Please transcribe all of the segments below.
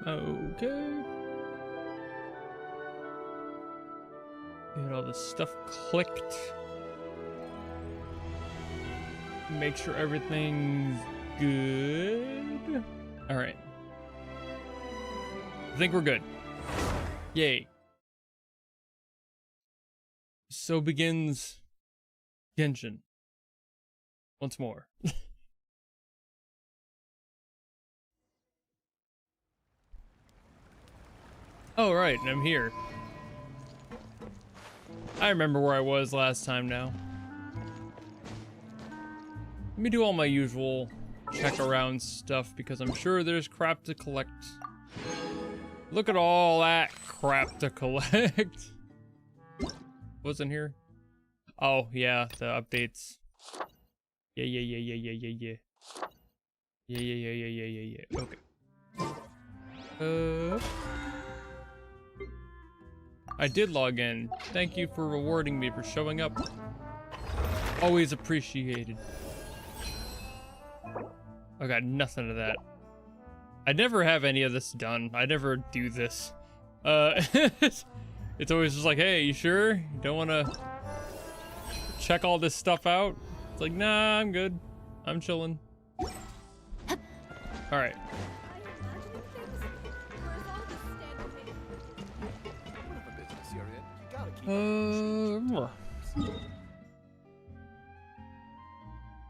Okay. Get all this stuff clicked. Make sure everything's good. All right. I think we're good. Yay. So begins Genshin. Once more. Oh, right, and I'm here. I remember where I was last time now. Let me do all my usual check around stuff because I'm sure there's crap to collect. Look at all that crap to collect. What's in here? Oh, yeah, the updates. Yeah. Yeah. Okay. I did log in. Thank you for rewarding me for showing up. Always appreciated. I got nothing of that. I never have any of this done. I never do this. It's always just like, hey, you sure? You don't want to check all this stuff out? It's like, nah, I'm good. I'm chilling. All right.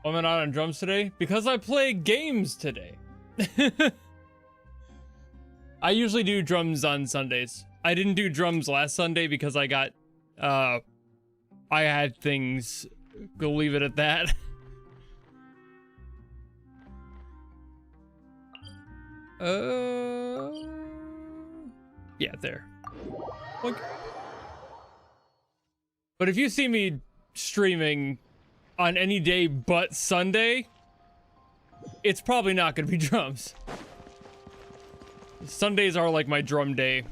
I'm not on drums today because I play games today. I usually do drums on Sundays. I didn't do drums last Sunday because I got, I had things. Go leave it at that. Yeah, there. Like, but if you see me streaming on any day but Sunday, it's probably not gonna be drums. Sundays are like my drum day.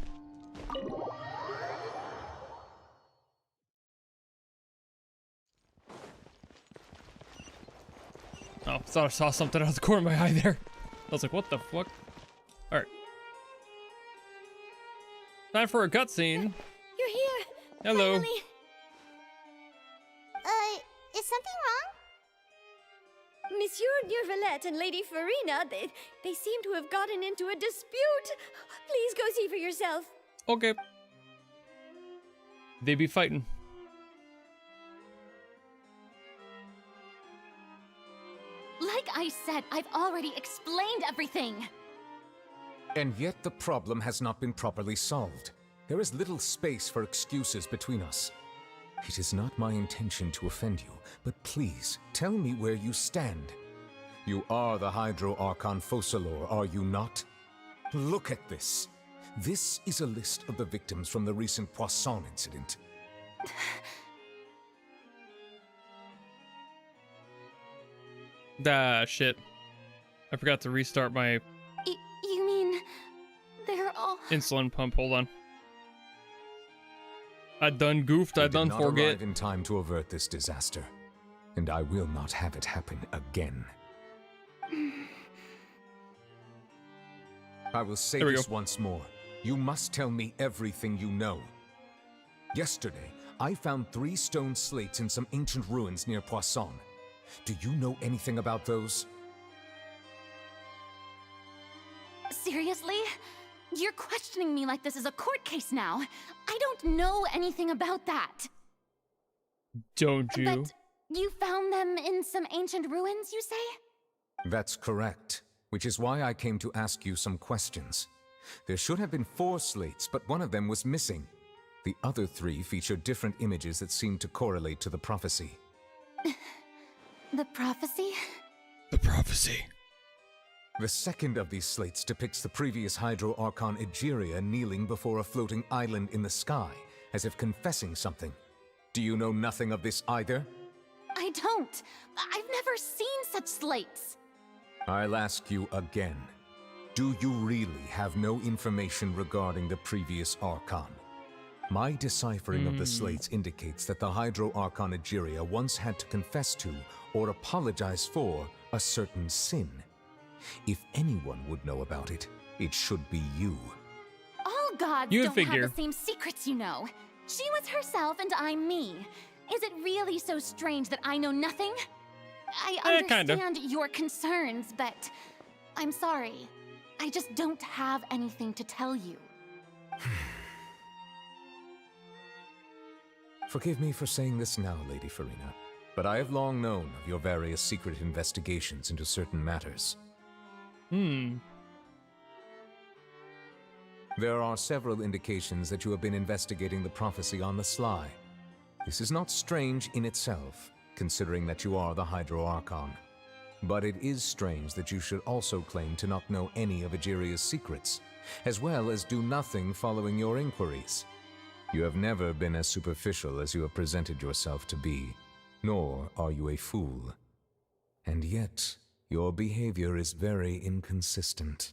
Oh, thought I saw something out of the corner of my eye there. I was like, what the fuck? Alright. Time for a cutscene. You're here. Hello. Finally. Is something wrong? Monsieur Neuvillette and Lady Furina, they seem to have gotten into a dispute. Please go see for yourself. Okay. They be fighting. Like I said, I've already explained everything. And yet the problem has not been properly solved. There is little space for excuses between us. It is not my intention to offend you, but please, tell me where you stand. You are the Hydro Archon Focalor, are you not? Look at this. This is a list of the victims from the recent Poisson incident. Shit. I forgot to restart my You mean they're all... insulin pump. Hold on. I done goofed. I done did not forget. arrive in time to avert this disaster, and I will not have it happen again. I will say this once more. You must tell me everything you know. Yesterday, I found 3 stone slates in some ancient ruins near Poisson. Do you know anything about those? Seriously? You're questioning me like this is a court case now. I don't know anything about that. Don't you? But you found them in some ancient ruins, you say? That's correct, which is why I came to ask you some questions. There should have been 4 slates, but one of them was missing. The other 3 feature different images that seem to correlate to the prophecy. The prophecy? The prophecy. The second of these slates depicts the previous Hydro Archon Egeria kneeling before a floating island in the sky, as if confessing something. Do you know nothing of this either? I don't. I've never seen such slates. I'll ask you again. Do you really have no information regarding the previous Archon? My deciphering of the slates indicates that the Hydro Archon Egeria once had to confess to, or apologize for, a certain sin. If anyone would know about it, it should be you. All gods You'd don't figure. have the same secrets, you know. She was herself and I'm me. Is it really so strange that I know nothing? I Kinda. understand your concerns, but I'm sorry. I just don't have anything to tell you. Forgive me for saying this now, Lady Furina, but I have long known of your various secret investigations into certain matters. There are several indications that you have been investigating the prophecy on the sly. This is not strange in itself, considering that you are the Hydro Archon. But it is strange that you should also claim to not know any of Egeria's secrets, as well as do nothing following your inquiries. You have never been as superficial as you have presented yourself to be, nor are you a fool. And yet, your behavior is very inconsistent.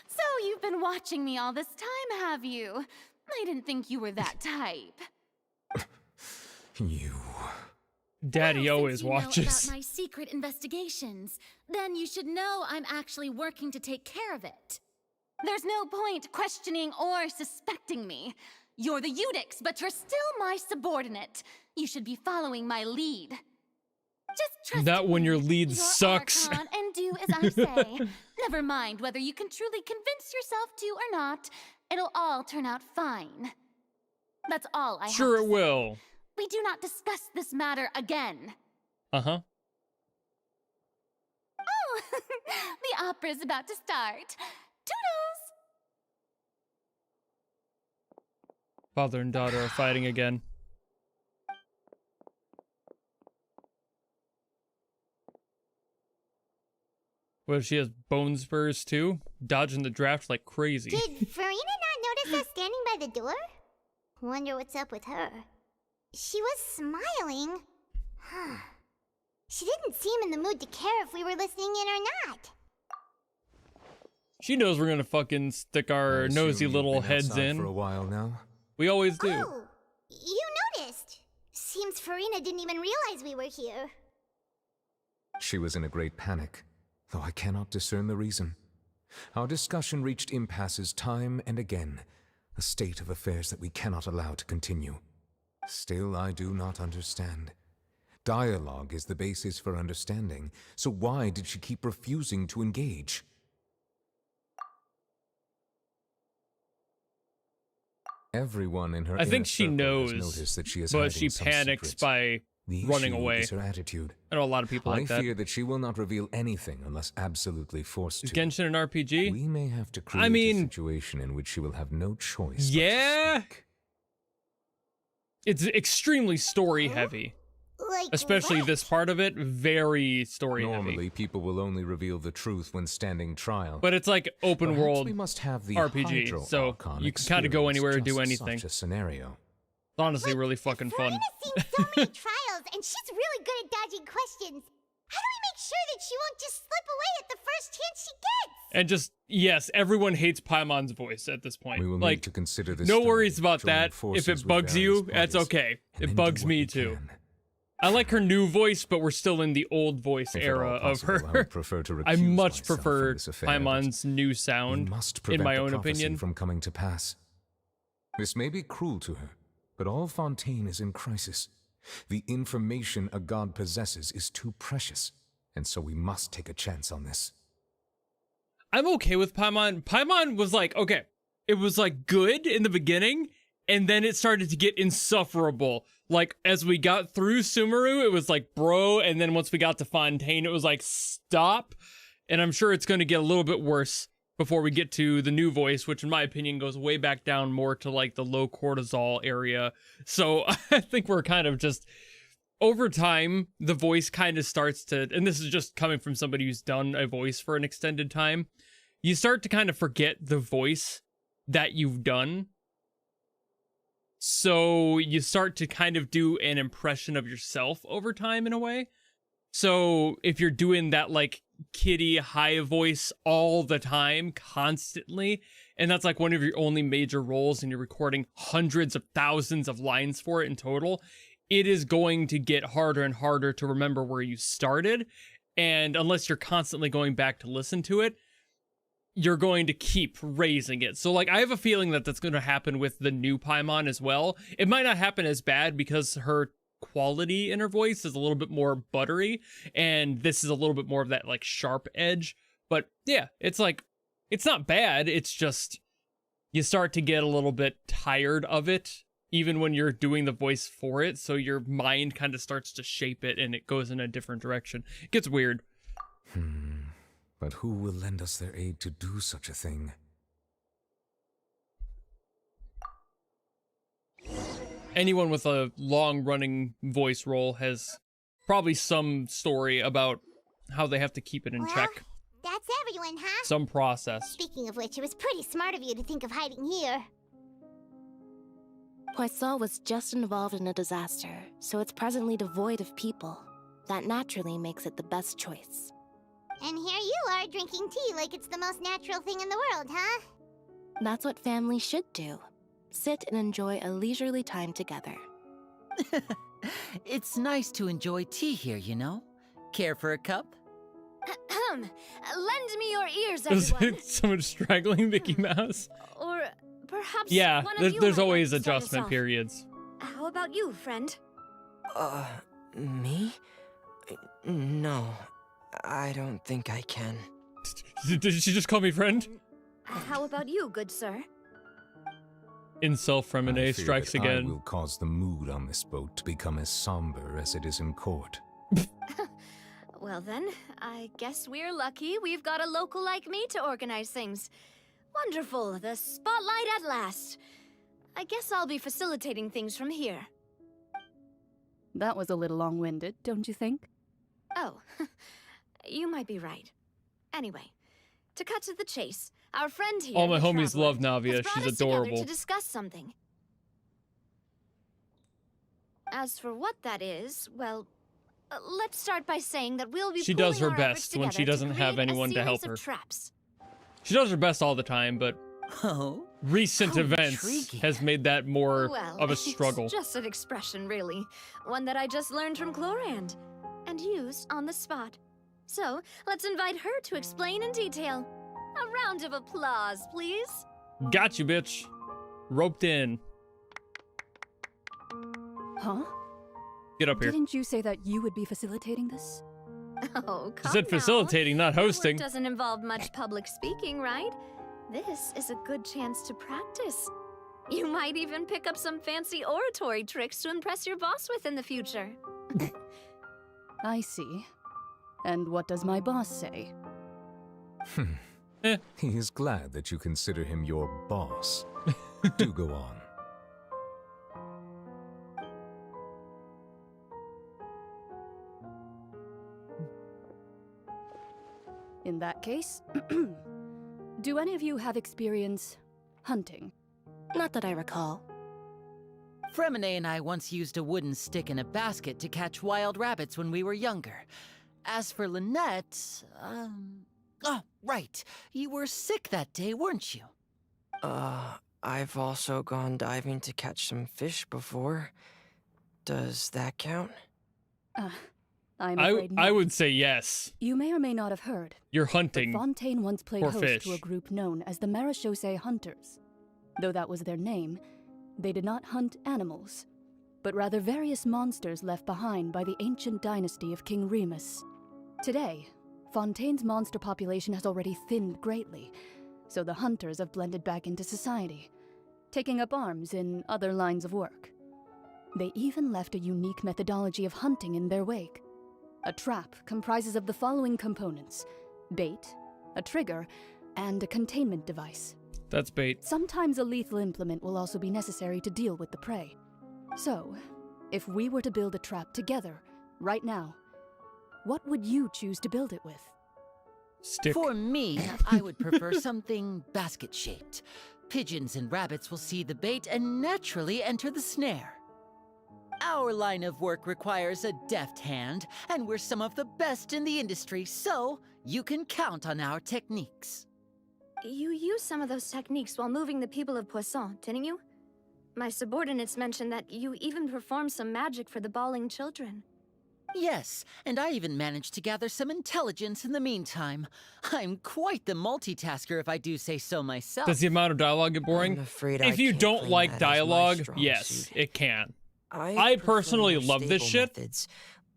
So you've been watching me all this time, have you? I didn't think you were that type. You... Daddy Well, always since you know watches. about my secret investigations, then you should know I'm actually working to take care of it. There's no point questioning or suspecting me. You're the Eudix, but you're still my subordinate. You should be following my lead. Just trust That when me. your lead You're sucks. Archon and do as I say. Never mind whether you can truly convince yourself to or not. It'll all turn out fine. That's all I have Sure to it say. will. We do not discuss this matter again. Uh-huh. Oh, the opera's about to start. Toodles! Father and daughter are fighting again. Well, she has bone spurs too? Dodging the draft like crazy. Did Furina not notice us standing by the door? Wonder what's up with her. She was smiling. Huh. She didn't seem in the mood to care if we were listening in or not. She knows we're gonna fucking stick our I assume nosy you've little been heads outside for a in. while now. We always do. Oh, you noticed. Seems Furina didn't even realize we were here. She was in a great panic, though I cannot discern the reason. Our discussion reached impasses time and again, a state of affairs that we cannot allow to continue. Still, I do not understand. Dialogue is the basis for understanding, so why did she keep refusing to engage? Everyone in her I think inner she circle has knows, noticed that she is but hiding she some panics secrets. by The running issue away. is her attitude. I know a lot of people I like that. fear that she will not reveal anything unless absolutely forced Is to. Genshin an RPG? We may have to create mean- a situation in which she will have no choice. Yeah. But to speak. It's extremely story heavy. Like Especially what? this part of it, very story Normally, heavy. people will only reveal the truth when standing trial. But it's like open Perhaps world. we must have the RPG, Hydro so Archon you can kinda go experience anywhere and do just anything. Such a scenario. It's honestly really fucking fun. Furina's seen so many trials, and she's really good at dodging questions. How do we make sure that she won't just slip away at the first chance she gets? And just, yes, everyone hates Paimon's voice at this point. We will Like, need to consider this. no thoroughly, worries about joining that. If forces it with bugs you, various that's bodies, okay. and It then bugs do what me we too. can. I like her new voice, but we're still in the old voice If at era all of possible, I her. would prefer to I recuse much myself from prefer this affair, but Paimon's new we sound, must in prevent my the own prophecy opinion. from coming to pass. This may be cruel to her, but all Fontaine is in crisis. The information a god possesses is too precious, and so we must take a chance on this. I'm okay with Paimon. Paimon was like, okay, it was like good in the beginning, and then it started to get insufferable. Like, as we got through Sumeru, it was like, bro, and then once we got to Fontaine, it was like, stop. And I'm sure it's going to get a little bit worse before we get to the new voice, which in my opinion goes way back down more to like the low cortisol area. So I think we're kind of just, over time, the voice kind of starts to, and this is just coming from somebody who's done a voice for an extended time, you start to kind of forget the voice that you've done. So you start to kind of do an impression of yourself over time in a way. So if you're doing that like kitty high voice all the time, constantly, and that's like one of your only major roles and you're recording hundreds of thousands of lines for it in total, it is going to get harder and harder to remember where you started. And unless you're constantly going back to listen to it, you're going to keep raising it. So, like, I have a feeling that that's going to happen with the new Paimon as well. It might not happen as bad because her quality in her voice is a little bit more buttery, and this is a little bit more of that, like, sharp edge. But, yeah, it's like, it's not bad. It's just, you start to get a little bit tired of it, even when you're doing the voice for it. So your mind kind of starts to shape it, and it goes in a different direction. It gets weird. But who will lend us their aid to do such a thing? Anyone with a long-running voice role has probably some story about how they have to keep it in check. That's everyone, huh? Some process. Speaking of which, it was pretty smart of you to think of hiding here. Poisson was just involved in a disaster, so it's presently devoid of people. That naturally makes it the best choice. And here you are drinking tea like it's the most natural thing in the world, huh? That's what families should do. Sit and enjoy a leisurely time together. It's nice to enjoy tea here, you know? Care for a cup? Lend me your ears, Is everyone. it someone straggling Mickey Mouse? Or perhaps Yeah, one of you there's might always like to start us adjustment off. periods. How about you, friend? Me? No, I don't think I can. Did she just call me friend? How about you, good sir? Incel I Fremine fear strikes that again. I will cause the mood on this boat to become as somber as it is in court. Well then, I guess we're lucky we've got a local like me to organize things. Wonderful, the spotlight at last. I guess I'll be facilitating things from here. That was a little long-winded, don't you think? Oh, you might be right. Anyway, to cut to the chase, our friend here, All my the homies traveler, love Navia. has brought She's us together adorable. to discuss something. As for what that is, well, let's start by saying that we'll be She does pooling her our efforts best when she together doesn't have create a anyone to help series her. of traps. She does her best all the time, but Oh? recent How events intriguing. has made that more Well, of a struggle. it's just an expression, really. One that I just learned from Chlorand and used on the spot. So, let's invite her to explain in detail. A round of applause, please. Got you, bitch. Roped in. Huh? Get up here. Didn't you say that you would be facilitating this? Oh, She come said now. facilitating, not Your work hosting. doesn't involve much public speaking, right? This is a good chance to practice. You might even pick up some fancy oratory tricks to impress your boss with in the future. I see. And what does my boss say? He is glad that you consider him your boss. Do go on. In that case, do any of you have experience hunting? Not that I recall. Fremine and I once used a wooden stick in a basket to catch wild rabbits when we were younger. As for Lynette, oh, right. You were sick that day, weren't you? I've also gone diving to catch some fish before. Does that count? I'm afraid I not. would say yes. You may or may not have heard. You're But hunting. Fontaine once played Poor host fish. to a group known as the Marechaussee Hunters. Though that was their name, they did not hunt animals, but rather various monsters left behind by the ancient dynasty of King Remus. Today, Fontaine's monster population has already thinned greatly, so the hunters have blended back into society, taking up arms in other lines of work. They even left a unique methodology of hunting in their wake. A trap comprises of the following components: bait, a trigger, and a containment device. That's bait. Sometimes a lethal implement will also be necessary to deal with the prey. So, if we were to build a trap together, right now, what would you choose to build it with? Stick. For me, I would prefer something basket-shaped. Pigeons and rabbits will see the bait and naturally enter the snare. Our line of work requires a deft hand, and we're some of the best in the industry, so you can count on our techniques. You used some of those techniques while moving the people of Poisson, didn't you? My subordinates mentioned that you even perform some magic for the bawling children. Yes, and I even managed to gather some intelligence in the meantime. I'm quite the multitasker if I do say so myself. Does the amount of dialogue get boring? I'm afraid If I you can't don't claim like that as my dialogue, strong yes, suit. it can. I I personally prefer more love this stable shit, methods,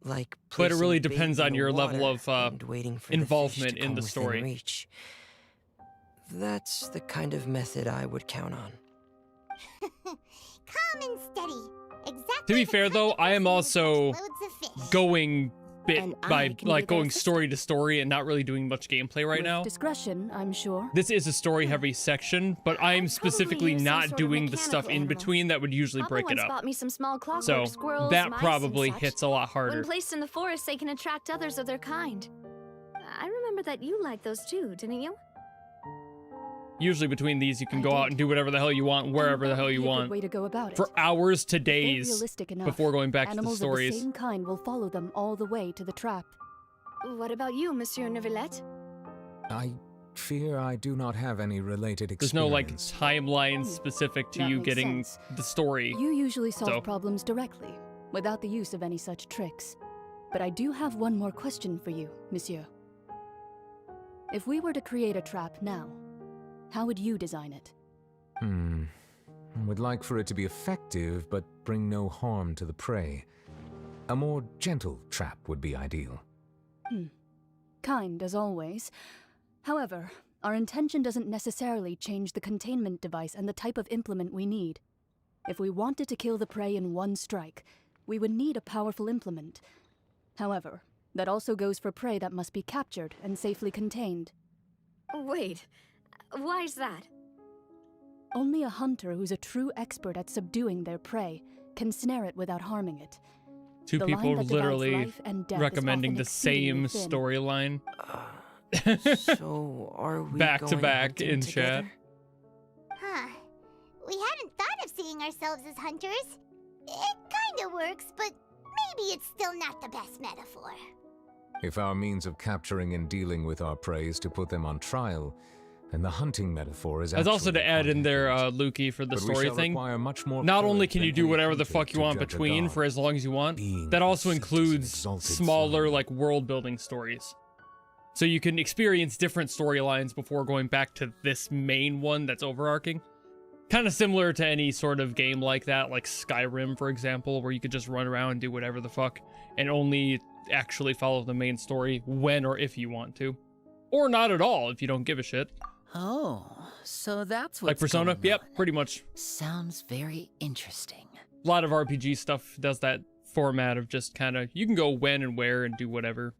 like but it placing really bait depends in on the your level water of and waiting for the fish involvement to in come the within story. reach. That's the kind of method I would count on. Calm and steady. Exactly. To be the fair kind though, of I am person who also catch loads of fish. going bit And I by can be like their going story to story and not really doing much gameplay right With now. discretion, I'm sure. This is a story-heavy section, but I'm I'd specifically probably use some not sort of doing the stuff mechanical in animal. between that would usually Papa break it once up. bought me some small clockwork So squirrels, that mice, probably and such. hits a lot When harder. placed in the forest, they can attract others of their kind. I remember that you liked those too, didn't you? Usually between these, you can I go out did. and do whatever the hell you want, wherever the hell you Be a good want, way to go about it. for hours to If they're days realistic enough, before going back to the animals stories. of the same kind will follow them all the way to the trap. What about you, Monsieur Neuvillette? I fear I do not have any related There's no like experience. timeline specific to That you makes getting sense. the story. You usually solve So- problems directly, without the use of any such tricks. But I do have one more question for you, monsieur. If we were to create a trap now, how would you design it? I would like for it to be effective, but bring no harm to the prey. A more gentle trap would be ideal. Kind, as always. However, our intention doesn't necessarily change the containment device and the type of implement we need. If we wanted to kill the prey in one strike, we would need a powerful implement. However, that also goes for prey that must be captured and safely contained. Wait, why's that? Only a hunter who's a true expert at subduing their prey can snare it without harming it. Two The line people that divides literally life and death is recommending often the same exceedingly thin. storyline. So are we Back to going back hunting in chat. together? Huh. We hadn't thought of seeing ourselves as hunters. It kinda works, but maybe it's still not the best metaphor. If our means of capturing and dealing with our prey is to put them on trial, then the hunting metaphor is As also actually to add quite in there, accurate. Lukey, for the But we story shall thing. require much more Not courage only can than you do any whatever the hunter fuck you to want judge a between god. for as long as you want, Being that also who sits as an includes exalted smaller throne. like world building stories. So you can experience different storylines before going back to this main one that's overarching. Kind of similar to any sort of game like that, like Skyrim, for example, where you could just run around and do whatever the fuck and only actually follow the main story when or if you want to. Or not at all if you don't give a shit. Oh, so that's Like what's Persona? going Yep, on. pretty much. Sounds very interesting. A lot of RPG stuff does that format of just kind of, you can go when and where and do whatever.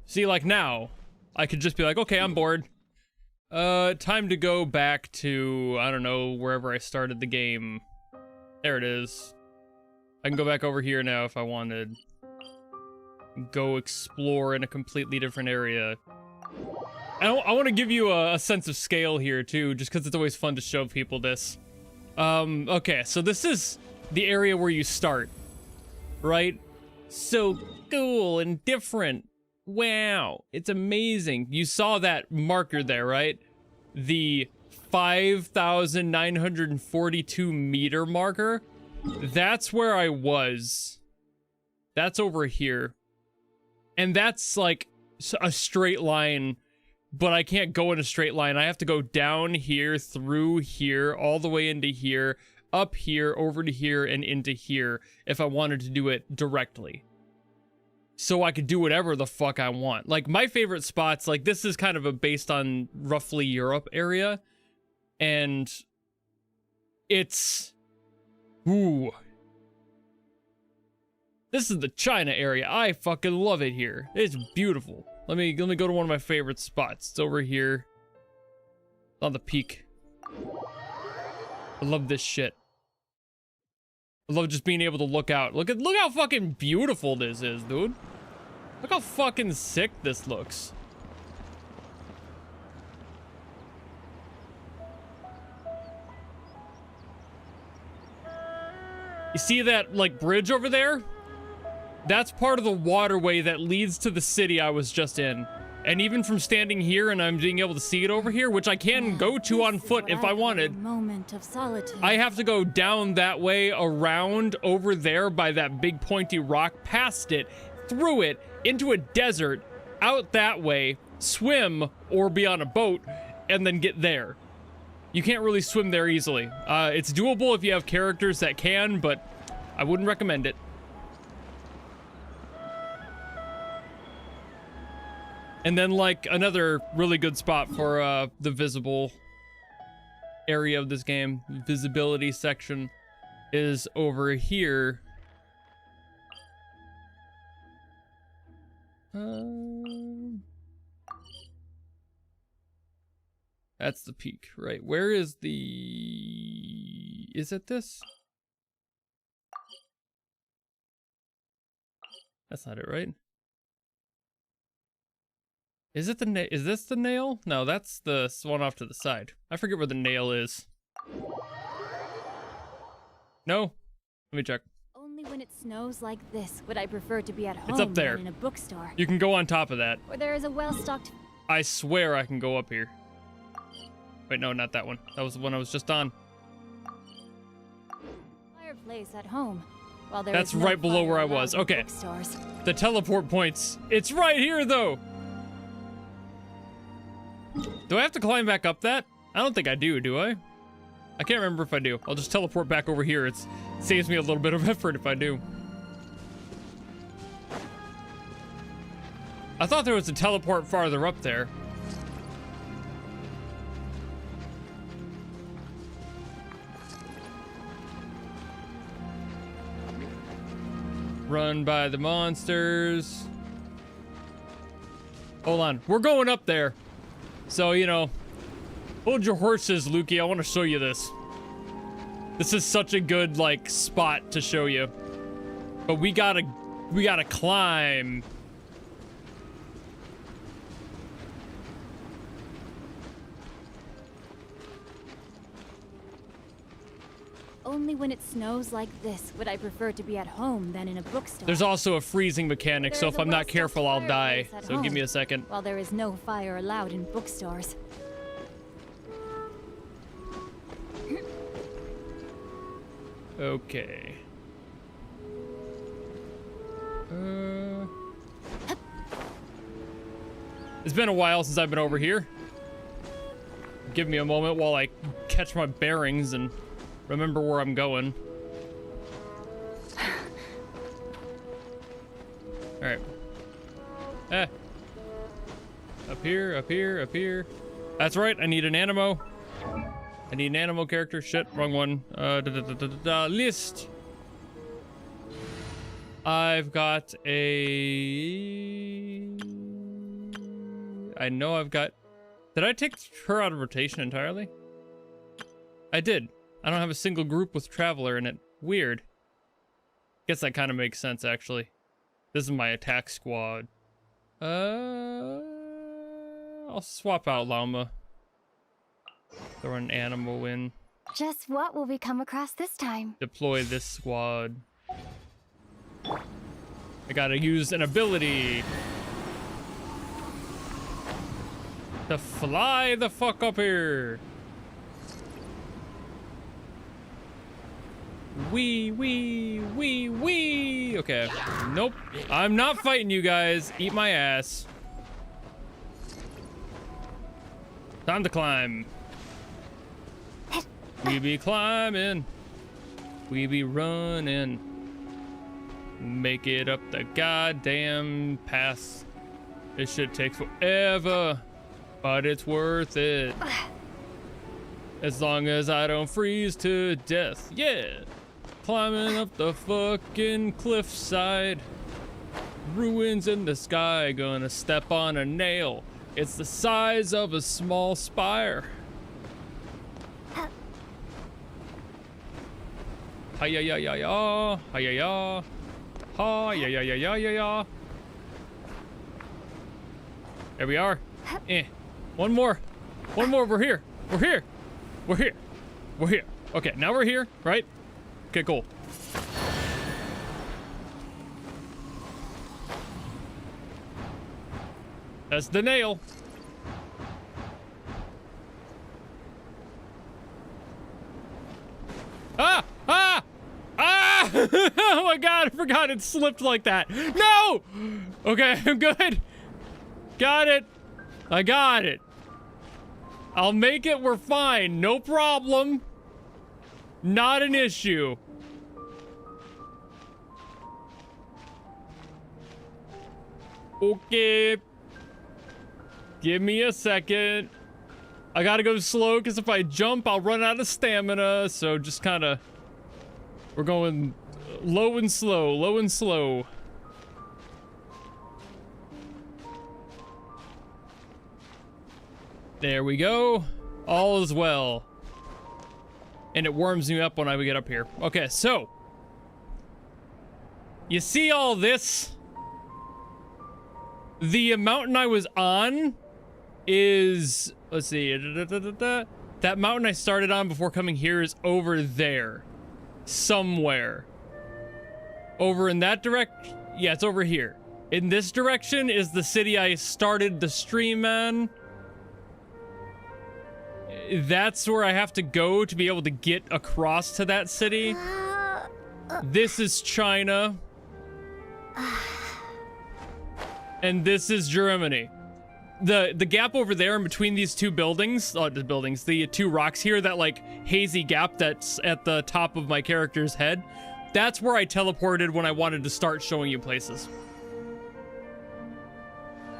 See, like now, I could just be like, okay, I'm bored. Time to go back to, I don't know, wherever I started the game. There it is. I can go back over here now if I wanted. Go explore in a completely different area. I want to give you a sense of scale here, too, just because it's always fun to show people this. Okay, so this is the area where you start, right? So cool and different. Wow, it's amazing. You saw that marker there, right? The 5,942 meter marker. That's where I was. That's over here. And that's like a straight line, but I can't go in a straight line. I have to go down here, through here, all the way into here, up here, over to here, and into here if I wanted to do it directly. So I could do whatever the fuck I want. Like, my favorite spots, like, this is kind of a based on roughly Europe area. And it's... Ooh. This is the China area. I fucking love it here. It's beautiful. Let me go to one of my favorite spots. It's over here. On the peak. I love this shit. I love just being able to look out. Look how fucking beautiful this is, dude. Look how fucking sick this looks. You see that, like, bridge over there? That's part of the waterway that leads to the city I was just in. And even from standing here and I'm being able to see it over here, which I can go to on foot if I wanted. Moment of solitude. I have to go down that way, around over there by that big pointy rock, past it, through it, into a desert, out that way, swim or be on a boat, and then get there. You can't really swim there easily. It's doable if you have characters that can, but I wouldn't recommend it. And then, like, another really good spot for the visible area of this game, visibility section, is over here. That's the peak, right? Where is the... Is it this? That's not it, right? Is it the is this the nail? No, that's the one off to the side. I forget where the nail is. No? Let me check. Only when it snows like this would I prefer to be at home It's up there. than in a bookstore. You can go on top of that. Where there is a well-stocked I swear I can go up here. Wait, no, not that one. That was the one I was just on. fireplace at home. While there That's is no right below fire where I allowed was. in Okay. bookstores. The teleport points. It's right here, though. Do I have to climb back up that? I don't think I do I? I can't remember if I do. I'll just teleport back over here. It saves me a little bit of effort if I do. I thought there was a teleport farther up there. Run by the monsters. Hold on. We're going up there. So, you know, hold your horses, Lukey. I want to show you this. This is such a good, like, spot to show you. But we gotta climb. Only when it snows like this would I prefer to be at home than in a bookstore. There's also a freezing mechanic, so There if is a I'm not well-stocked careful, I'll die. fireplace at So give me home, a second. While there is no fire allowed in bookstores. Okay. It's been a while since I've been over here. Give me a moment while I catch my bearings and remember where I'm going. All right. Up here, up here, up here. That's right, I need an animo. I need an animo character. Shit, wrong one. List. I've got a... I know I've got... Did I take her out of rotation entirely? I did. I don't have a single group with Traveler in it. Weird. Guess that kind of makes sense, actually. This is my attack squad. I'll swap out Llama. Throw an animal in. Just what will we come across this time? Deploy this squad. I gotta use an ability to fly the fuck up here. Wee, wee, wee, wee. Okay. Nope. I'm not fighting you guys. Eat my ass. Time to climb. We be climbing. We be running. Make it up the goddamn pass. This shit takes forever, but it's worth it. As long as I don't freeze to death. Yeah. Climbing up the fucking cliffside. Ruins in the sky. Gonna step on a nail. It's the size of a small spire. Hi-ya-ya-ya-ya. Hi-ya-ya. Ha-ya-ya-ya-ya-ya-ya. There we are. One more. One more. We're here. We're here. We're here. We're here. Okay, now we're here, right? Okay, cool. That's the nail. Ah! Ah! Ah! Oh my god, I forgot it slipped like that. No! Okay, I'm good. Got it. I got it. I'll make it. We're fine. No problem. Not an issue. Okay. Give me a second. I gotta go slow because if I jump, I'll run out of stamina. So just kind of... We're going low and slow, low and slow. There we go. All is well. And it warms me up when I get up here. Okay, so. You see all this? The mountain I was on is... Let's see. That mountain I started on before coming here is over there. Somewhere. Over in that direction? Yeah, it's over here. In this direction is the city I started the stream on. That's where I have to go to be able to get across to that city. This is China. And this is Germany. The gap over there in between these two buildings, the two rocks here, that like hazy gap that's at the top of my character's head, that's where I teleported when I wanted to start showing you places.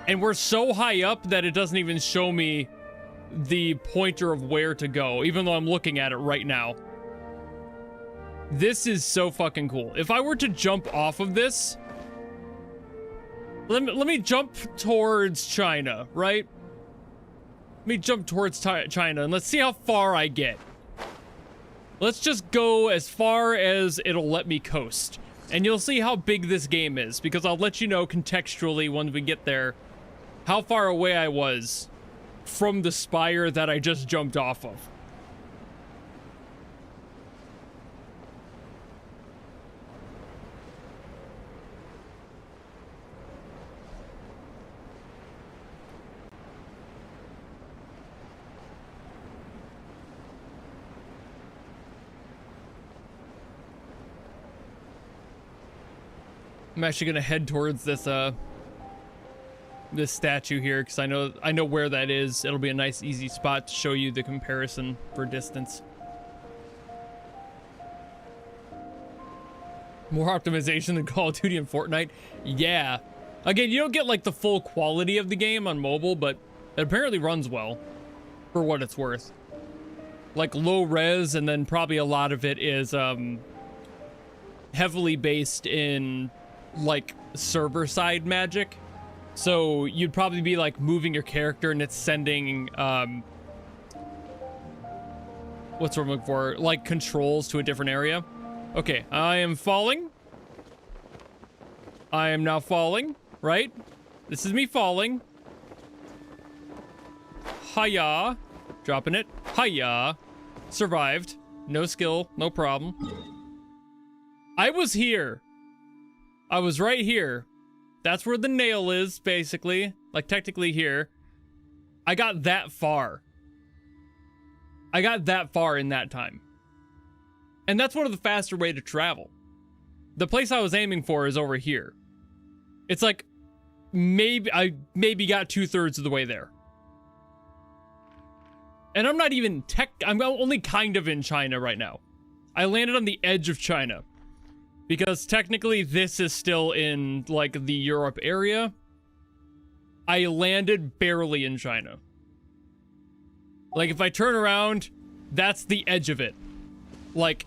And we're so high up that it doesn't even show me the pointer of where to go, even though I'm looking at it right now. This is so fucking cool. If I were to jump off of this, let me jump towards China, right? Let me jump towards China and let's see how far I get. Let's just go as far as it'll let me coast. And you'll see how big this game is, because I'll let you know contextually when we get there how far away I was from the spire that I just jumped off of. I'm actually gonna head towards this this statue here because I know where that is. It'll be a nice easy spot to show you the comparison for distance. More optimization than Call of Duty and Fortnite. Yeah. Again, you don't get like the full quality of the game on mobile, but it apparently runs well for what it's worth. Like low res, and then probably a lot of it is heavily based in like server side magic. So you'd probably be like moving your character and it's sending what's what I'm looking for, like controls to a different area. Okay, I am falling. I am now falling, right? This is me falling. Hiya. Dropping it. Hiya. Survived. No skill, no problem. I was here. I was right here. That's where the nail is, basically. Like, technically here. I got that far. I got that far in that time. And that's one of the faster way to travel. The place I was aiming for is over here. It's like, I maybe got 2/3 of the way there. And I'm not even I'm only kind of in China right now. I landed on the edge of China. Because technically this is still in like the Europe area. I landed barely in China. Like if I turn around, that's the edge of it. Like,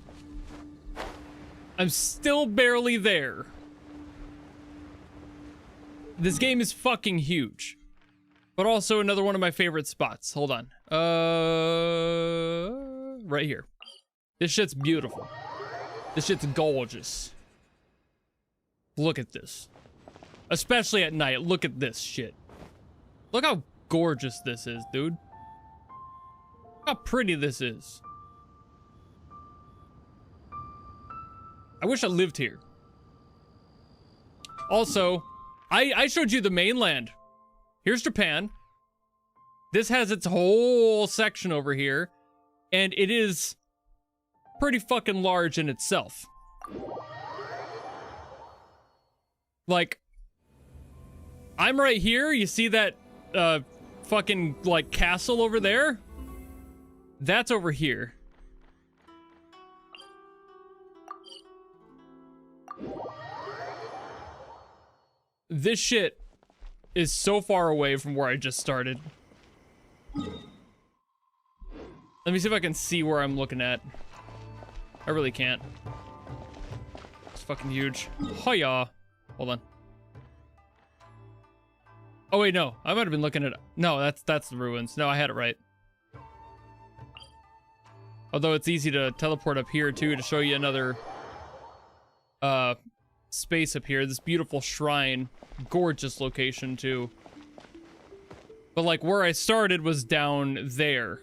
I'm still barely there. This game is fucking huge. But also another one of my favorite spots. Hold on. Right here. This shit's beautiful. This shit's gorgeous. Look at this. Especially at night. Look at this shit. Look how gorgeous this is, dude. Look how pretty this is. I wish I lived here. Also, I showed you the mainland. Here's Japan. This has its whole section over here, and it is pretty fucking large in itself. Like, I'm right here. You see that fucking, like, castle over there? That's over here. This shit is so far away from where I just started. Let me see if I can see where I'm looking at. I really can't. It's fucking huge. Hiya. Hold on. Oh wait, no. I might have been looking at... No, that's the ruins. No, I had it right. Although it's easy to teleport up here too to show you another space up here. This beautiful shrine. Gorgeous location too. But like where I started was down there.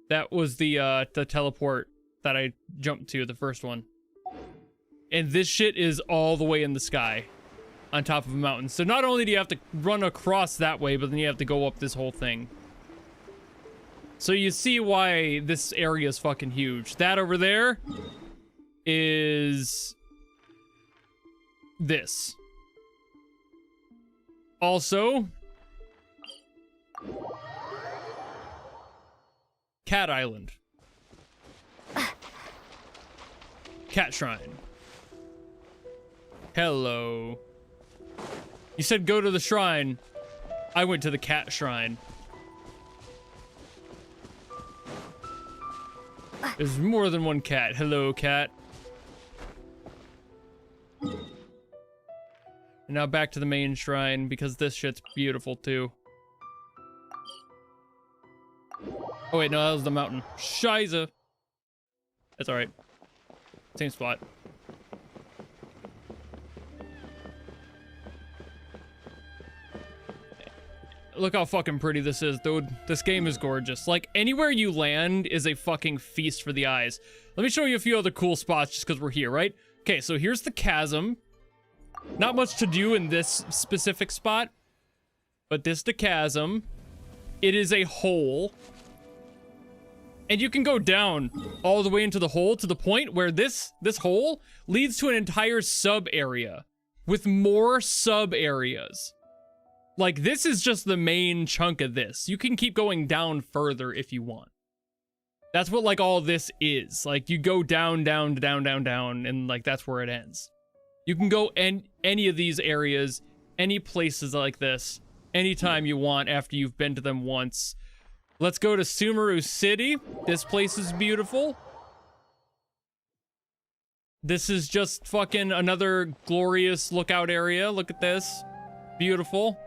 That was the teleport that I jumped to, the first one. And this shit is all the way in the sky on top of a mountain. So not only do you have to run across that way, but then you have to go up this whole thing. So you see why this area is fucking huge. That over there is this. Also, Cat Island. Cat Shrine. Hello. You said go to the shrine. I went to the Cat Shrine. There's more than one cat. Hello, cat. And now back to the main shrine, because this shit's beautiful, too. Oh, wait, no, that was the mountain. Shiza. That's alright. Same spot. Look how fucking pretty this is, dude. This game is gorgeous. Like, anywhere you land is a fucking feast for the eyes. Let me show you a few other cool spots just because we're here, right? Okay, so here's the chasm. Not much to do in this specific spot, but this the chasm. It is a hole. And you can go down all the way into the hole to the point where this hole leads to an entire sub-area with more sub-areas. Like, this is just the main chunk of this. You can keep going down further if you want. That's what, like, all this is. Like, you go down, down, down, down, down, and, like, that's where it ends. You can go any of these areas, any places like this, anytime you want after you've been to them once. Let's go to Sumeru City. This place is beautiful. This is just fucking another glorious lookout area. Look at this. Beautiful.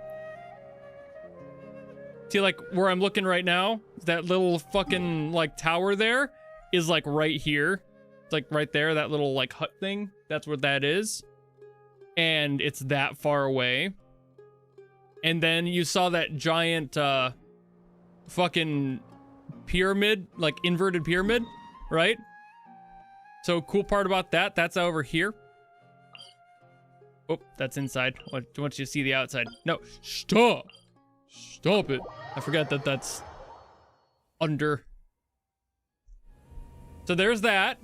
See, like, where I'm looking right now, that little fucking, like, tower there is, like, right here. It's, like, right there, that little, like, hut thing. That's what that is. And it's that far away. And then you saw that giant, fucking pyramid, like, inverted pyramid, right? So, cool part about that, that's over here. Oh, that's inside. I want you to see the outside. No, stop! Stop it. I forgot that that's under. So there's that.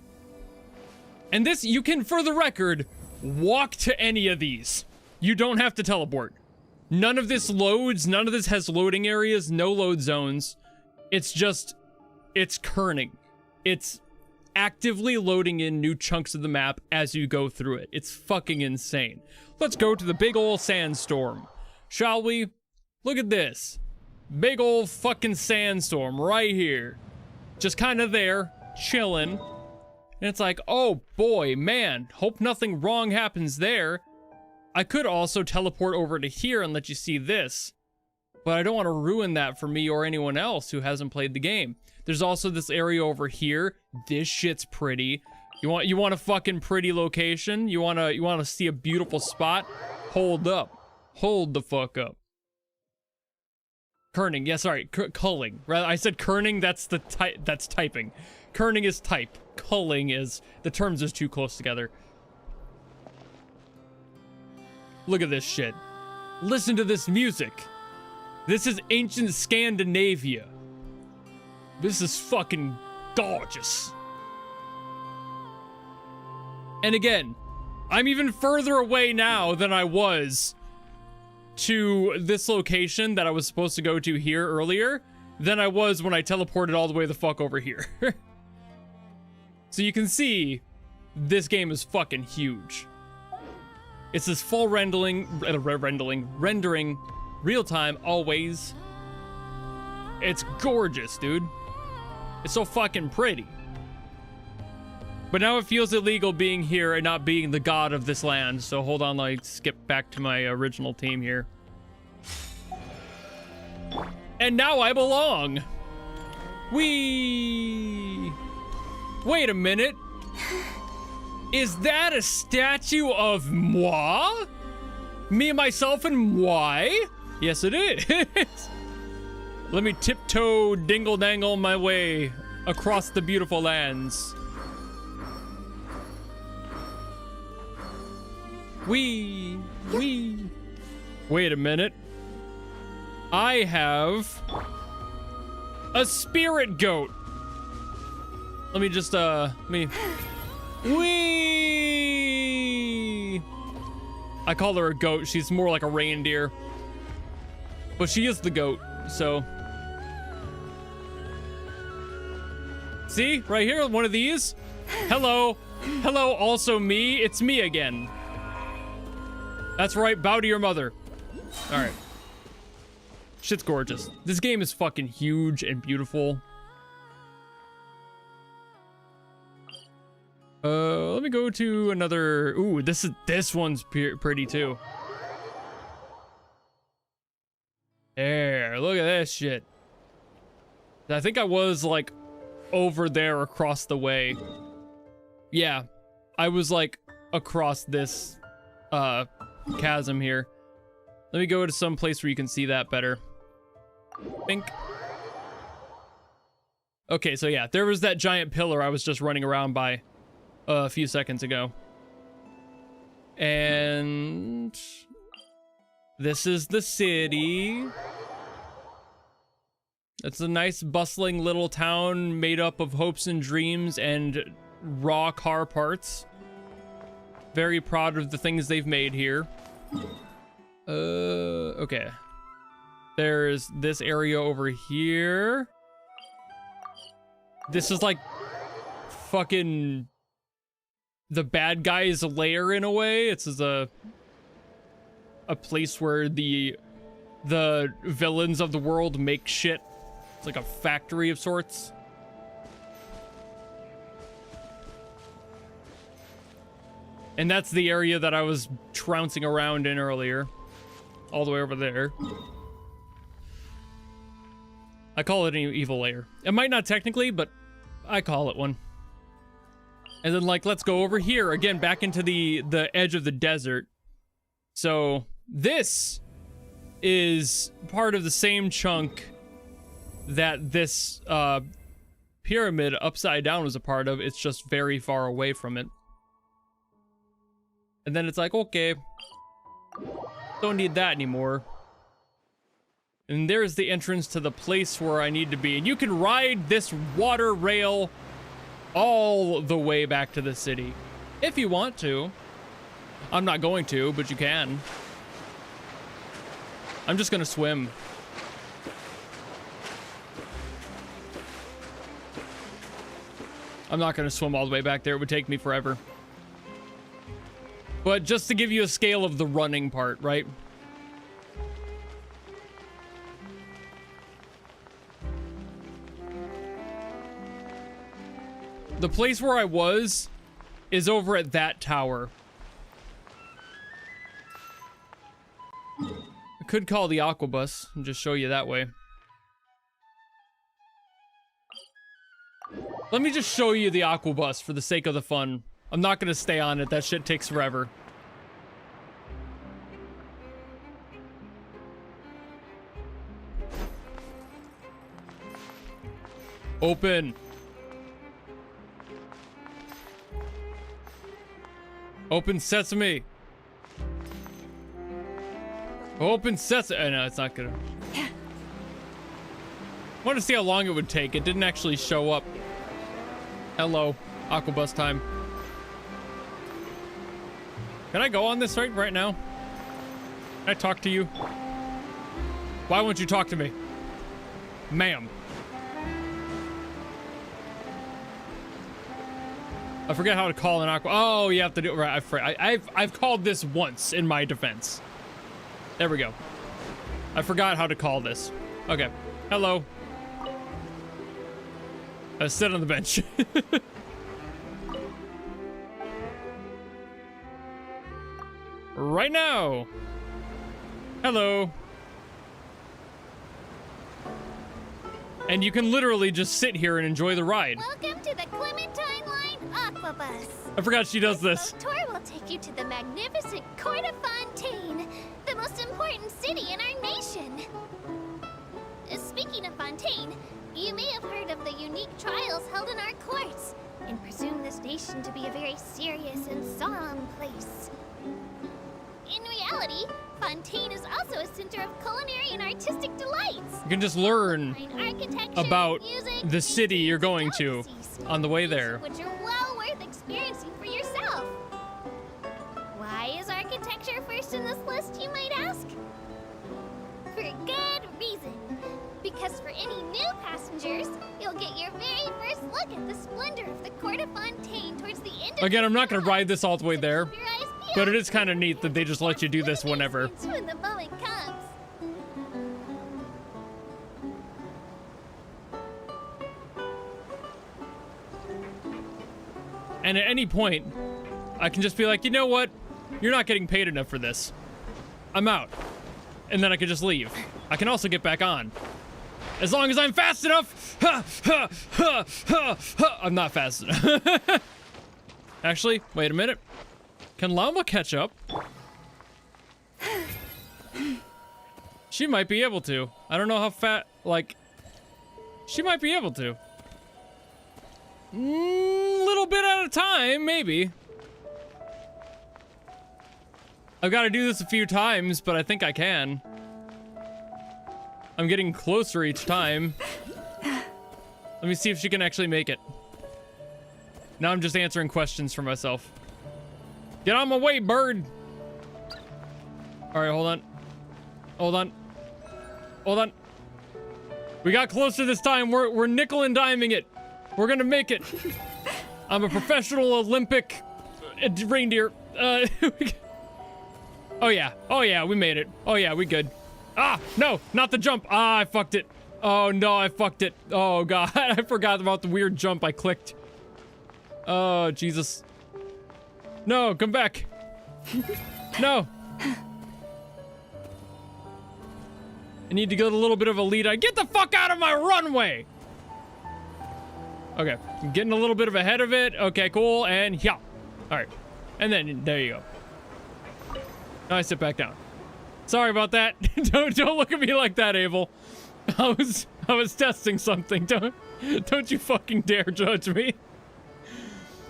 And this, you can, for the record, walk to any of these. You don't have to teleport. None of this loads. None of this has loading areas. No load zones. It's just, it's kerning. It's actively loading in new chunks of the map as you go through it. It's fucking insane. Let's go to the big ol' sandstorm. Shall we? Look at this. Big old fucking sandstorm right here. Just kind of there, chilling. And it's like, oh boy, man, hope nothing wrong happens there. I could also teleport over to here and let you see this. But I don't want to ruin that for me or anyone else who hasn't played the game. There's also this area over here. This shit's pretty. You want a fucking pretty location? You want to see a beautiful spot? Hold up. Hold the fuck up. Kerning, yeah, sorry, culling. Rather, I said kerning, that's typing. Kerning is type. Culling is, the terms are too close together. Look at this shit. Listen to this music. This is ancient Scandinavia. This is fucking gorgeous. And again, I'm even further away now than I was to this location that I was supposed to go to here earlier than I was when I teleported all the way the fuck over here. So you can see this game is fucking huge. It's this full rendering real time always. It's gorgeous, dude. It's so fucking pretty. But now it feels illegal being here and not being the god of this land. So hold on, like skip back to my original team here. And now I belong. Whee! Wait a minute. Is that a statue of moi? Me, myself, and moi? Yes, it is. Let me tiptoe dingle-dangle my way across the beautiful lands. Wee. Wait a minute. I have a spirit goat. Let me just, Wee! I call her a goat. She's more like a reindeer. But she is the goat, so. See? Right here, one of these. Hello. Hello, also me. It's me again. That's right, bow to your mother. Alright. Shit's gorgeous. This game is fucking huge and beautiful. Let me go to another. Ooh, this one's pretty too. There, look at this shit. I think I was like over there across the way. Yeah, I was like across this chasm here. Let me go to some place where you can see that better. Think. Okay, so yeah, there was that giant pillar I was just running around by a few seconds ago. And this is the city. It's a nice bustling little town made up of hopes and dreams and raw car parts. Very proud of the things they've made here. Okay. There's this area over here. This is like fucking the bad guy's lair in a way. It's a place where the villains of the world make shit. It's like a factory of sorts. And that's the area that I was trouncing around in earlier. All the way over there. I call it an evil lair. It might not technically, but I call it one. And then, like, let's go over here again, back into the edge of the desert. So this is part of the same chunk that this pyramid upside down was a part of. It's just very far away from it. And then it's like, okay, don't need that anymore. And there's the entrance to the place where I need to be. And you can ride this water rail all the way back to the city if you want to. I'm not going to, but you can. I'm just gonna swim. I'm not gonna swim all the way back there. It would take me forever. But just to give you a scale of the running part, right? The place where I was is over at that tower. I could call the Aquabus and just show you that way. Let me just show you the Aquabus for the sake of the fun. I'm not gonna stay on it. That shit takes forever. Open. Open sesame. Open sesame. No, it's not gonna. I want to see how long it would take. It didn't actually show up. Hello, Aquabus time. Can I go on this right now? Can I talk to you? Why won't you talk to me? Ma'am. I forget how to call an aqua. Oh, you have to do it right. I've called this once in my defense. There we go. I forgot how to call this. Okay. Hello. Sit on the bench. Right now. Hello. And you can literally just sit here and enjoy the ride. Welcome to the Clementine Line Aquabus. I forgot she does this. Boat tour will take you to the magnificent court of Fontaine, the most important city in our nation. Speaking of Fontaine, you may have heard of the unique trials held in our courts, and presume this nation to be a very serious and solemn place. In reality, Fontaine is also a center of culinary and artistic delights. You can just learn about music, the city you're going to on the way there. Which are well worth experiencing for yourself. Why is architecture first in this list, you might ask? For a good reason. Because for any new passengers, you'll get your very first look at the splendor of the court of Fontaine towards the end of Again, I'm not going to ride this all the way there, but it is kind of neat that they just let you do this whenever. When the moment comes. And at any point, I can just be like, you know what? You're not getting paid enough for this. I'm out. And then I can just leave. I can also get back on. As long as I'm fast enough. I'm not fast enough. Actually, wait a minute. Can Llama catch up? She might be able to. I don't know how fat, like, she might be able to. Little bit at a time, maybe. I've got to do this a few times, but I think I can. I'm getting closer each time. Let me see if she can actually make it. Now I'm just answering questions for myself. Get on my way, bird. All right, hold on. Hold on. Hold on. We got closer this time. We're nickel and diming it. We're gonna make it. I'm a professional Olympic reindeer. Oh yeah, we made it. Oh yeah, we good. Ah, no, not the jump. Ah, I fucked it. Oh no, I fucked it. Oh god, I forgot about the weird jump I clicked. Oh, Jesus. No, come back. No. I need to get a little bit of a lead. Get the fuck out of my runway. Okay, I'm getting a little bit of ahead of it. Okay, cool, and yeah. All right, and then there you go. Now I sit back down. Sorry about that. Don't look at me like that, Abel. I was testing something. Don't you fucking dare judge me.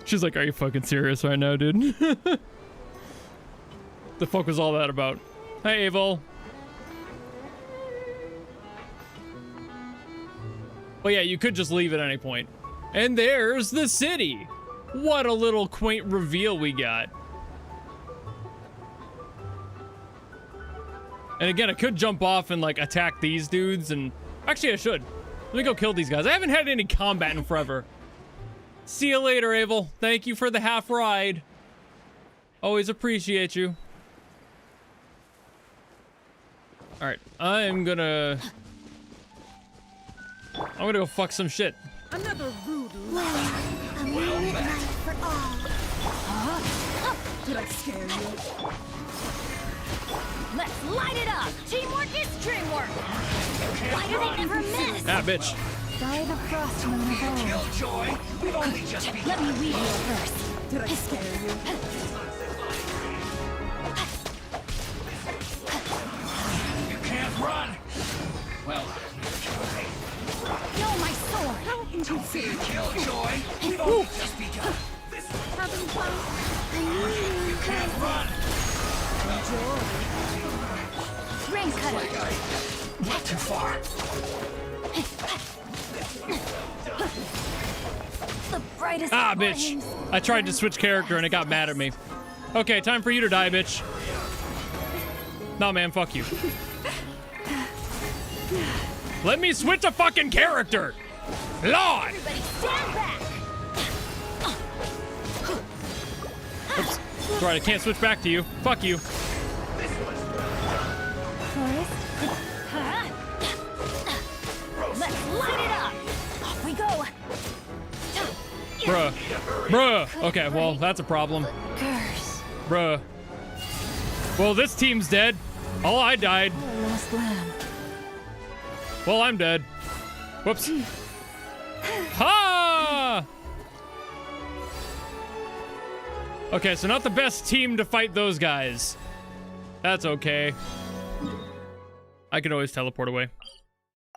She's like, are you fucking serious right now, dude? The fuck was all that about? Hi, Abel. Well, yeah, you could just leave at any point. And there's the city. What a little quaint reveal we got. And again, I could jump off and like attack these dudes, and actually I should. Let me go kill these guys. I haven't had any combat in forever. See you later, Abel. Thank you for the half ride. Always appreciate you. All right, I'm gonna go fuck some shit. Another rude Well met for all. Did I scare you? Let's light it up! Teamwork is dreamwork! Why do they never miss? Ah, bitch. By the frostman of all. Killjoy, we've only just begun. Let me read you a verse. Did I scare you? You can't run. Well, No, my sword! How inconsiderate. Killjoy, we've only just begun. Having fun? You can't run. Enjoy. Rain cutter. Not too far. The brightest Ah, of bitch. flames. I tried to switch character and it got mad at me. Okay, time for you to die, bitch. No, man, fuck you. Let me switch a fucking character! Lord! Everybody stand back. Oops. That's right, I can't switch back to you. Fuck you. Forest? Let's light it up. Off we go. Bruh. Bruh. Okay, well, that's a problem. Curse. Bruh. Well, this team's dead. Oh, I died. Lost lamb. Well, I'm dead. Whoops. Ha! Okay, so not the best team to fight those guys. That's okay. I can always teleport away.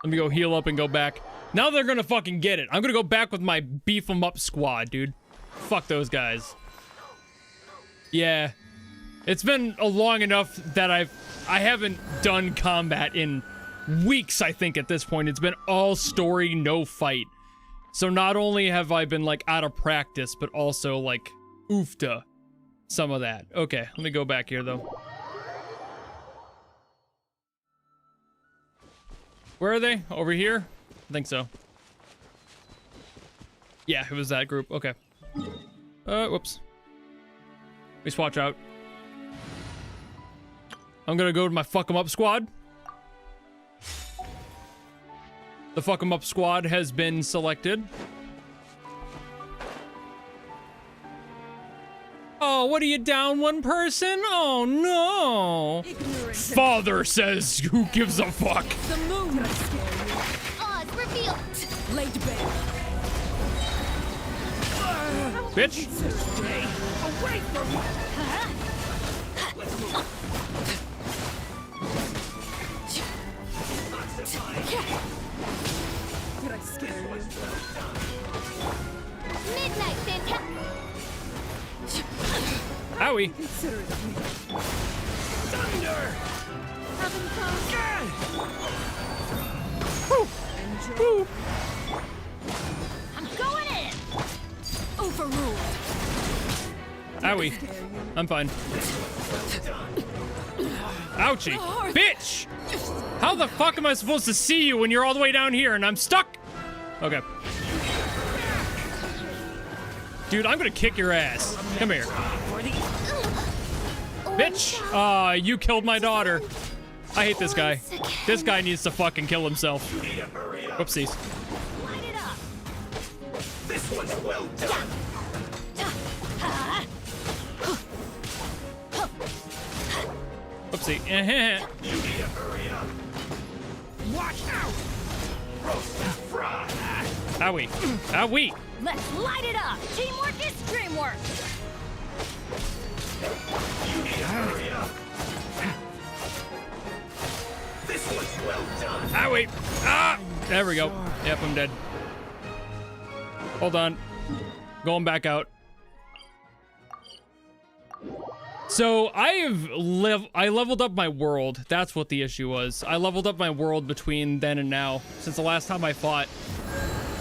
Let me go heal up and go back. Now they're gonna fucking get it. I'm gonna go back with my beef 'em up squad, dude. Fuck those guys. Yeah. It's been long enough that I haven't done combat in weeks, I think, at this point. It's been all story, no fight. So not only have I been, like, out of practice, but also, like, oofta. Some of that. Okay, let me go back here, though. Where are they? Over here? I think so. Yeah, it was that group. Okay. Whoops. Let me swatch out. I'm gonna go to my fuck 'em up squad. The fuck 'em up squad has been selected. Oh, what are you down one person? Oh no. Father says, who gives a fuck? The moon will scare you. Oz revealed. Laid bare. Bitch. Stay away from me. Did I scare you? Midnight Fantastic. Owie. Consider it me. Thunder. Having fun? Woo. I'm going in. Overruled. Owie. I'm fine. Ouchie. Bitch! How the fuck am I supposed to see you when you're all the way down here and I'm stuck? Okay. Dude, I'm gonna kick your ass. Come here. Bitch! Aw, you killed my daughter. I hate this guy. This guy needs to fucking kill himself. Whoopsies. Light it up. This one's well done. Whoopsie. You need to hurry up. Watch out. Roast fry. Owie. Owie. Let's light it up. Teamwork is dreamwork. You need to hurry up. This one's well done. Owie. Ah! There we go. Yep, I'm dead. Hold on. Going back out. So I leveled up my world. That's what the issue was. I leveled up my world between then and now, since the last time I fought.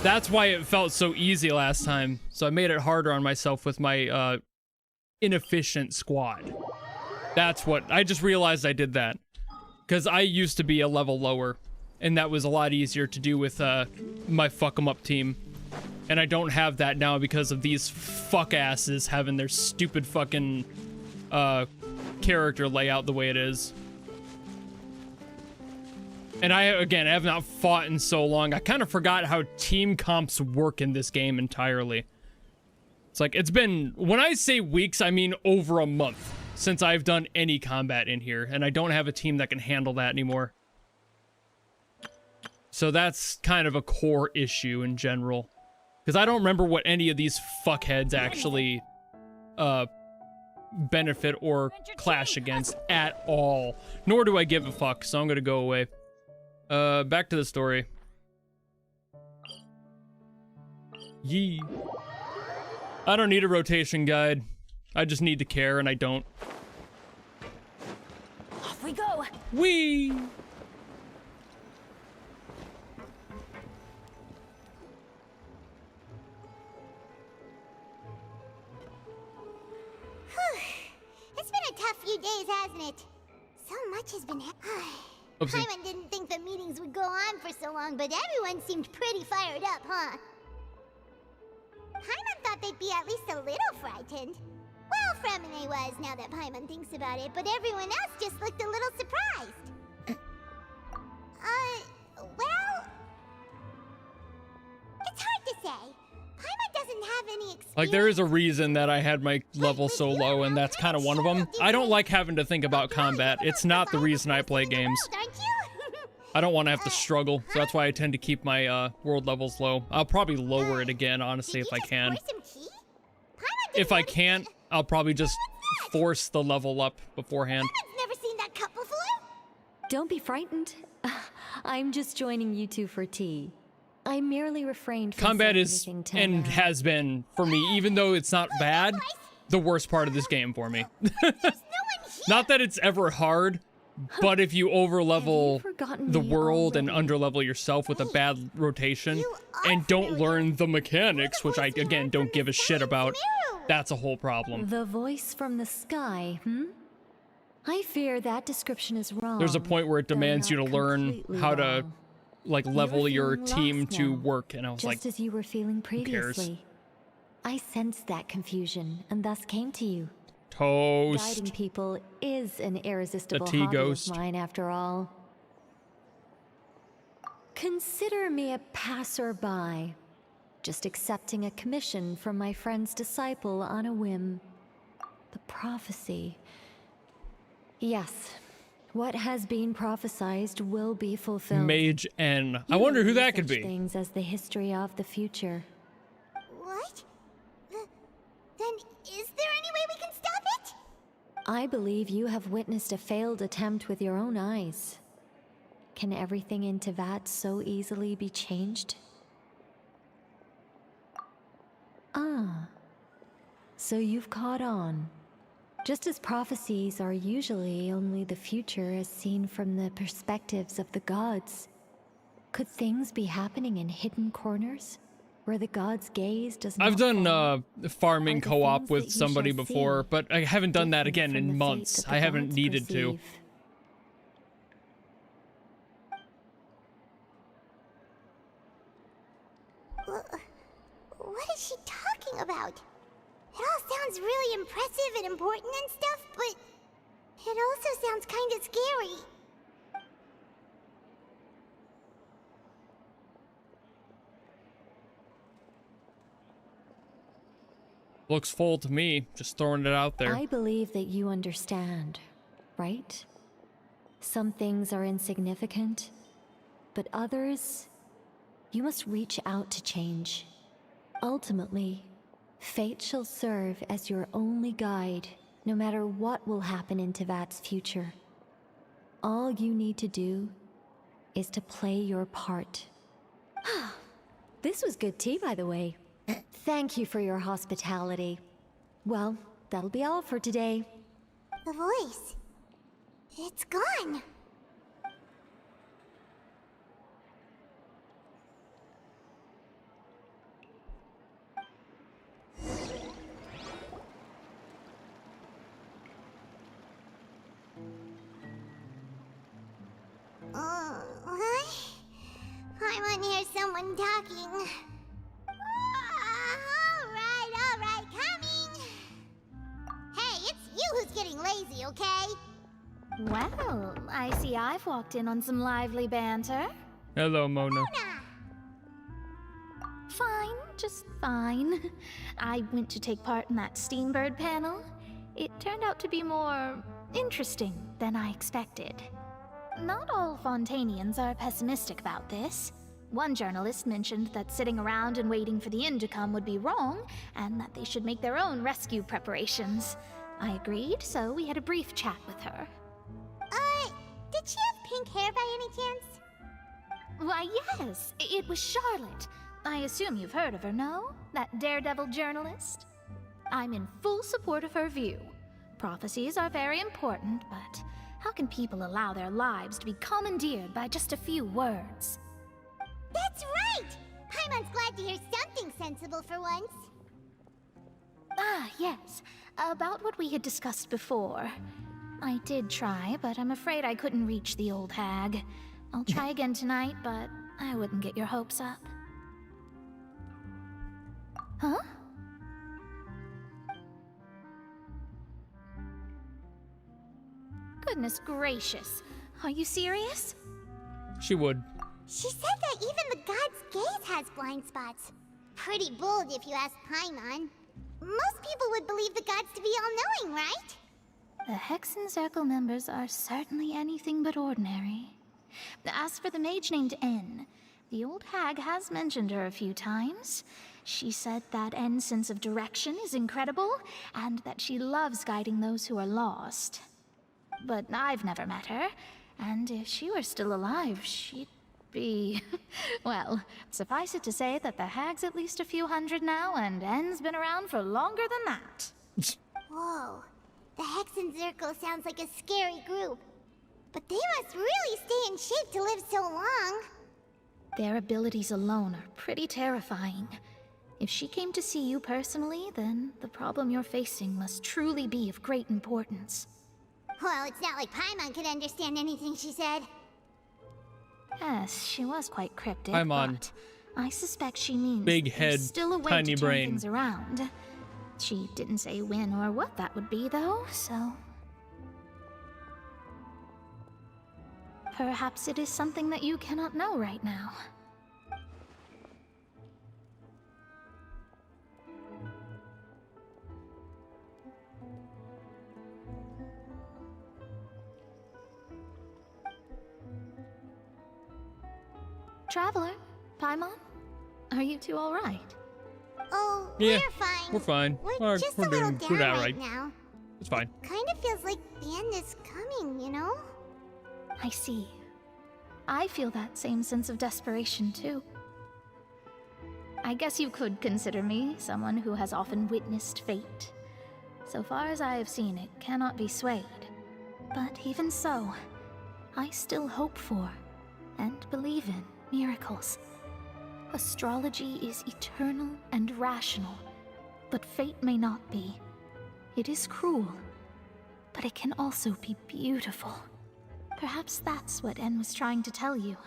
That's why it felt so easy last time. So I made it harder on myself with my inefficient squad. That's what I just realized I did that. Because I used to be a level lower, and that was a lot easier to do with my fuck 'em up team. And I don't have that now because of these fuck asses having their stupid fucking character layout the way it is. And I have not fought in so long. I kind of forgot how team comps work in this game entirely. It's like, it's been, when I say weeks, I mean over a month since I've done any combat in here, and I don't have a team that can handle that anymore. So that's kind of a core issue in general. Because I don't remember what any of these fuckheads actually benefit or clash against at all. Nor do I give a fuck, so I'm gonna go away. Back to the story. Yee. I don't need a rotation guide. I just need to care, and I don't. Off we go. Whee! It's been a tough few days, hasn't it? So much has been Oopsie. Paimon didn't think the meetings would go on for so long, but everyone seemed pretty fired up, huh? Paimon thought they'd be at least a little frightened. Well, Fremine was, now that Paimon thinks about it, but everyone else just looked a little surprised. Well... It's hard to say. Paimon doesn't have any experience. Like, there is a reason that I had my level so low, and that's kind of one of them. I don't like having to think about combat. It's not the reason I play games. I don't want to have to struggle, so that's why I tend to keep my world levels low. I'll probably lower it again, honestly, if I can. If I can't, I'll probably just force the level up beforehand. Paimon's never seen that cup before. Don't be frightened. I'm just joining you two for tea. I merely refrained from Combat saying is, anything till and now. has been, for me, even though it's not bad, the worst part of this game for me. Not that it's ever hard, but if you over-level the world and under-level yourself with a bad rotation and don't learn the mechanics, which I, again, don't give a shit about, that's a whole problem. The voice from the sky, I fear that description is wrong. There's a point where it though demands you to not learn completely how to, wrong. like, You level were your feeling team lost to now, work, and I was like, just as you were feeling cares? previously. I sensed that confusion and thus came to you. toast. Guiding people is an irresistible tea hobby ghost. of mine, after all. Consider me a passerby, just accepting a commission from my friend's disciple on a whim. The prophecy. Yes, what has been prophesized will be fulfilled. Mage N. I You wonder who know that could such be. Things as the history of the future. What? Then is there any way we can stop it? I believe you have witnessed a failed attempt with your own eyes. Can everything in Teyvat so easily be changed? Ah, so you've caught on. Just as prophecies are usually only the future as seen from the perspectives of the gods, could things be happening in hidden corners where the gods' gaze does not I've done fall? farming Are the co-op things with that you somebody shall before, see but I haven't done that different again from the in fate months. that the I haven't gods needed to. perceive? What is she talking about? It all sounds really impressive and important and stuff, but it also sounds kind of scary. Looks full to me, just throwing it out there. I believe that you understand, right? Some things are insignificant, but others, you must reach out to change. Ultimately, fate shall serve as your only guide, no matter what will happen in Teyvat's future. All you need to do is to play your part. This was good tea, by the way. Thank you for your hospitality. Well, that'll be all for today. The voice. It's gone. What? I want to hear someone talking. All right, coming. Hey, it's you who's getting lazy, okay? Well, I see I've walked in on some lively banter. Hello, Mona. Fine, just fine. I went to take part in that Steambird panel. It turned out to be more interesting than I expected. Not all Fontainians are pessimistic about this. One journalist mentioned that sitting around and waiting for the end to come would be wrong, and that they should make their own rescue preparations. I agreed, so we had a brief chat with her. Did she have pink hair by any chance? Why, yes, it was Charlotte. I assume you've heard of her, no? That daredevil journalist? I'm in full support of her view. Prophecies are very important, but How can people allow their lives to be commandeered by just a few words? That's right! Paimon's glad to hear something sensible for once. Ah, yes. About what we had discussed before. I did try, but I'm afraid I couldn't reach the old hag. I'll try again tonight, but I wouldn't get your hopes up. Huh? Goodness gracious. Are you serious? She would. She said that even the god's gaze has blind spots. Pretty bold if you ask Paimon. Most people would believe the gods to be all-knowing, right? The Hexen Circle members are certainly anything but ordinary. As for the mage named N, the old hag has mentioned her a few times. She said that N's sense of direction is incredible, and that she loves guiding those who are lost. But I've never met her, and if she were still alive, she'd be... well, suffice it to say that the hag's at least a few hundred now, and N's been around for longer than that. Whoa. The Hexen Circle sounds like a scary group. But they must really stay in shape to live so long. Their abilities alone are pretty terrifying. If she came to see you personally, then the problem you're facing must truly be of great importance. Well, it's not like Paimon could understand anything she said. Yes, she was quite cryptic, Paimon. but I suspect she means Big head, there's still a way tiny to turn brain. things around. She didn't say when or what that would be, though, so... perhaps it is something that you cannot know right now. Traveler, Paimon, are you two all right? Oh, Yeah, we're fine. we're fine. We're just a little doing down all right now. It's fine. Kind of feels like the end is coming, you know? I see. I feel that same sense of desperation, too. I guess you could consider me someone who has often witnessed fate. So far as I have seen, it cannot be swayed. But even so, I still hope for, and believe in, miracles. Astrology is eternal and rational, but fate may not be. It is cruel, but it can also be beautiful. Perhaps that's what N was trying to tell you.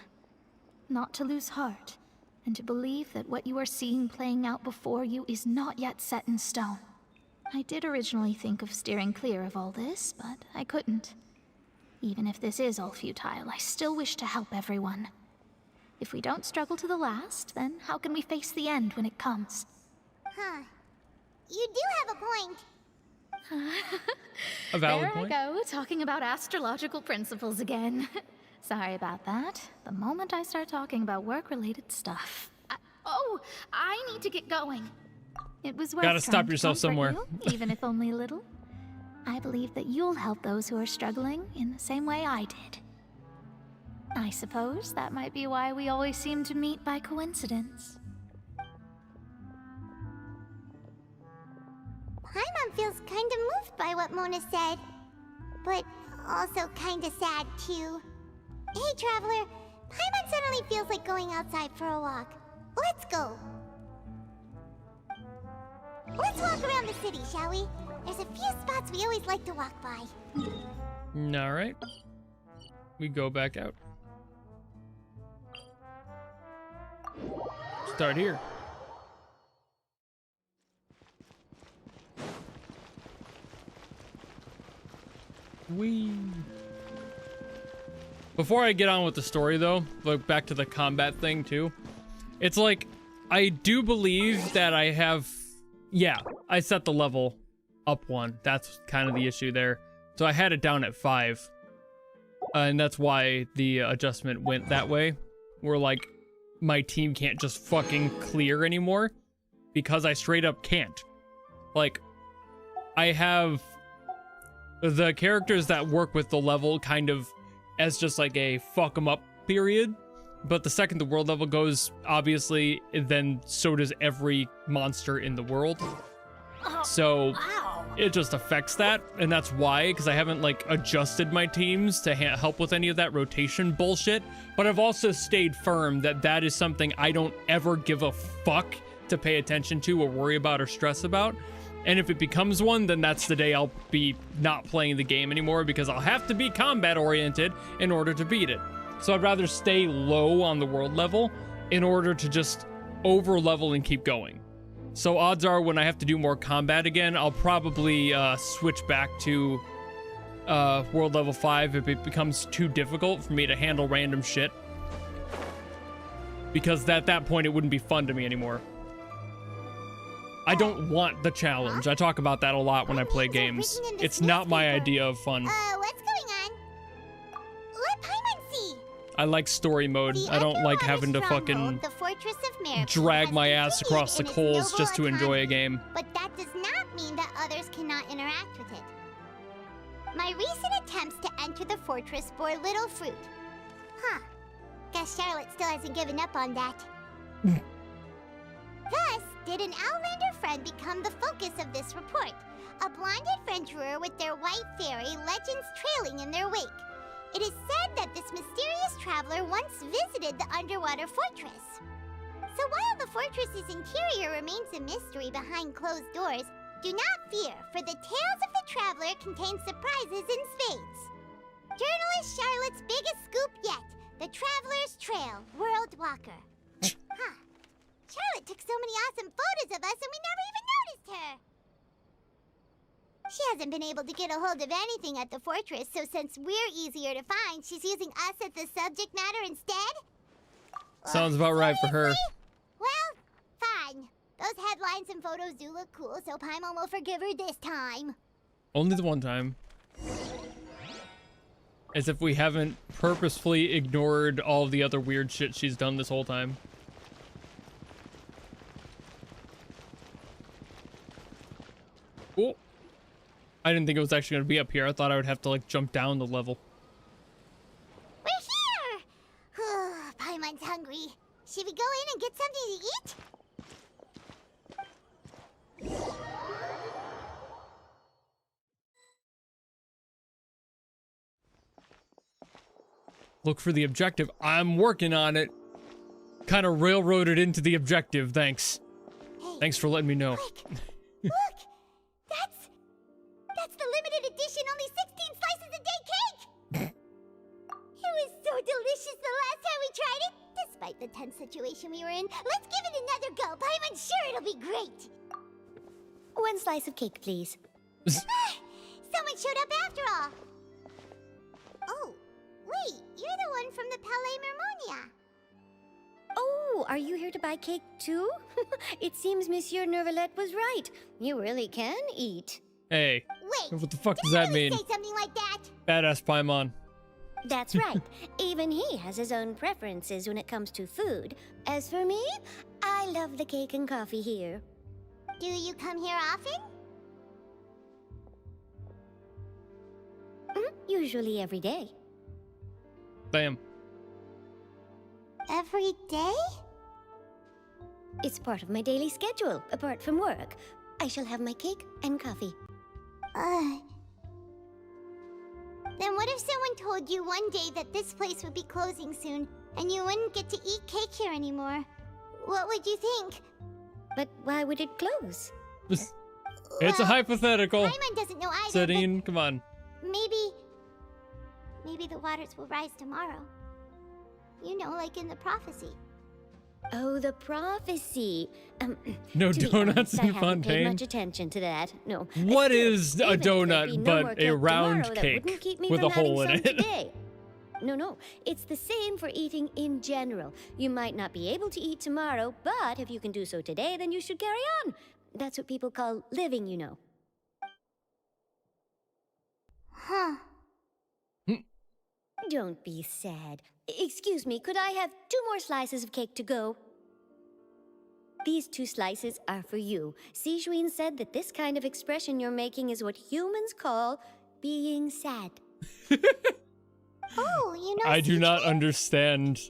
Not to lose heart, and to believe that what you are seeing playing out before you is not yet set in stone. I did originally think of steering clear of all this, but I couldn't. Even if this is all futile, I still wish to help everyone. If we don't struggle to the last, then how can we face the end when it comes? Huh. You do have a point. A valid there point. I go, talking about astrological principles again. Sorry about that. The moment I start talking about work-related stuff. I need to get going. It was worth Gotta trying stop to yourself comfort somewhere. you, even if only a little. I believe that you'll help those who are struggling in the same way I did. I suppose that might be why we always seem to meet by coincidence. Paimon feels kind of moved by what Mona said, but also kind of sad too. Hey, Traveler, Paimon suddenly feels like going outside for a walk. Let's go. Let's walk around the city, shall we? There's a few spots we always like to walk by. All right. We go back out. Start here. Whee. Before I get on with the story, though, like back to the combat thing too. It's like I do believe that I have. Yeah, I set the level up one. That's kind of the issue there. So I had it down at 5. And that's why the adjustment went that way. Where, like, my team can't just fucking clear anymore. Because I straight up can't. Like, I have the characters that work with the level kind of as just like a fuck 'em up period. But the second the world level goes, obviously, then so does every monster in the world. So it just affects that, and that's why, because I haven't like adjusted my teams to help with any of that rotation bullshit. But I've also stayed firm that that is something I don't ever give a fuck to pay attention to or worry about or stress about. And if it becomes one, then that's the day I'll be not playing the game anymore, because I'll have to be combat oriented in order to beat it. So I'd rather stay low on the world level in order to just over level and keep going. So odds are when I have to do more combat again, I'll probably switch back to world level 5 if it becomes too difficult for me to handle random shit. Because at that point, it wouldn't be fun to me anymore. I don't want the challenge. I talk about that a lot when I play games. It's not my idea of fun. What's going on? Let Paimon see. I like story mode. I don't like having to fucking drag my ass across the coals just to enjoy a game. But that does not mean that others cannot interact with it. My recent attempts to enter the fortress bore little fruit. Huh. Guess Charlotte still hasn't given up on that. Thus, did an Outlander friend become the focus of this report? A blonde adventurer with their white fairy legends trailing in their wake. It is said that this mysterious traveler once visited the underwater fortress. So while the fortress's interior remains a mystery behind closed doors, do not fear, for the tales of the traveler contain surprises in spades. Journalist Charlotte's biggest scoop yet, the Traveler's Trail, World Walker. Huh. Charlotte took so many awesome photos of us and we never even noticed her. She hasn't been able to get a hold of anything at the fortress, so since we're easier to find, she's using us as the subject matter instead? Sounds about right for her. Well, fine. Those headlines and photos do look cool, so Paimon will forgive her this time. Only the one time. As if we haven't purposefully ignored all of the other weird shit she's done this whole time. Cool. I didn't think it was actually going to be up here. I thought I would have to, like, jump down the level. We're here! Paimon's hungry. Should we go in and get something to eat? Look for the objective. I'm working on it. Kind of railroaded into the objective, thanks. Hey, thanks for letting me know. Look! That's the limited edition only 16 slices a day cake! It was so delicious the last time we tried it. Despite the tense situation we were in, let's give it another go. Paimon's sure it'll be great. 1 slice of cake, please. Someone showed up after all. Oh, wait, you're the one from the Palais Mermonia. Oh, are you here to buy cake too? It seems Monsieur Neuvillette was right. You really can eat. Hey, wait, what the fuck does that mean? Say something like that? Badass Paimon. That's right. Even he has his own preferences when it comes to food. As for me, I love the cake and coffee here. Do you come here often? Usually every day. Bam. Every day? It's part of my daily schedule, apart from work. I shall have my cake and coffee. Then what if someone told you one day that this place would be closing soon, and you wouldn't get to eat cake here anymore? What would you think? But why would it close? It's a hypothetical. Paimon doesn't know either. Sedine, come on. Maybe the waters will rise tomorrow. You know, like in the prophecy. Oh, the prophecy. No donuts in I haven't paid Fontaine. much attention to that. No. What Still, is a even if there'd be donut no but more a cake round tomorrow, that cake wouldn't keep me with from a hole having in some it? Today. No, it's the same for eating in general. You might not be able to eat tomorrow, but if you can do so today, then you should carry on. That's what people call living, you know. Huh. Don't be sad. Excuse me, could I have 2 more slices of cake to go? These 2 slices are for you. Sijuin said that this kind of expression you're making is what humans call being sad. Oh, you know, I do not understand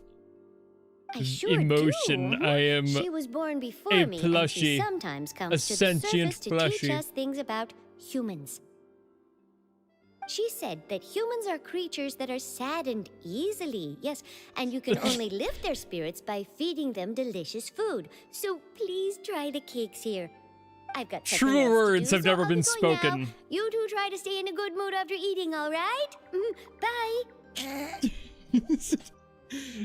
I sure emotion. do. I am She was born before a me, plushie, and she sometimes comes a to the sentient surface to teach plushie. us things about humans. She said that humans are creatures that are saddened easily, yes, and you can only lift their spirits by feeding them delicious food. So please try the cakes here. I've got something else True to words do, have so never I'll been be going now. spoken. You two try to stay in a good mood after eating, all right? Bye.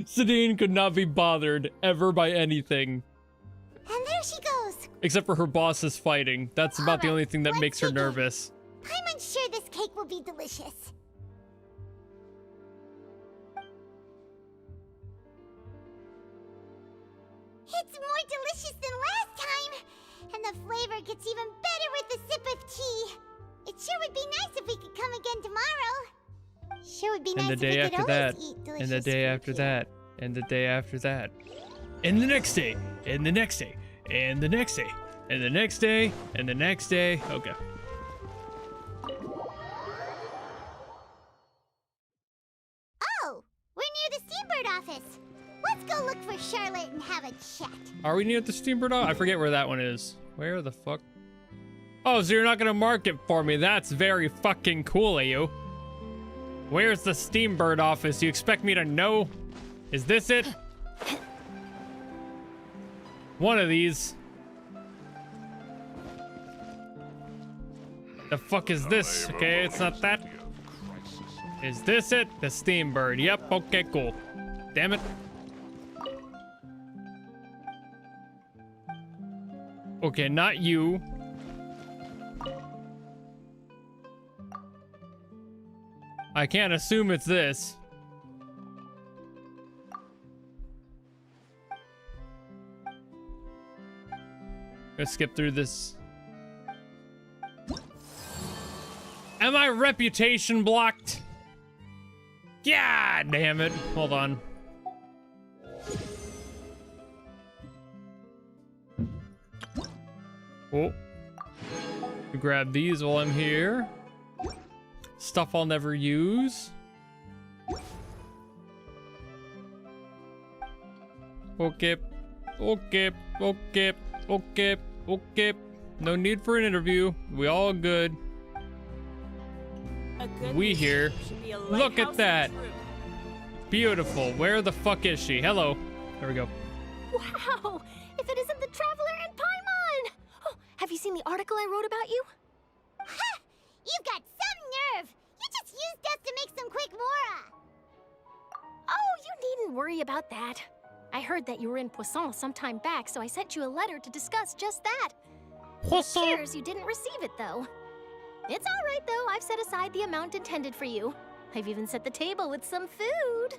Sedine could not be bothered ever by anything. And there she goes. Except for her boss's fighting. That's about the only thing that makes her nervous. I'm unsure this cake will be delicious. It's more delicious than last time, and the flavor gets even better with a sip of tea. It sure would be nice if we could come again tomorrow. Sure would be nice And the if day we could after that. always eat delicious And the day food after here. that. And the day after that. And the next day. And the next day. And the next day. And the next day. And the next day. Okay. Oh, we're near the Steambird office. Let's go look for Charlotte and have a chat. Are we near the Steambird? I forget where that one is. Where the fuck? Oh, so you're not gonna mark it for me. That's very fucking cool of you. Where's the Steambird office? You expect me to know? Is this it? One of these. The fuck is this? Okay, it's not that. Is this it? The Steambird. Yep, okay, cool. Damn it. Okay, not you. I can't assume it's this. Let's skip through this. Am my reputation blocked? God damn it. Hold on. Oh. Grab these while I'm here. Stuff I'll never use. Okay. Okay. Okay. Okay. Okay. No need for an interview. We all good. We here. Look at that. Beautiful. Where the fuck is she? Hello. There we go. Wow! If it isn't the Traveler and Paimon! Oh, have you seen the article I wrote about you? Ha! You've got some nerve! You just used us to make some quick mora! Oh, you needn't worry about that. I heard that you were in Poisson some time back, so I sent you a letter to discuss just that. Poisson. It appears you didn't receive it, though. It's all right, though. I've set aside the amount intended for you. I've even set the table with some food.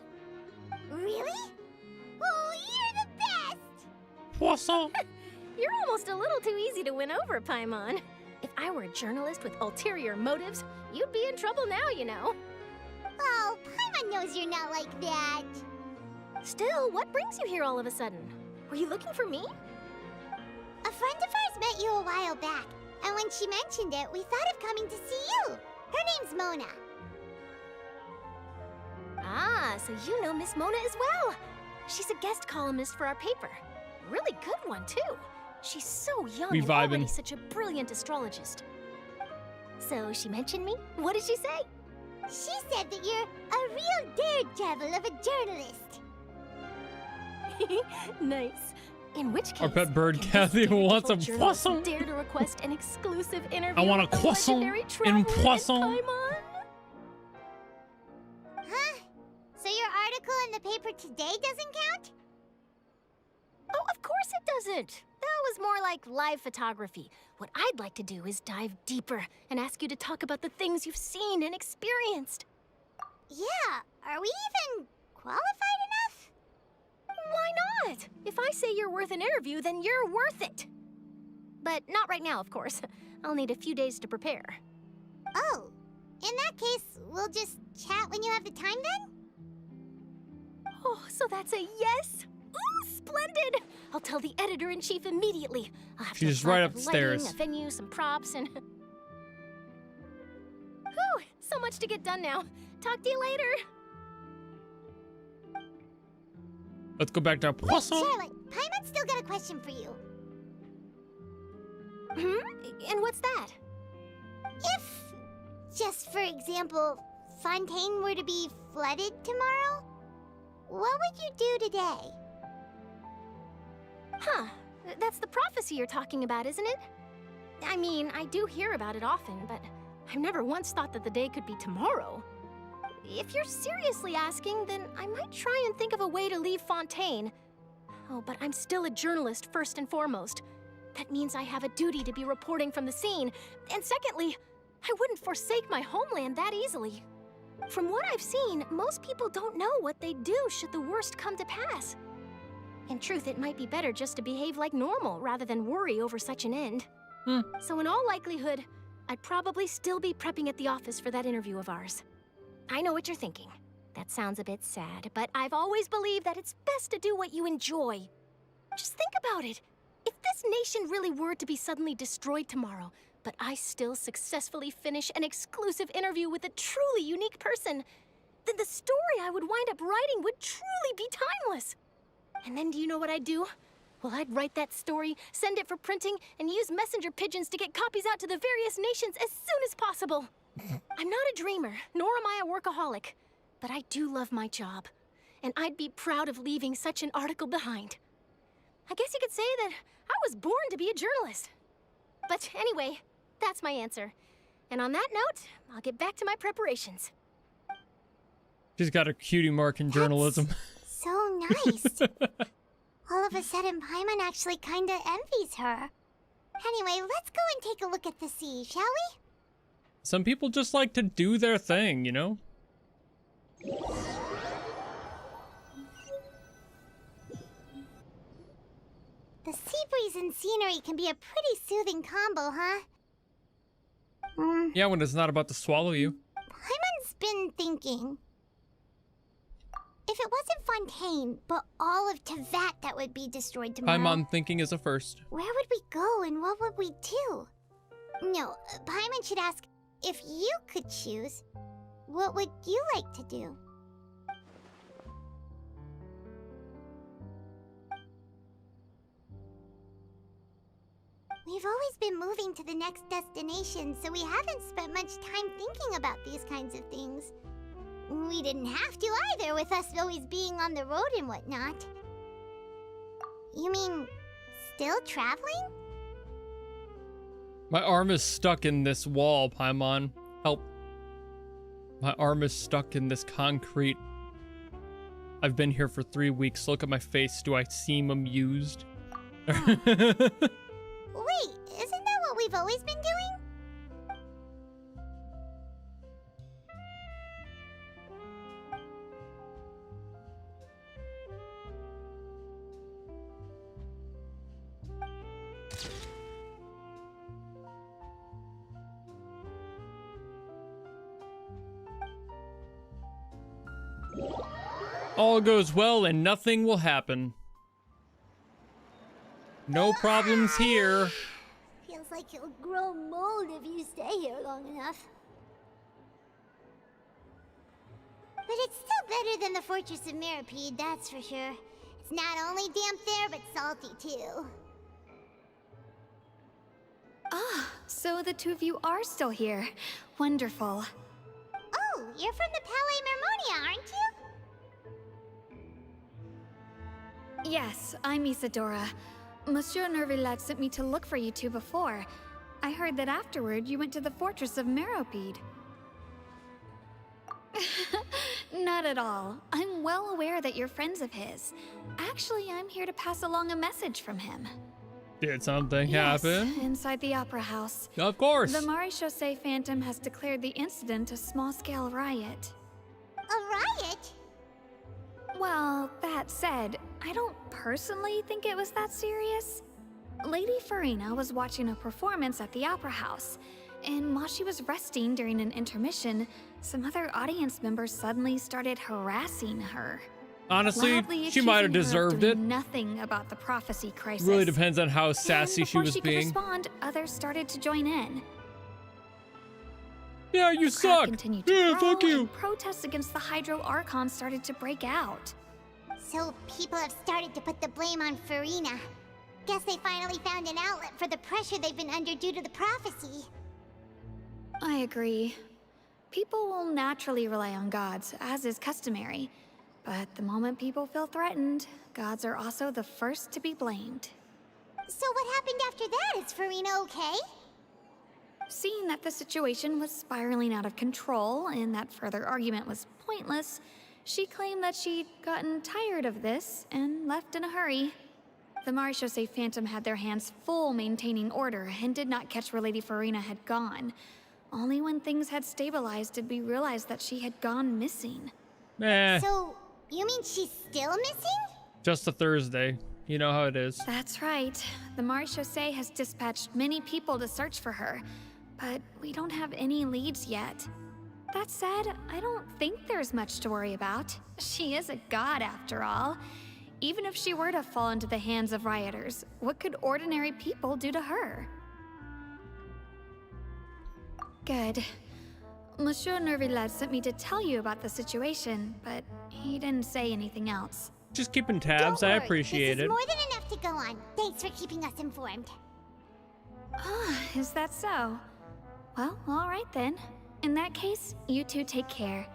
Really? Oh, you're the best! Poisson. You're almost a little too easy to win over, Paimon. If I were a journalist with ulterior motives, you'd be in trouble now, you know. Oh, Paimon knows you're not like that. Still, what brings you here all of a sudden? Were you looking for me? A friend of ours met you a while back, and when she mentioned it, we thought of coming to see you. Her name's Mona. Ah, so you know Miss Mona as well. She's a guest columnist for our paper. Really good one, too. She's so young We and already vibing. such a brilliant astrologist. So she mentioned me? What did she say? She said that you're a real daredevil of a journalist. Nice. In which case, Our pet bird can Kathy this wants a daredevil journalist poisson. dare to request an exclusive interview I want a with the croissant legendary in Traveler and poisson. Paimon? Huh? So your article in the paper today doesn't count? Oh, of course it doesn't. That was more like live photography. What I'd like to do is dive deeper and ask you to talk about the things you've seen and experienced. Yeah, are we even qualified enough? Why not? If I say you're worth an interview, then you're worth it. But not right now, of course. I'll need a few days to prepare. Oh, in that case, we'll just chat when you have the time then? Oh, so that's a yes? Ooh, splendid! I'll tell the editor-in-chief immediately. I'll have She's to right apply for lighting, upstairs. a venue, some props, and... Whew, so much to get done now. Talk to you later. Let's go back to our poisson. Charlotte, Paimon's still got a question for you. And what's that? If, just for example, Fontaine were to be flooded tomorrow, what would you do today? Huh. That's the prophecy you're talking about, isn't it? I mean, I do hear about it often, but I've never once thought that the day could be tomorrow. If you're seriously asking, then I might try and think of a way to leave Fontaine. Oh, but I'm still a journalist first and foremost. That means I have a duty to be reporting from the scene. And secondly, I wouldn't forsake my homeland that easily. From what I've seen, most people don't know what they'd do should the worst come to pass. In truth, it might be better just to behave like normal rather than worry over such an end. So in all likelihood, I'd probably still be prepping at the office for that interview of ours. I know what you're thinking. That sounds a bit sad, but I've always believed that it's best to do what you enjoy. Just think about it. If this nation really were to be suddenly destroyed tomorrow, but I still successfully finish an exclusive interview with a truly unique person, then the story I would wind up writing would truly be timeless. And then do you know what I'd do? Well, I'd write that story, send it for printing, and use messenger pigeons to get copies out to the various nations as soon as possible. I'm not a dreamer, nor am I a workaholic, but I do love my job, and I'd be proud of leaving such an article behind. I guess you could say that I was born to be a journalist. But anyway, that's my answer. And on that note, I'll get back to my preparations. She's got a cutie mark in journalism. So nice. All of a sudden, Paimon actually kinda envies her. Anyway, let's go and take a look at the sea, shall we? Some people just like to do their thing, you know? The sea breeze and scenery can be a pretty soothing combo, huh? Yeah, when it's not about to swallow you. Paimon's been thinking. If it wasn't Fontaine, but all of Tevat that would be destroyed tomorrow... Paimon thinking is a first. Where would we go and what would we do? No, Paimon should ask, if you could choose, what would you like to do? We've always been moving to the next destination, so we haven't spent much time thinking about these kinds of things. We didn't have to either, with us always being on the road and whatnot. You mean, still traveling? My arm is stuck in this wall, Paimon. Help. My arm is stuck in this concrete. I've been here for 3 weeks. Look at my face. Do I seem amused? Wait, isn't that what we've always been doing? All goes well and nothing will happen. No problems here. Feels like you'll grow mold if you stay here long enough. But it's still better than the Fortress of Mirapede, that's for sure. It's not only damp there, but salty too. Ah, so the two of you are still here. Wonderful. Oh, you're from the Palais Mermonia, aren't you? Yes, I'm Isadora. Monsieur Neuvillette sent me to look for you two before. I heard that afterward you went to the Fortress of Mirapede. Not at all. I'm well aware that you're friends of his. Actually, I'm here to pass along a message from him. Did something happen? Inside the Opera House. Of course. The Maréchaussée Phantom has declared the incident a small-scale riot. A riot? Well, that said, I don't personally think it was that serious. Lady Furina was watching a performance at the Opera House, and while she was resting during an intermission, some other audience members suddenly started harassing her. Honestly, Loudly she might have accusing her of deserved doing it. Nothing about the prophecy crisis. Really depends on how sassy And she was before she being. could respond, others started to join in. Yeah, you The crowd suck. continued to Yeah, grow, fuck you. and protests against the Hydro Archon started to break out. So people have started to put the blame on Furina. Guess they finally found an outlet for the pressure they've been under due to the prophecy. I agree. People will naturally rely on gods, as is customary. But the moment people feel threatened, gods are also the first to be blamed. So what happened after that? Is Furina okay? Seeing that the situation was spiraling out of control and that further argument was pointless, she claimed that she'd gotten tired of this and left in a hurry. The Marechaussee Phantom had their hands full maintaining order and did not catch where Lady Furina had gone. Only when things had stabilized did we realize that she had gone missing. So, you mean she's still missing? Just a Thursday. You know how it is. That's right. The Marechaussee has dispatched many people to search for her, but we don't have any leads yet. That said, I don't think there's much to worry about. She is a god after all. Even if she were to fall into the hands of rioters, what could ordinary people do to her? Good. Monsieur Neuvillette sent me to tell you about the situation, but he didn't say anything else. Just keeping tabs, I appreciate This it. is more than enough to go on. Thanks for keeping us informed. Ah, is that so? Well, all right then. In that case, you two take care.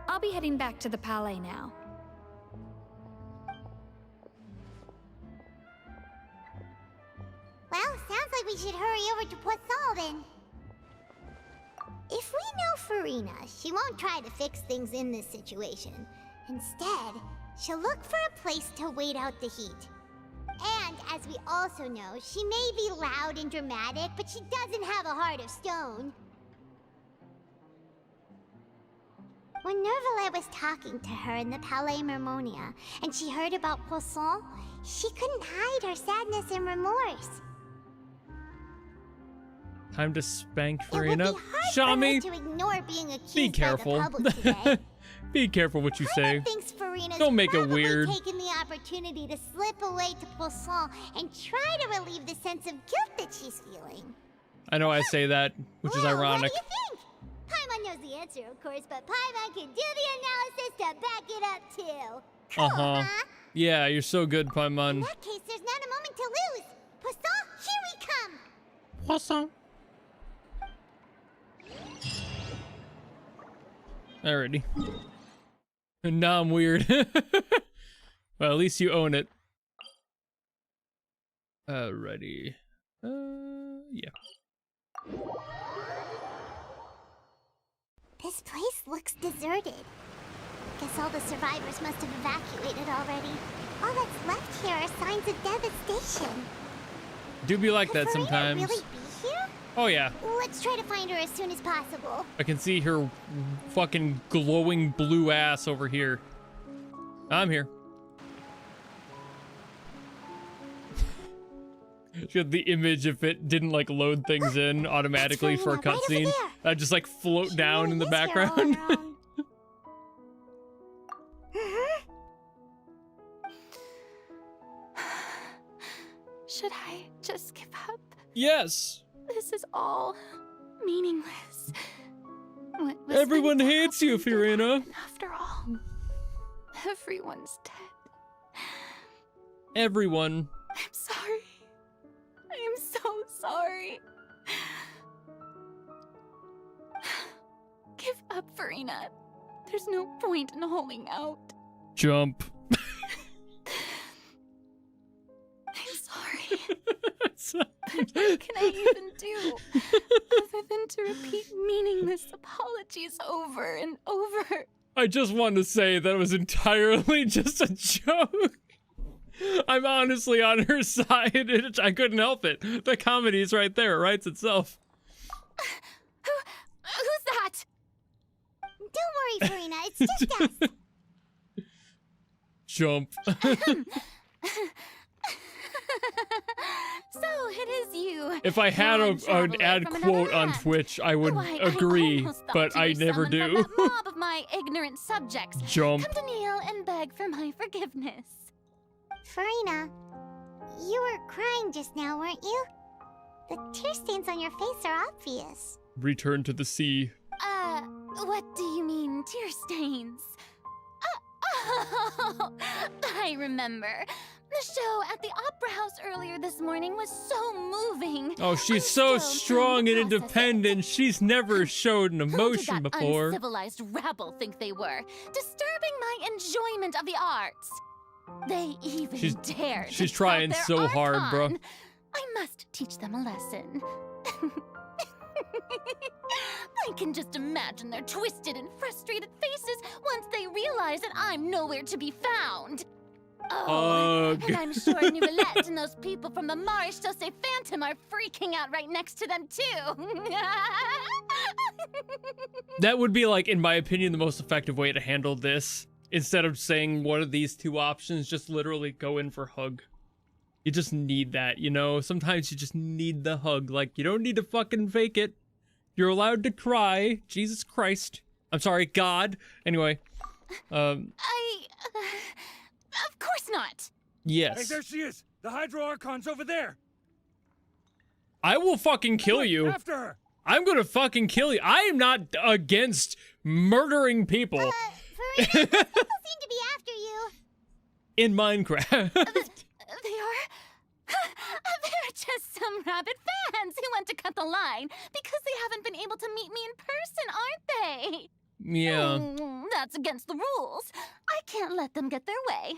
I'll be heading back to the Palais now. Well, sounds like we should hurry over to Poisson then. If we know Furina, she won't try to fix things in this situation. Instead, she'll look for a place to wait out the heat. And as we also know, she may be loud and dramatic, but she doesn't have a heart of stone. When Neuvillette was talking to her in the Palais Mermonia, and she heard about Poisson, she couldn't hide her sadness and remorse. Time to spank It would be Furina. hard Shami, for her to ignore being accused be careful. by the public today. Be careful what you say. Thinks Furina's Don't make it probably weird. taken the opportunity to slip away to Poisson and try to relieve the sense of guilt that she's feeling. I know I say that, which is ironic. What do you think? Paimon knows the answer, of course, but Paimon can do the analysis to back it up too. Cool, huh? Yeah, you're so good, Paimon. In that case, there's not a moment to lose. Poisson, here we come. Poisson. Alrighty. And now I'm weird. Well, at least you own it. Alrighty. Yeah. This place looks deserted. Guess all the survivors must have evacuated already. All that's left here are signs of devastation. Do be like Could that Furina sometimes. really be here? Oh yeah. Let's try to find her as soon as possible. I can see her fucking glowing blue ass over here. I'm here. She had the image if it didn't like load things in automatically for a cutscene. I'd just like float down in the background. Should I just give up? Yes. This is all meaningless. Everyone hates you, Furina. After all, everyone's dead. Everyone. I'm sorry. I am so sorry. Give up, Furina. There's no point in holding out. Jump. But what can I even do other than to repeat meaningless apologies over and over? I just want to say that was entirely just a joke. I'm honestly on her side. I couldn't help it. The comedy is right there. It writes itself. Who's that? Don't worry, Furina. It's just us. Jump. So it is you. If I had an ad quote on Twitch, I would agree, but I never do. From that mob of my ignorant subjects. Jump. Come to kneel and beg for my forgiveness. Furina, you were crying just now, weren't you? The tear stains on your face are obvious. Return to the sea. What do you mean, tear stains? I remember. The show at the Opera House earlier this morning was so moving. Oh, she's so strong and independent. She's never showed an emotion Who did that before. uncivilized rabble think they were, disturbing my enjoyment of the arts? They even dared. She's to trying tout so their hard, bro. Archon. I must teach them a lesson. I can just imagine their twisted and frustrated faces once they realize that I'm nowhere to be found. Oh, and I'm sure Neuvillette and those people from the Maréchaussée Phantom are freaking out right next to them too. That would be, like, in my opinion, the most effective way to handle this. Instead of saying one of these two options, just literally go in for hug. You just need that, you know? Sometimes you just need the hug. Like, you don't need to fucking fake it. You're allowed to cry. Jesus Christ. I'm sorry, God. Anyway. Of course not. Yes. Hey, there she is. The Hydro Archon's over there. I will fucking kill you. After her. I'm gonna fucking kill you. I am not against murdering people. Furina, people seem to be after you. In Minecraft. They are... They're just some rabid fans who want to cut the line because they haven't been able to meet me in person, aren't they? Yeah. That's against the rules. I can't let them get their way.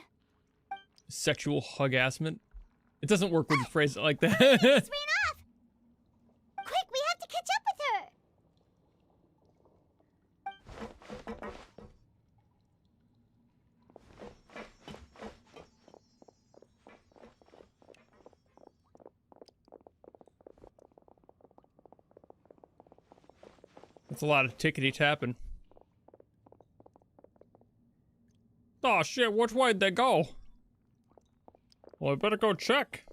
Sexual hugasment. It doesn't work when you phrase it like that. Ran off. Quick, we have to catch up with her. That's a lot of tickety tapping. Oh shit, which way'd they go? Well, I better go check.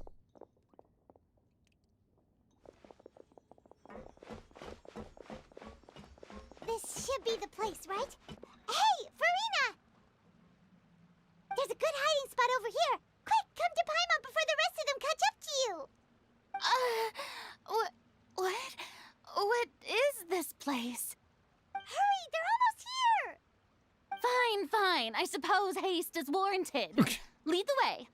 This should be the place, right? Hey, Furina! There's a good hiding spot over here. Quick, come to Paimon before the rest of them catch up to you. What is this place? Hurry, they're almost here. Fine. I suppose haste is warranted. Lead the way.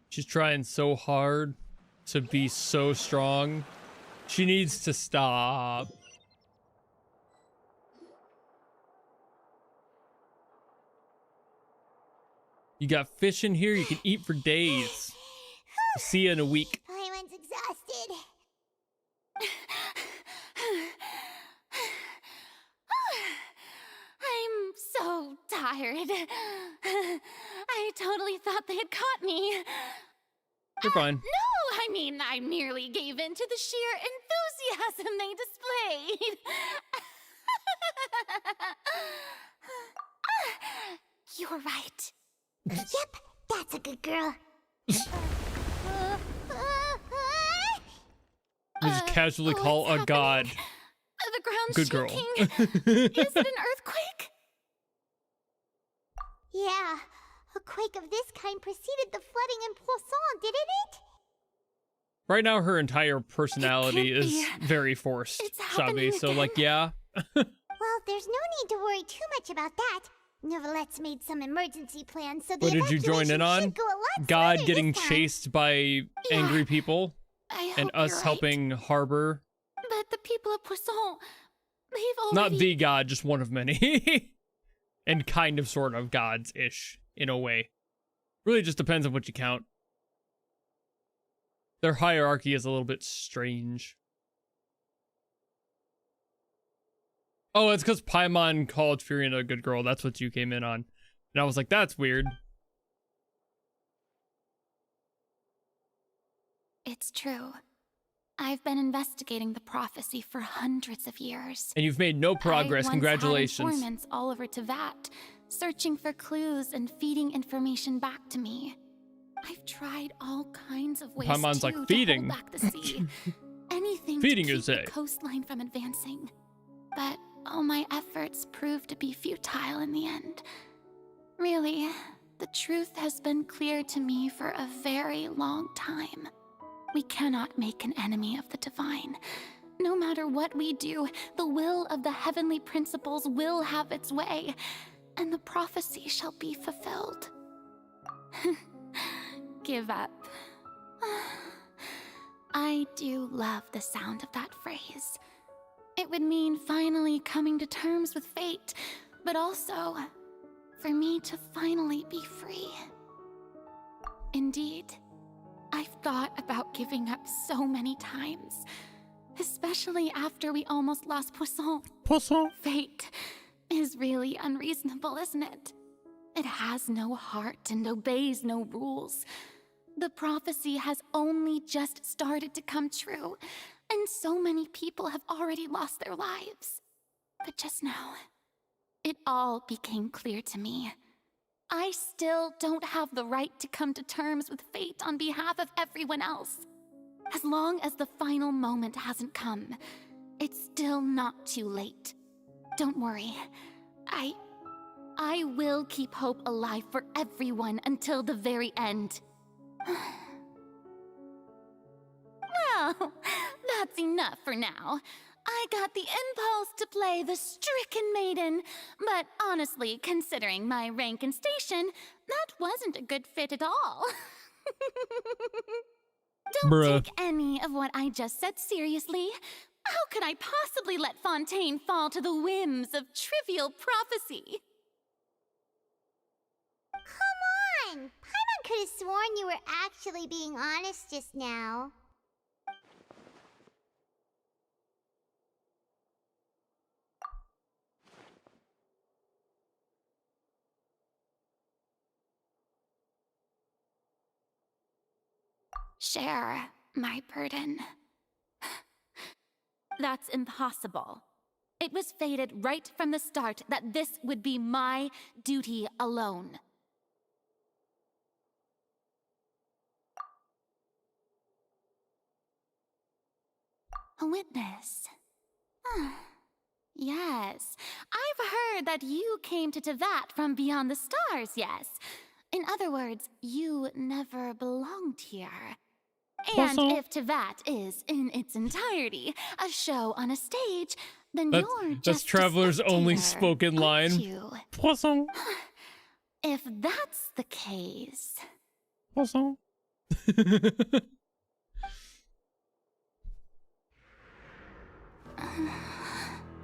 She's trying so hard to be so strong. She needs to stop. You got fish in here you can eat for days. See you in a week. Paimon's exhausted. I'm so tired. I totally thought they had caught me. You're fine. No, I mean, I merely gave in to the sheer enthusiasm they displayed. You're right. Yep, that's a good girl. You just casually call a god. The ground's Good girl. shaking. Is it an earthquake? Yeah, a quake of this kind preceded the flooding in Poisson, didn't it? Right now, her entire personality is very forced, Shabi. So, like, yeah. Well, there's no need to worry too much about that. Neuvillette's made some emergency plans, so the What did you join in evacuation on? should go a lot God smoother getting this time. chased by angry people, I and hope us you're right. helping harbor. But the people of Poisson, they've already... Not the god, just one of many. And kind of, sort of, gods-ish, in a way. Really just depends on what you count. Their hierarchy is a little bit strange. Oh, it's because Paimon called Furina a good girl. That's what you came in on. And I was like, that's weird. It's true. I've been investigating the prophecy for hundreds of years. And you've made no progress. I once Congratulations. had informants all over Tevat, searching for clues and feeding information back to me. I've tried all kinds of ways Paimon's like, feeding. to hold back the sea. Anything Feeding, to you keep say? the coastline from advancing. But all my efforts proved to be futile in the end. Really, the truth has been clear to me for a very long time. We cannot make an enemy of the divine. No matter what we do, the will of the heavenly principles will have its way, and the prophecy shall be fulfilled. Give up. I do love the sound of that phrase. It would mean finally coming to terms with fate, but also for me to finally be free. Indeed, I've thought about giving up so many times, especially after we almost lost Poisson. Poisson? Fate is really unreasonable, isn't it? It has no heart and obeys no rules. The prophecy has only just started to come true, and so many people have already lost their lives. But just now, it all became clear to me. I still don't have the right to come to terms with fate on behalf of everyone else. As long as the final moment hasn't come, it's still not too late. Don't worry. I will keep hope alive for everyone until the very end. Well, that's enough for now. I got the impulse to play the stricken maiden, but honestly, considering my rank and station, that wasn't a good fit at all. Don't take any of what I just said seriously. How could I possibly let Fontaine fall to the whims of trivial prophecy? Come on! Paimon could have sworn you were actually being honest just now. Share my burden. That's impossible. It was fated right from the start that this would be my duty alone. A witness. Yes, I've heard that you came to Tevat from beyond the stars, yes. In other words, you never belonged here. And if Tevat is, in its entirety, a show on a stage, then you're just that's Traveler's only spoken line. Poisson. If that's the case... Poisson.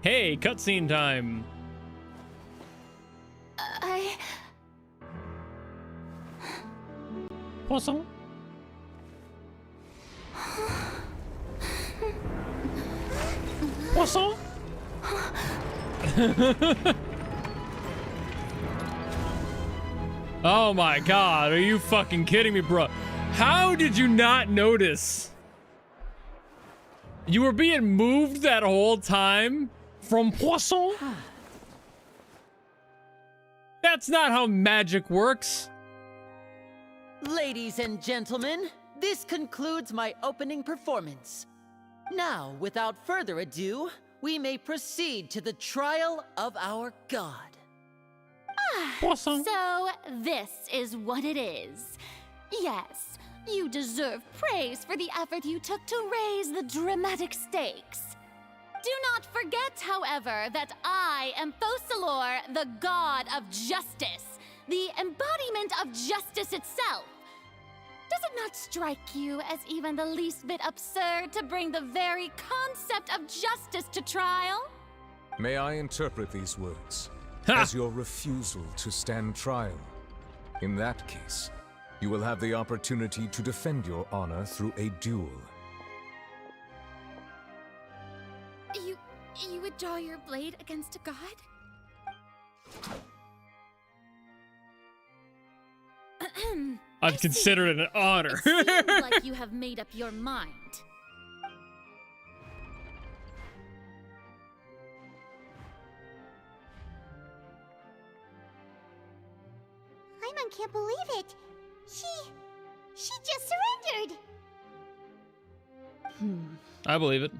Hey, cutscene time. Poisson. Poisson. Oh my god, are you fucking kidding me, bro? How did you not notice? You were being moved that whole time from Poisson? That's not how magic works. Ladies and gentlemen, this concludes my opening performance. Now, without further ado, we may proceed to the trial of our god. Poisson. So, this is what it is. Yes, you deserve praise for the effort you took to raise the dramatic stakes. Do not forget, however, that I am Focalors, the god of justice, the embodiment of justice itself. Does it not strike you as even the least bit absurd to bring the very concept of justice to trial? May I interpret these words as your refusal to stand trial? In that case, you will have the opportunity to defend your honor through a duel. You would draw your blade against a god? I'd consider it an honor. It seems like you have made up your mind. Paimon can't believe it. She just surrendered. I believe it.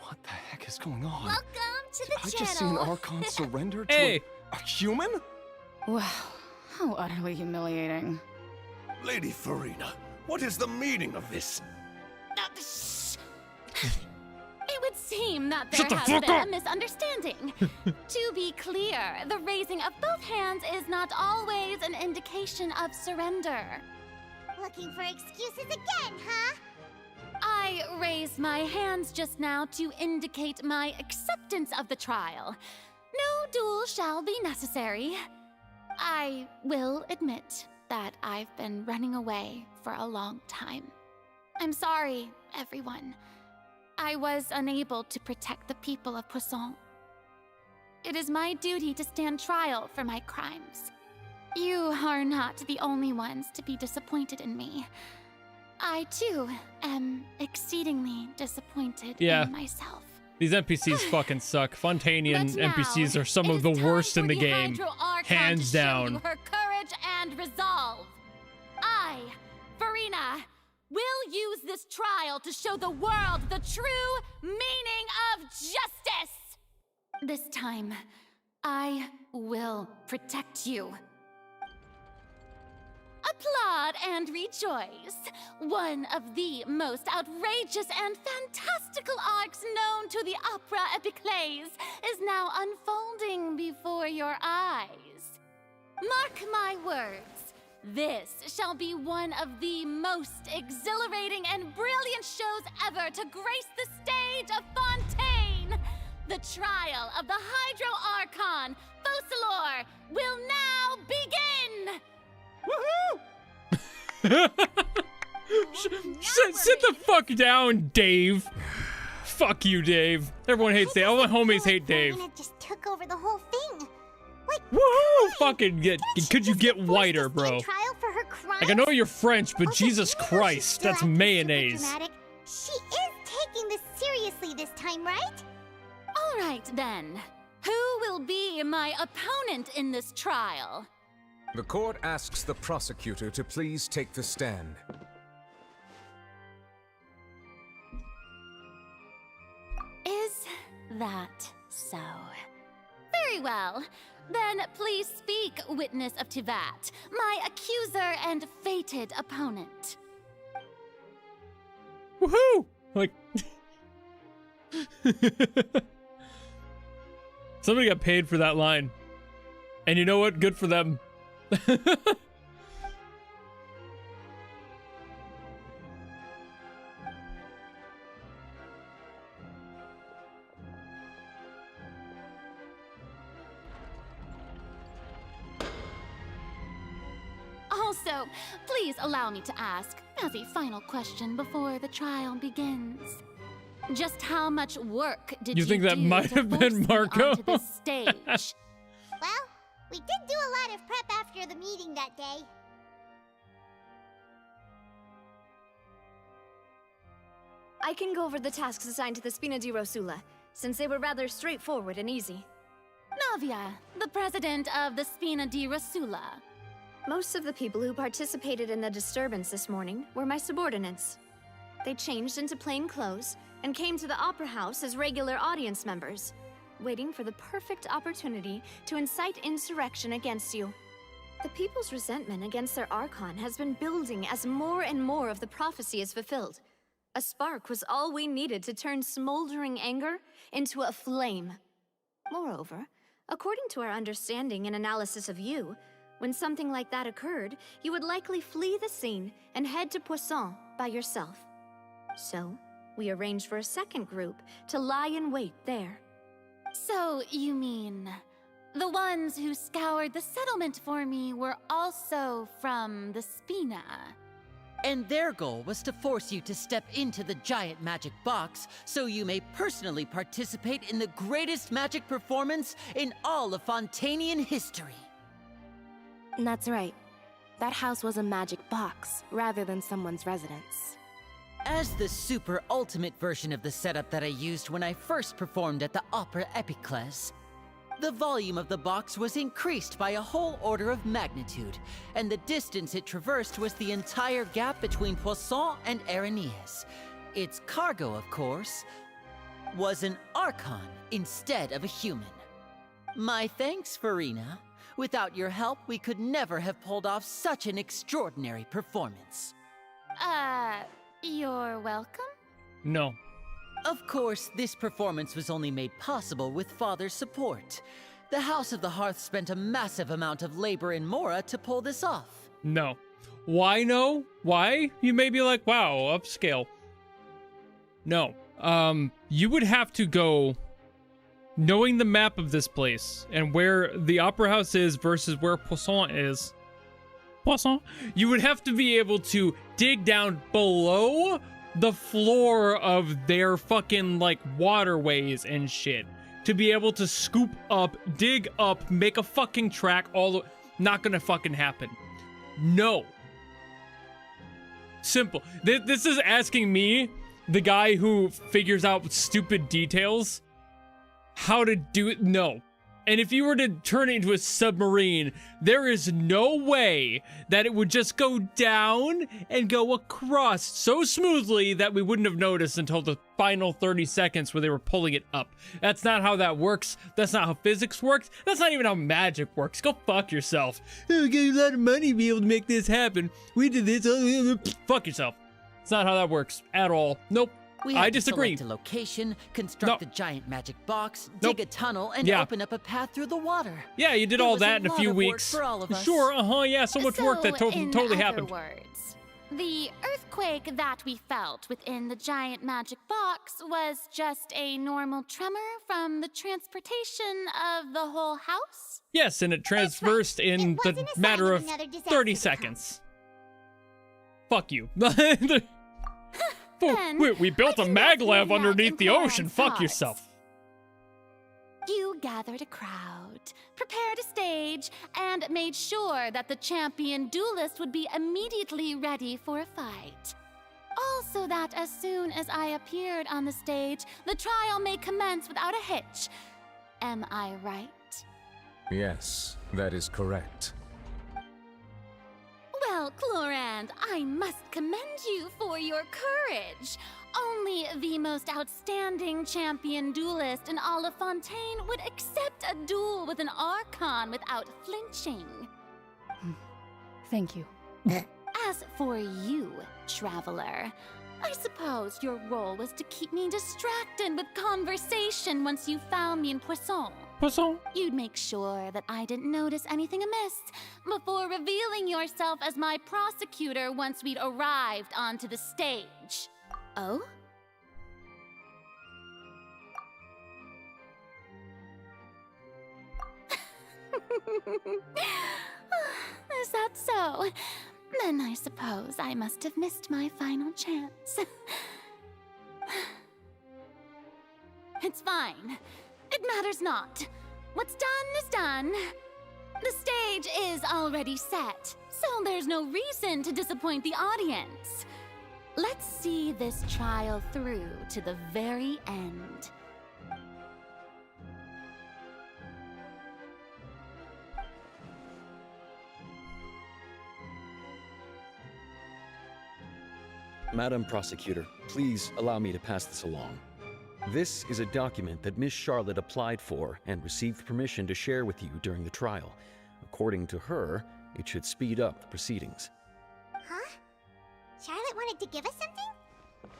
What the heck is going on? Welcome to the I just see an Archon surrender to Hey. a human? Wow, how utterly humiliating. Lady Furina, what is the meaning of this? It would seem that there Shut the has fuck been up. a misunderstanding. To be clear, the raising of both hands is not always an indication of surrender. Looking for excuses again, huh? I raised my hands just now to indicate my acceptance of the trial. No duel shall be necessary. I will admit that I've been running away for a long time. I'm sorry, everyone. I was unable to protect the people of Poisson. It is my duty to stand trial for my crimes. You are not the only ones to be disappointed in me. I, too, am exceedingly disappointed in myself. These NPCs fucking suck. Fontainian NPCs are some of the worst in the game. Hands down. Her courage and resolve. I, Furina, will use this trial to show the world the true meaning of justice. This time, I will protect you. Applaud and rejoice. One of the most outrageous and fantastical arcs known to the opera epiclese is now unfolding before your eyes. Mark my words, this shall be one of the most exhilarating and brilliant shows ever to grace the stage of Fontaine. The trial of the Hydro Archon, Focalors, will now begin! Sit the fuck down, Dave. Fuck you, Dave. Everyone hates Dave. All my homies hate Dave. Furina just took over the whole thing. Like, woohoo! Fucking could you get whiter, bro? Trial for her crimes? Like, I know you're French, but Jesus Christ, that's mayonnaise. She is taking this seriously this time, right? All right, then. Who will be my opponent in this trial? The court asks the prosecutor to please take the stand. Is that so? Very well. Then please speak, witness of Tivat, my accuser and fated opponent. Woohoo! Like... Somebody got paid for that line. And you know what? Good for them. Also, please allow me to ask, as a final question before the trial begins, just how much work did you think that do might to have been force me Marco? onto this stage? Well, we did do a lot of prep after the meeting that day. I can go over the tasks assigned to the Spina di Rosula, since they were rather straightforward and easy. Navia, the president of the Spina di Rosula. Most of the people who participated in the disturbance this morning were my subordinates. They changed into plain clothes and came to the Opera House as regular audience members, waiting for the perfect opportunity to incite insurrection against you. The people's resentment against their Archon has been building as more and more of the prophecy is fulfilled. A spark was all we needed to turn smoldering anger into a flame. Moreover, according to our understanding and analysis of you, when something like that occurred, you would likely flee the scene and head to Poisson by yourself. So, we arranged for a second group to lie in wait there. So, you mean, the ones who scoured the settlement for me were also from the Spina? And their goal was to force you to step into the giant magic box so you may personally participate in the greatest magic performance in all of Fontainian history. That's right. That house was a magic box, rather than someone's residence. As the super ultimate version of the setup that I used when I first performed at the Opera Epiclese, the volume of the box was increased by a whole order of magnitude, and the distance it traversed was the entire gap between Poisson and Aranias. Its cargo, of course, was an Archon instead of a human. My thanks, Furina. Without your help, we could never have pulled off such an extraordinary performance. You're welcome? No. Of course, this performance was only made possible with Father's support. The House of the Hearth spent a massive amount of labor in Mora to pull this off. No. Why no? Why? You may be like, wow, upscale. No. You would have to go, knowing the map of this place and where the Opera House is versus where Poisson is. Poisson? You would have to be able to dig down below the floor of their fucking, like, waterways and shit to be able to scoop up, dig up, make a fucking track, all the... Not gonna fucking happen. No. Simple. This is asking me, the guy who figures out stupid details, how to do it. No. And if you were to turn it into a submarine, there is no way that it would just go down and go across so smoothly that we wouldn't have noticed until the final 30 seconds where they were pulling it up. That's not how that works. That's not how physics works. That's not even how magic works. Go fuck yourself. Oh, we got a lot of money to be able to make this happen. We did this. Fuck yourself. It's not how that works at all. Nope. I disagree. Select a location, construct a giant magic box, dig a tunnel, and open up a path through the water. Yeah, you did all that in a few weeks. For all of us. Sure, yeah, so much work that totally happened. In other words, the earthquake that we felt within the giant magic box was just a normal tremor from the transportation of the whole house? Yes, and it transversed in the matter of 30 seconds. Fuck you. We built a maglev underneath the ocean. Fuck yourself. You gathered a crowd, prepared a stage, and made sure that the champion duelist would be immediately ready for a fight. Also that as soon as I appeared on the stage, the trial may commence without a hitch. Am I right? Yes, that is correct. Well, Clorand, I must commend you for your courage. Only the most outstanding champion duelist in all of Fontaine would accept a duel with an Archon without flinching. Thank you. As for you, traveler, I suppose your role was to keep me distracted with conversation once you found me in Poisson. Poisson? You'd make sure that I didn't notice anything amiss before revealing yourself as my prosecutor once we'd arrived onto the stage. Oh? Is that so? Then I suppose I must have missed my final chance. It's fine. It matters not. What's done is done. The stage is already set, so there's no reason to disappoint the audience. Let's see this trial through to the very end. Madam Prosecutor, please allow me to pass this along. This is a document that Miss Charlotte applied for and received permission to share with you during the trial. According to her, it should speed up the proceedings. Huh? Charlotte wanted to give us something?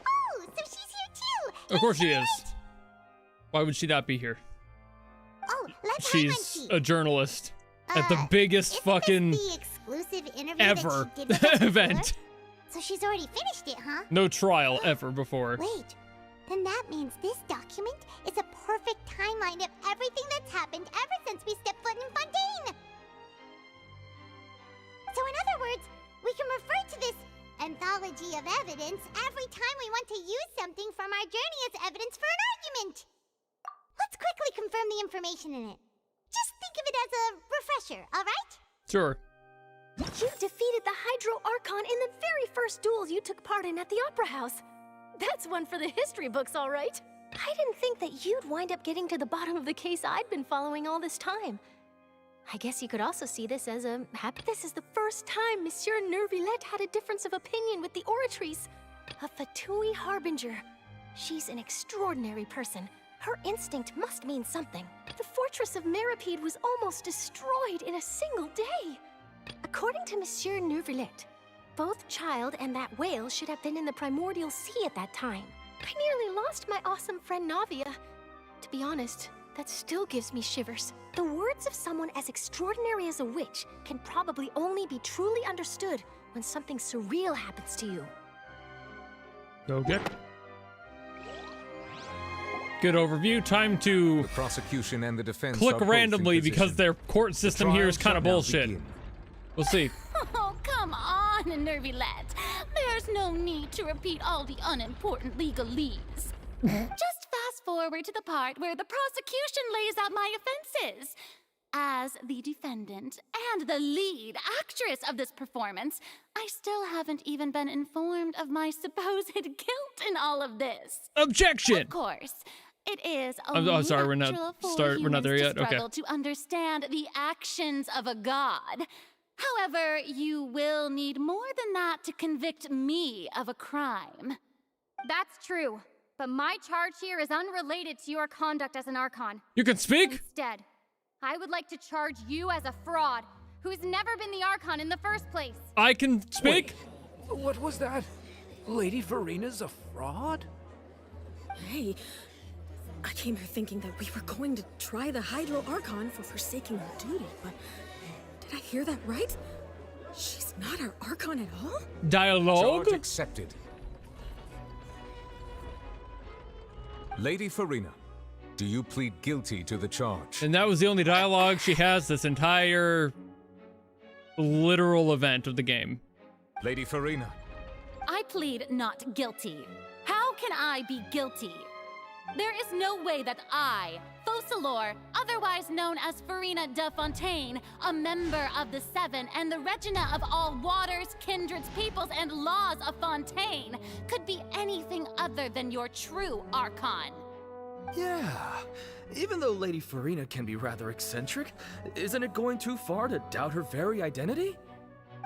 Oh, so she's here too! Of course she is. Why would she not be here? Oh, let's She's a journalist at the biggest fucking the exclusive interview ever that she did with us event. before? So she's already finished it, huh? No trial ever before. Wait, then that means this document is a perfect timeline of everything that's happened ever since we stepped foot in Fontaine. So in other words, we can refer to this anthology of evidence every time we want to use something from our journey as evidence for an argument. Let's quickly confirm the information in it. Just think of it as a refresher, all right? Sure. You defeated the Hydro Archon in the very first duels you took part in at the Opera House. That's one for the history books, all right. I didn't think that you'd wind up getting to the bottom of the case I'd been following all this time. I guess you could also see this as a This is the first time Monsieur Neuvillette had a difference of opinion with the Oratrice. A Fatui Harbinger. She's an extraordinary person. Her instinct must mean something. The fortress of Meripede was almost destroyed in a single day. According to Monsieur Neuvillette, both Child and that whale should have been in the primordial sea at that time. I nearly lost my awesome friend Navia. To be honest, that still gives me shivers. The words of someone as extraordinary as a witch can probably only be truly understood when something surreal happens to you. Okay. Good overview. Time to The prosecution and the defense click are both in randomly because position. their court system here is trial kind of shall now bullshit. begin. We'll see. Oh, come on, Neuvillette. There's no need to repeat all the unimportant legalese. Just fast forward to the part where the prosecution lays out my offenses. As the defendant and the lead actress of this performance, I still haven't even been informed of my supposed guilt in all of this. Objection! Of course. It is I'm sorry, we're not natural for we're not there humans yet. to struggle Okay. to understand the actions of a god. However, you will need more than that to convict me of a crime. That's true, but my charge here is unrelated to your conduct as an Archon. You can speak? Instead, I would like to charge you as a fraud who's never been the Archon in the first place. I can speak? Wait, what was that? Lady Furina's a fraud? Hey, I came here thinking that we were going to try the Hydro Archon for forsaking her duty, but did I hear that right? She's not our Archon at all? Dialogue? Charge accepted. Lady Furina, do you plead guilty to the charge? And that was the only dialogue she has this entire literal event of the game. Lady Furina. I plead not guilty. How can I be guilty? There is no way that I, Focalors, otherwise known as Furina de Fontaine, a member of the Seven and the Regina of all waters, kindreds, peoples, and laws of Fontaine, could be anything other than your true Archon. Yeah, even though Lady Furina can be rather eccentric, isn't it going too far to doubt her very identity?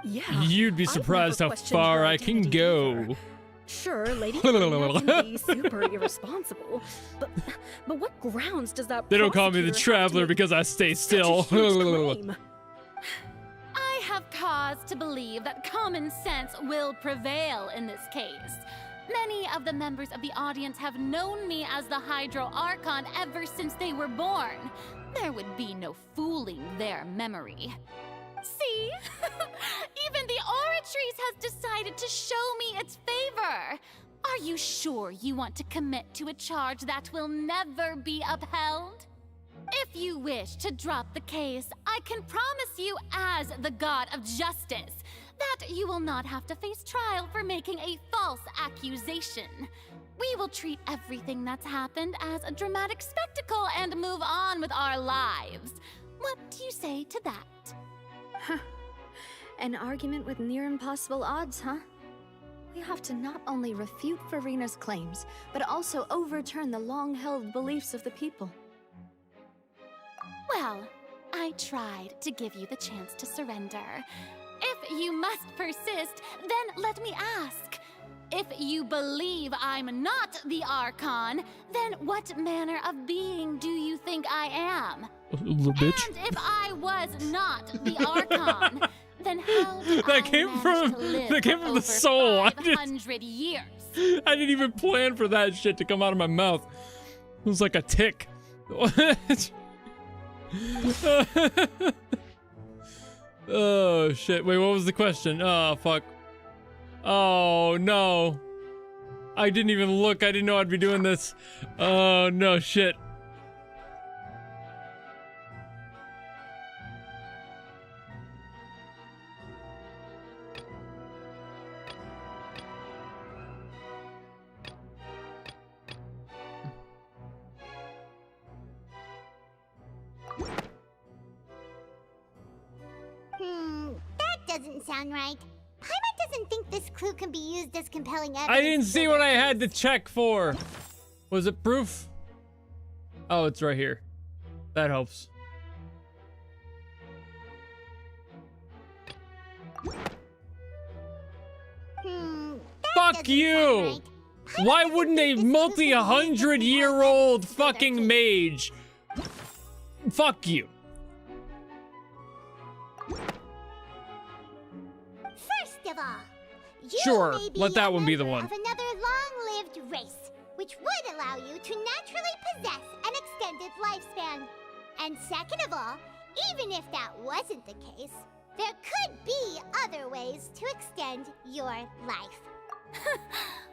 Yeah. You'd be surprised how far I can go. Sure, Lady Furina can be super irresponsible, but what grounds does that They don't call me the prosecutor have to Traveler make because I stay such a still. huge claim? I have cause to believe that common sense will prevail in this case. Many of the members of the audience have known me as the Hydro Archon ever since they were born. There would be no fooling their memory. See? Even the Oratrice has decided to show me its favor. Are you sure you want to commit to a charge that will never be upheld? If you wish to drop the case, I can promise you as the God of Justice that you will not have to face trial for making a false accusation. We will treat everything that's happened as a dramatic spectacle and move on with our lives. What do you say to that? Huh. An argument with near impossible odds, huh? We have to not only refute Furina's claims, but also overturn the long-held beliefs of the people. Well, I tried to give you the chance to surrender. If you must persist, then let me ask. If you believe I'm not the Archon, then what manner of being do you think I am? Little bitch. And if I was not the Archon, then how did That came from the soul. I 500 years? didn't even plan for that shit to come out of my mouth. It was like a tick. Oh shit. Wait, what was the question? Oh fuck. Oh no. I didn't even look. I didn't know I'd be doing this. Oh no shit. That doesn't sound right. Paimon doesn't think this clue can be used as compelling evidence. I didn't see what I had to check for. Was it proof? Oh, it's right here. That helps. Fuck you! Why wouldn't a multi-100-year-old fucking mage? Fuck you. First of all, you Sure, may be let that a one be the member one. of another long-lived race, which would allow you to naturally possess an extended lifespan. And second of all, even if that wasn't the case, there could be other ways to extend your life.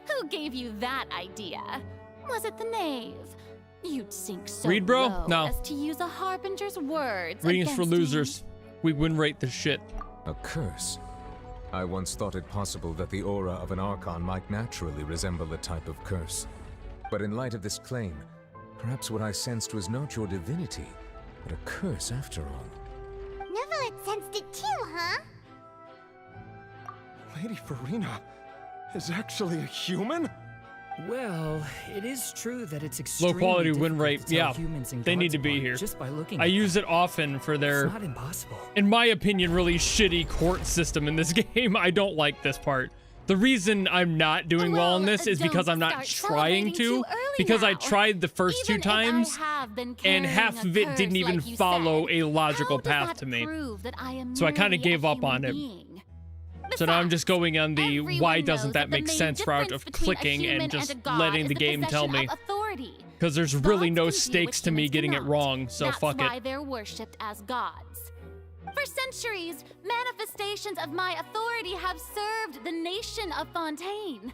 Who gave you that idea? Was it the knave? You'd sink so Read, bro? low No. as to use a harbinger's words Reading's for against me. losers. We win rate the shit. A curse? I once thought it possible that the aura of an Archon might naturally resemble a type of curse. But in light of this claim, perhaps what I sensed was not your divinity, but a curse after all. Neuvillette sensed it too, huh? Lady Furina is actually a human? Well, it is true that it's Low extremely quality win difficult rate. to tell Yeah, humans and they need gods to be apart here. just by looking I at use it often for their, It's not impossible. in my opinion, really shitty court system in this game. I don't like this part. The reason I'm not doing well in this is because I'm not trying to. Because I tried the first two times, and half of it didn't even follow a logical path to me. So I kind of gave up on it. So now I'm just going on the why doesn't that make sense route of clicking and just letting the game tell me. Because there's really no stakes to me getting it wrong, so fuck That's why it. they're worshipped as gods. For centuries, manifestations of my authority have served the nation of Fontaine.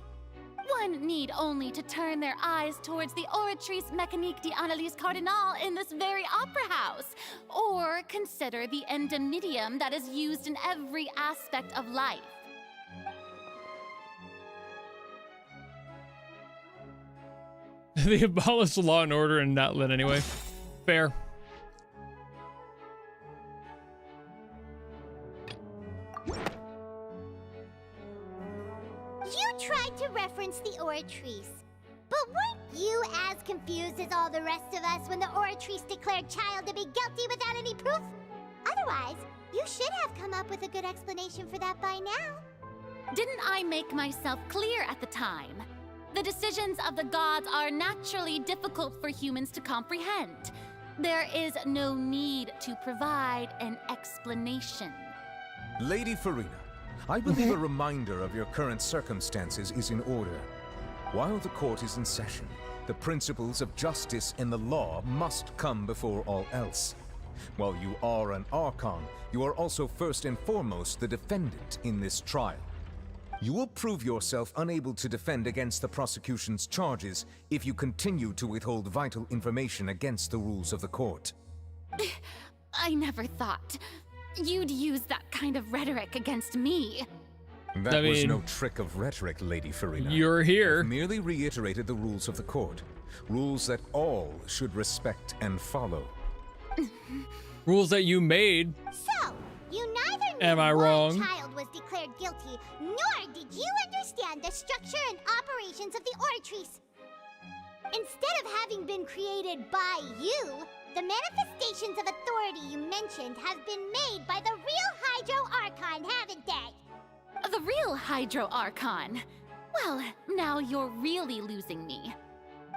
One need only to turn their eyes towards the Oratrice Mécanique d'Analyse Cardinal in this very opera house, or consider the endemnitium that is used in every aspect of life. They abolished law and order and not lit anyway. Fair. You tried to reference the Oratrice. But weren't you as confused as all the rest of us when the Oratrice declared Child to be guilty without any proof? Otherwise, you should have come up with a good explanation for that by now. Didn't I make myself clear at the time? The decisions of the gods are naturally difficult for humans to comprehend. There is no need to provide an explanation. Lady Furina, I believe a reminder of your current circumstances is in order. While the court is in session, the principles of justice and the law must come before all else. While you are an Archon, you are also first and foremost the defendant in this trial. You will prove yourself unable to defend against the prosecution's charges if you continue to withhold vital information against the rules of the court. I never thought you'd use that kind of rhetoric against me. That was no trick of rhetoric, Lady Furina. You're here. I've merely reiterated the rules of the court. Rules that all should respect and follow. Rules that you made. So, you neither knew Am I why wrong? Child was declared guilty, nor did you understand the structure and operations of the Oratrice. Instead of having been created by you, the manifestations of authority you mentioned have been made by the real Hydro Archon, haven't they? The real Hydro Archon? Well, now you're really losing me.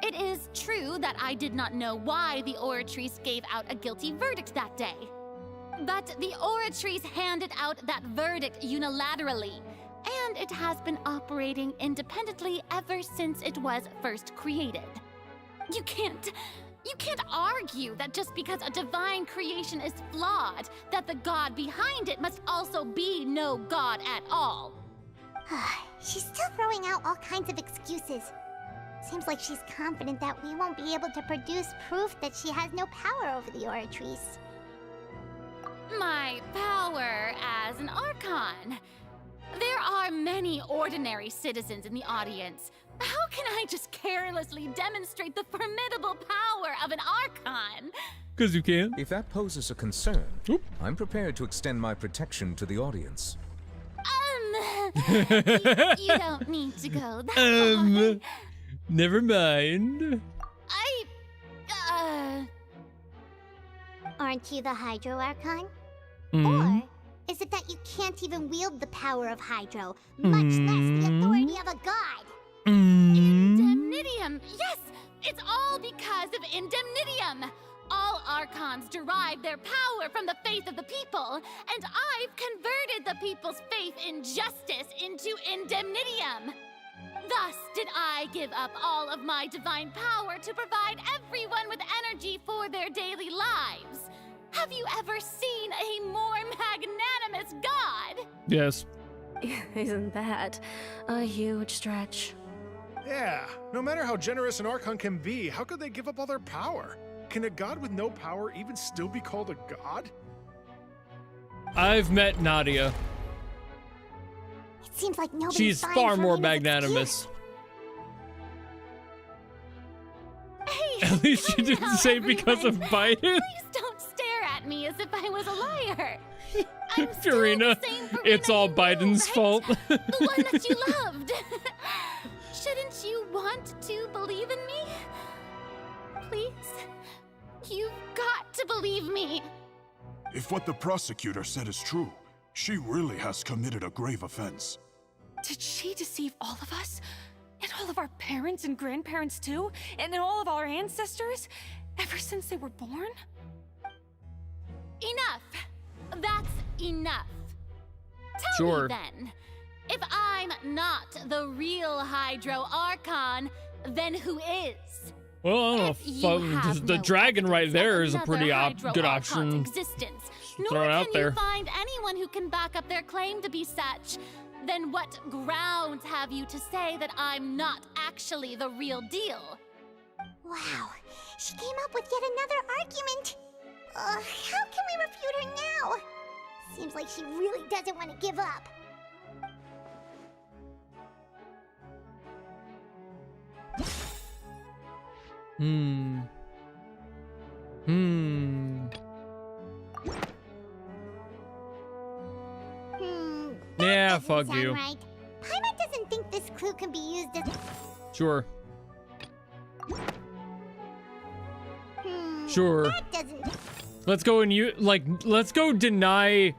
It is true that I did not know why the Oratrice gave out a guilty verdict that day. But the Oratrice handed out that verdict unilaterally, and it has been operating independently ever since it was first created. You can't argue that just because a divine creation is flawed, that the god behind it must also be no god at all. She's still throwing out all kinds of excuses. Seems like she's confident that we won't be able to produce proof that she has no power over the Oratrice. My power as an Archon. There are many ordinary citizens in the audience. How can I just carelessly demonstrate the formidable power of an Archon? Because you can. If that poses a concern, I'm prepared to extend my protection to the audience. You don't need to go that far. Never mind. Aren't you the Hydro Archon? Mm. Or is it that you can't even wield the power of Hydro, much less the authority of a god? Indemnitium! Yes! It's all because of Indemnitium! All Archons derive their power from the faith of the people, and I've converted the people's faith in justice into Indemnitium! Thus did I give up all of my divine power to provide everyone with energy for their daily lives. Have you ever seen a more magnanimous god? Yes. Isn't that a huge stretch? Yeah, no matter how generous an Archon can be, how could they give up all their power? Can a god with no power even still be called a god? I've met Nadia. It seems like nobody's She's buying far more Furina's magnanimous. Hey, At least she didn't say because of Biden. Please don't stare at me as if I was a liar. I'm Furina, it's all Biden's fault. The one that you loved. Shouldn't you want to believe in me? Please? You've got to believe me. If what the prosecutor said is true, she really has committed a grave offense. Did she deceive all of us? And all of our parents and grandparents too? And all of our ancestors? Ever since they were born? Enough. That's enough. Tell Sure. me then, if I'm not the real Hydro Archon, then who is? Well, I don't know. The dragon right there is a pretty good option. Existence. Throw Nor it out can there. you find anyone who can back up their claim to be such. Then what grounds have you to say that I'm not actually the real deal? Wow, she came up with yet another argument. How can we refute her now? Seems like she really doesn't want to give up. Yeah, fuck Sound you. right. Paimon doesn't think this clue can be used as... Sure. Sure. That doesn't... Let's go and let's go deny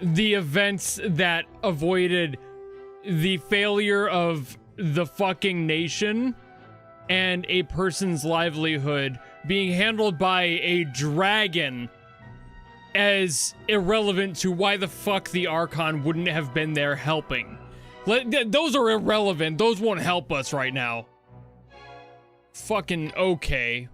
the events that avoided the failure of the fucking nation and a person's livelihood being handled by a dragon as irrelevant to why the fuck the Archon wouldn't have been there helping. Those are irrelevant. Those won't help us right now. Fucking okay.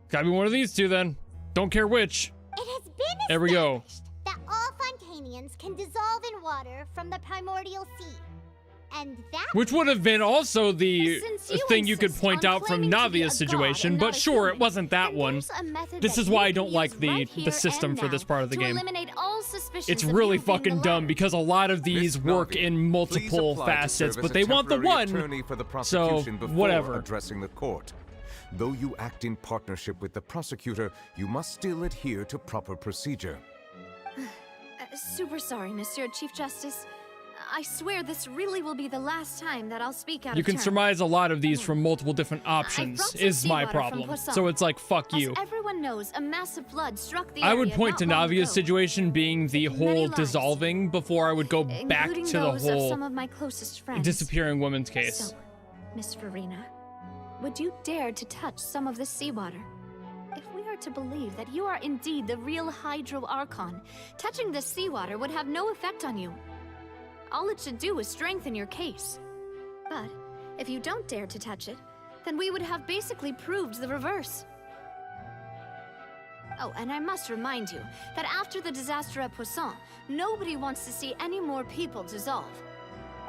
Gotta be one of these two then. Don't care which. It has been There we go. that all Fontainians can dissolve in water from the primordial sea. And that... Which would have been also the Since you thing you could insist point on out from claiming to be Navia's a situation, god and but not a sure, it wasn't that one. This is why I don't like the system for this part of the game. It's really fucking dumb because a lot of these work in multiple facets, but they want the one, so whatever. Addressing the court. Though you act in partnership with the prosecutor, you must still adhere to proper procedure. Super sorry, Monsieur Chief Justice. I swear this really will be the last time that I'll speak out You of can turn. surmise a lot of these from multiple different options, brought some is my seawater from problem. Poisson. So it's like, fuck you. As everyone knows, a massive flood struck the I area would point to not long Navia's ago, situation being the whole lives, dissolving before I would go back including to the those of whole some of my closest friends. disappearing woman's case. So, Miss Furina, would you dare to touch some of this seawater? If we are to believe that you are indeed the real Hydro Archon, touching this seawater would have no effect on you. All it should do is strengthen your case. But if you don't dare to touch it, then we would have basically proved the reverse. Oh, and I must remind you that after the disaster at Poisson, nobody wants to see any more people dissolve.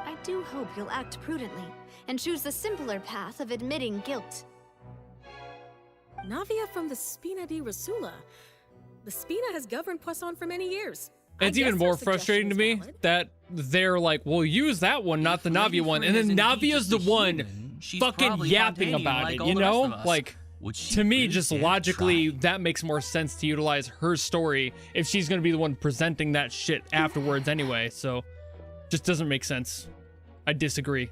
I do hope you'll act prudently and choose the simpler path of admitting guilt. Navia from the Spina di Rasula. The Spina has governed Poisson for many years. It's even more frustrating to me that they're like, we'll use that one, not the Navia one. And then Navia's the one fucking probably yapping Fontaine about like it, all you the rest know? of us. Like, Would she to me, really just dare logically, that makes more sense to utilize her story if she's gonna be the one presenting that shit afterwards anyway. So, just doesn't make sense. I disagree.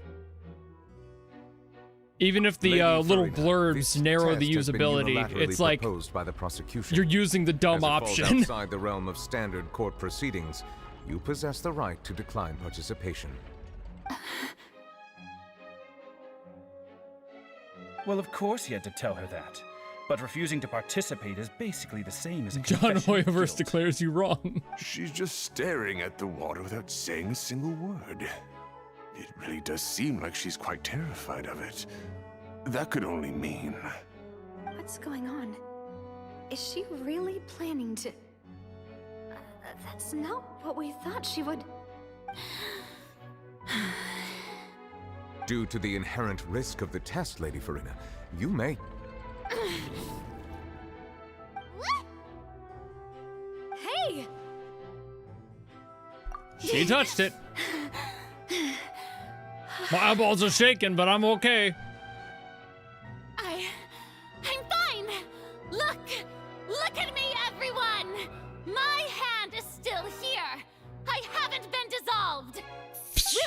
Even if the little blurbs narrow the usability, it's like by the prosecution. you're using the dumb As it falls option. outside the realm of standard court proceedings, you possess the right to decline participation. Well, of course he had to tell her that. But refusing to participate is basically the same as a John confession of Hoyoverse guilt. declares you wrong. She's just staring at the water without saying a single word. It really does seem like she's quite terrified of it. That could only mean... What's going on? Is she really planning to... That's not what we thought she would... Due to the inherent risk of the test, Lady Furina, you may... Hey! She touched it. My eyeballs are shaking, but I'm okay. I'm fine! Look at me, everyone! My hand is still here! I haven't been dissolved!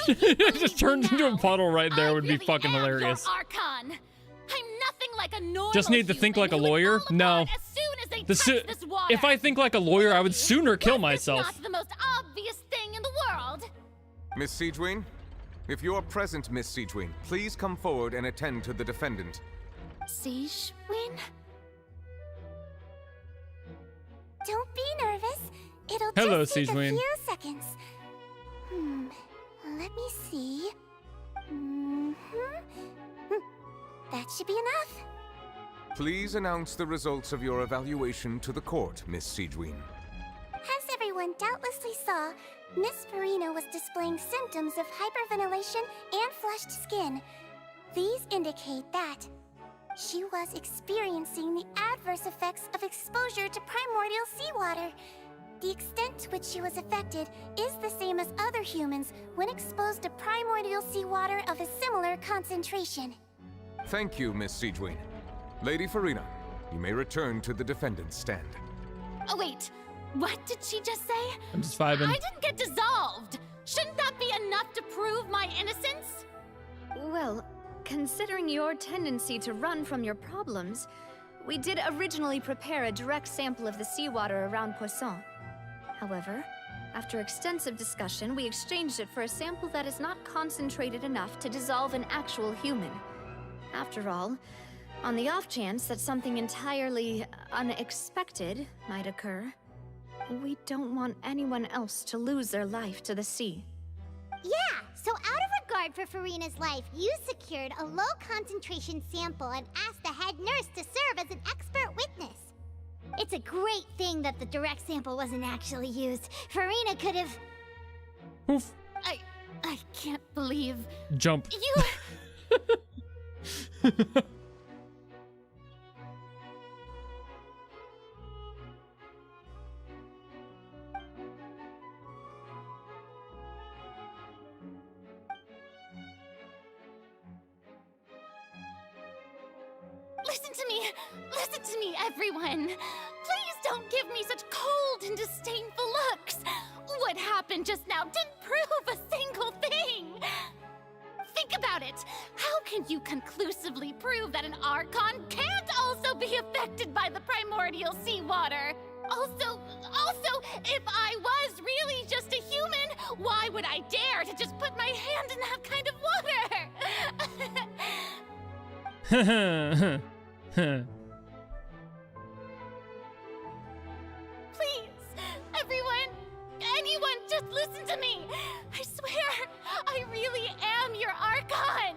It just turns into a puddle right there. Would be fucking Your hilarious. Archon! I'm nothing like a normal Just need to think like a lawyer? No. as soon as they touch this water. If I think like a lawyer, I would sooner kill myself. Not the most obvious thing in the world! Miss Siegewien? If you are present, Miss Siegewien, please come forward and attend to the defendant. Siegewien? Don't be nervous. It'll Hello, just take Siegewien. a few seconds. Let me see. That should be enough. Please announce the results of your evaluation to the court, Miss Siegewien. As everyone doubtlessly saw, Miss Furina was displaying symptoms of hyperventilation and flushed skin. These indicate that she was experiencing the adverse effects of exposure to primordial seawater. The extent to which she was affected is the same as other humans when exposed to primordial seawater of a similar concentration. Thank you, Miss Siegewien. Lady Furina, you may return to the defendant's stand. Oh wait, what did she just say? I'm just vibing. I didn't get dissolved! Shouldn't that be enough to prove my innocence? Well, considering your tendency to run from your problems, we did originally prepare a direct sample of the seawater around Poisson. However, after extensive discussion, we exchanged it for a sample that is not concentrated enough to dissolve an actual human. After all, on the off chance that something entirely unexpected might occur, we don't want anyone else to lose their life to the sea. Yeah, so out of regard for Furina's life, you secured a low-concentration sample and asked the head nurse to serve as an expert witness. It's a great thing that the direct sample wasn't actually used. Furina could have... Oof. I can't believe... Jump. You... Listen to me, everyone. Please don't give me such cold and disdainful looks. What happened just now didn't prove a single thing. Think about it. How can you conclusively prove that an Archon can't also be affected by the primordial seawater? Also, if I was really just a human, why would I dare to just put my hand in that kind of water? Please, everyone, anyone, just listen to me. I swear, I really am your Archon.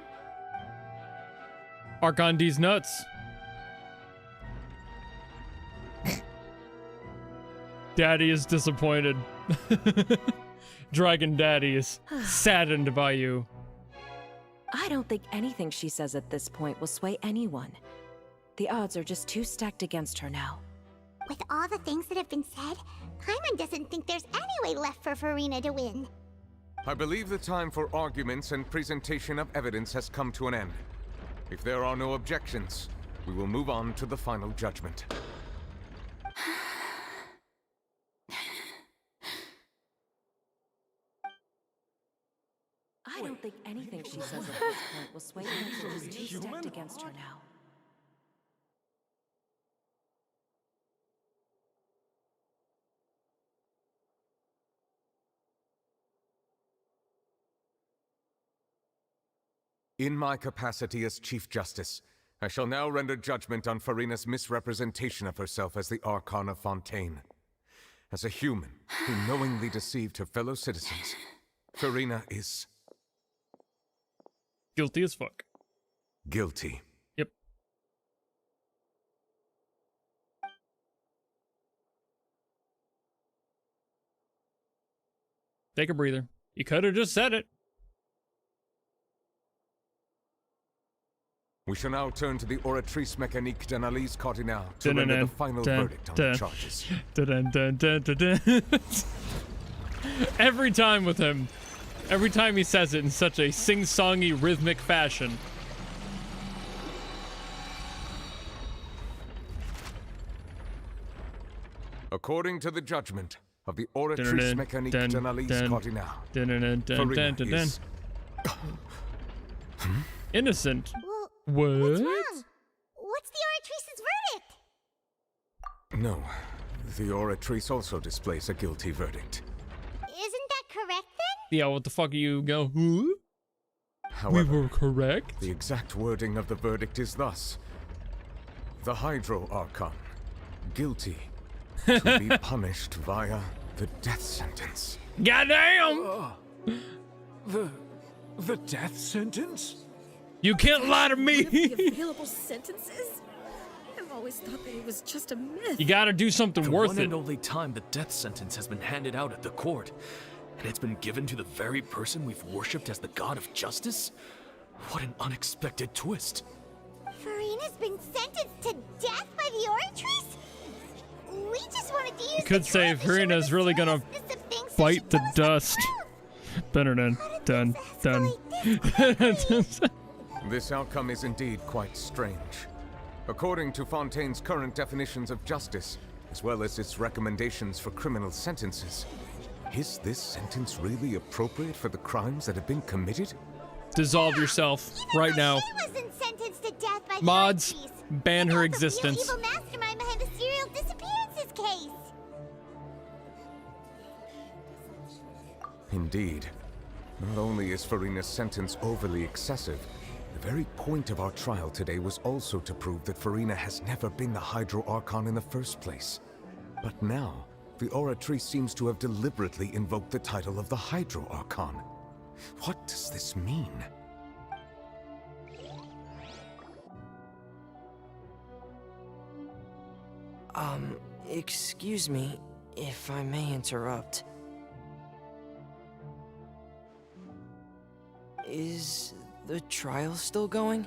Archon D's nuts. Daddy is disappointed. Dragon Daddy is saddened by you. I don't think anything she says at this point will sway anyone. The odds are just too stacked against her now. With all the things that have been said, Paimon doesn't think there's any way left for Furina to win. I believe the time for arguments and presentation of evidence has come to an end. If there are no objections, we will move on to the final judgment. I don't think anything she says at this point will sway anyone. She's too stacked against her now. In my capacity as Chief Justice, I shall now render judgment on Furina's misrepresentation of herself as the Archon of Fontaine. As a human who knowingly deceived her fellow citizens, Furina is... guilty as fuck. Guilty. Yep. Take a breather. You could have just said it. We shall now turn to the Oratrice Mécanique d'Analyse Cardinale to render the final verdict on the charges. Every time with him. Every time he says it in such a sing-songy, rhythmic fashion. According to the judgment of the Oratrice Mécanique d'Analyse Cardinale, Furina is... Innocent. Well, What? what's wrong? What's the Oratrice's verdict? No, the Oratrice also displays a guilty verdict. Isn't that correct then? Yeah, what the fuck are you go? Huh? However, we were correct. The exact wording of the verdict is thus: the Hydro Archon, guilty, to be punished via the death sentence. Goddamn! The death sentence? You can't lie to me. The available sentences? I've always thought that it was just a myth. You gotta do something the worth one it. and only time the death sentence has been handed out at the court, and it's been given to the very person we've worshipped as the god of justice? What an unexpected twist. Furina's been sentenced to death by the Oratrice? We just wanted to use You could say Furina's really gonna bite the dust. Better than done. This outcome is indeed quite strange. According to Fontaine's current definitions of justice, as well as its recommendations for criminal sentences, is this sentence really appropriate for the crimes that have been committed? Dissolve yourself right now. She wasn't sentenced to death by the Mods, Oratrice. ban her The existence. evil mastermind behind the serial disappearances case. Indeed. Not only is Furina's sentence overly excessive, the very point of our trial today was also to prove that Furina has never been the Hydro Archon in the first place. But now, the Oratrice seems to have deliberately invoked the title of the Hydro Archon. What does this mean? Excuse me, if I may interrupt. Is the trial still going?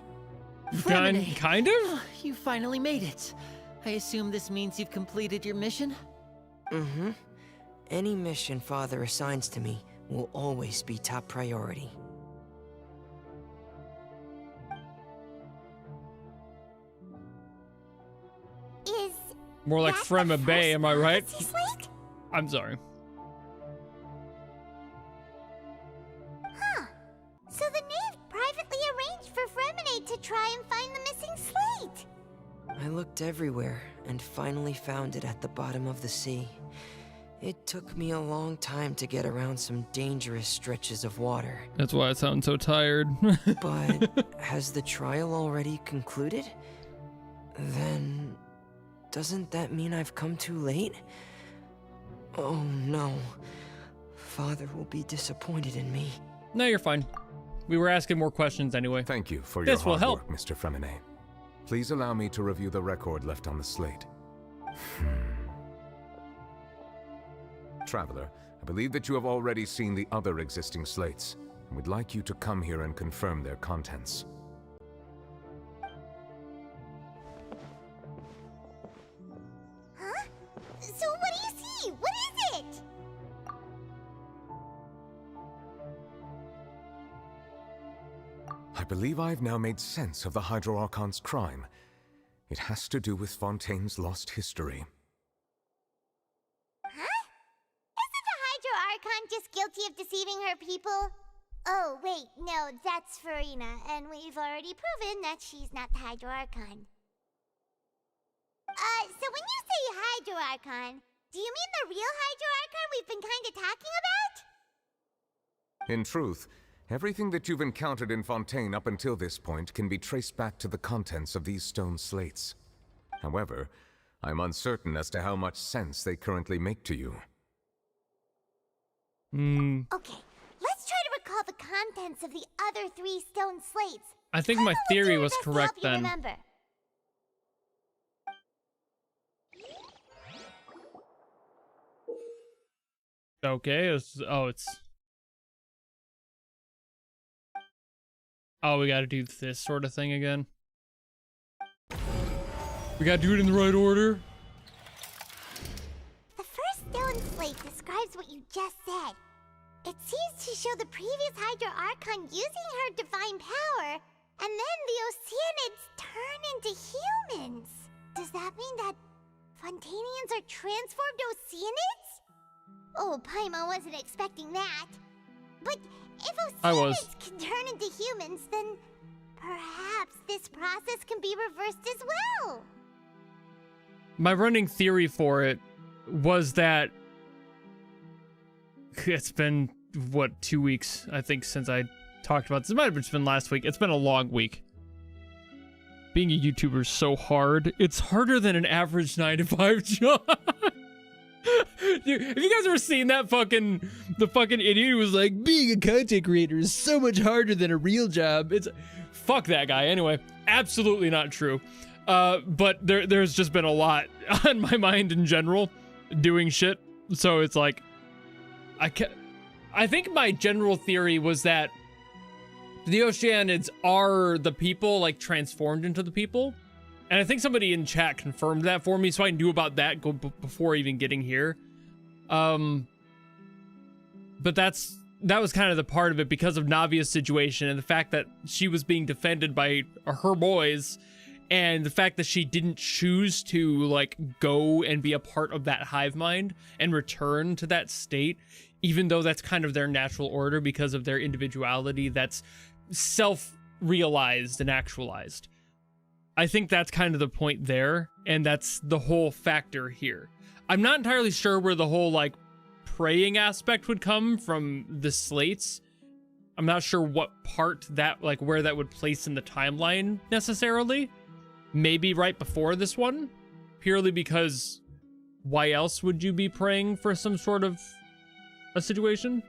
Kind of? You finally made it. I assume this means you've completed your mission? Mm-hmm. Any mission Father assigns to me will always be top priority. Is More like Frema Bay, am I right? Slate? I'm sorry. Huh. So the knave privately arranged for Fremine to try and find the missing slate. I looked everywhere and finally found it at the bottom of the sea. It took me a long time to get around some dangerous stretches of water. That's why I sound so tired. But has the trial already concluded? Then doesn't that mean I've come too late? Oh no. Father will be disappointed in me. No, you're fine. We were asking more questions anyway. Thank you for This your will hard help. work, Mr. Fremine. Please allow me to review the record left on the slate. Traveler, I believe that you have already seen the other existing slates, and would like you to come here and confirm their contents. Huh? So what do you see? What is it? I believe I've now made sense of the Hydro Archon's crime. It has to do with Fontaine's lost history. Huh? Isn't the Hydro Archon just guilty of deceiving her people? Oh, wait, no, that's Furina, and we've already proven that she's not the Hydro Archon. So when you say Hydro Archon, do you mean the real Hydro Archon we've been kinda talking about? In truth, everything that you've encountered in Fontaine up until this point can be traced back to the contents of these stone slates. However, I'm uncertain as to how much sense they currently make to you. Okay, let's try to recall the contents of the other 3 stone slates. I think my theory was Best to correct help you then. remember. Okay, oh, we gotta do this sort of thing again. We gotta do it in the right order. The first stone slate describes what you just said. It seems to show the previous Hydro Archon using her divine power, and then the Oceanids turn into humans. Does that mean that Fontainians are transformed Oceanids? Oh, Paimon wasn't expecting that. But if Oceanids can turn into humans, then perhaps this process can be reversed as well. My running theory for it was that it's been, what, 2 weeks, I think, since I talked about this. It might have just been last week. It's been a long week. Being a YouTuber is so hard. It's harder than an average 9-to-5 job. Dude, have you guys ever seen that the fucking idiot who was like, being a content creator is so much harder than a real job? Fuck that guy. Anyway, absolutely not true. But there's just been a lot on my mind in general doing shit. So it's like, I think my general theory was that the Oceanids are the people, like, transformed into the people. And I think somebody in chat confirmed that for me, so I knew about that before even getting here. But that was kind of the part of it because of Navia's situation and the fact that she was being defended by her boys, and the fact that she didn't choose to, like, go and be a part of that hive mind and return to that state, even though that's kind of their natural order because of their individuality that's self-realized and actualized. I think that's kind of the point there, and that's the whole factor here. I'm not entirely sure where the whole, like, praying aspect would come from the slates. I'm not sure what part that, like, where that would place in the timeline necessarily. Maybe right before this one, purely because why else would you be praying for some sort of a situation?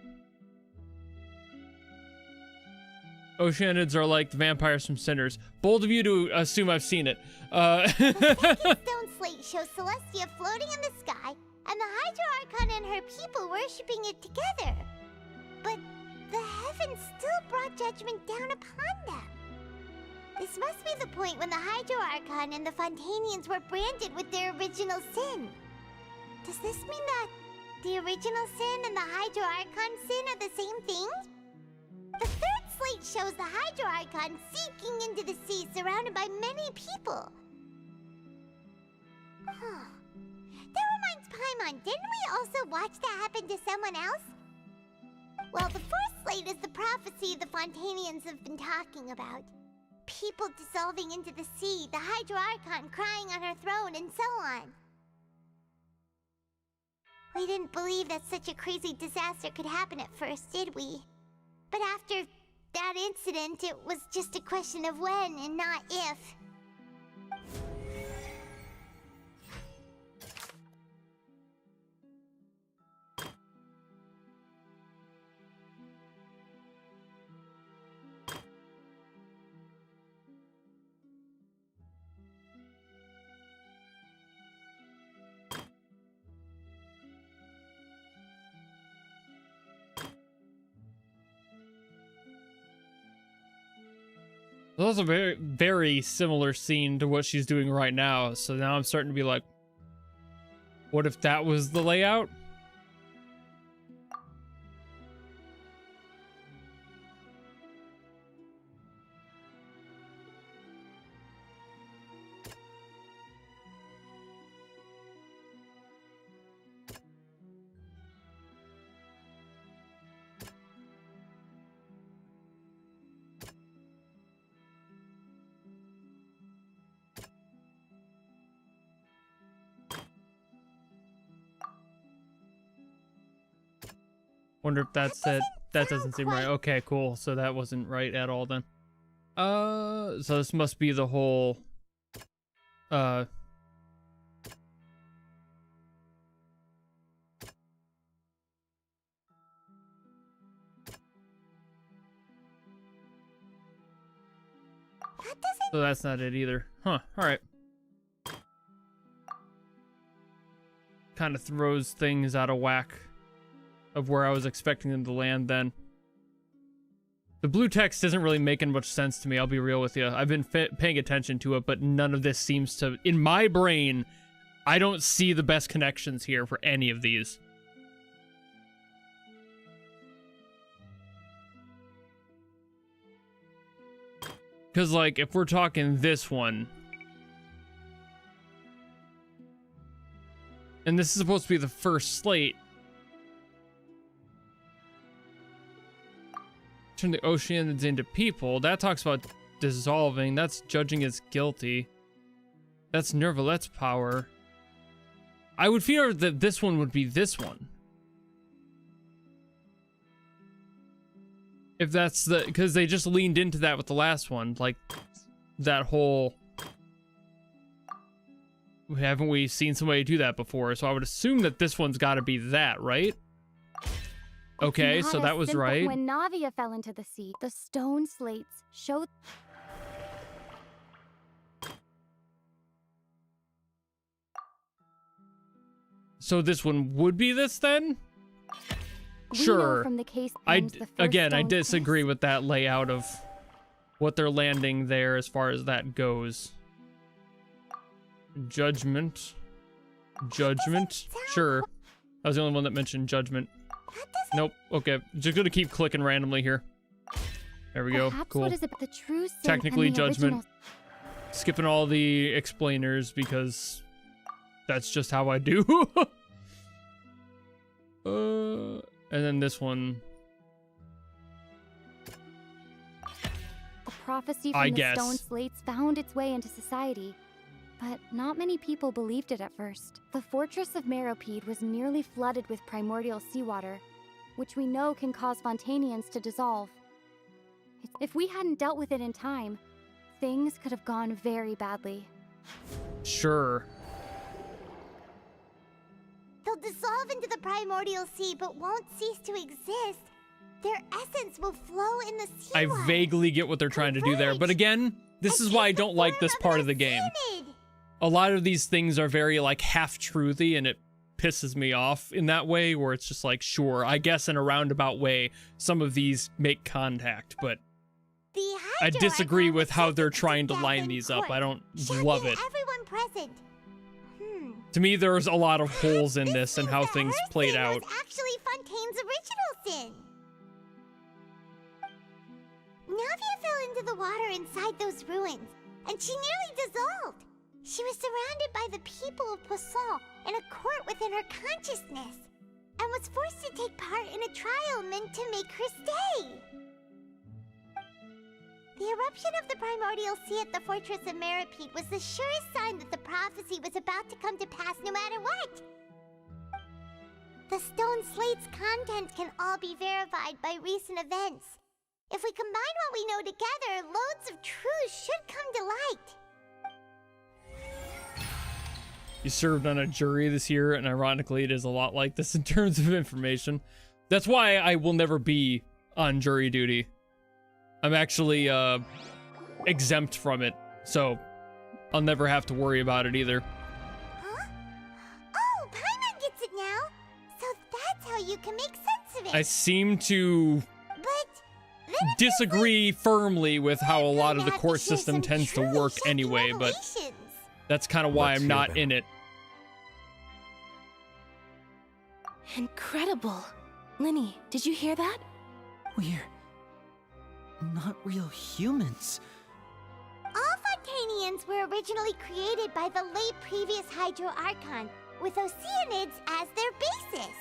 Oceanids are like the vampires from Sinners. Bold of you to assume I've seen it. The second stone slate shows Celestia floating in the sky, and the Hydro Archon and her people worshipping it together. But the heavens still brought judgment down upon them. This must be the point when the Hydro Archon and the Fontainians were branded with their original sin. Does this mean that the original sin and the Hydro Archon sin are the same thing? The third slate shows the Hydro Archon seeking into the sea surrounded by many people. That reminds Paimon, didn't we also watch that happen to someone else? Well, the fourth slate is the prophecy the Fontainians have been talking about. People dissolving into the sea, the Hydro Archon crying on her throne, and so on. We didn't believe that such a crazy disaster could happen at first, did we? But after that incident, it was just a question of when and not if. That was a very, very similar scene to what she's doing right now. So now I'm starting to be like, what if that was the layout? Wonder if that's it. That doesn't seem right. Okay, cool. So that wasn't right at all then. So this must be the whole That so that's not it either. Huh, alright. Kind of throws things out of whack. of where I was expecting them to land then. The blue text isn't really making much sense to me, I'll be real with you. I've been paying attention to it, but none of this seems to... In my brain, I don't see the best connections here for any of these. Because, like, if we're talking this one... And this is supposed to be the first slate. Turn the oceans into people. That talks about dissolving. That's judging as guilty. That's Neuvillette's power. I would fear that this one would be this one. If that's the... Because they just leaned into that with the last one. Like, that whole... Haven't we seen somebody do that before? So I would assume that this one's got to be that, right? Okay, so that was right. When Navia fell into the sea, the stone slates showed... So this one would be this then? Sure. From the case I disagree with that layout of what they're landing there as far as that goes. Judgment. Sure. I was the only one that mentioned judgment. Nope. Okay. Just gonna keep clicking randomly here. There we go. Cool. What is it, the true sin Technically and the judgment. original... Skipping all the explainers because that's just how I do. And then this one. A prophecy from the stone slates found its way into society. But not many people believed it at first. The fortress of Meropide was nearly flooded with primordial seawater, which we know can cause Fontainians to dissolve. If we hadn't dealt with it in time, things could have gone very badly. Sure. They'll dissolve into the primordial sea, but won't cease to exist. Their essence will flow in the sea. I vaguely get what they're trying to do there, but again, this is why I don't like this part of the game. A lot of these things are very, like, half-truthy, and it pisses me off in that way, where it's just like, sure, I guess in a roundabout way, some of these make contact, but I disagree with how they're trying to line these up. I don't love it. Everyone present. To me, there's a lot of holes in this and how things played out. Was actually Fontaine's original sin. Navia fell into the water inside those ruins, and she nearly dissolved. She was surrounded by the people of Poisson in a court within her consciousness, and was forced to take part in a trial meant to make her stay. The eruption of the primordial sea at the fortress of Meropide was the surest sign that the prophecy was about to come to pass no matter what. The stone slate's contents can all be verified by recent events. If we combine what we know together, loads of truths should come to light. You served on a jury this year, and ironically, it is a lot like this in terms of information. That's why I will never be on jury duty. I'm actually exempt from it, so I'll never have to worry about it either. Huh? Oh, Paimon gets it now. So that's how you can make sense of it. I seem to disagree firmly with how a lot of the court system tends to work anyway, but that's kind of why I'm not in it. Incredible. Linny, did you hear that? We're not real humans. All Fontainians were originally created by the late previous Hydro Archon, with Oceanids as their basis.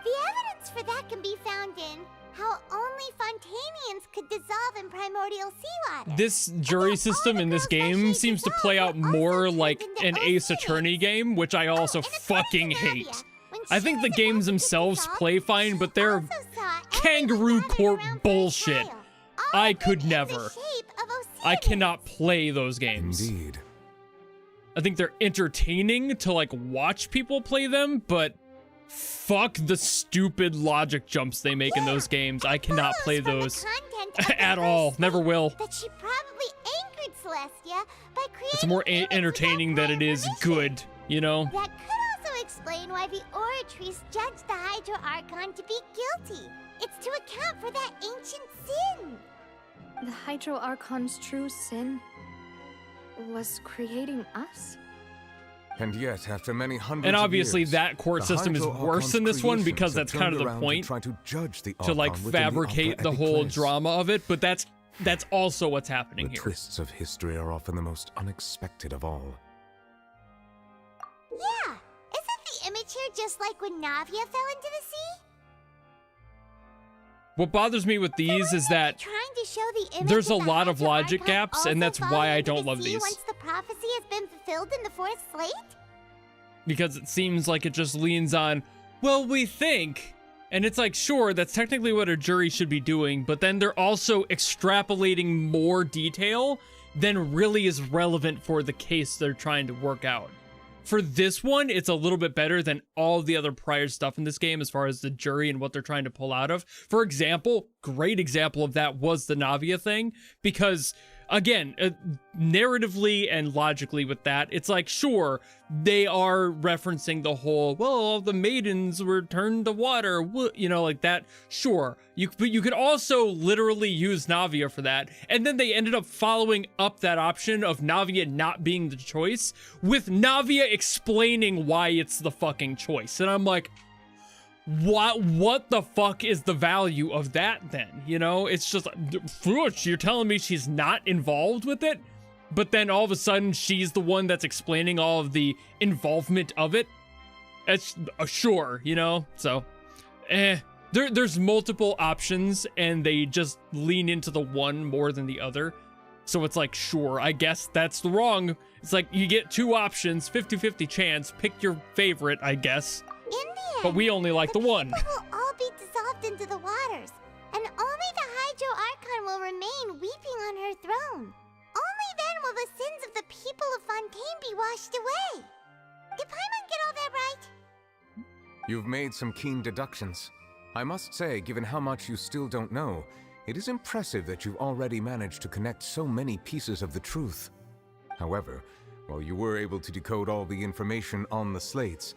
The evidence for that can be found in how only Fontainians could dissolve in primordial seawater. This jury system in this game seems to play out more like an Ace Attorney game, which I also fucking hate. I think the games themselves play fine, but they're kangaroo court bullshit. I could never. I cannot play those games. Indeed. I think they're entertaining to, like, watch people play them, but fuck the stupid logic jumps they make in those games. I cannot play those at all. Never will. That she probably angered Celestia by creating It's more entertaining than it is good, you know? That could also explain why the Oratrice judged the Hydro Archon to be guilty. It's to account for that ancient sin. The Hydro Archon's true sin was creating us? And yet, after many hundreds And of obviously years, that court the system is Hydro worse in Archon's this one creations because have that's kind of turned the around point. to try to judge the To like Archon within fabricate the Upper whole Eclipse. drama of it, but that's also what's happening The here. twists of history are often the most unexpected of all. Yeah, isn't the image here just like when Navia fell into the sea? What bothers me with these is that Trying to show the image there's a of the lot of Hydro logic Archon gaps, and also that's falling why I into don't the love sea these. Once the prophecy has been fulfilled in the fourth slate? Because it seems like it just leans on, well, we think. And it's like, sure, that's technically what a jury should be doing, but then they're also extrapolating more detail than really is relevant for the case they're trying to work out. For this one, it's a little bit better than all the other prior stuff in this game as far as the jury and what they're trying to pull out of. For example, great example of that was the Navia thing, because again, narratively and logically with that, it's like, sure, they are referencing the whole, well, all the maidens were turned to water, you know, like that, sure. But you could also literally use Navia for that, and then they ended up following up that option of Navia not being the choice with Navia explaining why it's the fucking choice. And I'm like, what the fuck is the value of that then? You know, it's just, you're telling me she's not involved with it, but then all of a sudden she's the one that's explaining all of the involvement of it. It's sure, you know, so there's multiple options and they just lean into the one more than the other. So it's like, sure, I guess that's the wrong. It's like you get two options, 50-50 chance, pick your favorite, I guess. But we only like the one. People will all be dissolved into the waters, and only the Hydro Archon will remain weeping on her throne. Only then will the sins of the people of Fontaine be washed away. Did Paimon get all that right? You've made some keen deductions. I must say, given how much you still don't know, it is impressive that you've already managed to connect so many pieces of the truth. However, while you were able to decode all the information on the slates,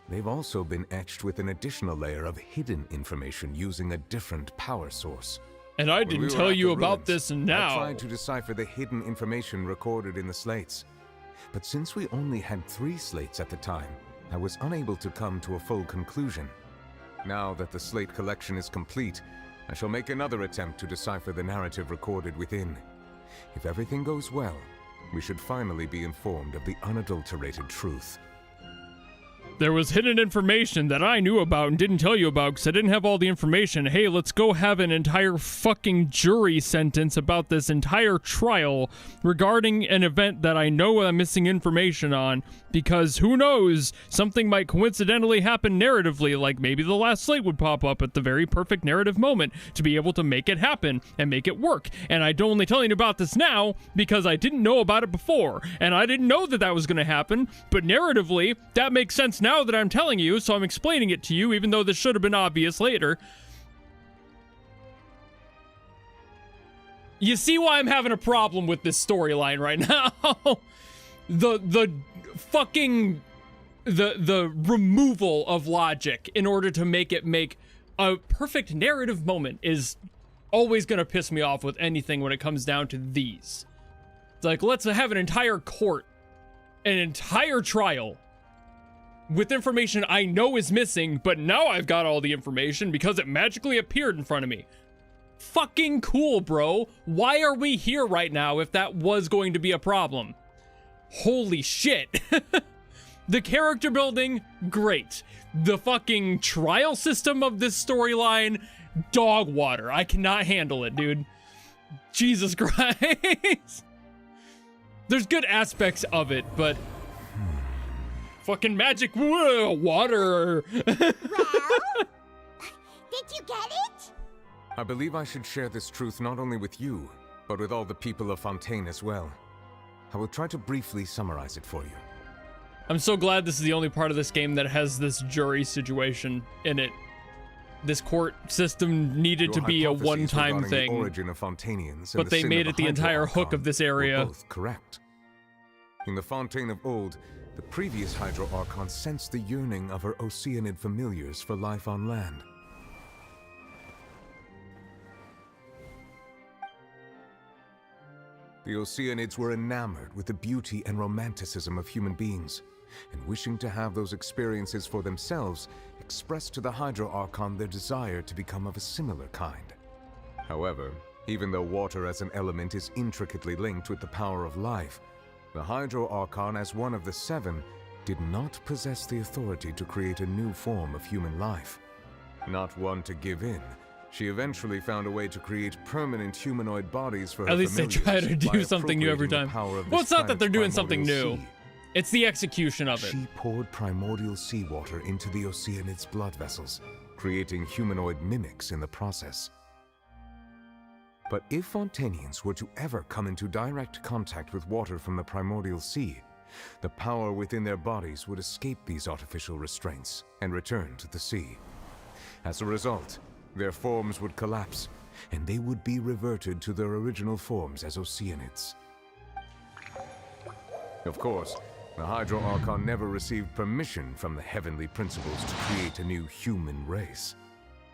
they've also been etched with an additional layer of hidden information using a different power source. And I didn't tell you about this now. I tried to decipher the hidden information recorded in the slates. But since we only had 3 slates at the time, I was unable to come to a full conclusion. Now that the slate collection is complete, I shall make another attempt to decipher the narrative recorded within. If everything goes well, we should finally be informed of the unadulterated truth. There was hidden information that I knew about and didn't tell you about because I didn't have all the information. Hey, let's go have an entire fucking jury sentence about this entire trial regarding an event that I know I'm missing information on, because who knows, something might coincidentally happen narratively, like maybe the last slate would pop up at the very perfect narrative moment to be able to make it happen and make it work. And I'm only telling you about this now because I didn't know about it before, and I didn't know that that was going to happen, but narratively, that makes sense now that I'm telling you, so I'm explaining it to you, even though this should have been obvious later. You see why I'm having a problem with this storyline right now? the fucking the removal of logic in order to make it make a perfect narrative moment is always gonna piss me off with anything when it comes down to these. It's like, let's have an entire court, an entire trial with information I know is missing, but now I've got all the information because it magically appeared in front of me. Fucking cool, bro. Why are we here right now if that was going to be a problem? Holy shit. The character building, great. The fucking trial system of this storyline, dog water. I cannot handle it, dude. Jesus Christ. There's good aspects of it, but fucking magic water. Well, did you get it? I believe I should share this truth not only with you, but with all the people of Fontaine as well. I will try to briefly summarize it for you. I'm so glad this is the only part of this game that has this jury situation in it. This court system needed to be a one-time thing, the origin of Fontainians but they made it the entire hook of this area. Both correct. In the Fontaine of old, The previous Hydro Archon sensed the yearning of her Oceanid familiars for life on land. The Oceanids were enamored with the beauty and romanticism of human beings, and wishing to have those experiences for themselves, expressed to the Hydro Archon their desire to become of a similar kind. However, even though water as an element is intricately linked with the power of life, the Hydro Archon, as one of the 7, did not possess the authority to create a new form of human life. Not one to give in, she eventually found a way to create permanent humanoid bodies for her At least they try to familiars do something new every time. Well, it's not that they're doing something new. It's the execution of it. She poured primordial seawater into the Oceanid's blood vessels, creating humanoid mimics in the process. But if Fontainians were to ever come into direct contact with water from the primordial sea, the power within their bodies would escape these artificial restraints and return to the sea. As a result, their forms would collapse, and they would be reverted to their original forms as Oceanids. Of course, the Hydro Archon never received permission from the heavenly principles to create a new human race.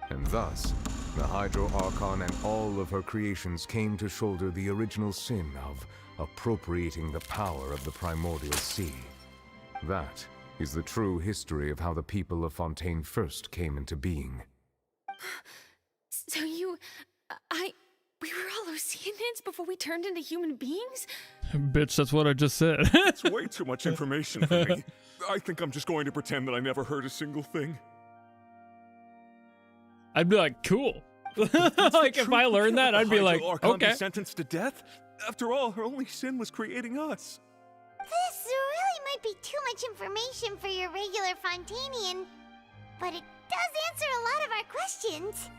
And thus, the Hydro Archon and all of her creations came to shoulder the original sin of appropriating the power of the primordial sea. That is the true history of how the people of Fontaine first came into being. So we were all Oceanids before we turned into human beings? Bitch, that's what I just said. That's way too much information for me. I think I'm just going to pretend that I never heard a single thing. I'd be like, cool. Like, if I learned that, I'd be like, okay. Sentenced to death? After all, her only sin was creating us. This really might be too much information for your regular Fontainian, but it does answer a lot of our questions.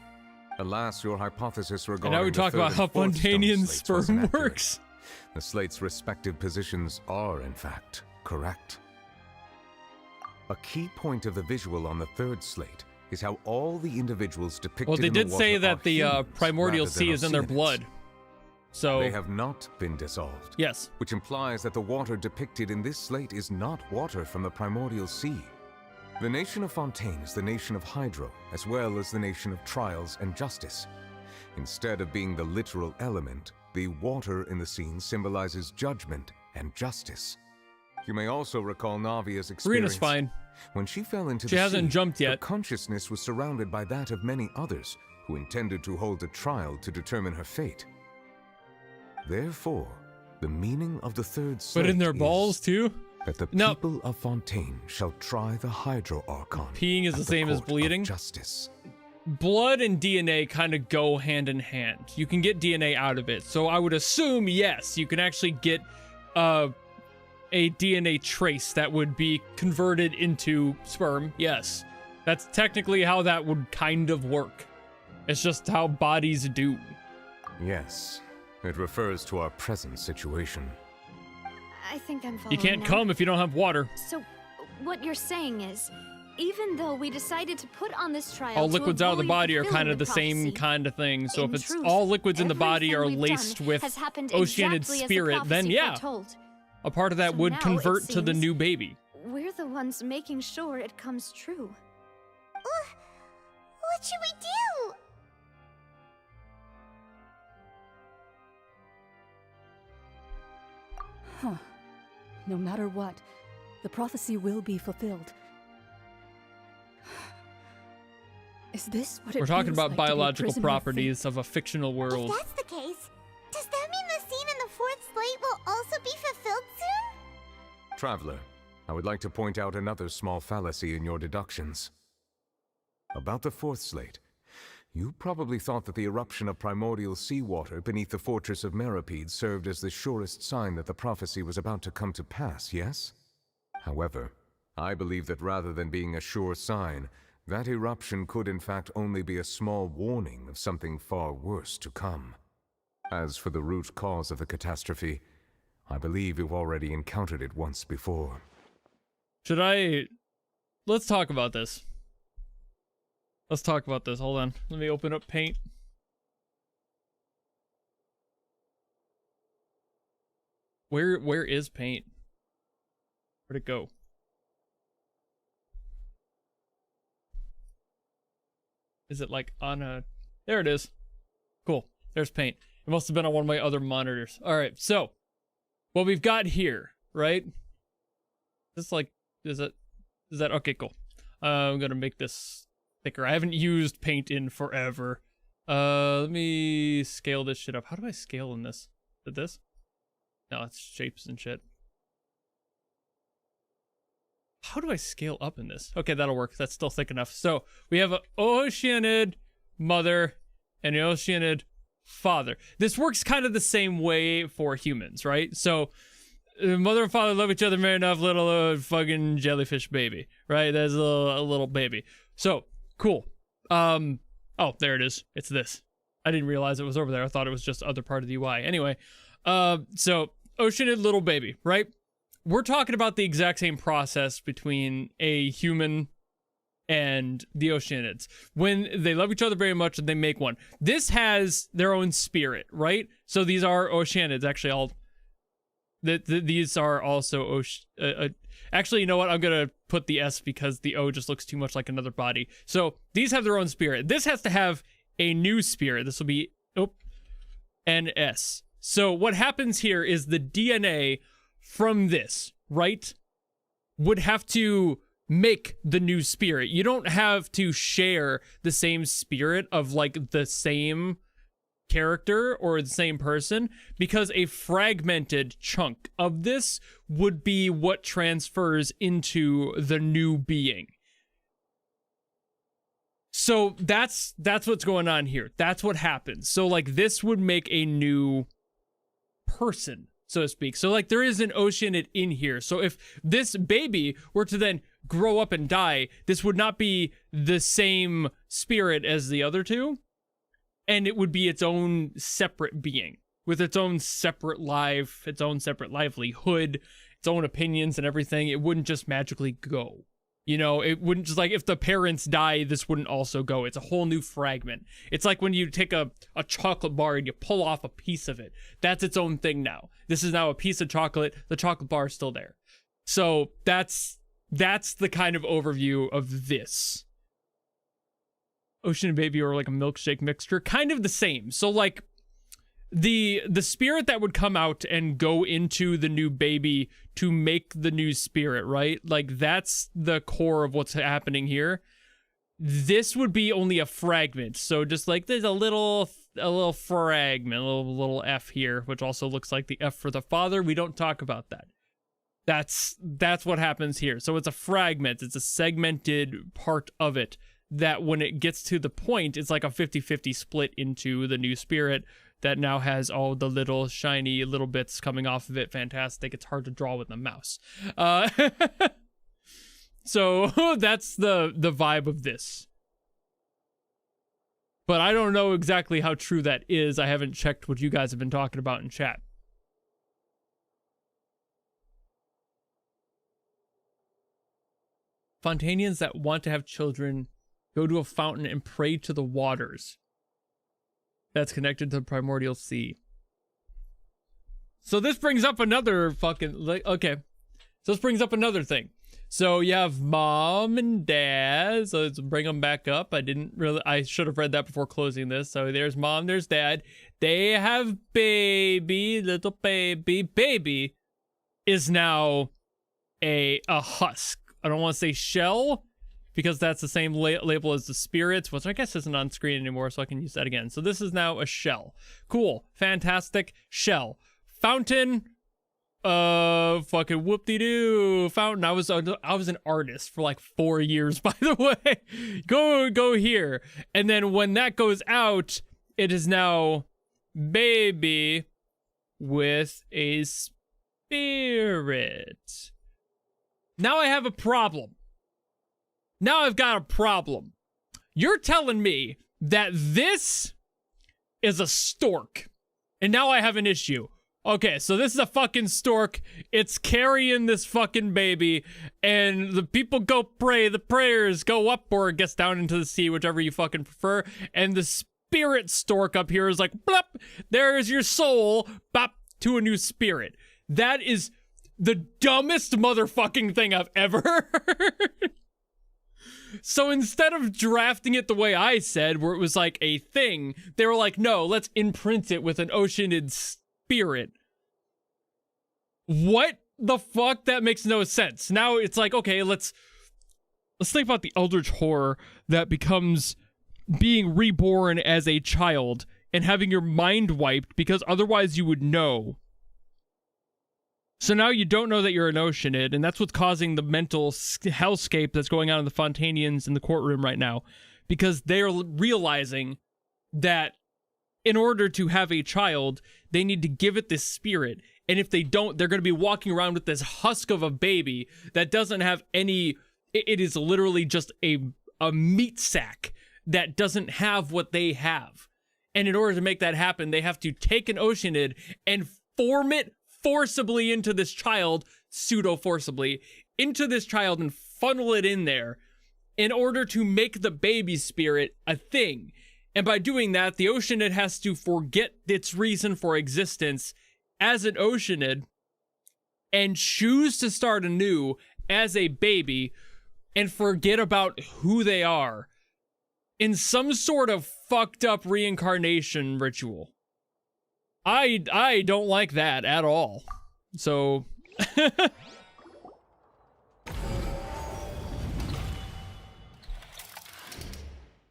Alas, your hypothesis regarding and now we talk about how Fontainian sperm works. The slate's respective positions are, in fact, correct. A key point of the visual on the 3rd slate is how all the individuals depicted well, they in the did say water that the humans, primordial rather than sea is in their Oceanids. blood. So they have not been dissolved. Yes. Which implies that the water depicted in this slate is not water from the primordial sea. The nation of Fontaine is the nation of Hydro, as well as the nation of trials and justice. Instead of being the literal element, the water in the scene symbolizes judgment and justice. You may also recall Navia's experience. Furina's fine. When she fell into she the hasn't sea, jumped yet. Her consciousness was surrounded by that of many others who intended to hold a trial to determine her fate. Therefore, the meaning of the 3rd slate but in their balls too? That the people of Fontaine shall try the Hydro Archon. Peeing is the same as bleeding? Justice. Blood and DNA kind of go hand in hand. You can get DNA out of it. So I would assume, yes, you can actually get a DNA trace that would be converted into sperm. Yes. That's technically how that would kind of work. It's just how bodies do. Yes. It refers to our present situation. I think I'm following You can't now. come if you don't have water. So, what you're saying is, even though we decided to put on this trial All to liquids out of the avoid body are kind fulfilling of the same prophecy, kind of thing. So if in it's truth, all liquids in the body are everything we've laced done with has happened Oceanid exactly as the spirit, then prophecy yeah, foretold. a part of that So would now it convert to the seems new baby. We're the ones making sure it comes true. What should we do? Huh. No matter what, the prophecy will be fulfilled. Is this what it We're talking feels about like to be a biological prisoner of properties of a fictional world. If that's the case, does that mean the scene in the 4th slate will also be fulfilled soon? Traveler, I would like to point out another small fallacy in your deductions. About the 4th slate, you probably thought that the eruption of primordial seawater beneath the fortress of Meripede served as the surest sign that the prophecy was about to come to pass, yes? However, I believe that rather than being a sure sign, that eruption could in fact only be a small warning of something far worse to come. As for the root cause of the catastrophe, I believe you've already encountered it once before. Let's talk about this. Let's talk about this. Hold on. Let me open up Paint. Where is Paint? Where'd it go? Is it like on a... There it is. Cool. There's paint. It must have been on one of my other monitors. All right, so what we've got here, right? This like, is that okay? Cool. I'm gonna make this thicker. I haven't used paint in forever. Let me scale this shit up. How do I scale in this? Is it this? No, it's shapes and shit. How do I scale up in this? Okay, that'll work. That's still thick enough. So we have an Oceanid mother and an Oceanid father. This works kind of the same way for humans, right? So mother and father love each other very enough, little fucking jellyfish baby, right? There's a little baby. So cool. Oh, there it is. It's this. I didn't realize it was over there. I thought it was just other part of the UI. Anyway, so Oceanid little baby, right? We're talking about the exact same process between a human and the Oceanids. When they love each other very much and they make one. This has their own spirit, right? So these are Oceanids. Actually, these are also actually, you know what? I'm going to put the S because the O just looks too much like another body. So these have their own spirit. This has to have a new spirit. This will be NS. So what happens here is the DNA from this, right, would have to make the new spirit. You don't have to share the same spirit of like the same character or the same person, because a fragmented chunk of this would be what transfers into the new being. So that's what's going on here. That's what happens. So like this would make a new person, so to speak. So like there is an Oceanid in here. So if this baby were to then grow up and die, this would not be the same spirit as the other two. And it would be its own separate being with its own separate life, its own separate livelihood, its own opinions and everything. It wouldn't just magically go. You know, it wouldn't just like if the parents die, this wouldn't also go. It's a whole new fragment. It's like when you take a chocolate bar and you pull off a piece of it. That's its own thing now. This is now a piece of chocolate. The chocolate bar is still there. So that's the kind of overview of this. Ocean Baby or like a milkshake mixture, kind of the same. So like the spirit that would come out and go into the new baby to make the new spirit, right? Like that's the core of what's happening here. This would be only a fragment. So just like there's a little fragment, a little F here, which also looks like the F for the father. We don't talk about that. That's what happens here. So it's a fragment. It's a segmented part of it that when it gets to the point, it's like a 50-50 split into the new spirit that now has all the little shiny little bits coming off of it. Fantastic. It's hard to draw with a mouse. So that's the vibe of this. But I don't know exactly how true that is. I haven't checked what you guys have been talking about in chat. Fontainians that want to have children go to a fountain and pray to the waters that's connected to the primordial sea. So this brings up another okay. So this brings up another thing. So you have mom and dad. So let's bring them back up. I should have read that before closing this. So there's mom, there's dad. They have baby, little baby. Baby is now a husk. I don't want to say shell, because that's the same label as the spirits, which I guess isn't on screen anymore, so I can use that again. So this is now a shell. Cool. Fantastic. Shell. Fountain. Fucking whoop-de-doo. Fountain. I was an artist for like 4 years, by the way. Go here. And then when that goes out, it is now baby with a spirit. Now I have a problem. Now I've got a problem. You're telling me that this is a stork. And now I have an issue. Okay, so this is a fucking stork. It's carrying this fucking baby. And the people go pray. The prayers go up or it gets down into the sea, whichever you fucking prefer. And the spirit stork up here is like, blop, there's your soul. Bop, to a new spirit. That is The dumbest motherfucking thing I've ever heard. So instead of drafting it the way I said, where it was like a thing, they were like, no, let's imprint it with an Oceanid spirit. What the fuck? That makes no sense. Now it's like, okay, let's think about the eldritch horror that becomes being reborn as a child and having your mind wiped because otherwise you would know. So now you don't know that you're an Oceanid, and that's what's causing the mental hellscape that's going on in the Fontainians in the courtroom right now. Because they're realizing that in order to have a child, they need to give it this spirit. And if they don't, they're going to be walking around with this husk of a baby that doesn't have any... It is literally just a meat sack that doesn't have what they have. And in order to make that happen, they have to take an Oceanid and form it forcibly into this child, pseudo-forcibly, into this child and funnel it in there in order to make the baby spirit a thing. And by doing that, the Oceanid has to forget its reason for existence as an Oceanid and choose to start anew as a baby and forget about who they are in some sort of fucked up reincarnation ritual. I don't like that at all. So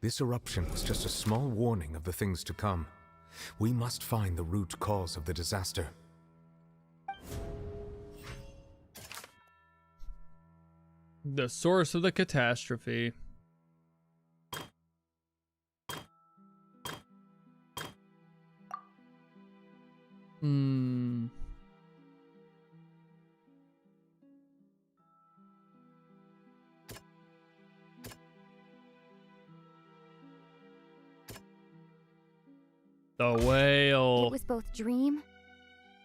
This eruption was just a small warning of the things to come. We must find the root cause of the disaster. The source of the catastrophe. The whale. It was both dream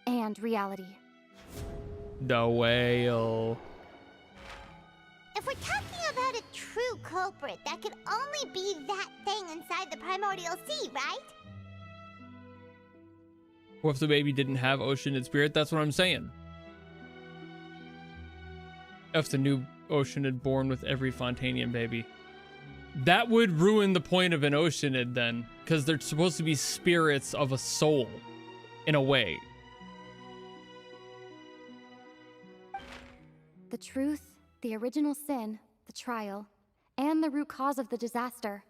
and reality. The whale. If we're talking about a true culprit, that could only be that thing inside the primordial sea, right? What if the baby didn't have Oceanid spirit? That's what I'm saying. If the new Oceanid born with every Fontainian baby. That would ruin the point of an Oceanid then, because they're supposed to be spirits of a soul, in a way. The truth, the original sin, the trial, and the root cause of the disaster.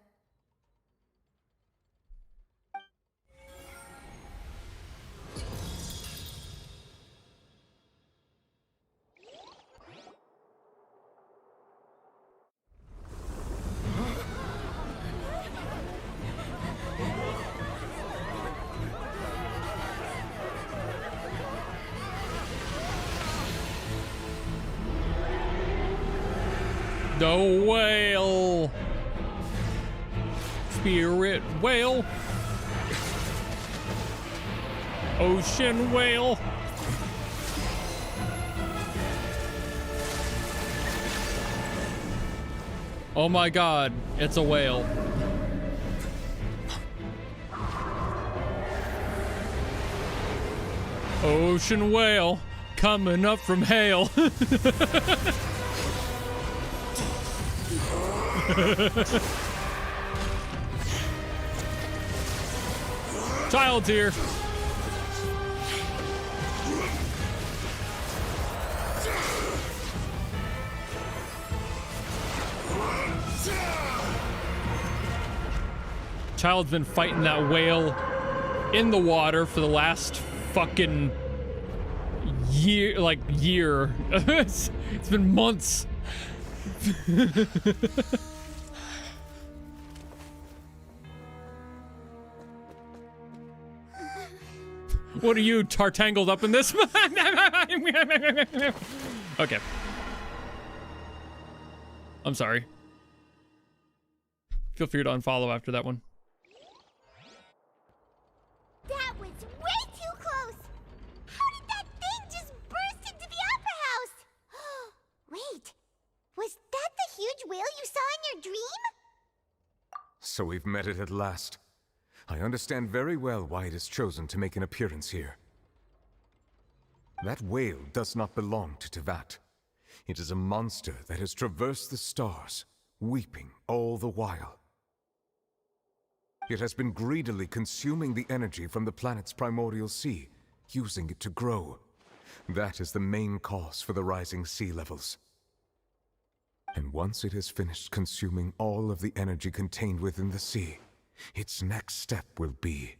The whale. Spirit whale. Ocean whale. Oh my god, it's a whale. Ocean whale coming up from hail. Child's here. Child's been fighting that whale in the water for the last fucking year. It's been months. What are you, tartangled up in this? Okay. I'm sorry. Feel free to unfollow after that one. That was way too close! How did that thing just burst into the opera house? Wait, was that the huge whale you saw in your dream? So we've met it at last. I understand very well why it has chosen to make an appearance here. That whale does not belong to Teyvat. It is a monster that has traversed the stars, weeping all the while. It has been greedily consuming the energy from the planet's primordial sea, using it to grow. That is the main cause for the rising sea levels. And once it has finished consuming all of the energy contained within the sea, its next step will be...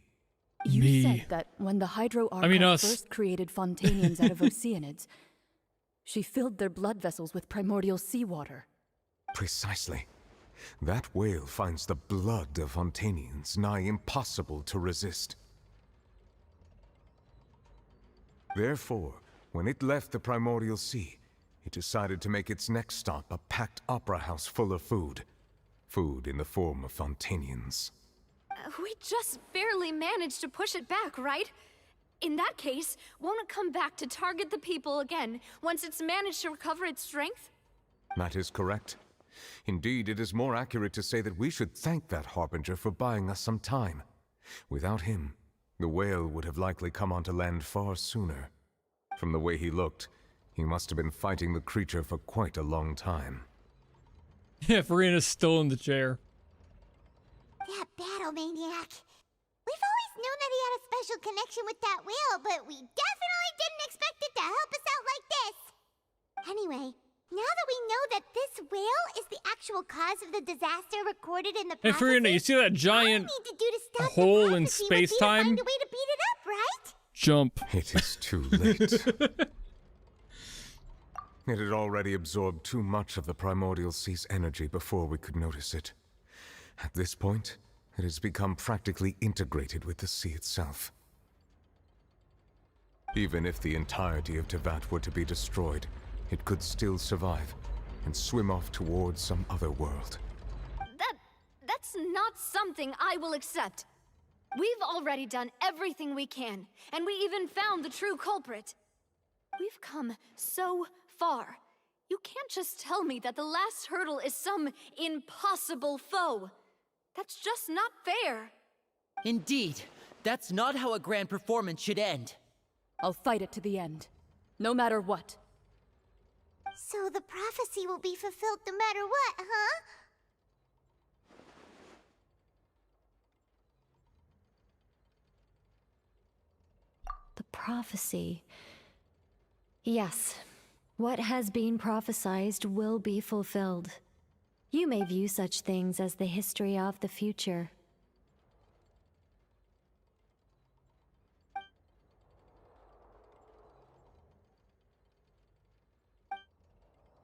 You said that when the Hydro Archon first created Fontainians out of Oceanids, she filled their blood vessels with primordial seawater. Precisely. That whale finds the blood of Fontainians nigh impossible to resist. Therefore, when it left the primordial sea, it decided to make its next stop a packed opera house full of food. Food in the form of Fontainians. We just barely managed to push it back, right? In that case, won't it come back to target the people again once it's managed to recover its strength? That is correct. Indeed, it is more accurate to say that we should thank that Harbinger for buying us some time. Without him, the whale would have likely come onto land far sooner. From the way he looked, he must have been fighting the creature for quite a long time. Yeah, Furina's still in the chair. That battle maniac. We've always known that he had a special connection with that whale, but we definitely didn't expect it to help us out like this. Anyway, now that we know that this whale is the actual cause of the disaster recorded in the Hey, prophecy, Furina, you see that giant hole in space-time? find a way to beat it up, right? Jump. It is too late. It had already absorbed too much of the primordial sea's energy before we could notice it. At this point, it has become practically integrated with the sea itself. Even if the entirety of Teyvat were to be destroyed, it could still survive and swim off towards some other world. That's not something I will accept. We've already done everything we can, and we even found the true culprit. We've come so far. You can't just tell me that the last hurdle is some impossible foe. That's just not fair. Indeed, that's not how a grand performance should end. I'll fight it to the end, no matter what. So the prophecy will be fulfilled no matter what, huh? The prophecy. Yes, what has been prophesied will be fulfilled. You may view such things as the history of the future.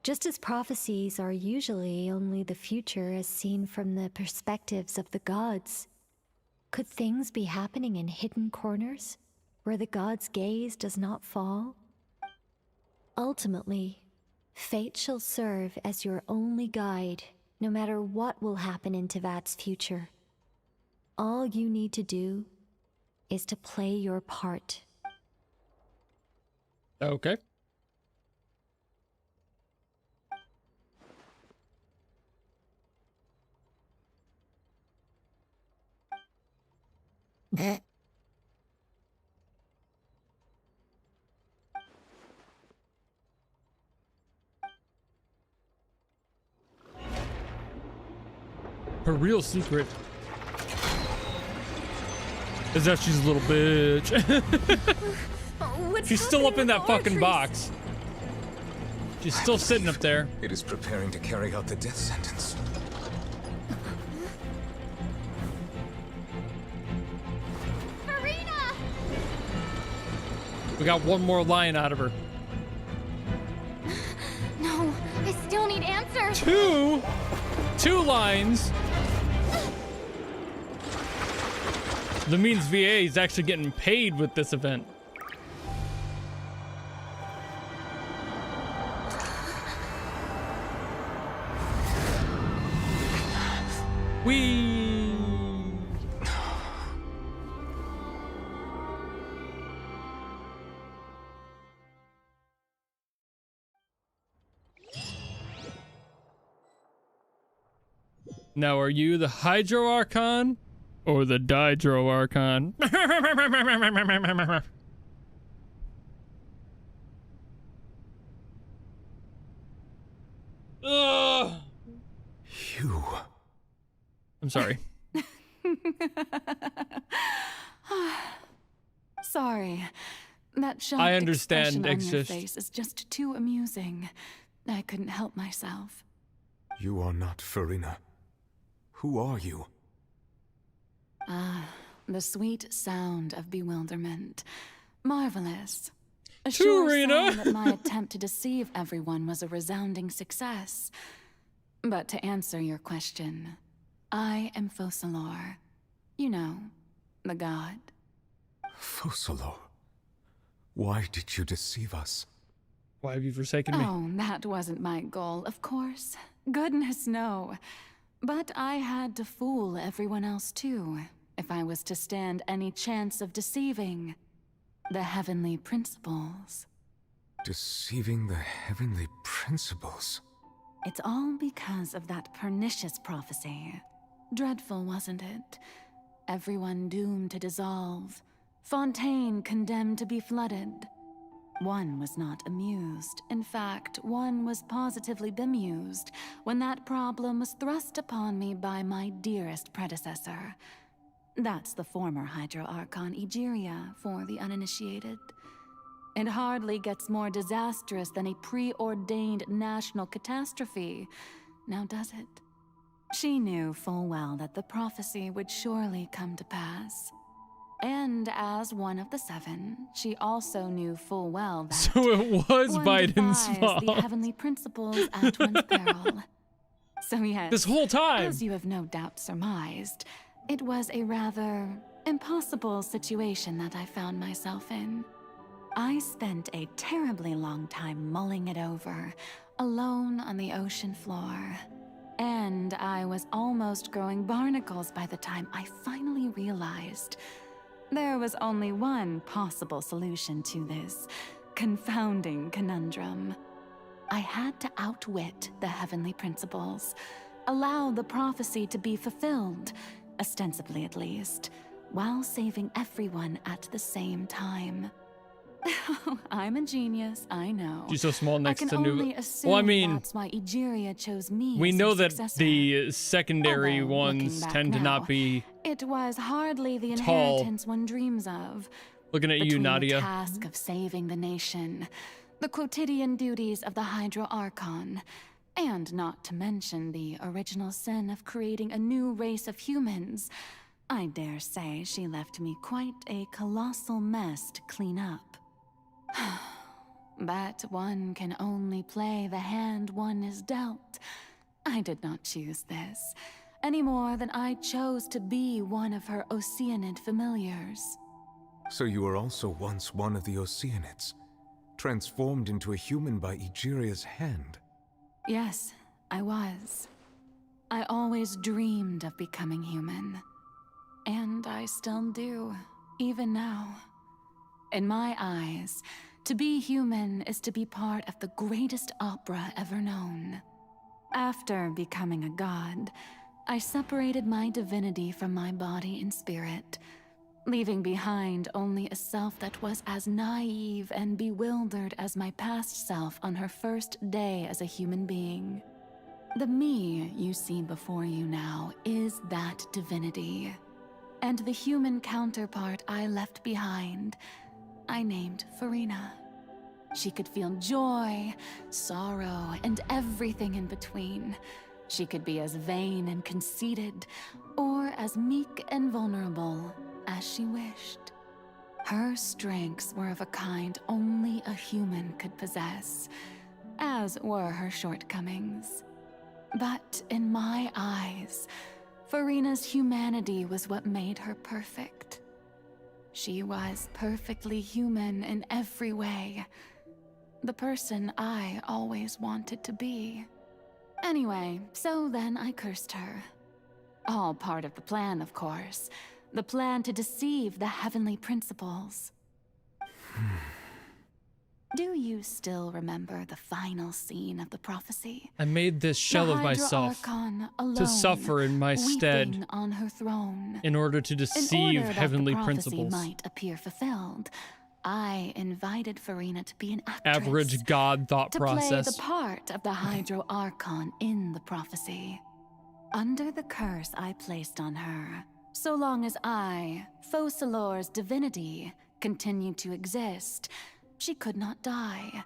Just as prophecies are usually only the future as seen from the perspectives of the gods, could things be happening in hidden corners, where the gods' gaze does not fall? Ultimately, fate shall serve as your only guide, no matter what will happen in Teyvat's future. All you need to do is to play your part. Okay. Her real secret is that she's a little bitch. She's still up in that fucking box. She's still sitting up there. It is preparing to carry out the death sentence. Furina! We got one more line out of her. No, I still need answers. Two lines. That means VA is actually getting paid with this event. Now, are you the Hydro Archon or the Dydro Archon? You. I'm sorry. Sorry. That shocked I understand, expression on your Exist. face is just too amusing. I couldn't help myself. You are not Furina. Who are you? Ah, the sweet sound of bewilderment. Marvelous. A Too, sure Rena. sign that my attempt to deceive everyone was a resounding success. But to answer your question, I am Focalor. You know, the god. Focalor. Why did you deceive us? Why have you forsaken me? Oh, that wasn't my goal, of course. Goodness, no. But I had to fool everyone else too, if I was to stand any chance of deceiving the heavenly principles. Deceiving the heavenly principles? It's all because of that pernicious prophecy. Dreadful, wasn't it? Everyone doomed to dissolve. Fontaine condemned to be flooded. One was not amused. In fact, one was positively bemused when that problem was thrust upon me by my dearest predecessor. That's the former Hydro Archon Egeria for the uninitiated. It hardly gets more disastrous than a preordained national catastrophe, now does it? She knew full well that the prophecy would surely come to pass. And as one of the seven, she also knew full well that So it was one Biden's defies fault. the heavenly principles at one's peril. So yes, This whole time. as you have no doubt surmised, it was a rather impossible situation that I found myself in. I spent a terribly long time mulling it over, alone on the ocean floor. And I was almost growing barnacles by the time I finally realized there was only one possible solution to this confounding conundrum. I had to outwit the heavenly principles, allow the prophecy to be fulfilled, ostensibly at least, while saving everyone at the same time. I'm a genius, I know. She's so small next I to can New. only assume Well, I mean, that's why Egeria chose me we as know her that successor. the secondary Although, ones looking back tend to now, not be. It was hardly the tall. inheritance one dreams of. Looking at you, Between Nadia. the task of saving the nation, the quotidian duties of the Hydro Archon, and not to mention the original sin of creating a new race of humans, I dare say she left me quite a colossal mess to clean up. But one can only play the hand one is dealt. I did not choose this, any more than I chose to be one of her Oceanid familiars. So you were also once one of the Oceanids, transformed into a human by Egeria's hand. Yes, I was. I always dreamed of becoming human. And I still do, even now. In my eyes, to be human is to be part of the greatest opera ever known. After becoming a god, I separated my divinity from my body and spirit, leaving behind only a self that was as naive and bewildered as my past self on her first day as a human being. The me you see before you now is that divinity. And the human counterpart I left behind, I named Furina. She could feel joy, sorrow, and everything in between. She could be as vain and conceited, or as meek and vulnerable as she wished. Her strengths were of a kind only a human could possess, as were her shortcomings. But in my eyes, Furina's humanity was what made her perfect. She was perfectly human in every way. The person I always wanted to be. Anyway, so then I cursed her. All part of the plan, of course. The plan to deceive the heavenly principles. Do you still remember the final scene of the prophecy? I made this shell of myself to suffer in my stead on her throne, in order to deceive in order heavenly that the prophecy principles. might appear fulfilled. I invited Furina to be an actress. Average god thought to process. play the part of the Hydro Archon in the prophecy. Under the curse I placed on her, so long as I, Focalors' divinity, continued to exist, she could not die.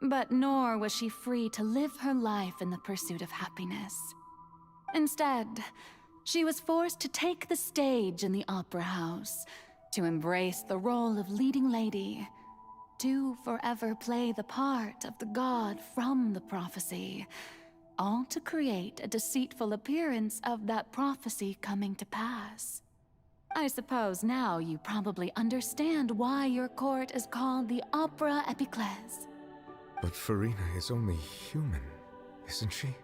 But nor was she free to live her life in the pursuit of happiness. Instead, she was forced to take the stage in the opera house, to embrace the role of leading lady, to forever play the part of the god from the prophecy, all to create a deceitful appearance of that prophecy coming to pass. I suppose now you probably understand why your court is called the Opera Epiclese. But Furina is only human, isn't she?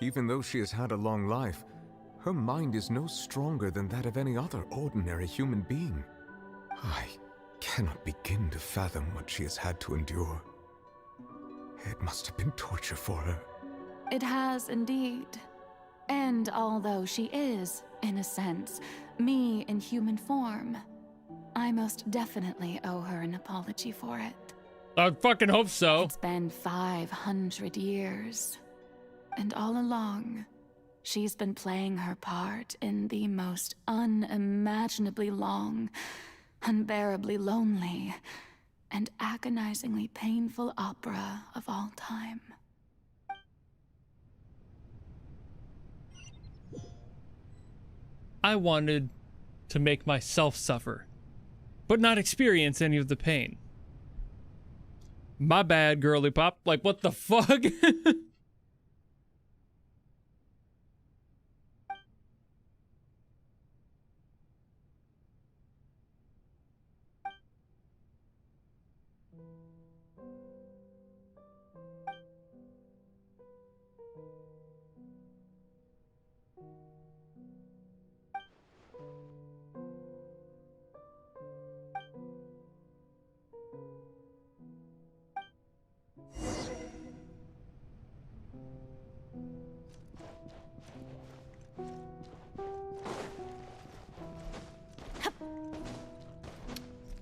Even though she has had a long life, her mind is no stronger than that of any other ordinary human being. I cannot begin to fathom what she has had to endure. It must have been torture for her. It has indeed. And although she is, in a sense, me in human form, I most definitely owe her an apology for it. I fucking hope so. It's been 500 years. And all along, she's been playing her part in the most unimaginably long, unbearably lonely, and agonizingly painful opera of all time. I wanted to make myself suffer, but not experience any of the pain. My bad, girly pop. Like, what the fuck?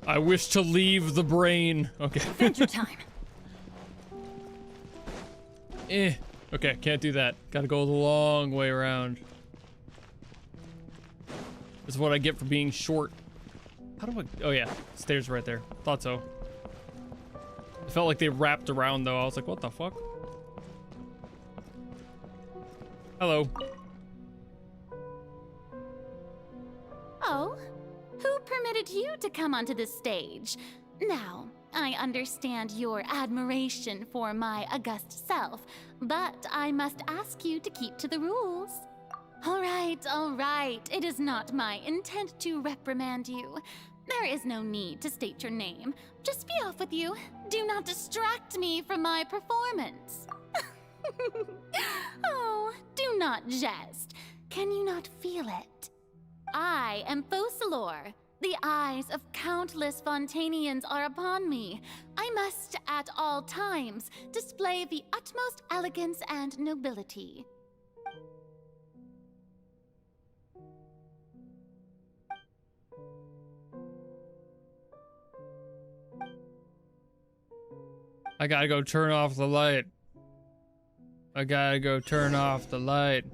I wish to leave the brain. Okay. Adventure time. Okay, can't do that. Gotta go the long way around. This is what I get for being short. How do I... Oh yeah, stairs right there. Thought so. It felt like they wrapped around though. I was like, what the fuck? Hello. Oh, who permitted you to come onto the stage? Now, I understand your admiration for my august self, but I must ask you to keep to the rules. All right. It is not my intent to reprimand you. There is no need to state your name. Just be off with you. Do not distract me from my performance. Oh, do not jest. Can you not feel it? I am Focalor. The eyes of countless Fontainians are upon me. I must, at all times, display the utmost elegance and nobility. I gotta go turn off the light. I gotta go turn off the light.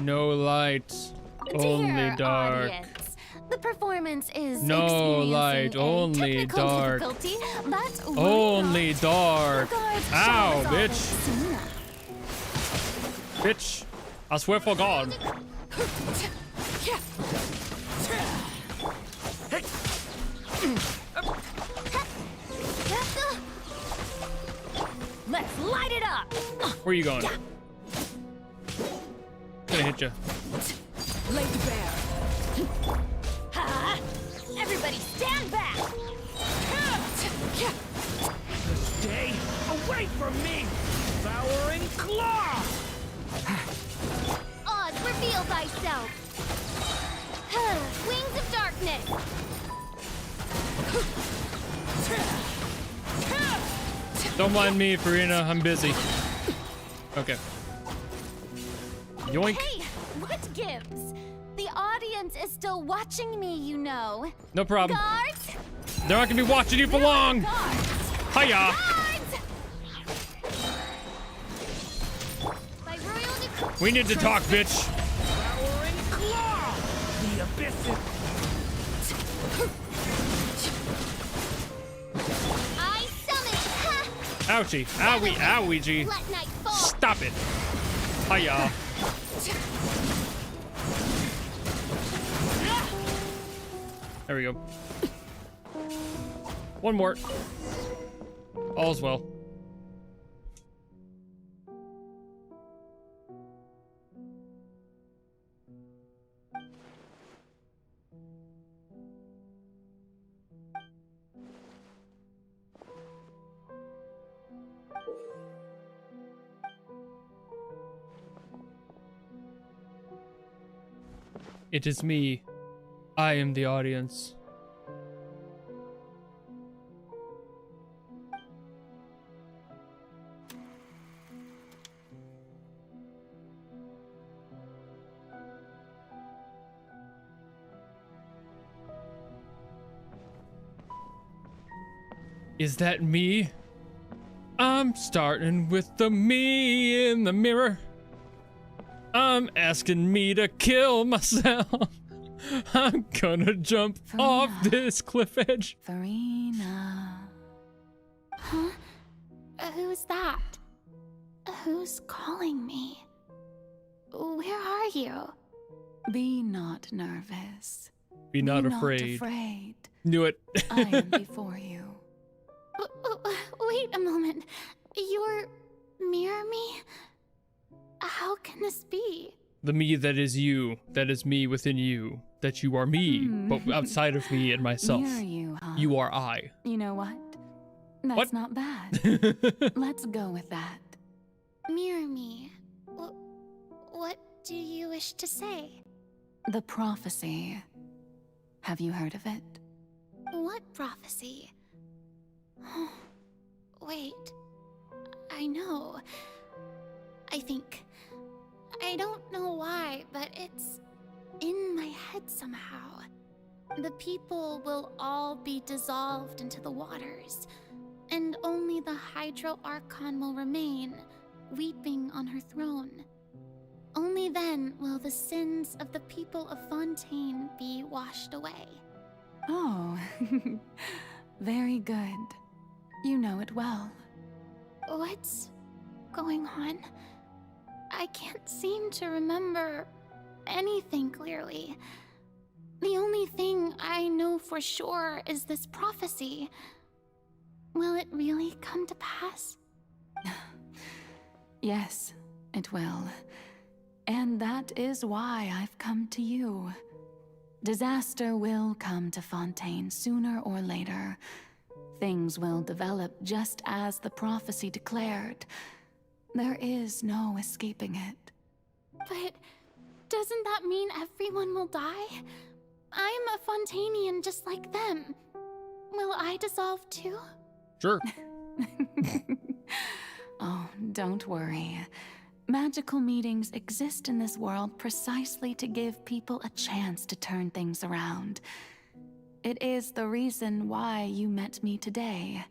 No lights. Only Dear dark. Audience, the performance is No light, experiencing a only technical dark. difficulty, but Only dark. Guards shall Ow, resolve it bitch. soon enough. Bitch. I swear for God. Let's light it up. Where you going? Gonna hit you. Lady Bear. Ha! Everybody stand back. Stay away from me, devouring claw! Oz, reveal thyself. Wings of darkness. Don't mind me, Furina. I'm busy. Okay. Yoink. Hey, what gives? The audience is still watching me, you know. No problem. Guards! They're not gonna be watching you for long. Hiya. We need to talk, bitch. The abyss is... I summon. Ouchie. Owie. Owie. Let night fall. Stop it. Hiya. There we go. One more. All's well. It is me. I am the audience. Is that me? I'm starting with the me in the mirror. I'm asking me to kill myself. I'm gonna jump off this cliff edge. Furina. Huh? Who's that? Who's calling me? Where are you? Be not nervous. Be not Be afraid. Not afraid. Knew it. I am before you. Wait a moment. You're mirror me? How can this be? The me that is you, that is me within you, that you are me, but outside of me and myself. Mirror you, huh? You are I. You know what? That's What? not bad. Let's go with that. Mirror me. What do you wish to say? The prophecy. Have you heard of it? What prophecy? Wait. I know. I think. I don't know why, but it's in my head somehow. The people will all be dissolved into the waters, and only the Hydro Archon will remain, weeping on her throne. Only then will the sins of the people of Fontaine be washed away. Oh, very good. You know it well. What's going on? I can't seem to remember anything clearly. The only thing I know for sure is this prophecy. Will it really come to pass? Yes, it will. And that is why I've come to you. Disaster will come to Fontaine sooner or later. Things will develop just as the prophecy declared. There is no escaping it. But doesn't that mean everyone will die? I'm a Fontainian just like them. Will I dissolve too? Sure. Oh, don't worry. Magical meetings exist in this world precisely to give people a chance to turn things around. It is the reason why you met me today.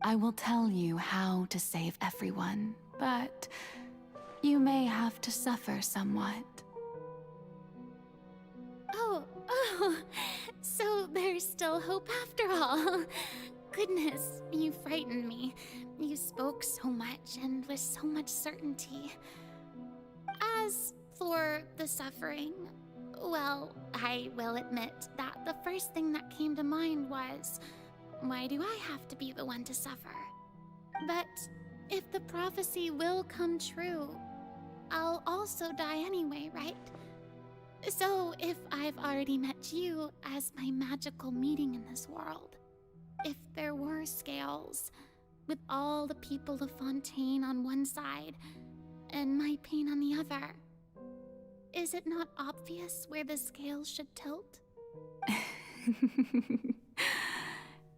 I will tell you how to save everyone, but you may have to suffer somewhat. Oh, so there's still hope after all. Goodness, you frightened me. You spoke so much and with so much certainty. As for the suffering, well, I will admit that the first thing that came to mind was, why do I have to be the one to suffer? But if the prophecy will come true, I'll also die anyway, right? So if I've already met you as my magical meeting in this world, if there were scales, with all the people of Fontaine on one side, and my pain on the other, is it not obvious where the scales should tilt?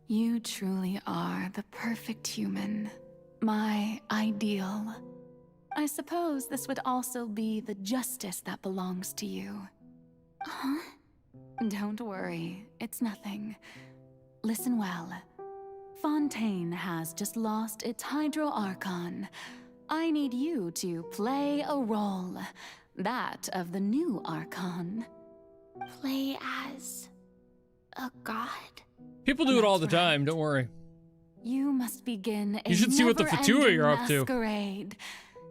You truly are the perfect human. My ideal. I suppose this would also be the justice that belongs to you. Huh? Don't worry, it's nothing. Listen well. Fontaine has just lost its Hydro Archon. I need you to play a role. That of the new Archon. Play as a god? People do it all the time, don't worry. You must begin a You should see what the Fatua you're up to. masquerade.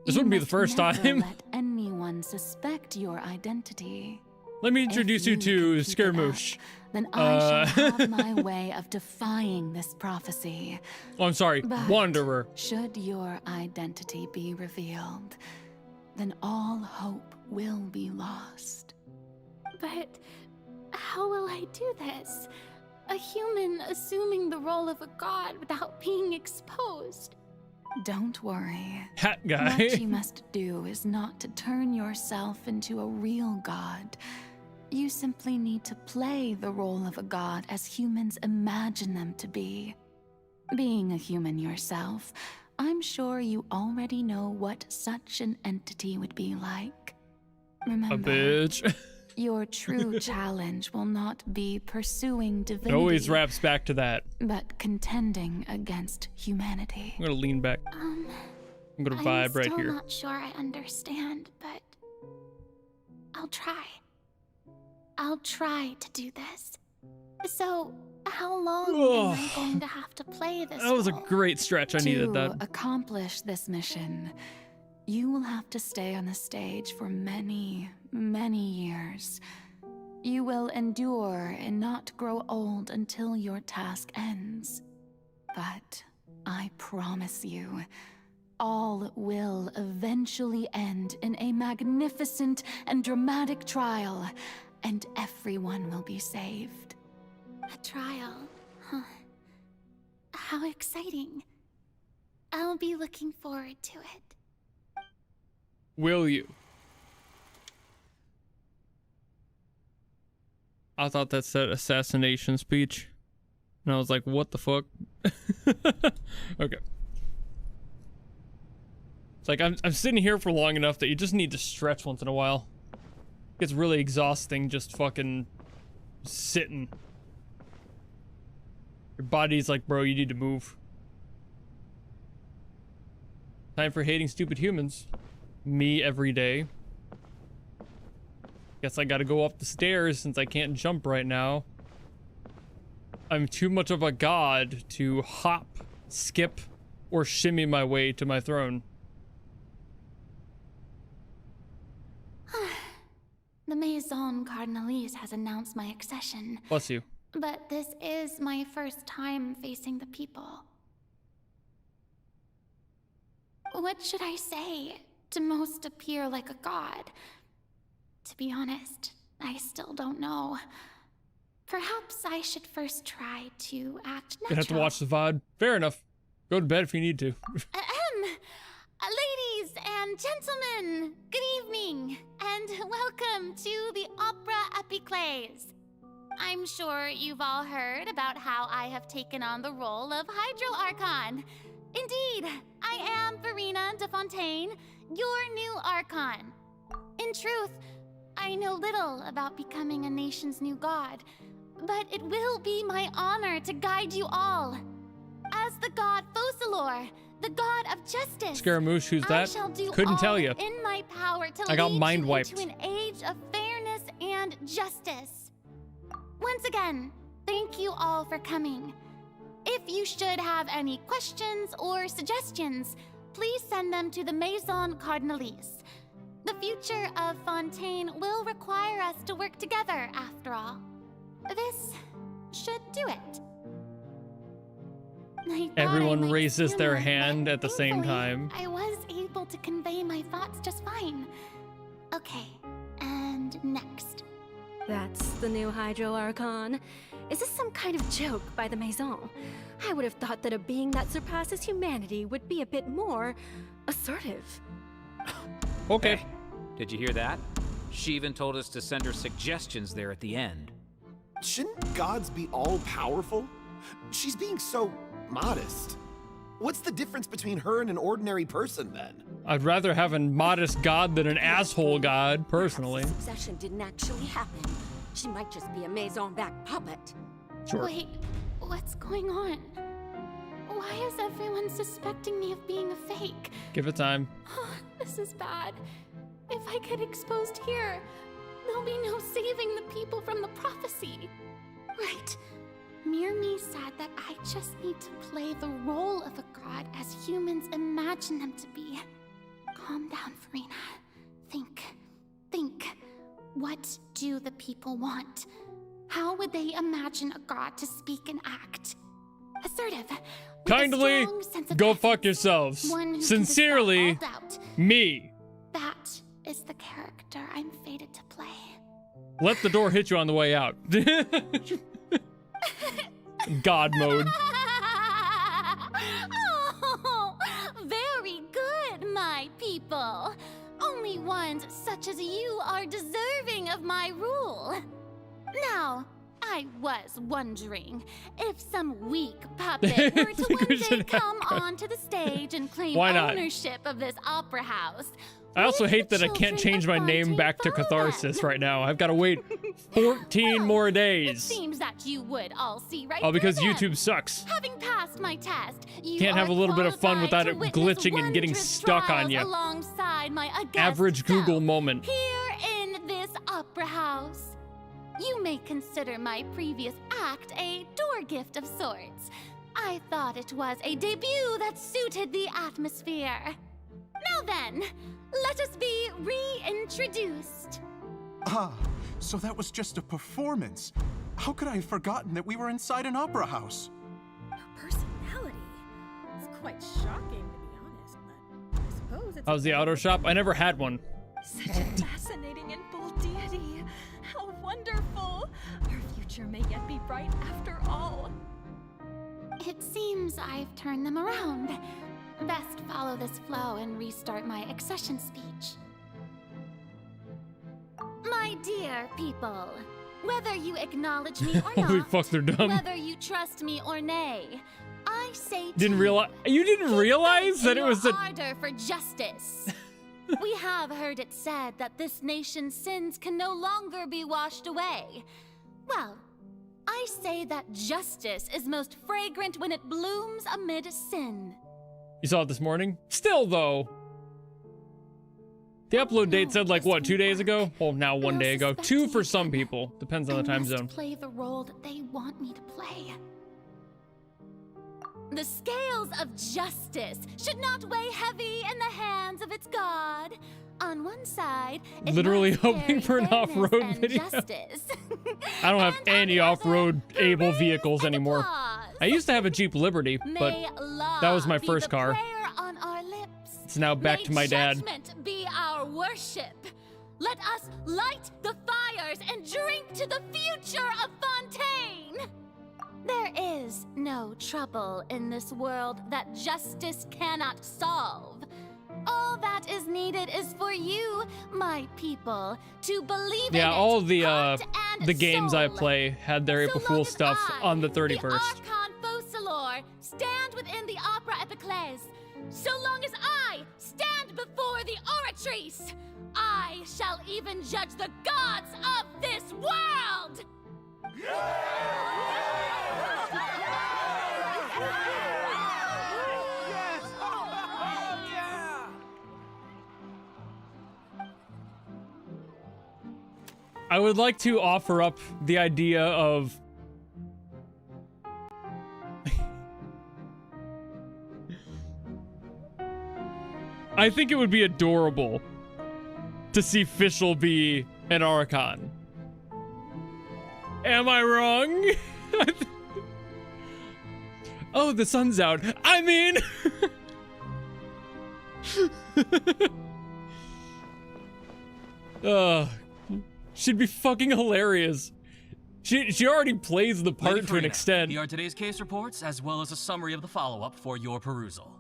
This wouldn't be the first Never time. let anyone suspect your identity. Let me introduce you to Scaramouche. Then I shall have my way of defying this prophecy. Oh, I'm sorry, But Wanderer. should your identity be revealed, then all hope will be lost. But how will I do this? A human assuming the role of a god without being exposed. Don't worry. Hat guy. What you must do is not to turn yourself into a real god. You simply need to play the role of a god as humans imagine them to be. Being a human yourself, I'm sure you already know what such an entity would be like. Remember, A bitch. your true challenge will not be pursuing It divinity, always wraps back to that. but contending against humanity. I'm gonna lean back. I'm gonna vibe right I'm here. still not sure I understand, but I'll try. I'll try to do this. So, how long am I going to have to play this That was a role? great stretch. I needed To that. accomplish this mission, you will have to stay on the stage for many, many years. You will endure and not grow old until your task ends. But I promise you, all will eventually end in a magnificent and dramatic trial, and everyone will be saved. A trial, huh? How exciting. I'll be looking forward to it. Will you? I thought that said assassination speech. And I was like, what the fuck? Okay. It's like, I'm sitting here for long enough that you just need to stretch once in a while. It gets really exhausting just fucking sitting. Your body's like, bro, you need to move. Time for hating stupid humans. Me every day. Guess I gotta go up the stairs since I can't jump right now. I'm too much of a god to hop, skip, or shimmy my way to my throne. The Maison Cardinalise has announced my accession. Bless you. But this is my first time facing the people. What should I say to most appear like a god? To be honest, I still don't know. Perhaps I should first try to act natural. Gonna have to watch the VOD. Fair enough. Go to bed if you need to. Ladies and gentlemen, good evening, and welcome to the Opera Epiclese. I'm sure you've all heard about how I have taken on the role of Hydro Archon. Indeed, I am Furina de Fontaine, your new Archon. In truth, I know little about becoming a nation's new god, but it will be my honor to guide you all. As the god Focalor, the god of justice, Scaramouche, who's I that? shall do Couldn't all tell you. in my power to I got lead mind you wiped. into an age of fairness and justice. Once again, thank you all for coming. If you should have any questions or suggestions, please send them to the Maison Cardinalise. The future of Fontaine will require us to work together, after all. This should do it. I thought I Everyone might raises their stammer, hand but at the same thankfully, time. I was able to convey my thoughts just fine. Okay, and next. That's the new Hydro Archon. Is this some kind of joke by the Maison? I would have thought that a being that surpasses humanity would be a bit more assertive. Okay. Hey, did you hear that? She even told us to send her suggestions there at the end. Shouldn't gods be all-powerful? She's being so modest. What's the difference between her and an ordinary person, then? I'd rather have a modest god than an asshole god, personally. Succession didn't actually happen. She might just be a maison-back puppet. Sure. Wait, what's going on? Why is everyone suspecting me of being a fake? Give it time. This is bad. If I get exposed here, there'll be no saving the people from the prophecy. Right. Mirmi said that I just need to play the role of a god as humans imagine them to be. Calm down, Furina. Think. What do the people want? How would they imagine a god to speak and act? Assertive. Kindly go fuck yourselves. Sincerely, me. That is the character I'm fated to play. Let the door hit you on the way out. God mode. Oh, very good, my people. Only ones such as you are deserving of my rule. Now, I was wondering if some weak puppet were to one day come onto the stage and claim ownership of this opera house. I also hate that I can't change my name back to Catharsis right now. I've got to wait 14 more days. It seems that you would all see right because through them. YouTube sucks. Having passed my test, you can't have a little bit of fun without it glitching and getting stuck on you. Alongside my Average Google moment. Here in this opera house. You may consider my previous act a door gift of sorts. I thought it was a debut that suited the atmosphere. Now then, let us be reintroduced. Ah, so that was just a performance. How could I have forgotten that we were inside an opera house? Her personality. It's quite shocking, to be honest, but I suppose it's... How's the auto shop? I never had one. Such a fascinating and bold deity. How wonderful. Our future may yet be bright after all. It seems I've turned them around. Best follow this flow and restart my accession speech. My dear people, whether you acknowledge me or Holy not, fuck, they're dumb. whether you trust me or nay, I say to Didn't realize you didn't realize that it was a ardor for justice. We have heard it said that this nation's sins can no longer be washed away. Well, I say that justice is most fragrant when it blooms amid sin. You saw it this morning? Still, though. The upload date said, like, what, 2 days ago? Well, now 1 day ago. 2 for some people. Depends on the time zone. Play the role that they want me to play. The scales of justice should not weigh heavy in the hands of its god. On one side, it literally must hoping carry for an fairness off-road and video. justice. I don't have any off-road able vehicles anymore. I used to have a Jeep Liberty, but that was my first car. On our lips. It's now back to my dad. Judgment be our worship. Let us light the fires and drink to the future of Fontaine. There is no trouble in this world that justice cannot solve. All that is needed is for you, my people, to believe in it. Yeah, all the games soul. I play had their April Fool's stuff on the 31st. The Archon Focalors stand within the opera epiclese. So long as I stand before the oratrice, I shall even judge the gods of this world! I would like to offer up the idea of I think it would be adorable to see Fischl be an Archon. Am I wrong? Oh, the sun's out. I mean... She'd be fucking hilarious. She already plays the part to an extent. Here are today's case reports, as well as a summary of the follow-up for your perusal.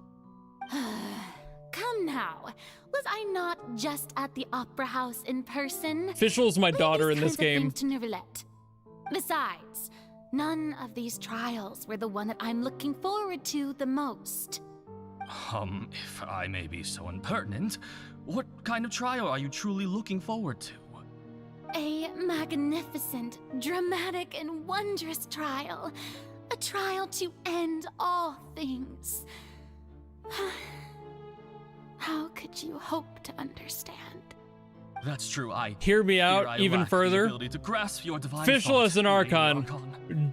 Come now. Was I not just at the opera house in person? Fischl's my daughter in this game. To Neuvillette. Besides, none of these trials were the one that I'm looking forward to the most. If I may be so impertinent, what kind of trial are you truly looking forward to? A magnificent, dramatic, and wondrous trial. A trial to end all things. How could you hope to understand? That's true, Hear me out even further. Official as an Archon.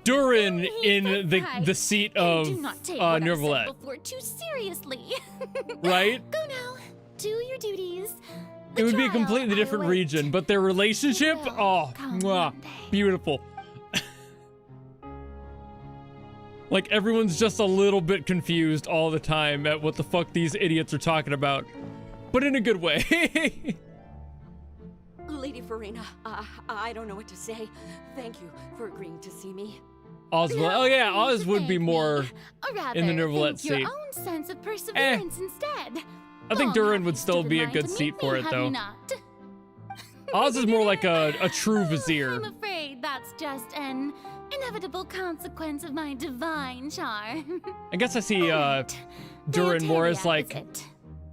Durin in the seat of Neuvillette. Before too seriously. Right? Go now. Do your duties. It would be a completely different region, but their relationship, mwah, beautiful. Like, everyone's just a little bit confused all the time at what the fuck these idiots are talking about. But in a good way. Lady Furina, I don't know what to say. Thank you for agreeing to see me. Oz, oh yeah, Oz would be more Rather, in the Neuvillette your seat. own sense of perseverance instead. I think Durin would still be a good seat for it, though. Oz is more like a true vizier. I'm afraid that's just an inevitable consequence of my divine charm. I guess I see Durin more as like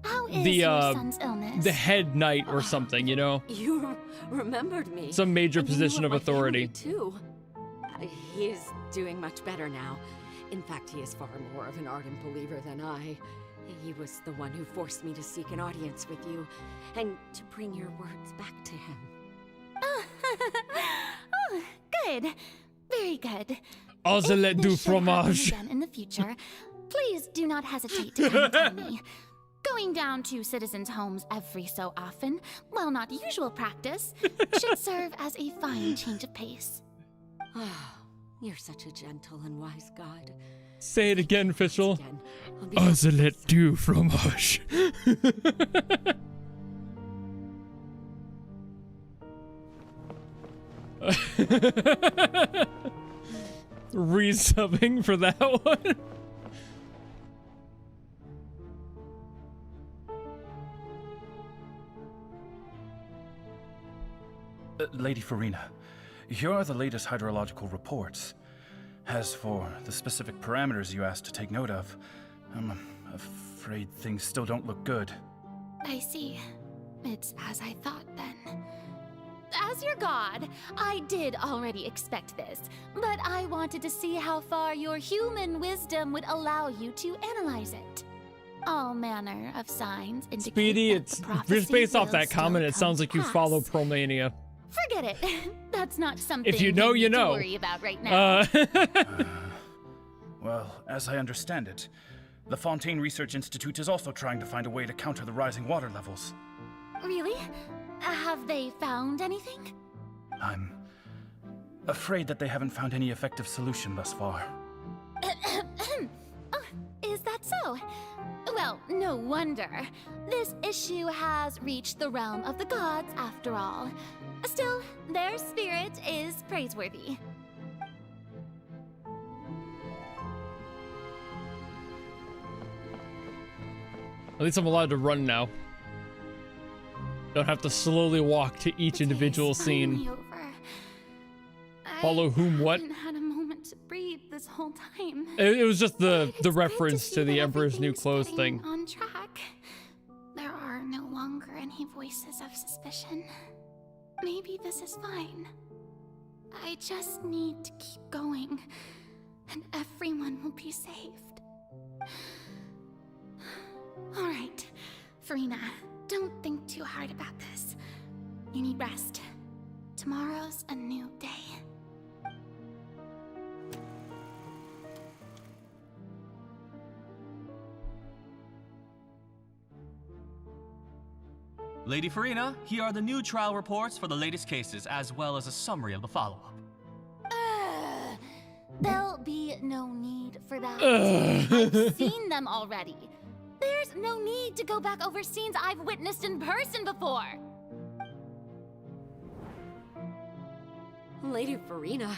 the head knight or something, you know? You remembered me. Some major And you position knew of my authority. family, too. He is doing much better now. In fact, he is far more of an ardent believer than I. He was the one who forced me to seek an audience with you, and to bring your words back to him. Oh, good. Very good. Ozelette du fromage. Again in the future, please do not hesitate to come tell me. Going down to citizens' homes every so often, while not usual practice, should serve as a fine change of pace. Oh, you're such a gentle and wise god. Say it again, official. Ozelette du fromage. Resubbing for that one. Lady Furina, here are the latest hydrological reports. As for the specific parameters you asked to take note of, I'm afraid things still don't look good. I see. It's as I thought then. As your god, I did already expect this, but I wanted to see how far your human wisdom would allow you to analyze it. All manner of signs indicate Speedy, that it's the prophecy just based off will that comment. It still sounds come like you to follow pass. Promania. Forget it. That's not something If you know, you need to know. worry about right now. Well, as I understand it, the Fontaine Research Institute is also trying to find a way to counter the rising water levels. Really? Have they found anything? I'm afraid that they haven't found any effective solution thus far. Oh, is that so? Well, no wonder. This issue has reached the realm of the gods, after all. Still, their spirit is praiseworthy. At least I'm allowed to run now. Don't have to slowly walk to each individual scene. Over. Follow whom what? I haven't had a moment to breathe this whole time. It was just the reference to the Emperor's New Clothes thing. On track. There are no longer any voices of suspicion. Maybe this is fine. I just need to keep going, and everyone will be saved. All right, Furina, don't think too hard about this. You need rest. Tomorrow's a new day. Lady Furina, here are the new trial reports for the latest cases, as well as a summary of the follow-up. There'll be no need for that. Ugh. I've seen them already. There's no need to go back over scenes I've witnessed in person before. Lady Furina,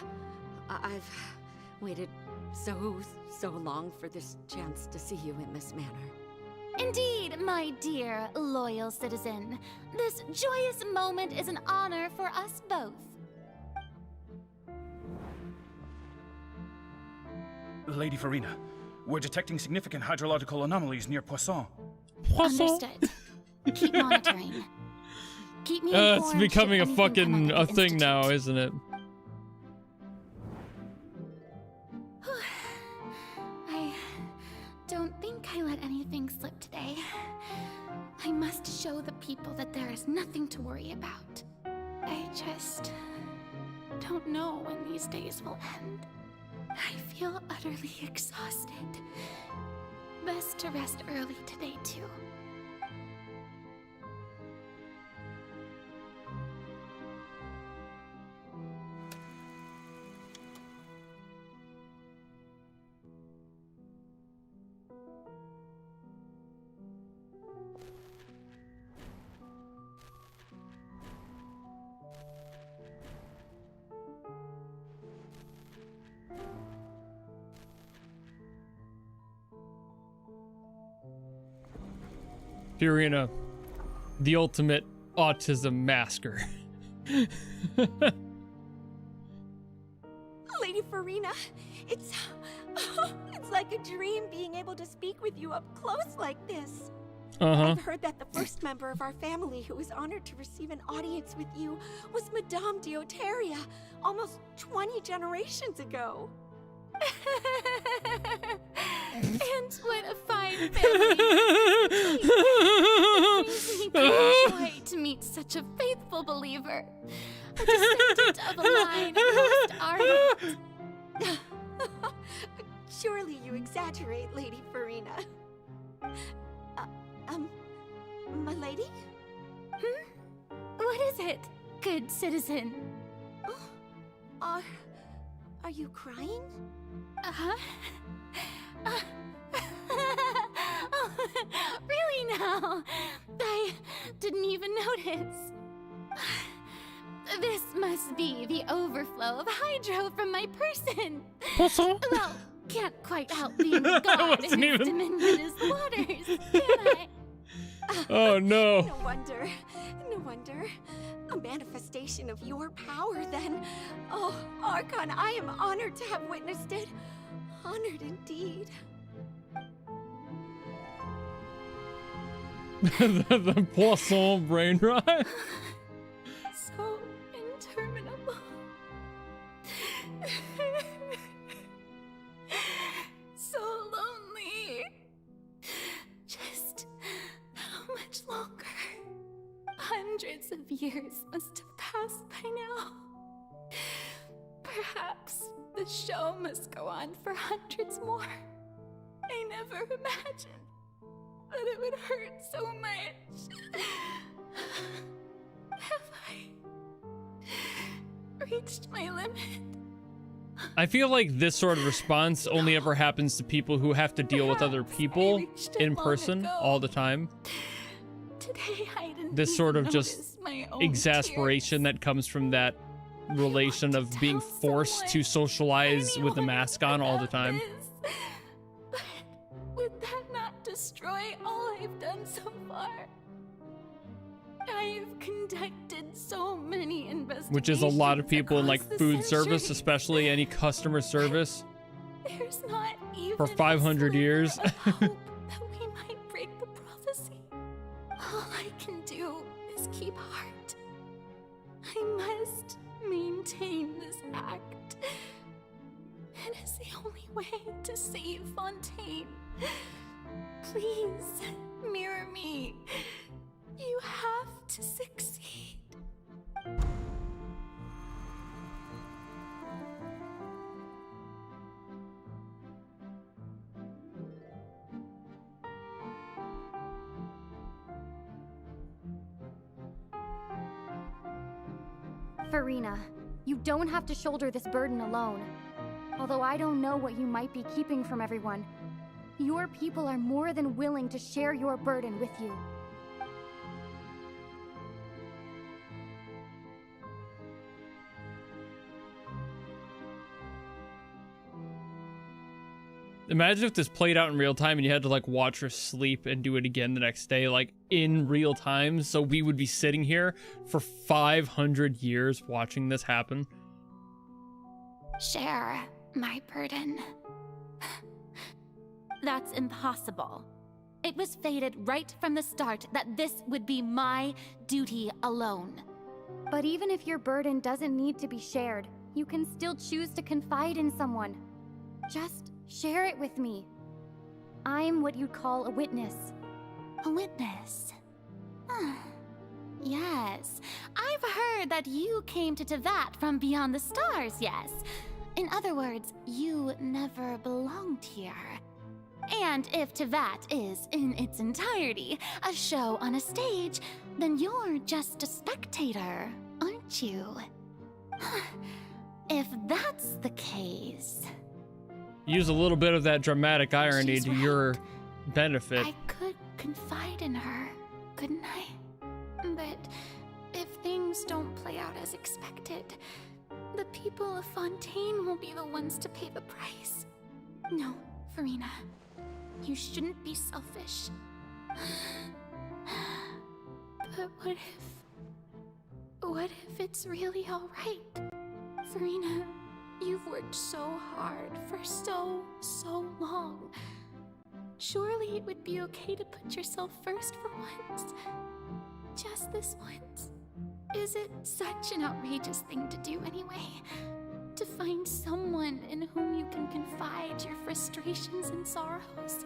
I've waited so long for this chance to see you in this manner. Indeed, my dear, loyal citizen. This joyous moment is an honor for us both. Lady Furina, We're detecting significant hydrological anomalies near Poisson. Understood. Keep monitoring. Keep me informed. It's becoming a fucking thing now, isn't it? I don't think I let anything slip today. I must show the people that there is nothing to worry about. I just don't know when these days will end. I feel utterly exhausted. Best to rest early today, too. Furina, the ultimate autism masker. Lady Furina, it's like a dream being able to speak with you up close like this. I've heard that the first member of our family who was honored to receive an audience with you was Madame Deoteria, almost 20 generations ago. And what a fine family! It brings me great joy to meet such a faithful believer, a descendant of a line of lost ardent. Surely you exaggerate, Lady Furina. My lady? What is it, good citizen? Are you crying? Oh, really now? I didn't even notice. This must be the overflow of hydro from my person. Well, can't quite help being the god in his diminutive waters, can I? Oh no. No wonder. No wonder. A manifestation of your power, then. Oh, Archon, I am honored to have witnessed it. Honored indeed. the Poisson brain rot. So interminable. So lonely. Just how much longer? Hundreds of years must have passed by now. Perhaps the show must go on for hundreds more. I never imagined that it would hurt so much. Have I reached my limit? I feel like this sort of response only ever happens to people who have to deal with other people in person all the time. Today I didn't This sort of even just notice my own exasperation that comes from that relation of being forced to socialize with a mask on all the time. But would that not destroy all I've done so far? I've conducted so many investigations. Which is a lot of people in like across the food service, centuries. especially any customer service, There's not even for 500 years. that we might break the prophecy. All I can do is keep heart. I must maintain this act. It is the only way to save Fontaine. Please, mirror me. You have to succeed. Furina, you don't have to shoulder this burden alone. Although I don't know what you might be keeping from everyone, your people are more than willing to share your burden with you. Imagine if this played out in real time and you had to like watch her sleep and do it again the next day, like in real time. So we would be sitting here for 500 years watching this happen. Share my burden. that's impossible. It was fated right from the start that this would be my duty alone. But even if your burden doesn't need to be shared, you can still choose to confide in someone. Just share it with me. I'm what you'd call a witness. A witness? Yes, I've heard that you came to Tevat from beyond the stars, yes. In other words, you never belonged here. And if Tevat is, in its entirety, a show on a stage, then you're just a spectator, aren't you? If that's the case... Use a little bit of that dramatic irony She's to right. your benefit. I could confide in her, couldn't I? But if things don't play out as expected, the people of Fontaine will be the ones to pay the price. No, Furina, you shouldn't be selfish. But what if it's really all right? Furina, you've worked so hard for so long. Surely it would be okay to put yourself first for once. Just this once. Is it such an outrageous thing to do anyway? To find someone in whom you can confide your frustrations and sorrows?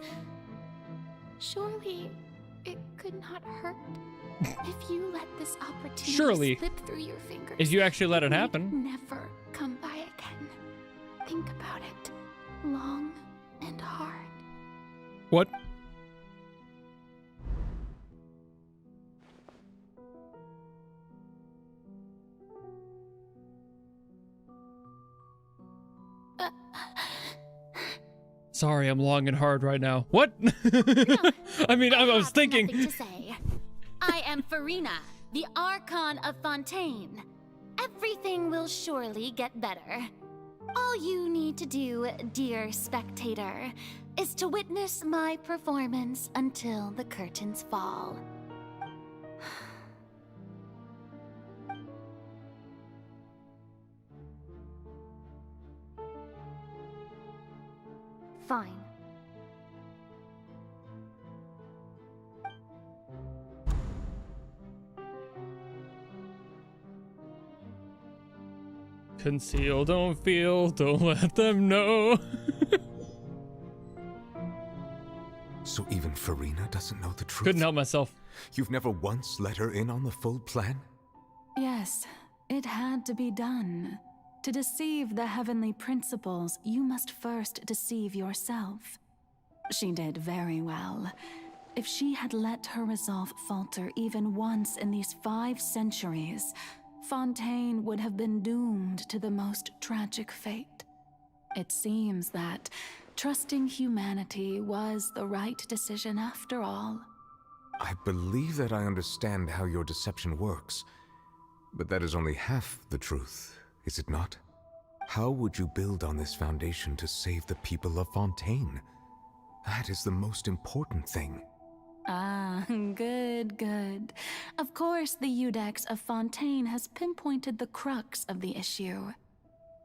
Surely it could not hurt if you let this opportunity Surely, slip through your fingers. if you actually let it would happen. never come by again. Think about it long and hard. What? Sorry, I'm long and hard right now. What? I mean, I was thinking. Nothing to say. I am Furina, the Archon of Fontaine. Everything will surely get better. All you need to do, dear spectator, is to witness my performance until the curtains fall. Fine. Conceal, don't feel, don't let them know. So even Furina doesn't know the truth? Couldn't help myself. You've never once let her in on the full plan? Yes, it had to be done. To deceive the heavenly principles, you must first deceive yourself. She did very well. If she had let her resolve falter even once in these 5 centuries, Fontaine would have been doomed to the most tragic fate. It seems that trusting humanity was the right decision after all. I believe that I understand how your deception works, but that is only half the truth, is it not? How would you build on this foundation to save the people of Fontaine? That is the most important thing. Ah, good. Of course, the Iudex of Fontaine has pinpointed the crux of the issue.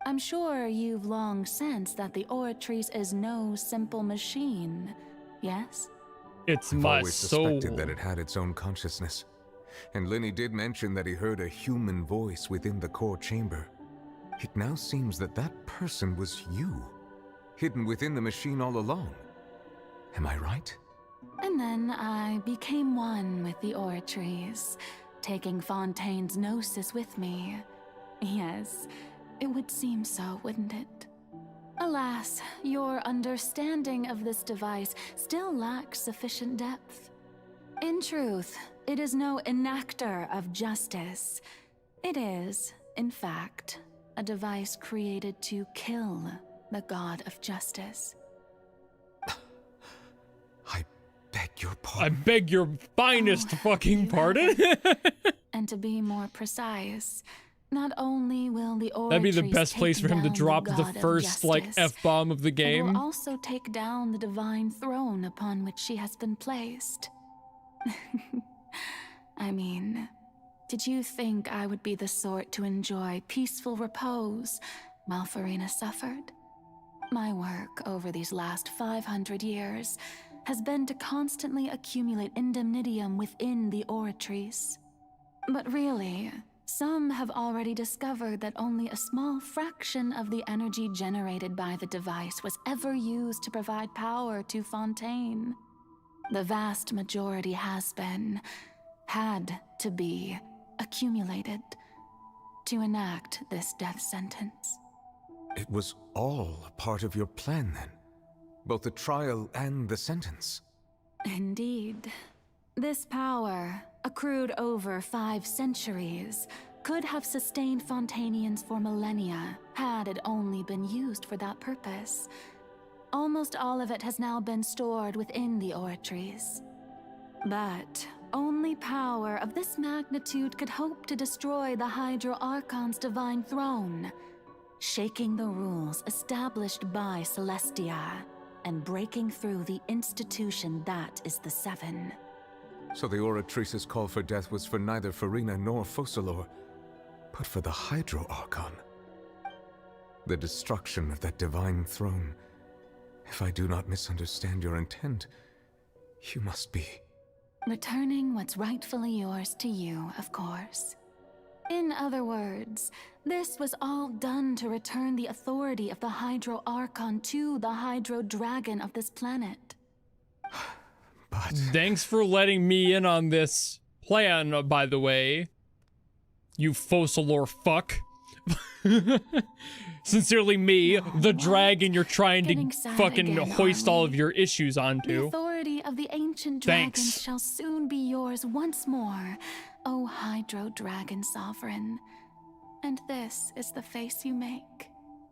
I'm sure you've long sensed that the Oratrice is no simple machine, yes? It's I've my always soul. suspected that it had its own consciousness. And Lenny did mention that he heard a human voice within the core chamber. It now seems that that person was you, hidden within the machine all along. Am I right? And then I became one with the Oratrice, taking Fontaine's gnosis with me. Yes, it would seem so, wouldn't it? Alas, your understanding of this device still lacks sufficient depth. In truth, it is no enactor of justice. It is, in fact, a device created to kill the god of justice. Beg your I pardon. beg your finest fucking pardon. And to be more precise, not only will the Oratrice That'd be the best take place for him to down drop the god of first, like, justice, F-bomb of the it game. will also take down the divine throne upon which she has been placed. I mean, did you think I would be the sort to enjoy peaceful repose while Furina suffered? My work over these last 500 years has been to constantly accumulate indemnitium within the Oratrice. But really, some have already discovered that only a small fraction of the energy generated by the device was ever used to provide power to Fontaine. The vast majority had to be, accumulated to enact this death sentence. It was all a part of your plan, then? Both the trial and the sentence? Indeed. This power, accrued over 5 centuries, could have sustained Fontainians for millennia had it only been used for that purpose. Almost all of it has now been stored within the Oratrice. But only power of this magnitude could hope to destroy the Hydro Archon's divine throne, shaking the rules established by Celestia and breaking through the institution that is the Seven. So the Oratrice's call for death was for neither Furina nor Focalors, but for the Hydro Archon. The destruction of that divine throne. If I do not misunderstand your intent, you must be... Returning what's rightfully yours to you, of course. In other words, this was all done to return the authority of the Hydro Archon to the Hydro Dragon of this planet. But... Thanks for letting me in on this plan, by the way. You Focalors fuck. Sincerely me, the dragon you're trying to fucking hoist all of your issues The onto. authority of the ancient dragons shall soon be yours once more, O Hydro Dragon Sovereign. And this is the face you make.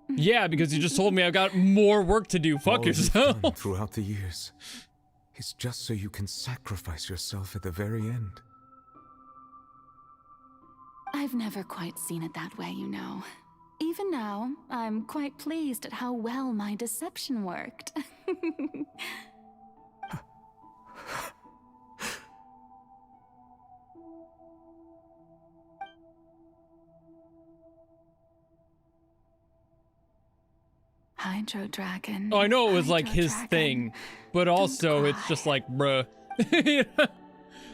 Yeah, because you just told me I've got more work to do. Fuck all you've yourself. done throughout the years is just so you can sacrifice yourself at the very end. I've never quite seen it that way, you know. Even now, I'm quite pleased at how well my deception worked. Hydro Dragon. Oh, I know it was like his thing, but also it's just like, bruh. It's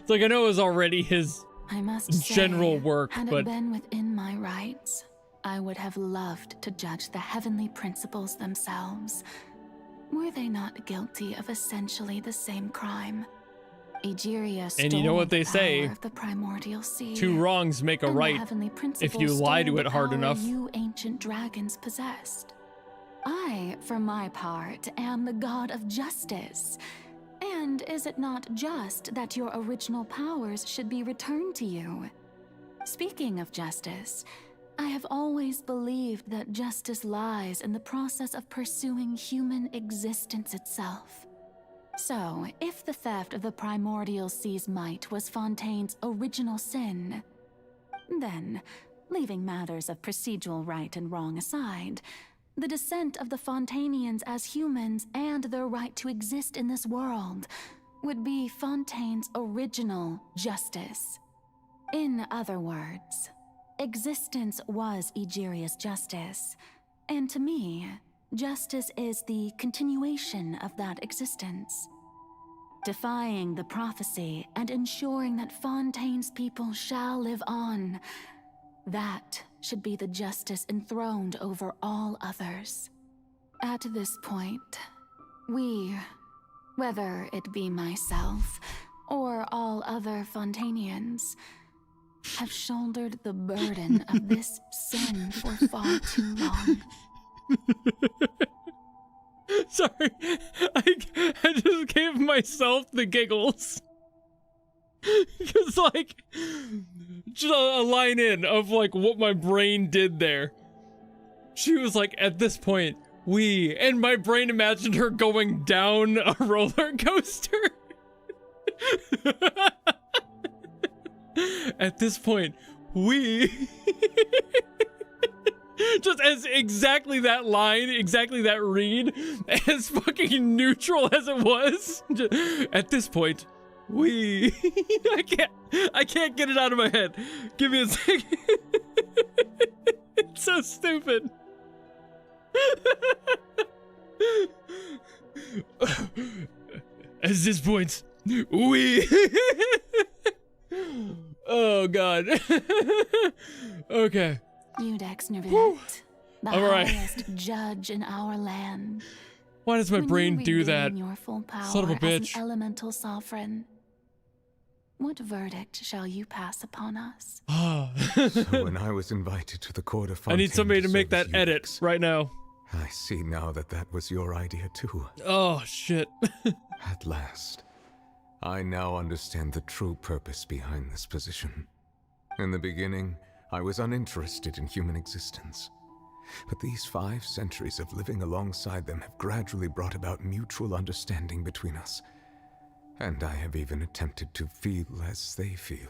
like I know it was already his I must general say, work, had but it been within my rights, I would have loved to judge the heavenly principles themselves. Were they not guilty of essentially the same crime? Egeria stole and you know what they the say, power of the primordial sea, two wrongs make a and the right heavenly if principles you lie stole to the it hard power enough. You ancient dragons possessed. I, for my part, am the god of justice. And is it not just that your original powers should be returned to you? Speaking of justice, I have always believed that justice lies in the process of pursuing human existence itself. So, if the theft of the primordial sea's might was Fontaine's original sin, then, leaving matters of procedural right and wrong aside, the descent of the Fontainians as humans and their right to exist in this world would be Fontaine's original justice. In other words, existence was Egeria's justice, and to me, justice is the continuation of that existence. Defying the prophecy and ensuring that Fontaine's people shall live on, that should be the justice enthroned over all others. At this point, we, whether it be myself or all other Fontainians, have shouldered the burden of this sin for far too long. Sorry, I just gave myself the giggles. Because, like, just a line in of, like, what my brain did there. She was like, at this point, and my brain imagined her going down a roller coaster. At this point, just as exactly that line, exactly that read, as fucking neutral as it was. At this point, I can't get it out of my head. Give me a second. It's so stupid. At this point, we. Oh God. Okay. Iudex Neuvillette, the All right. highest judge in our land. Why does my When brain you do that? regain your full power Son of a as bitch. an elemental sovereign, what verdict shall you pass upon us? So when I was invited to the court of I Fontaine need somebody to make serve that as edit Iudex, right now. I see now that that was your idea too. Oh shit. At last, I now understand the true purpose behind this position. In the beginning, I was uninterested in human existence. But these 5 centuries of living alongside them have gradually brought about mutual understanding between us. And I have even attempted to feel as they feel.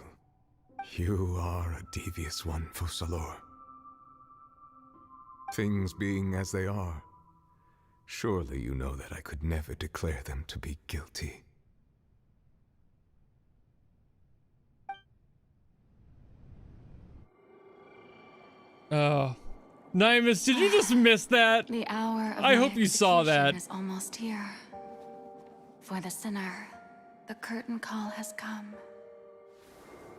You are a devious one, Focalors. Things being as they are, surely you know that I could never declare them to be guilty. Nymus, did you just miss that? The hour of I my hope you saw that. execution is almost here. For the sinner, the curtain call has come.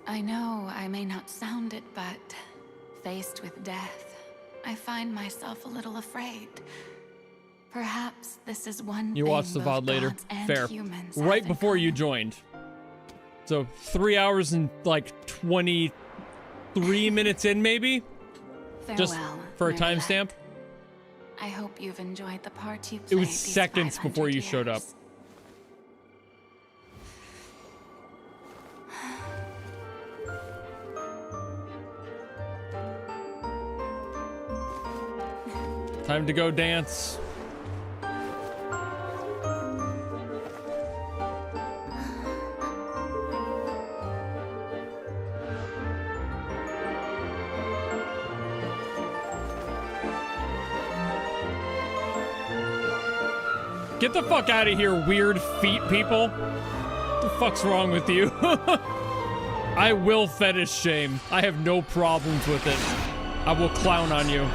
I know I may not sound it, but faced with death, I find myself a little afraid. Perhaps this is one You thing watched the both VOD later. gods and Fair. humans Right have in before you joined. So 3 hours and like 23 minutes in, maybe? Just Farewell, for a Neuvillette. timestamp? I hope you've enjoyed the part you played. It was these seconds 500 before you showed up. years. Time to go dance. Get the fuck out of here, weird feet people. What the fuck's wrong with you? I will fetish shame. I have no problems with it. I will clown on you.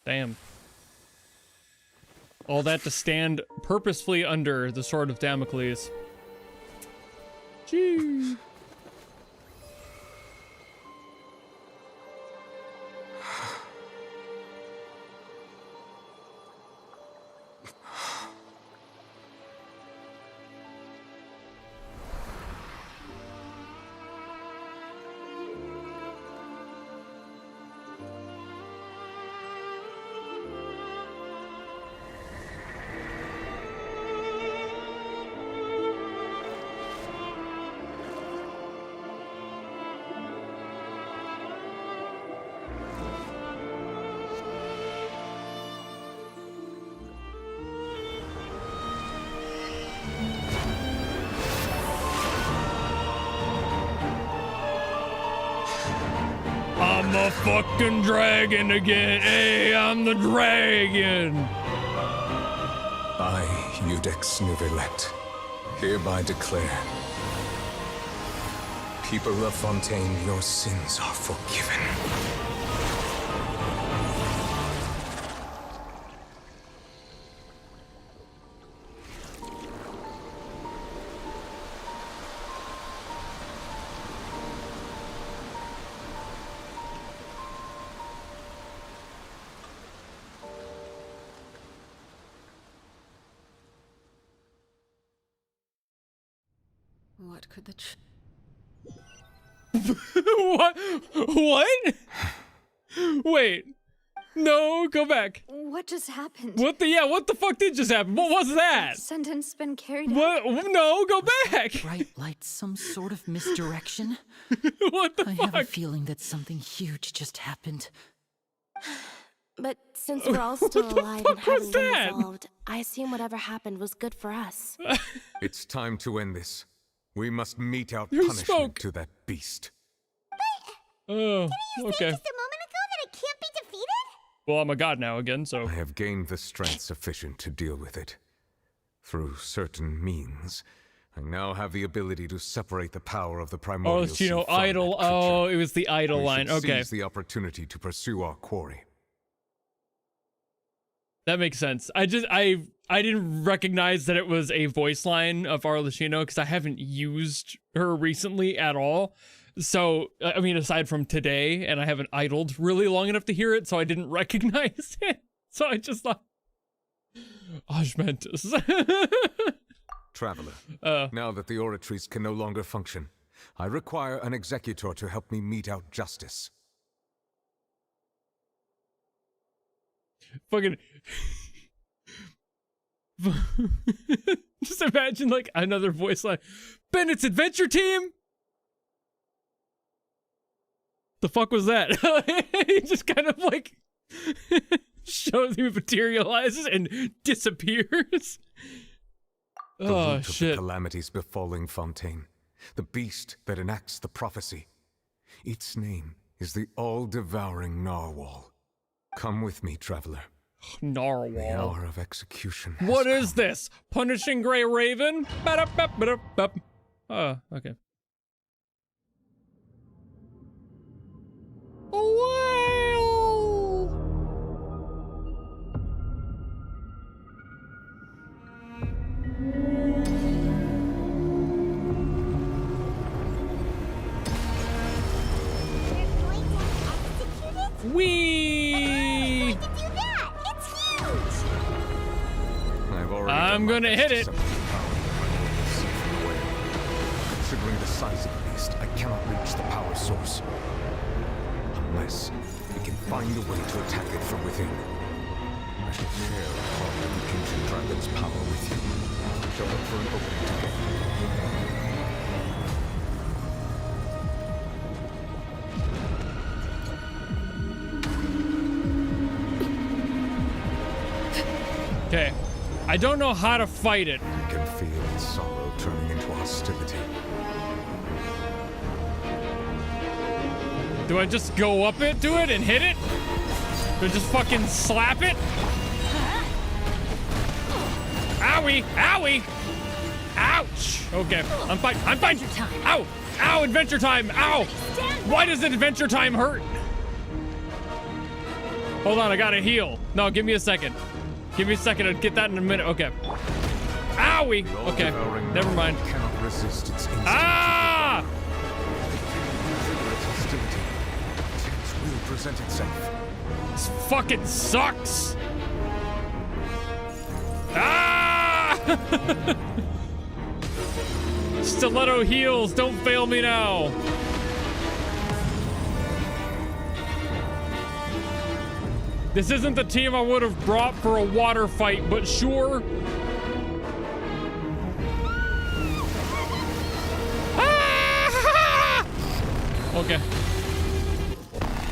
Damn. All that to stand purposefully under the sword of Damocles. Gee. I'm a fucking dragon again. Hey, I'm the dragon. I, Iudex Neuvillette, hereby declare, people of Fontaine, your sins are forgiven. What could the What? What? Wait. No, go back. What just happened? What the fuck did just happen? What was that? Sentence been carried What? out? No, go back. Bright light, some sort of misdirection? What the I fuck? have a feeling that something huge just happened. But since we're all still What the alive fuck and haven't was been that? resolved, I assume whatever happened was good for us. It's time to end this. We must mete out Who punishment spoke? to that beast. Oh, You okay. said just a moment ago that it can't be defeated? Well, I'm a god now again, so. I have gained the strength sufficient to deal with it. Through certain means, I now have the ability to separate the power of the primordial sea Chino from idol. that creature. Oh, it was the idol We line. should Okay. seize the opportunity to pursue our quarry. That makes sense. I didn't recognize that it was a voice line of Arlecchino because I haven't used her recently at all. So, I mean, aside from today, and I haven't idled really long enough to hear it, so I didn't recognize it. So I just thought, Osmentus. Traveler, now that the oratories can no longer function, I require an executor to help me mete out justice. Fucking just imagine like another voice line. Bennett's adventure team. The fuck was that? He just kind of like shows him, materializes and disappears. The Oh root of shit. the calamities befalling Fontaine, the beast that enacts the prophecy. Its name is the all-devouring Narwhal. Come with me, traveler. Narwhal. The hour of execution. What is this? Punishing Grey Raven? Oh, okay. Wee! I'm gonna hit it. Considering the size of the beast, I cannot reach the power source. Unless we can find a way to attack it from within. I shall share a part of the ancient dragon's power with you. We shall look for an opening together. Okay. I don't know how to fight it. I can feel its sorrow turning into hostility. Do I just go up it to it and hit it? Do I just fucking slap it? Owie! Owie! Ouch! Okay, I'm fine. I'm fine. Ow! Ow! Adventure time! Ow! Why does Adventure time hurt? Hold on, I gotta heal. No, give me a second. Give me a second. I'll get that in a minute. Okay. Owie! Okay, never mind. Cannot resist its Ah! hostility. Chance will present itself. This fucking sucks. Ah! Stiletto heals. Don't fail me now. This isn't the team I would have brought for a water fight, but sure. Ah! Okay.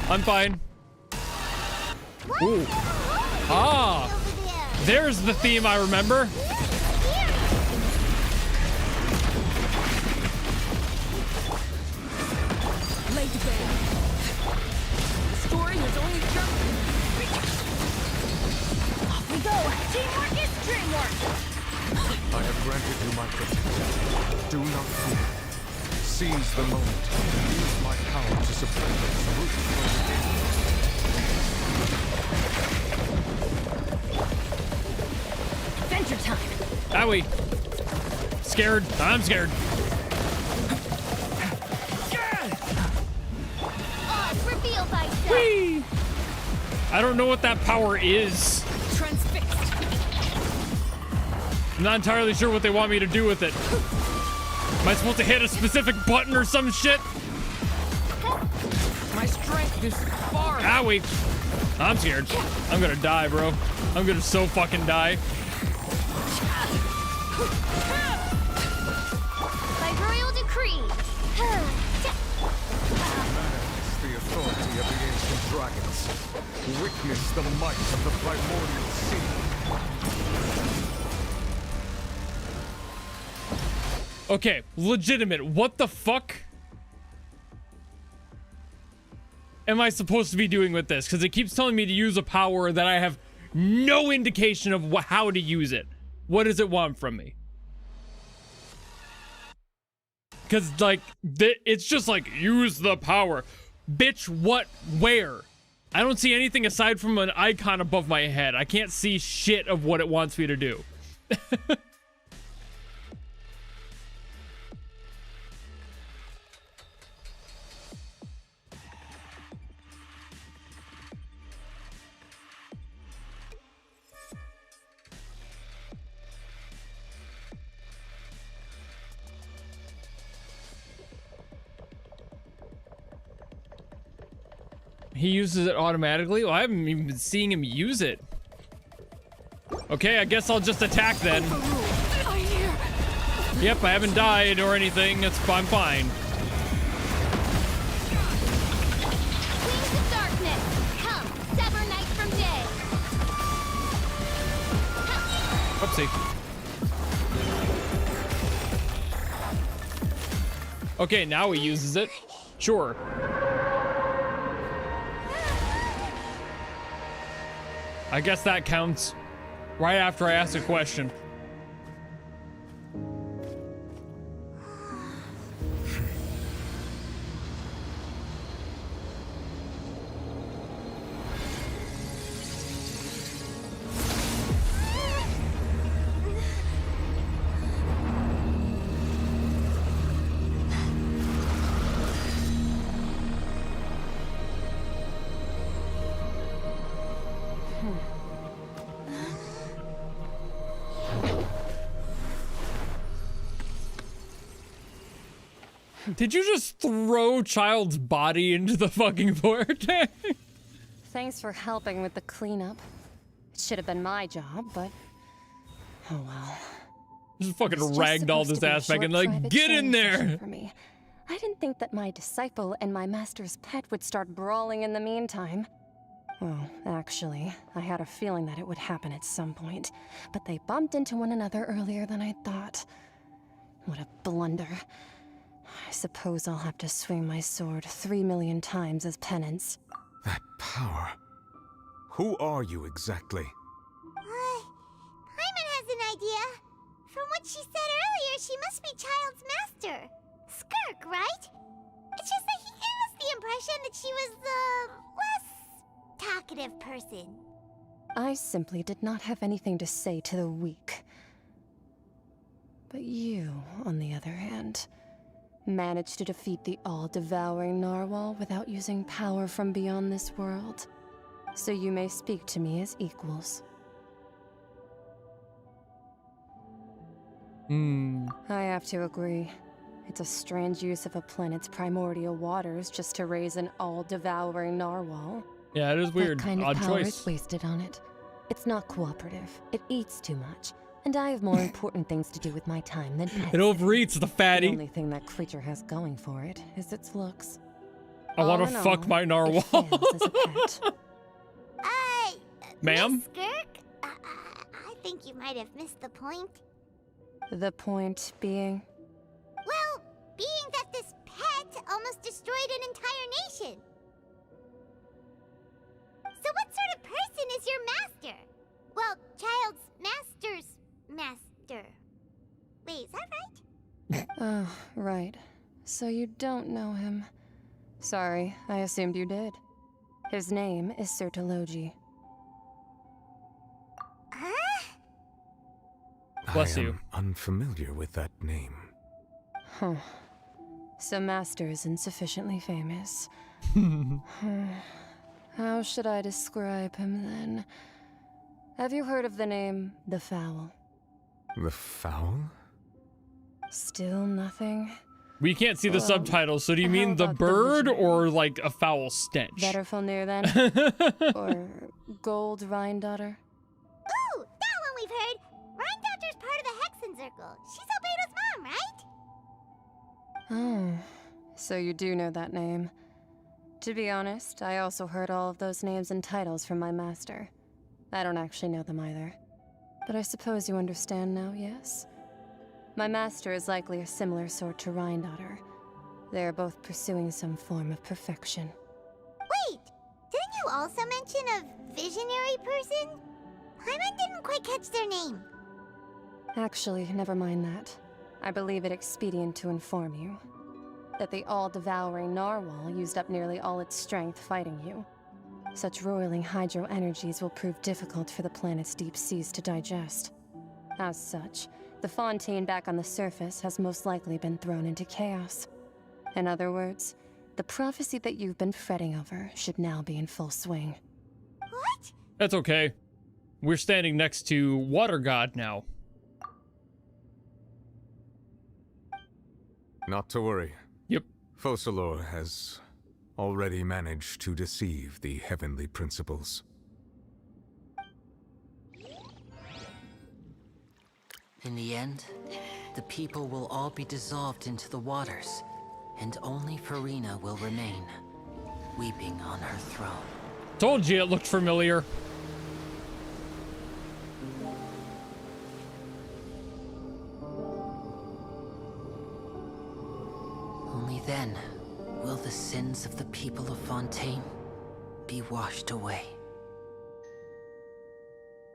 I'm fine. Ooh. Ah! There's the theme I remember. Late again. The story has only begun. Off we go. Teamwork is dreamwork. I have granted you my protection. Do not fear. Seize the moment. Use my power to suppress its root from within. Adventure time. Owie. Scared. I'm scared. Reveal thyself. Whee! I don't know what that power is. Transfixed. I'm not entirely sure what they want me to do with it. Am I supposed to hit a specific button or some shit? My strength is far. Owie. I'm scared. I'm gonna die, bro. I'm gonna so fucking die. By royal decree. The authority of the ancient dragons. Witness the might of the primordial sea. Okay, legitimate. What the fuck am I supposed to be doing with this? Because it keeps telling me to use a power that I have no indication of how to use it. What does it want from me? Because, like, it's just like, use the power. Bitch, what? Where? I don't see anything aside from an icon above my head. I can't see shit of what it wants me to do. He uses it automatically? Well, I haven't even been seeing him use it. Okay, I guess I'll just attack then. Yep, I haven't died or anything. I'm fine. Wings of darkness, come, sever night from day. Oopsie. Okay, now he uses it. Sure. I guess that counts. Right after I ask a question. Did you just throw Child's body into the fucking vortex? Thanks for helping with the cleanup. It should have been my job, but oh well. Just fucking ragdoll this ass back and like, get in there! For me. I didn't think that my disciple and my master's pet would start brawling in the meantime. Well, actually, I had a feeling that it would happen at some point, but they bumped into one another earlier than I thought. What a blunder. I suppose I'll have to swing my sword 3 million times as penance. That power. Who are you exactly? Paimon has an idea. From what she said earlier, she must be Child's master. Skirk, right? It's just that he gave us the impression that she was the less talkative person. I simply did not have anything to say to the weak. But you, on the other hand, managed to defeat the all-devouring Narwhal without using power from beyond this world. So you may speak to me as equals. I have to agree. It's a strange use of a planet's primordial waters just to raise an all-devouring Narwhal. Yeah, it is weird. That kind Odd of power choice. is wasted on it. It's not cooperative. It eats too much. And I have more important things to do with my time than pets. It overeats the fatty. The only thing that creature has going for it is its looks. I want to fuck my Narwhal. Ma'am? Skirk? I think you might have missed the point. The point being? Well, being that this pet almost destroyed an entire nation. So what sort of person is your master? Well, Child's master's master. Wait, is that right? Oh, right. So you don't know him. Sorry, I assumed you did. His name is Sertologi. Bless you. I'm unfamiliar with that name. Huh. So Master isn't sufficiently famous. How should I describe him then? Have you heard of the name The Fowl? The Fowl? Still nothing? We can't see the subtitles, so do you mean the bird or like a foul stench? Betterfulnir then? Or Gold Rhine-Daughter? Ooh, that one we've heard. Rhine-Daughter's part of the Hexen Circle. She's Albedo's mom, right? Oh, so you do know that name. To be honest, I also heard all of those names and titles from my master. I don't actually know them either. But I suppose you understand now, yes? My master is likely a similar sort to Rhine-Daughter. They are both pursuing some form of perfection. Wait, didn't you also mention a visionary person? Paimon didn't quite catch their name. Actually, never mind that. I believe it expedient to inform you that the all-devouring Narwhal used up nearly all its strength fighting you. Such roiling hydro energies will prove difficult for the planet's deep seas to digest. As such, the Fontaine back on the surface has most likely been thrown into chaos. In other words, the prophecy that you've been fretting over should now be in full swing. What? That's okay. We're standing next to Water God now. Not to worry. Yep. Focalors has already managed to deceive the heavenly principles. In the end, the people will all be dissolved into the waters, and only Furina will remain, weeping on her throne. Told you it looked familiar. Only then will the sins of the people of Fontaine be washed away.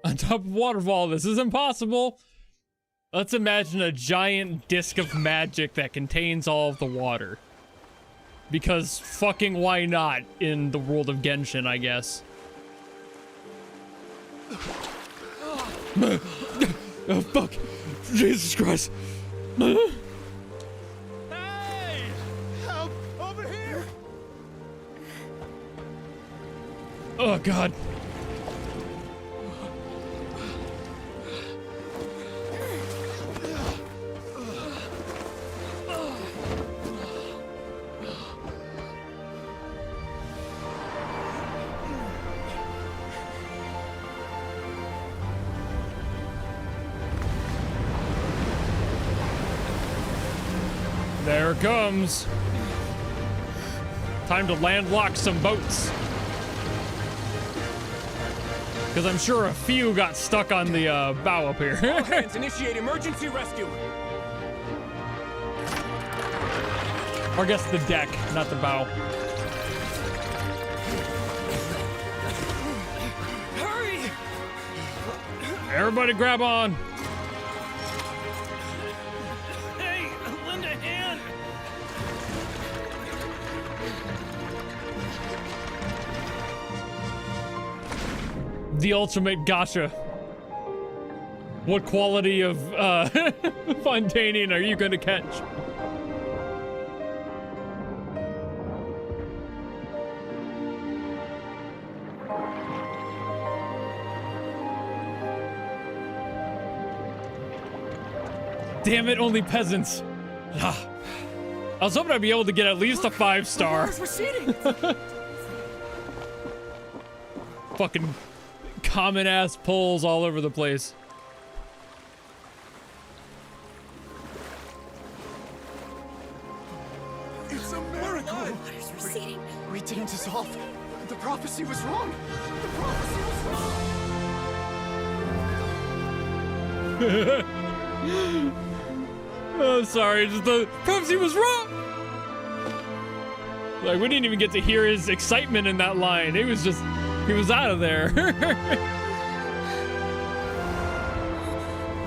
On top of waterfall, this is impossible. Let's imagine a giant disc of magic that contains all of the water. Because fucking why not in the world of Genshin, I guess. Oh fuck. Jesus Christ. Hey! Help! Over here! Oh god. There it comes. Time to landlock some boats. Because I'm sure a few got stuck on the bow up here. All hands initiate emergency rescue. Or I guess the deck, not the bow. Hurry! Everybody grab on. Hey, lend a hand. The ultimate gotcha. What quality of Fontaine are you gonna catch? Damn it, only peasants. Ah. I was hoping I'd be able to get at least a 5-star. Fucking common ass poles all over the place. It's a miracle! Water's receding. We didn't dissolve. The prophecy was wrong. The prophecy was wrong. Oh, sorry, just the prophecy was wrong. Like, we didn't even get to hear his excitement in that line. It was just, he was out of there.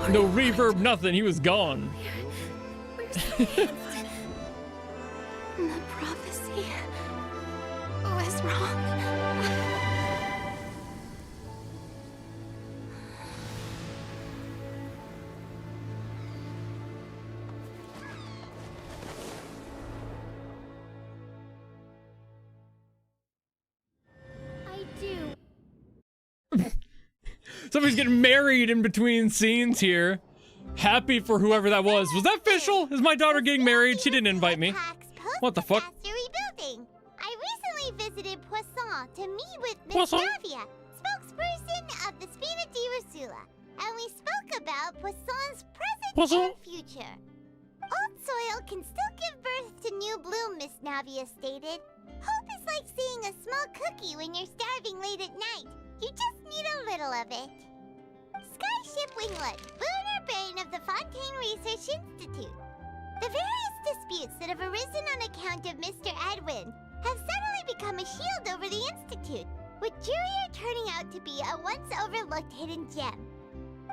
No reverb, nothing. He was gone. The prophecy was wrong. Somebody's getting married in between scenes here. Happy for whoever that was. Was that official? Is my daughter getting married? She didn't invite me. What the fuck? Rebuilding. I recently visited Poisson to meet with Miss Navia, spokesperson of the Spina di Ursula, and we spoke about Poisson's present and future. Old soil can still give birth to new bloom, Miss Navia stated. Hope is like seeing a small cookie when you're starving late at night. You just need a little of it. Skyship Winglet, lunar brain of the Fontaine Research Institute. The various disputes that have arisen on account of Mr. Edwin have suddenly become a shield over the Institute, with Jurier turning out to be a once-overlooked hidden gem.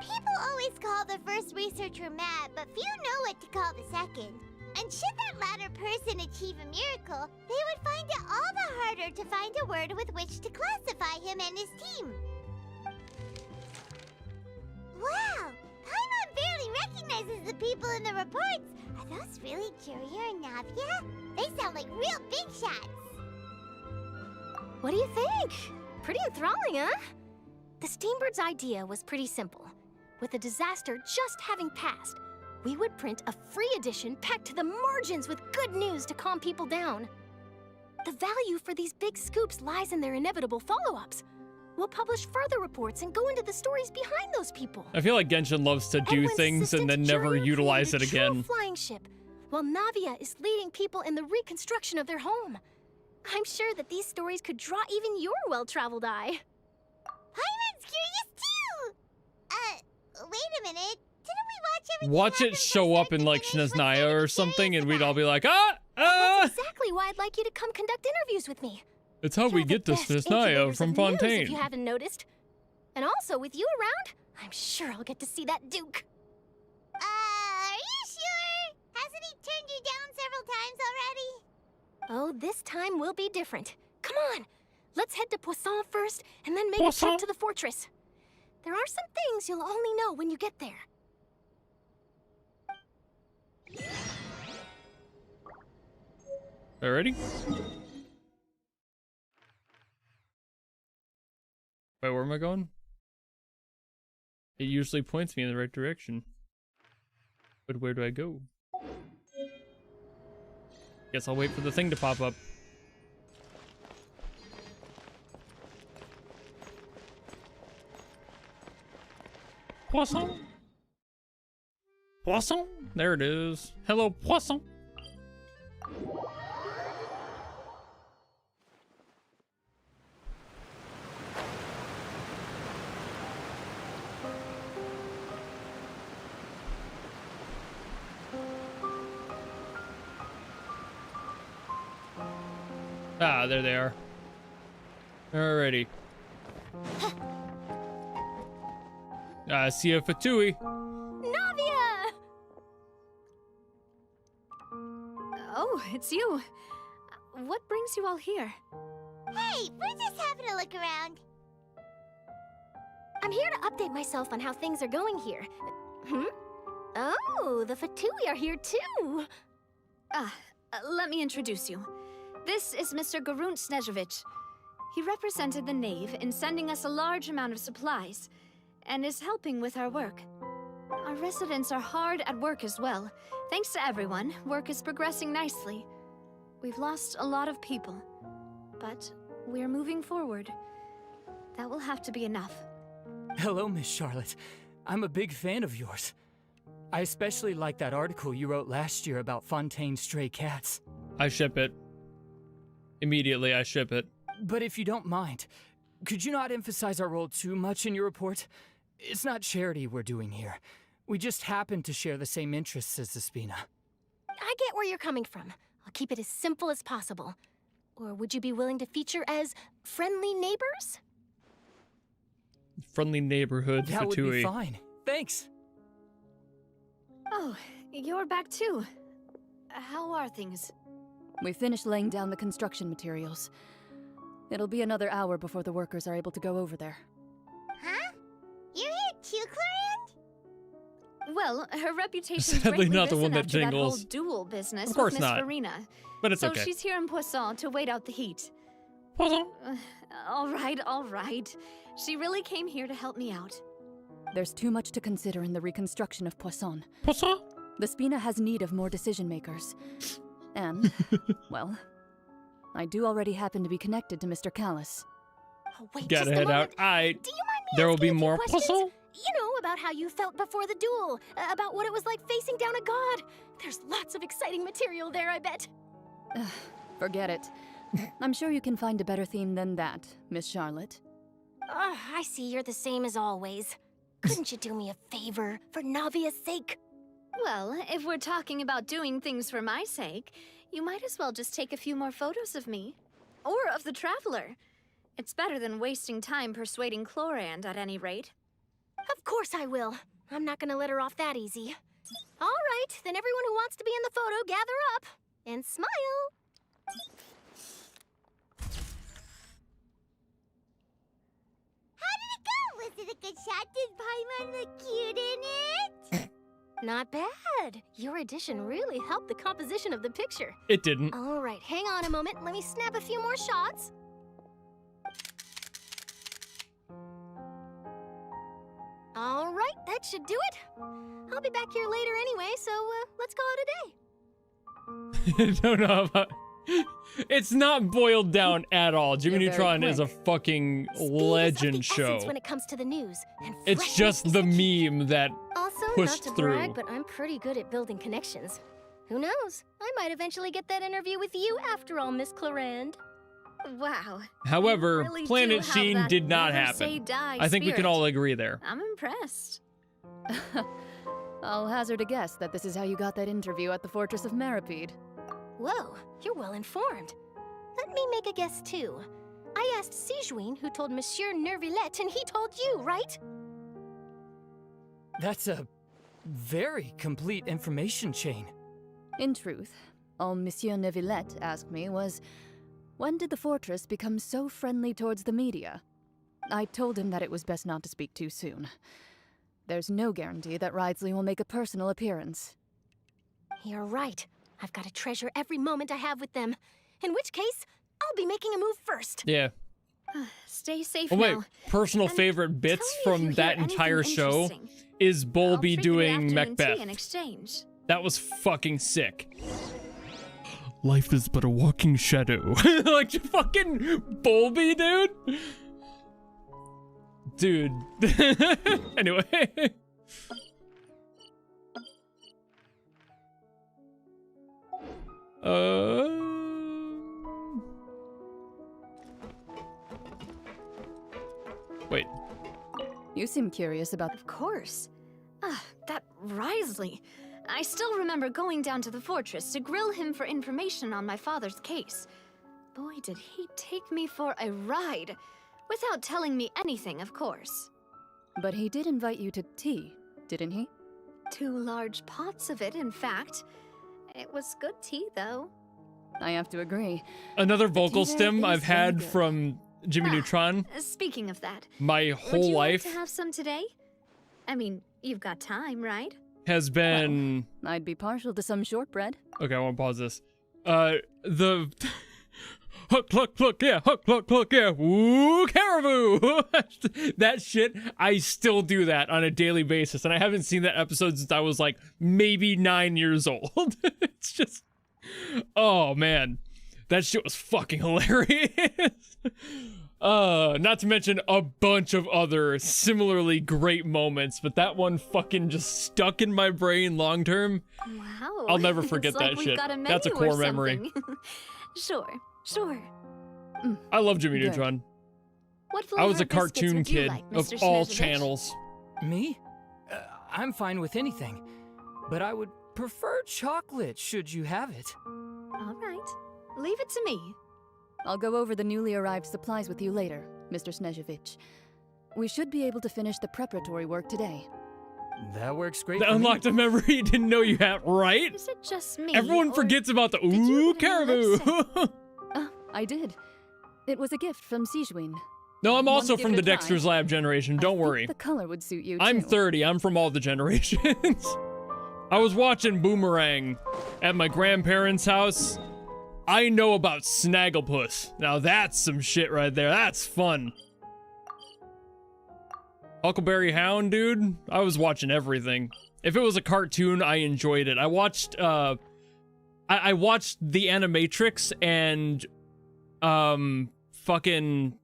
People always call the first researcher mad, but few know what to call the second. And should that latter person achieve a miracle, they would find it all the harder to find a word with which to classify him and his team. Wow! Paimon barely recognizes the people in the reports. Are those really Curia and Navia? They sound like real big shots. What do you think? Pretty enthralling, huh? The Steambird's idea was pretty simple. With the disaster just having passed, we would print a free edition packed to the margins with good news to calm people down. The value for these big scoops lies in their inevitable follow-ups. We'll publish further reports and go into the stories behind those people. I feel like Genshin loves to do things and then never utilize it again. Flying ship, while Navia is leading people in the reconstruction of their home. I'm sure that these stories could draw even your well-traveled eye. Paimon's curious too! Wait a minute. Didn't we watch everything? Watch it show up in like Shnesnaya or something and we'd all be like, ah! That's exactly why I'd like you to come conduct interviews with me. It's how we get to Shnesnaya from Fontaine. If you haven't noticed. And also, with you around, I'm sure I'll get to see that Duke. Are you sure? Hasn't he turned you down several times already? Oh, this time will be different. Come on, let's head to Poisson first, and then make a trip to the fortress. There are some things you'll only know when you get there. Alrighty. Wait, where am I going? It usually points me in the right direction. But where do I go? Guess I'll wait for the thing to pop up. Poisson? Poisson? There it is. Hello, Poisson. Ah, there they are. Alrighty. See you, Fatui. Navia! Oh, it's you. What brings you all here? Hey, we're just having a look around. I'm here to update myself on how things are going here. Oh, the Fatui are here too. Let me introduce you. This is Mr. Garunt Snežević. He represented the Knave in sending us a large amount of supplies, and is helping with our work. Our residents are hard at work as well. Thanks to everyone, work is progressing nicely. We've lost a lot of people, but we're moving forward. That will have to be enough. Hello, Miss Charlotte. I'm a big fan of yours. I especially like that article you wrote last year about Fontaine's stray cats. I ship it. Immediately, I ship it. But if you don't mind, could you not emphasize our role too much in your report? It's not charity we're doing here. We just happen to share the same interests as the Spina. I get where you're coming from. I'll keep it as simple as possible. Or would you be willing to feature as friendly neighbors? Friendly neighborhood That would Fatui. be fine. Thanks. Oh, you're back too. How are things? We finished laying down the construction materials. It'll be another hour before the workers are able to go over there. Huh? You're here too, Clorian? Well, her reputation's Sadly greatly not the one risen that after that whole jingles. duel business Of course with Miss not. Furina. But it's so okay. she's here in Poisson to wait out the heat. Poisson? All right. She really came here to help me out. There's too much to consider in the reconstruction of Poisson. Poisson? The Spina has need of more decision makers. And, well, I do already happen to be connected to Mr. Callis. Oh, wait, Gotta just a head moment. out. Aight. Do you mind me There will asking be a few more questions? Poisson? You know, about how you felt before the duel, about what it was like facing down a god. There's lots of exciting material there, I bet. Forget it. I'm sure you can find a better theme than that, Miss Charlotte. I see you're the same as always. Couldn't you do me a favor, for Navia's sake? Well, if we're talking about doing things for my sake, you might as well just take a few more photos of me. Or of the Traveler. It's better than wasting time persuading Chlorand, at any rate. Of course I will. I'm not gonna let her off that easy. All right, then everyone who wants to be in the photo, gather up and smile. How did it go? Was it a good shot? Did Paimon look cute in it? Not bad. Your addition really helped the composition of the picture. It didn't. All right, hang on a moment. Let me snap a few more shots. All right, that should do it. I'll be back here later anyway, so let's call it a day. No, it's not boiled down at all. Jimmy You're very Neutron is a quick. fucking legend show. When it comes to the news, and It's just the meme that also, pushed not to through. brag, but I'm pretty good at building connections. Who knows? I might eventually get that interview with you after all, Miss Clarand. Wow. However, You really Planet do have Sheen that did not never happen. say die I think we can spirit. all agree there. I'm impressed. I'll hazard a guess that this is how you got that interview at the Fortress of Maripede. Whoa, you're well informed. Let me make a guess too. I asked Sijuin, who told Monsieur Neuvillette, and he told you, right? That's a very complete information chain. In truth, all Monsieur Neuvillette asked me was, when did the fortress become so friendly towards the media? I told him that it was best not to speak too soon. There's no guarantee that Ridsley will make a personal appearance. You're right. I've got to treasure every moment I have with them. In which case, I'll be making a move first. Yeah. Stay safe Oh wait, now. personal favorite bits from that entire show interesting. is Bowlby doing Macbeth. In exchange. That was fucking sick. Life is but a walking shadow. Like, fucking Bowlby, dude. Dude. Anyway. Wait. You seem curious about... Of course. That Wriothesley. I still remember going down to the fortress to grill him for information on my father's case. Boy, did he take me for a ride. Without telling me anything, of course. But he did invite you to tea, didn't he? 2 large pots of it, in fact. It was good tea, though. I have to agree. Another vocal tea there stem is I've very had good. from Jimmy Neutron Speaking of that, my would whole you life like to have some today? I mean, you've got time, right? has been... I'd be partial to some shortbread. Okay, I want to pause this. The... Hook, yeah, woo, caribou! That shit, I still do that on a daily basis, and I haven't seen that episode since I was like maybe 9 years old. It's just, oh man, that shit was fucking hilarious. Not to mention a bunch of other similarly great moments, but that one fucking just stuck in my brain long term. Wow. I'll never forget It's like that we've shit. got a That's a menu or core memory. something. Sure. I love Jimmy Good. Neutron. What I was a flavor biscuits cartoon would you kid like, of Mr. all Snezovich? channels. Me? I'm fine with anything, but I would prefer chocolate should you have it. All right. Leave it to me. I'll go over the newly arrived supplies with you later, Mr. Snezovich. We should be able to finish the preparatory work today. That works great. The for me. unlocked a memory you didn't know you had, right? Is it just me? Everyone or forgets about the ooh caribou. I did. It was a gift from Sijuin. No, I'm Want also to give from it the a try? Dexter's Lab generation. Don't worry. The color would suit you, I'm too. 30. I'm from all the generations. I was watching Boomerang at my grandparents' house. I know about Snagglepuss. Now that's some shit right there. That's fun. Huckleberry Hound, dude. I was watching everything. If it was a cartoon, I enjoyed it. I watched, I watched The Animatrix and, fucking,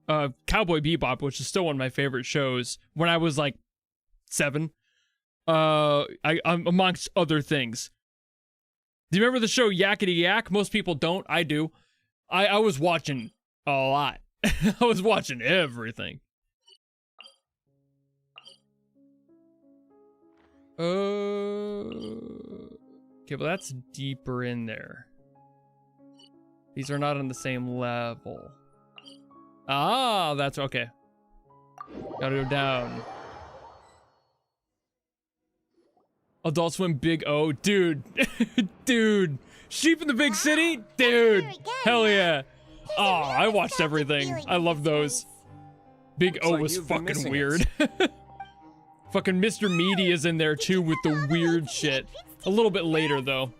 Cowboy Bebop, which is still one of my favorite shows, when I was like 7. Amongst other things. Do you remember the show Yakety Yak? Most people don't. I do. I was watching a lot. I was watching everything. Okay, well that's deeper in there. These are not on the same level. Ah, that's okay. Gotta go down. Adult Swim Big O. Dude. Dude. Sheep in the Big City? Dude. Hell yeah. Oh, I watched everything. I love those. Big O was fucking weird. Fucking Mr. Meaty is in there too with the weird shit. A little bit later though.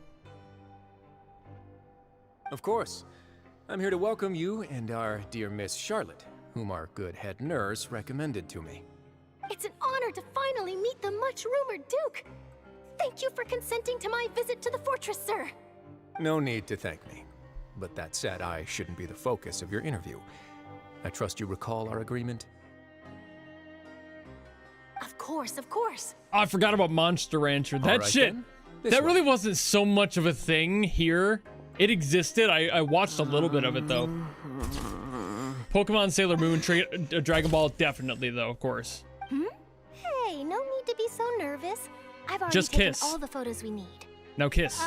Of course. I'm here to welcome you and our dear Miss Charlotte, whom our good head nurse recommended to me. It's an honor to finally meet the much-rumored Duke. Thank you for consenting to my visit to the fortress, sir. No need to thank me. But that said, I shouldn't be the focus of your interview. I trust you recall our agreement? Of course, of course. Oh, I forgot about Monster Rancher. That right, shit, then. that really wasn't so much of a thing here. It existed. I watched a little bit of it though. Pokemon, Sailor Moon, Dragon Ball, definitely though, of course. Hey, no need to be so nervous. I've already Just taken kiss. all the photos we need. Now kiss.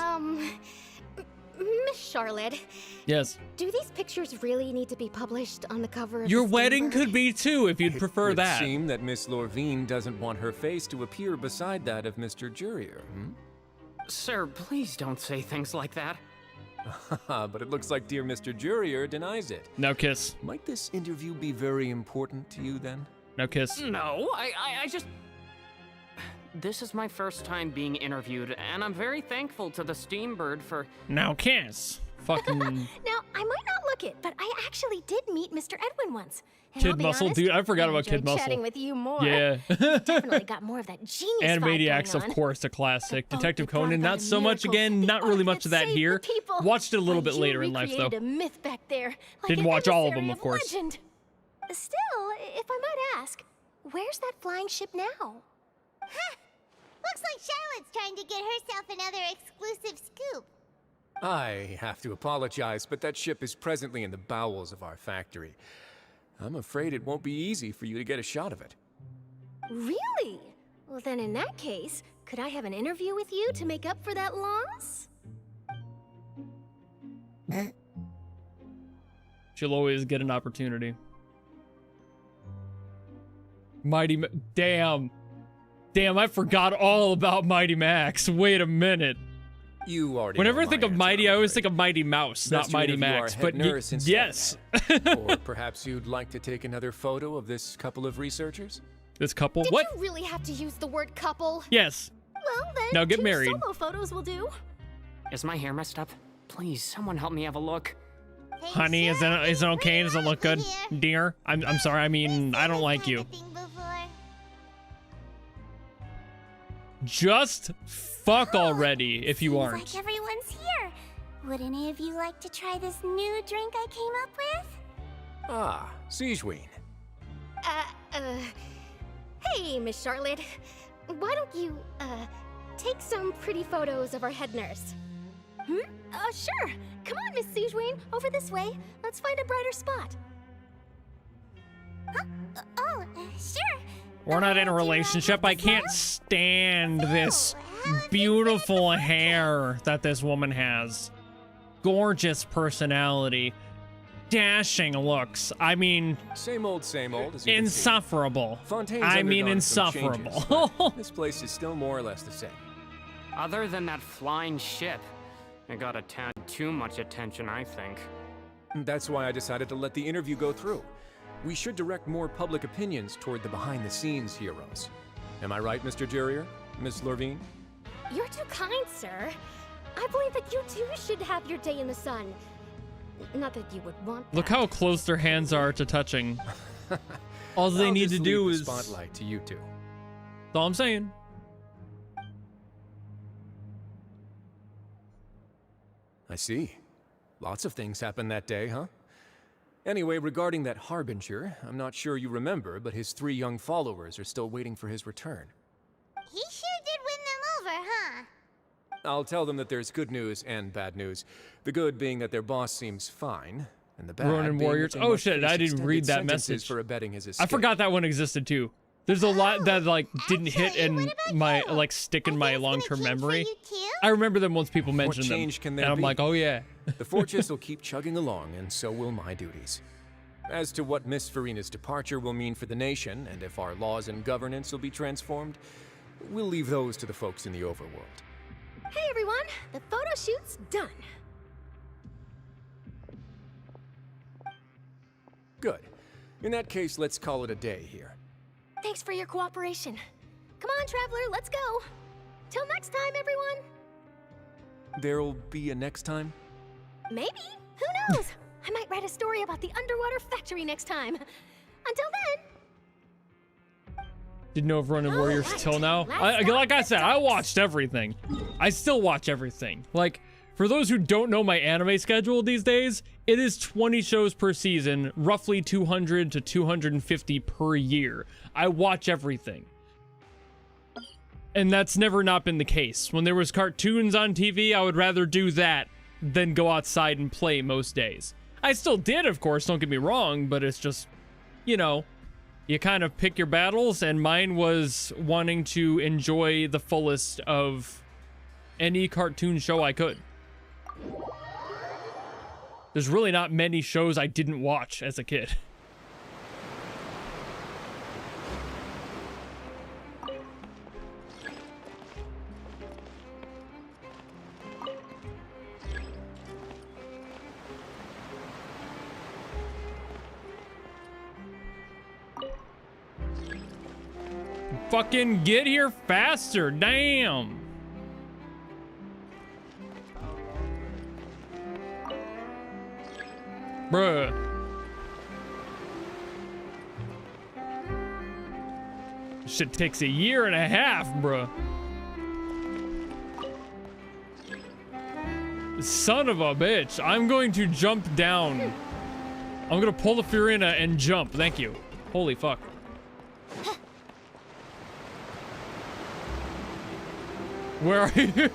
Miss Charlotte. Yes. Do these pictures really need to be published on the cover of Your the wedding Steambird? could be too if you'd prefer It that. would seem that Miss Lorvine doesn't want her face to appear beside that of Mr. Jurier, Sir, please don't say things like that. But it looks like dear Mr. Jurier denies it. Now kiss. Might this interview be very important to you then? Now kiss. No, I just... This is my first time being interviewed, and I'm very thankful to the Steambird for... Now kiss. Fucking Now, I might not look it, but I actually did meet Mr. Edwin once. And Kid I'll be Muscle, honest, dude. I forgot I about Kid enjoyed Muscle. chatting with you more. Yeah. Definitely got more of that genius vibe Animaniacs, going of on. course, a classic. Detective that brought Conan, about not a so much miracle. again. Not really much of that saved here. the people. Watched it a little Well, bit you later in life though. recreated a myth back there. Like Didn't an watch all of them, emissary of course. Legend. Still, if I might ask, where's that flying ship now? Huh. Looks like Charlotte's trying to get herself another exclusive scoop. I have to apologize, but that ship is presently in the bowels of our factory. I'm afraid it won't be easy for you to get a shot of it. Really? Well, then in that case, could I have an interview with you to make up for that loss? She'll always get an opportunity. Damn, I forgot all about Mighty Max. Wait a minute. You already Whenever know I think my of answer, Mighty, I'm I always afraid. think of Mighty Mouse, Best not you Mighty interview our Max. head But nurse instead. yes. Or perhaps you'd like to take another photo of this couple of researchers? This couple? Did What? you really have to use the word couple? Yes. Well, then, Now get 2 married. solo photos will do. Is my hair messed up? Please, someone help me have a look. Honey, is it okay? Does it look good? Dear, I'm sorry. I mean, I don't like you. Just fuck already if you aren't. Like everyone's here. Would any of you like to try this new drink I came up with? Ah, Siegeween. Hey, Miss Charlotte. Why don't you, take some pretty photos of our head nurse? Sure. Come on, Miss Siegeween. Over this way. Let's find a brighter spot. Sure. We're not in a relationship. I can't stand this beautiful hair that this woman has. Gorgeous personality. Dashing looks. I mean, Same old, as you can see. insufferable. Fontaine's I mean, undergone some insufferable. changes, but this place is still more or less the same. Other than that flying ship, it got a tad too much attention, I think. That's why I decided to let the interview go through. We should direct more public opinions toward the behind-the-scenes heroes. Am I right, Mr. Jurier? Miss Lorvine? You're too kind, sir. I believe that you too should have your day in the sun. Not that you would want that. Look how close their hands are to touching. All they I'll need just to do leave is... the spotlight to you two. That's all I'm saying. I see. Lots of things happened that day, huh? Anyway, regarding that Harbinger, I'm not sure you remember, but his 3 young followers are still waiting for his return. He sure did win them over, huh? I'll tell them that there's good news and bad news. The good being that their boss seems fine, and the bad Ronin being Warriors. that they Oh must shit, face I didn't extended read that sentences message. for abetting his I escape. forgot that one existed too. There's a lot that like didn't hit in my stick in my long-term memory. I remember them once people mentioned them, change can and there I'm be? like, oh yeah. The fortress will keep chugging along, and so will my duties. As to what Miss Furina's departure will mean for the nation, and if our laws and governance will be transformed, We'll leave those to the folks in the overworld. Hey everyone, the photo shoot's done. Good. In that case, let's call it a day here. Thanks for your cooperation. Come on, Traveler, let's go. Till next time, everyone. There'll be a next time? Maybe. Who knows? I might write a story about the underwater factory next time. Until then. Didn't know of Ronin Warriors till now. Like I said, I watched everything. I still watch everything. Like, for those who don't know my anime schedule these days, it is 20 shows per season, roughly 200 to 250 per year. I watch everything. And that's never not been the case. When there was cartoons on TV, I would rather do that than go outside and play most days. I still did, of course, don't get me wrong, but it's just, you know, you kind of pick your battles, and mine was wanting to enjoy the fullest of any cartoon show I could. There's really not many shows I didn't watch as a kid. Fucking get here faster, damn. Bruh. Shit takes a year and a half, bruh. Son of a bitch. I'm going to jump down. I'm gonna pull the Furina and jump. Thank you. Holy fuck. Where are you?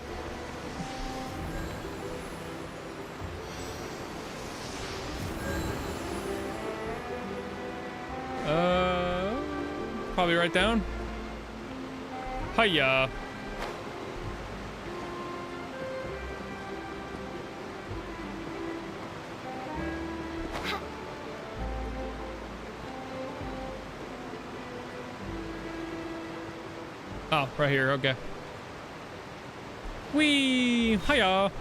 Probably right down. Hiya. Oh, right here, okay. Whee! Hiya!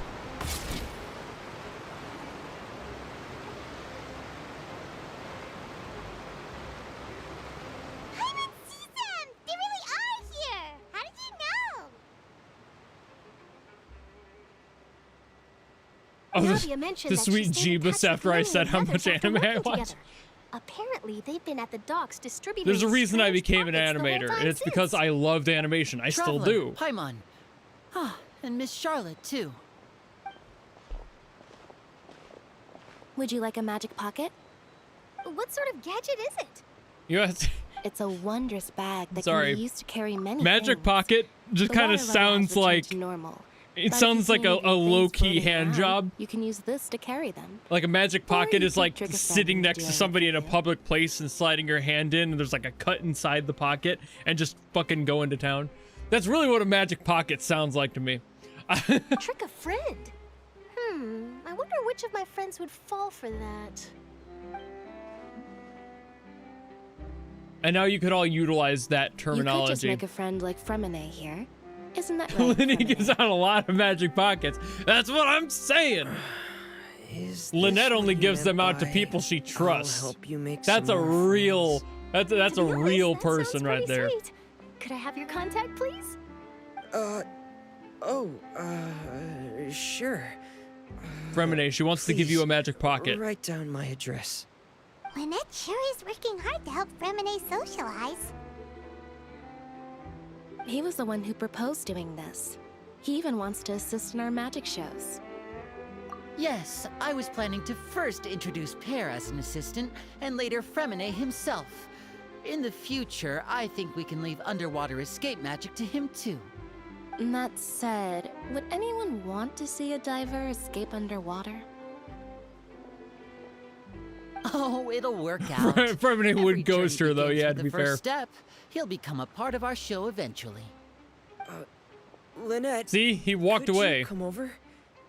Oh, the sweet Jeebus after I said how much anime I watch. Apparently, they've been at the docks distributing. There's a reason I became an animator, and it's because I loved animation. I still do. Paimon. Ah, and Miss Charlotte, too. Would you like a magic pocket? What sort of gadget is it? Yes. It's a wondrous bag that Sorry. can be used to carry many Magic things. pocket just kind of sounds like normal. it sounds like a low-key hand job. You can use this to carry them. Like a magic pocket is like trick a sitting friend next to somebody in a public place and sliding your hand in, and there's like a cut inside the pocket and just fucking going to town. That's really what a magic pocket sounds like to me. Trick a friend? I wonder which of my friends would fall for that. And now you could all utilize that terminology. You could just make a friend like Fremine here. Isn't that right? Lenny gives out a lot of magic pockets. That's what I'm saying. Lynette only gives them out to people she trusts. Help you make that's a real that's a real person right there. Sweet. Could I have your contact, please? Sure. Fremine, she wants to give you a magic pocket. Write down my address. Lynette sure is working hard to help Fremine socialize. He was the one who proposed doing this. He even wants to assist in our magic shows. Yes, I was planning to first introduce Pear as an assistant, and later Fremine himself. In the future, I think we can leave underwater escape magic to him too. That said, would anyone want to see a diver escape underwater? Oh, it'll work out. Fremine would ghost her though, yeah, to be fair. First step, he'll become a part of our show eventually. Lynette. See, he walked away. You come over?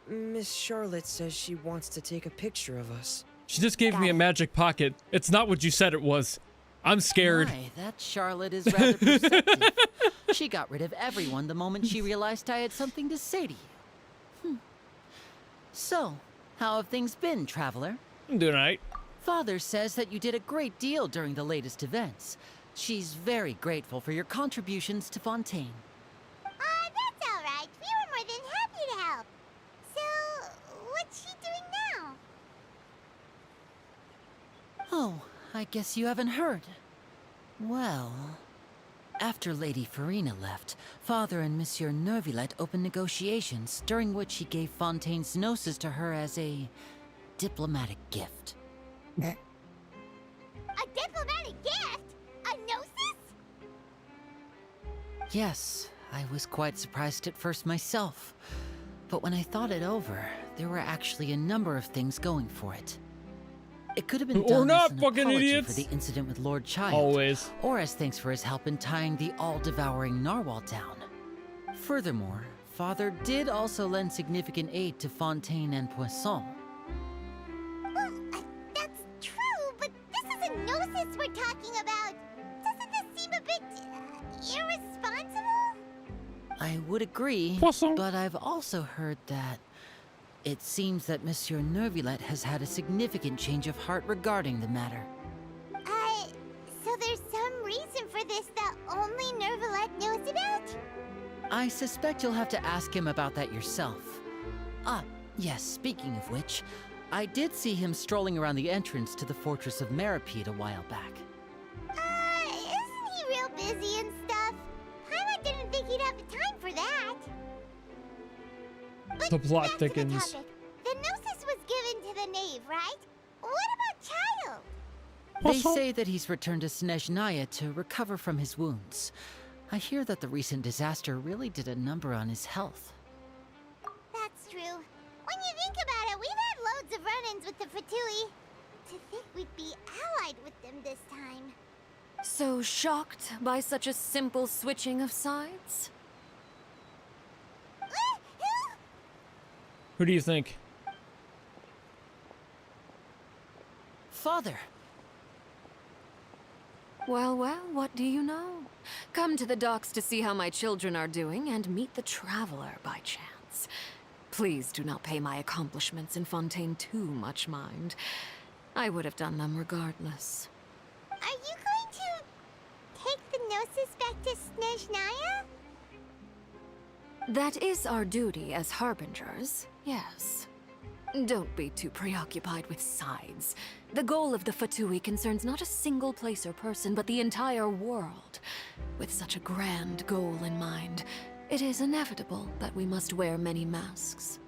Miss Charlotte says she wants to take a picture of us. She just gave me a magic pocket. It's not what you said it was. I'm scared. My, that Charlotte is rather perceptive. She got rid of everyone the moment she realized I had something to say to you. So, how have things been, Traveler? I'm doing alright. Father says that you did a great deal during the latest events. She's very grateful for your contributions to Fontaine. That's alright. We were more than happy to help. So, what's she doing now? Oh, I guess you haven't heard. Well, after Lady Furina left, Father and Monsieur Neuvillette opened negotiations, during which he gave Fontaine's gnosis to her as a diplomatic gift. A diplomatic gift? A gnosis? Yes, I was quite surprised at first myself. But when I thought it over, there were actually a number of things going for it. It could have been done not as an fucking apology idiots. for the incident with Lord Child. Always. Or as thanks for his help in tying the all-devouring Narwhal down. Furthermore, Father did also lend significant aid to Fontaine and Poisson. Well, that's true, but this is a gnosis we're talking about. Doesn't this seem a bit irresponsible? I would agree, Poisson. but I've also heard that it seems that Monsieur Neuvillette has had a significant change of heart regarding the matter. So there's some reason for this that only Neuvillette knows about? I suspect you'll have to ask him about that yourself. Ah, yes, speaking of which, I did see him strolling around the entrance to the Fortress of Meripede a while back. Isn't he real busy and stuff? Paimon didn't think he'd have the time for that. But The plot back to the thickens. topic. The gnosis was given to the knave, right? What about Child? They say that he's returned to Snezhnaya to recover from his wounds. I hear that the recent disaster really did a number on his health. That's true. When you think about it, we've had loads of run-ins with the Fatui. To think we'd be allied with them this time. So shocked by such a simple switching of sides? Who do you think? Father! Well, well, what do you know? Come to the docks to see how my children are doing and meet the Traveler by chance. Please do not pay my accomplishments in Fontaine too much mind. I would have done them regardless. Are you going to take the gnosis back to Snezhnaya? That is our duty as harbingers, yes. Don't be too preoccupied with sides. The goal of the Fatui concerns not a single place or person, but the entire world. With such a grand goal in mind, it is inevitable that we must wear many masks.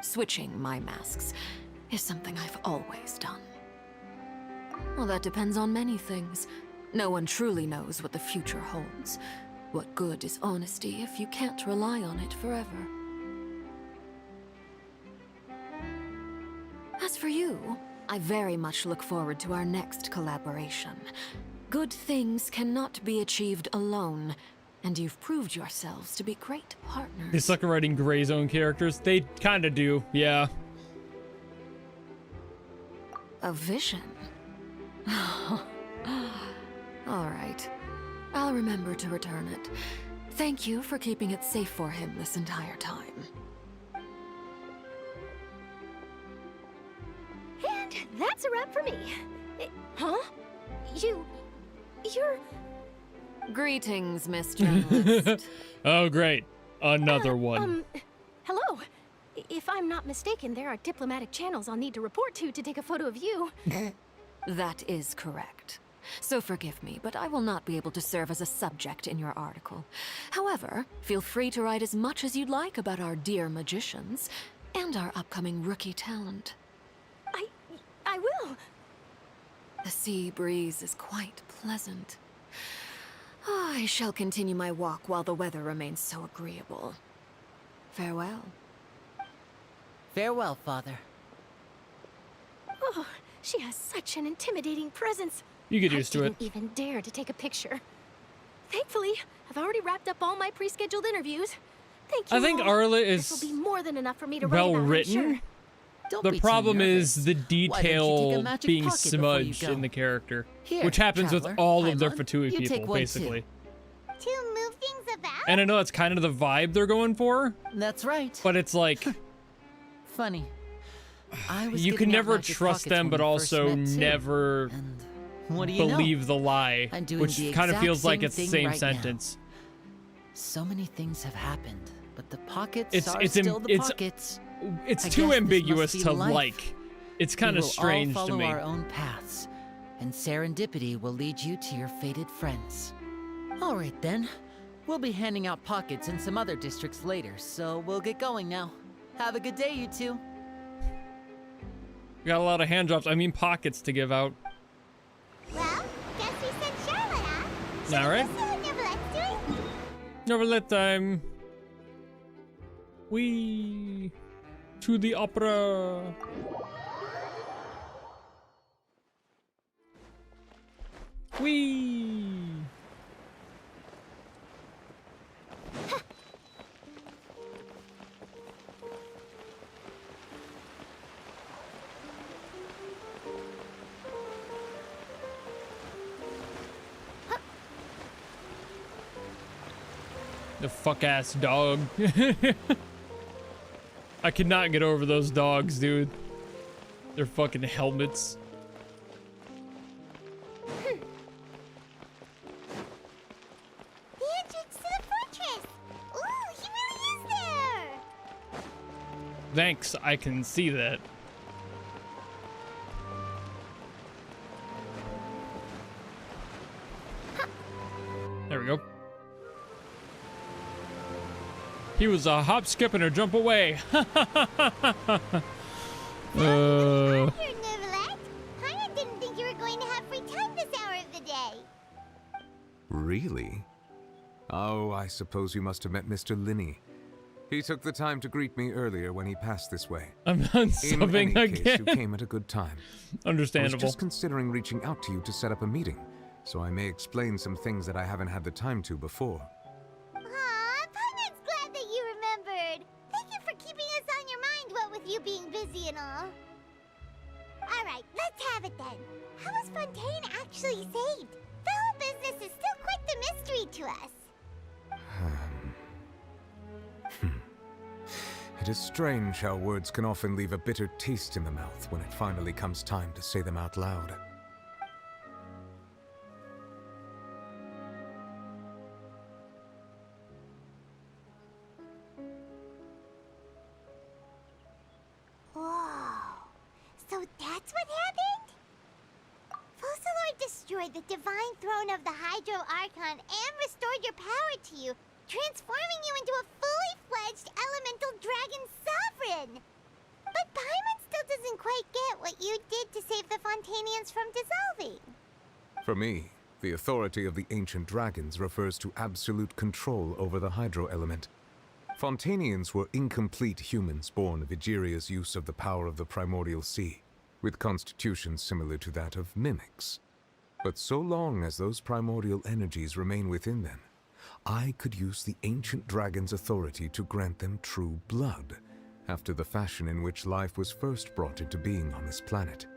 Switching my masks is something I've always done. Well, that depends on many things. No one truly knows what the future holds. What good is honesty if you can't rely on it forever? As for you, I very much look forward to our next collaboration. Good things cannot be achieved alone, and you've proved yourselves to be great partners. They suck at writing gray zone characters. They kind of do, yeah. A vision? All right. I'll remember to return it. Thank you for keeping it safe for him this entire time. And that's a wrap for me. Huh? You're... Greetings, Miss Journalist. Oh, great. Another one. Hello. If I'm not mistaken, there are diplomatic channels I'll need to report to take a photo of you. That is correct. So forgive me, but I will not be able to serve as a subject in your article. However, feel free to write as much as you'd like about our dear magicians and our upcoming rookie talent. I will. The sea breeze is quite pleasant. I shall continue my walk while the weather remains so agreeable. Farewell. Farewell, Father. Oh, she has such an intimidating presence. You get used to it. I didn't even dare to take a picture. Thankfully, I've already wrapped up all my pre-scheduled interviews. Thank you. I think all. Arla This will is be more than enough for me to well write about, written. I'm sure. The problem is the Why don't you take a detail magic being pocket before you smudged go? in the character, Here, which happens traveler, with all of their Paimon, Fatui you take people, one basically. To move things about? And I know that's kind of the vibe they're going for. That's right. But it's like... Funny. You can never trust them, but also never believe the lie, which kind of feels like it's the same sentence. So many things have happened, but the pockets are still the pockets. It's too ambiguous to like. It's kind of strange to me. We will all follow our own paths, and serendipity will lead you to your fated friends. All right then. We'll be handing out pockets in some other districts later, so we'll get going now. Have a good day, you two. We got a lot of hand drops. I mean pockets to give out. Well, guess we sent Charlotte off. All right. Neuvillette time. We to the opera. We. The fuck-ass dog. I cannot get over those dogs, dude. They're fucking helmets. The entrance to the fortress! Ooh, he really is there! Thanks, I can see that. There we go. He was a hop, skip, and a jump away. Neuvillette. I didn't think you were going to have free time this hour of the day. Really? Oh, I suppose you must have met Mr. Linney. He took the time to greet me earlier when he passed this way. I'm unsubbing In any case, again. you came at a good time. Understandable. I was just considering reaching out to you to set up a meeting, so I may explain some things that I haven't had the time to before. You being busy and all. Alright, let's have it then. How was Fontaine actually saved? The whole business is still quite the mystery to us. It is strange how words can often leave a bitter taste in the mouth when it finally comes time to say them out loud. So that's what happened? Focalors destroyed the divine throne of the Hydro Archon and restored your power to you, transforming you into a fully fledged elemental dragon sovereign. But Paimon still doesn't quite get what you did to save the Fontainians from dissolving. For me, the authority of the ancient dragons refers to absolute control over the hydro element. Fontainians were incomplete humans born of Egeria's use of the power of the primordial sea, with constitutions similar to that of mimics. But so long as those primordial energies remain within them, I could use the ancient dragon's authority to grant them true blood, after the fashion in which life was first brought into being on this planet.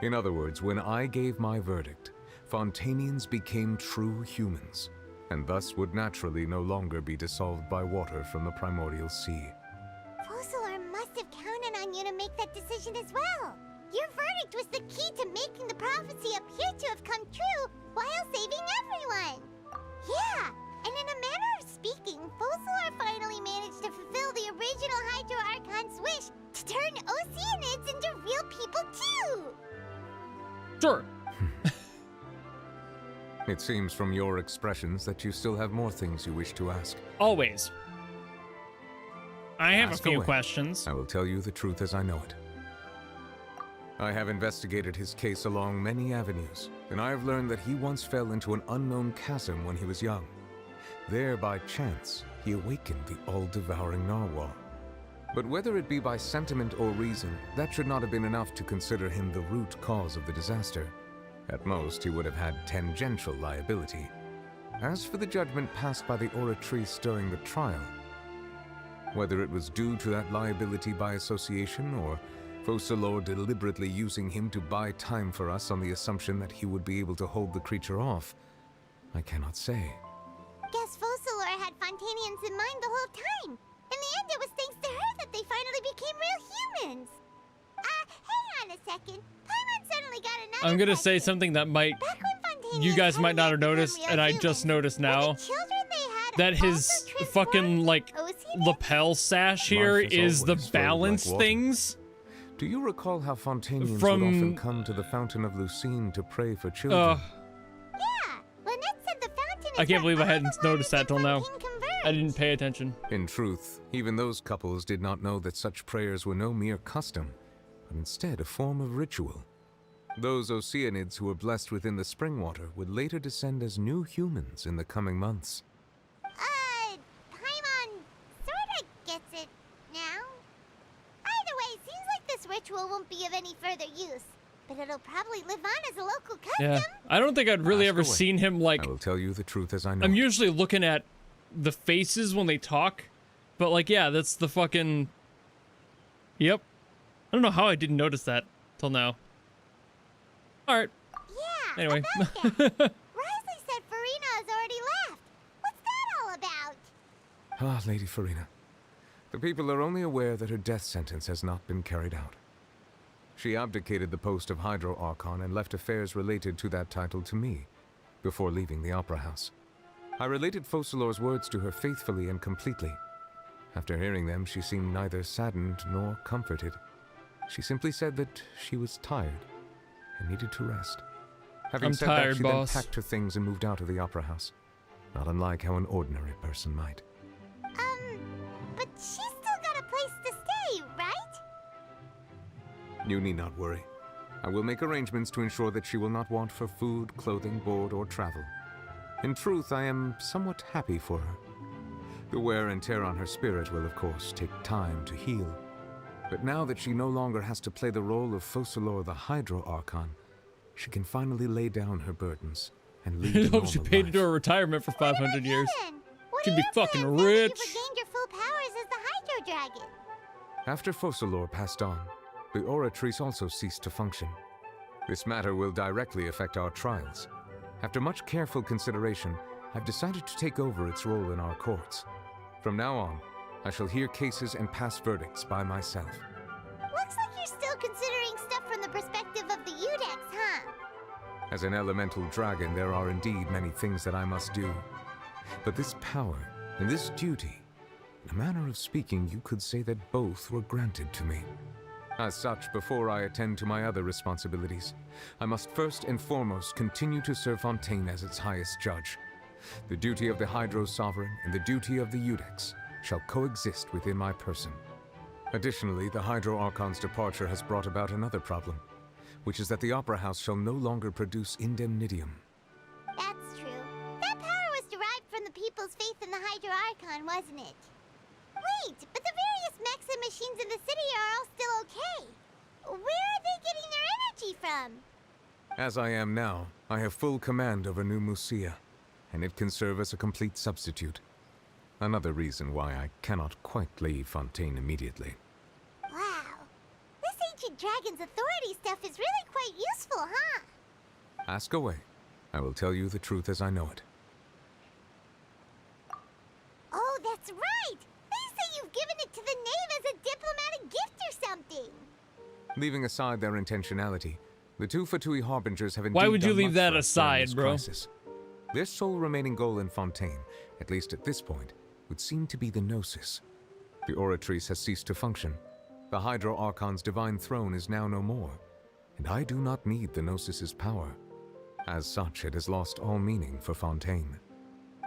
In other words, when I gave my verdict, Fontainians became true humans, and thus would naturally no longer be dissolved by water from the primordial sea. Focalors must have counted on you to make that decision as well. Your verdict was the key to making the prophecy appear to have come true while saving everyone. Yeah, and in a manner of speaking, Focalors finally managed to fulfill the original Hydro Archon's wish to turn Oceanids into real people too. Sure. It seems from your expressions that you still have more things you wish to ask. Always. I have Ask a few away. questions. I will tell you the truth as I know it. I have investigated his case along many avenues, and I have learned that he once fell into an unknown chasm when he was young. There, by chance, he awakened the all-devouring Narwhal. But whether it be by sentiment or reason, that should not have been enough to consider him the root cause of the disaster. At most, he would have had tangential liability. As for the judgment passed by the oratrice during the trial, whether it was due to that liability by association, or Focalors deliberately using him to buy time for us on the assumption that he would be able to hold the creature off, I cannot say. Guess Focalors had in mind the whole time. In the end, it was thanks to her that they finally became real humans. Hang on a second. Paimon suddenly got another I'm gonna say something that might you guys might not have noticed, and I just noticed now that his fucking like lapel sash here is the balance things. Do you recall how Fontainians would From- often come to the Fountain of Lucine to pray for children? Yeah, Lynette said the fountain is I can't where believe I hadn't noticed that till now. Fontaine converge. I didn't pay attention. In truth, even those couples did not know that such prayers were no mere custom, but instead a form of ritual. Those Oceanids who were blessed within the spring water would later descend as new humans in the coming months. Paimon sorta gets it now. Either way, seems like this ritual won't be of any further use, but it'll probably live on as a local custom. Yeah, I don't think I'd really ever seen him like. I will tell you the truth as I know. I'm usually looking at the faces when they talk, but like, yeah, that's the fucking. Yep. I don't know how I didn't notice that till now. All right. Yeah. Anyway. Risley said Furina has already left. What's that all about? Ah, Lady Furina. The people are only aware that her death sentence has not been carried out. She abdicated the post of Hydro Archon and left affairs related to that title to me, before leaving the Opera House. I related Focalors' words to her faithfully and completely. After hearing them, she seemed neither saddened nor comforted. She simply said that she was tired and needed to rest. Having I'm said tired, that, she boss. then packed her things and moved out of the Opera House, not unlike how an ordinary person might. But she's still got a place to stay, right? You need not worry. I will make arrangements to ensure that she will not want for food, clothing, board, or travel. In truth, I am somewhat happy for her. The wear and tear on her spirit will, of course, take time to heal. But now that she no longer has to play the role of Focalor the Hydro Archon, she can finally lay down her burdens and lead a I hope normal she paid into life. her retirement for 500 years. What She'd are be your fucking plans now that rich. you've regained your full powers as the Hydro Dragon? After Focalor passed on, the Oratrice also ceased to function. This matter will directly affect our trials. After much careful consideration, I've decided to take over its role in our courts. From now on, I shall hear cases and pass verdicts by myself. Looks like you're still considering stuff from the perspective of the Udex, huh? As an elemental dragon, there are indeed many things that I must do. But this power and this duty, in a manner of speaking, you could say that both were granted to me. As such, before I attend to my other responsibilities, I must first and foremost continue to serve Fontaine as its highest judge. The duty of the Hydro Sovereign and the duty of the Udex shall coexist within my person. Additionally, the Hydro Archon's departure has brought about another problem, which is that the Opera House shall no longer produce indemnitium. That's true. That power was derived from the people's faith in the Hydro Archon, wasn't it? Wait, but the various mechs and machines in the city are all still okay. Where are they getting their energy from? As I am now, I have full command over New Musia, and it can serve as a complete substitute. Another reason why I cannot quite leave Fontaine immediately. Wow. This ancient dragon's authority stuff is really quite useful, huh? Ask away. I will tell you the truth as I know it. Oh, that's right! They say you've given it to the knave as a diplomatic gift or something! Leaving aside their intentionality, the two Fatui Harbingers have indeed Why would you done leave much that for us during aside, this bro? crisis. Their sole remaining goal in Fontaine, at least at this point, would seem to be the Gnosis. The Oratrice has ceased to function. The Hydro Archon's divine throne is now no more, and I do not need the Gnosis's power. As such, it has lost all meaning for Fontaine.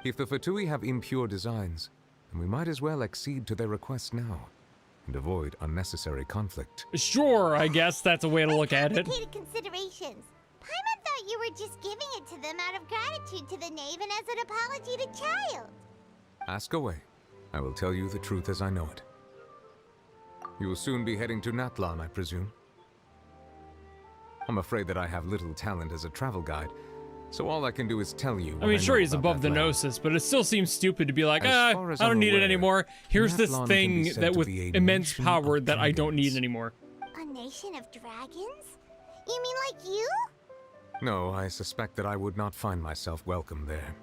If the Fatui have impure designs, then we might as well accede to their request now, and avoid unnecessary conflict. Sure, I guess that's a way to look at it. Complicated considerations. Paimon thought you were just giving it to them out of gratitude to the knave and as an apology to Child. Ask away. I will tell you the truth as I know it. You will soon be heading to Natlan, I presume? I'm afraid that I have little talent as a travel guide, so all I can do is tell you. I mean, sure, he's above the Gnosis, but it still seems stupid to be like, I don't need it anymore. Here's this Natlan can thing be said that to with be a immense nation power of that I don't need dragons. anymore. A nation of dragons? You mean like you? No, I suspect that I would not find myself welcome there.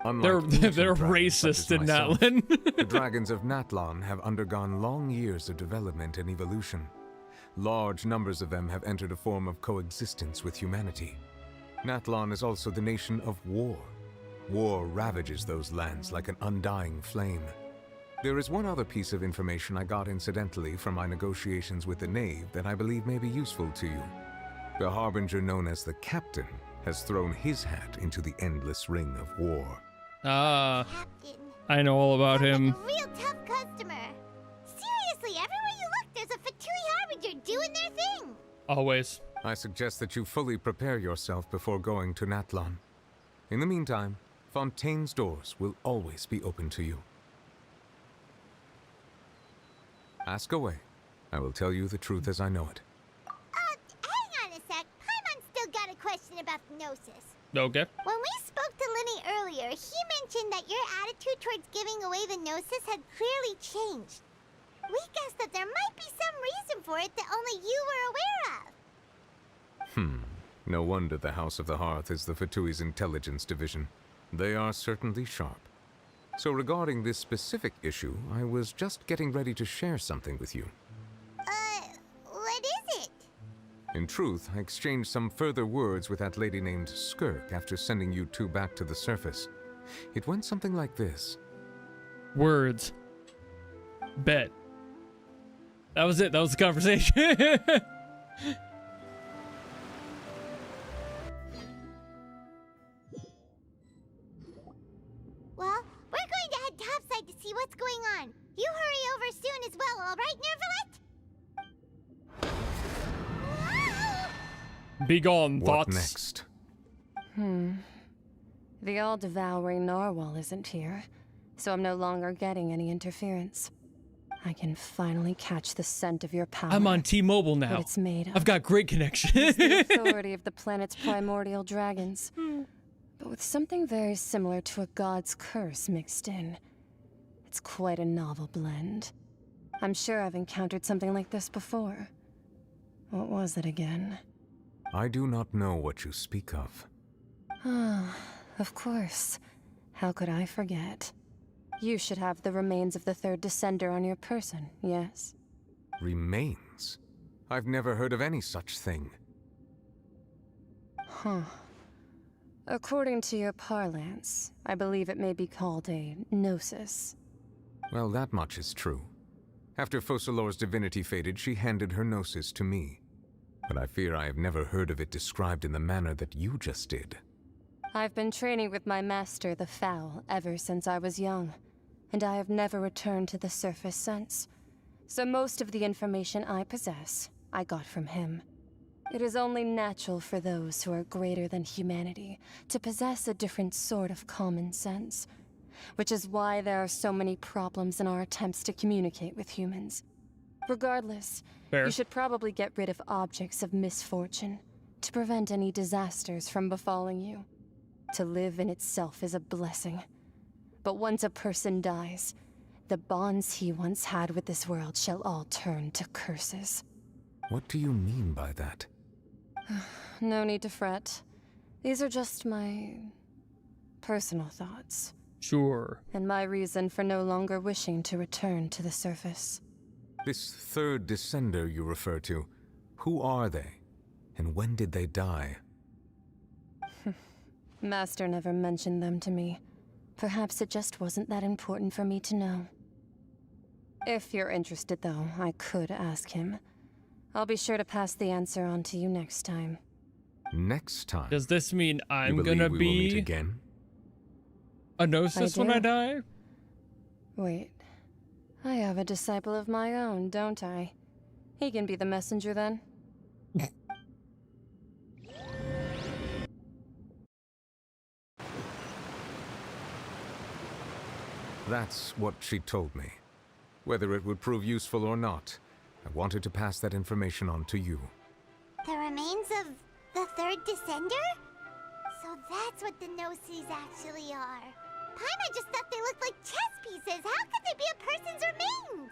Unlike They're ancient dragons such racist as in myself, Natlan. the dragons of Natlan have undergone long years of development and evolution. Large numbers of them have entered a form of coexistence with humanity. Natlan is also the nation of war. War ravages those lands like an undying flame. There is one other piece of information I got incidentally from my negotiations with the Knave that I believe may be useful to you. The Harbinger known as the Captain has thrown his hat into the endless ring of war. Ah, I know all about him. A real tough customer. Seriously, everywhere you look, there's a Fatui Harbinger doing their thing. Always. I suggest that you fully prepare yourself before going to Natlan. In the meantime, Fontaine's doors will always be open to you. Ask away. I will tell you the truth as I know it. Hang on a sec. Paimon's still got a question about the Gnosis. Okay. When we spoke to Lenny earlier, he mentioned that your attitude towards giving away the Gnosis had clearly changed. We guessed that there might be some reason for it that only you were aware of. No wonder the House of the Hearth is the Fatui's intelligence division. They are certainly sharp. So regarding this specific issue, I was just getting ready to share something with you. What is it? In truth, I exchanged some further words with that lady named Skirk after sending you two back to the surface. It went something like this. Words. Bet. That was it. That was the conversation. Well, we're going to head topside to see what's going on. You hurry over soon as well, all right, Neuvillette? Be gone, What thoughts. next? The all-devouring Narwhal isn't here, so I'm no longer getting any interference. I can finally catch the scent of your power. I'm on T-Mobile now. What it's made of. I've got great connection. It's the authority of the planet's primordial dragons. But with something very similar to a god's curse mixed in. It's quite a novel blend. I'm sure I've encountered something like this before. What was it again? I do not know what you speak of. Ah, of course. How could I forget? You should have the remains of the third descender on your person, yes? Remains? I've never heard of any such thing. Huh. According to your parlance, I believe it may be called a gnosis. Well, that much is true. After Focalors' divinity faded, she handed her gnosis to me. But I fear I have never heard of it described in the manner that you just did. I've been training with my master, the Foul, ever since I was young, and I have never returned to the surface since. So most of the information I possess, I got from him. It is only natural for those who are greater than humanity to possess a different sort of common sense, which is why there are so many problems in our attempts to communicate with humans. Regardless, Fair. You should probably get rid of objects of misfortune to prevent any disasters from befalling you. To live in itself is a blessing. But once a person dies, the bonds he once had with this world shall all turn to curses. What do you mean by that? No need to fret. These are just my personal thoughts. Sure. And my reason for no longer wishing to return to the surface. This third descender you refer to, who are they? And when did they die? Master never mentioned them to me. Perhaps it just wasn't that important for me to know. If you're interested, though, I could ask him. I'll be sure to pass the answer on to you next time. Next time? Does this mean I'm you gonna we will meet be again? a gnosis when I do. die? Wait. I have a disciple of my own, don't I? He can be the messenger then. That's what she told me. Whether it would prove useful or not, I wanted to pass that information on to you. The remains of the third descender? So that's what the Gnosis actually are. Paimon just thought they looked like chess pieces. How could they be a person's remains?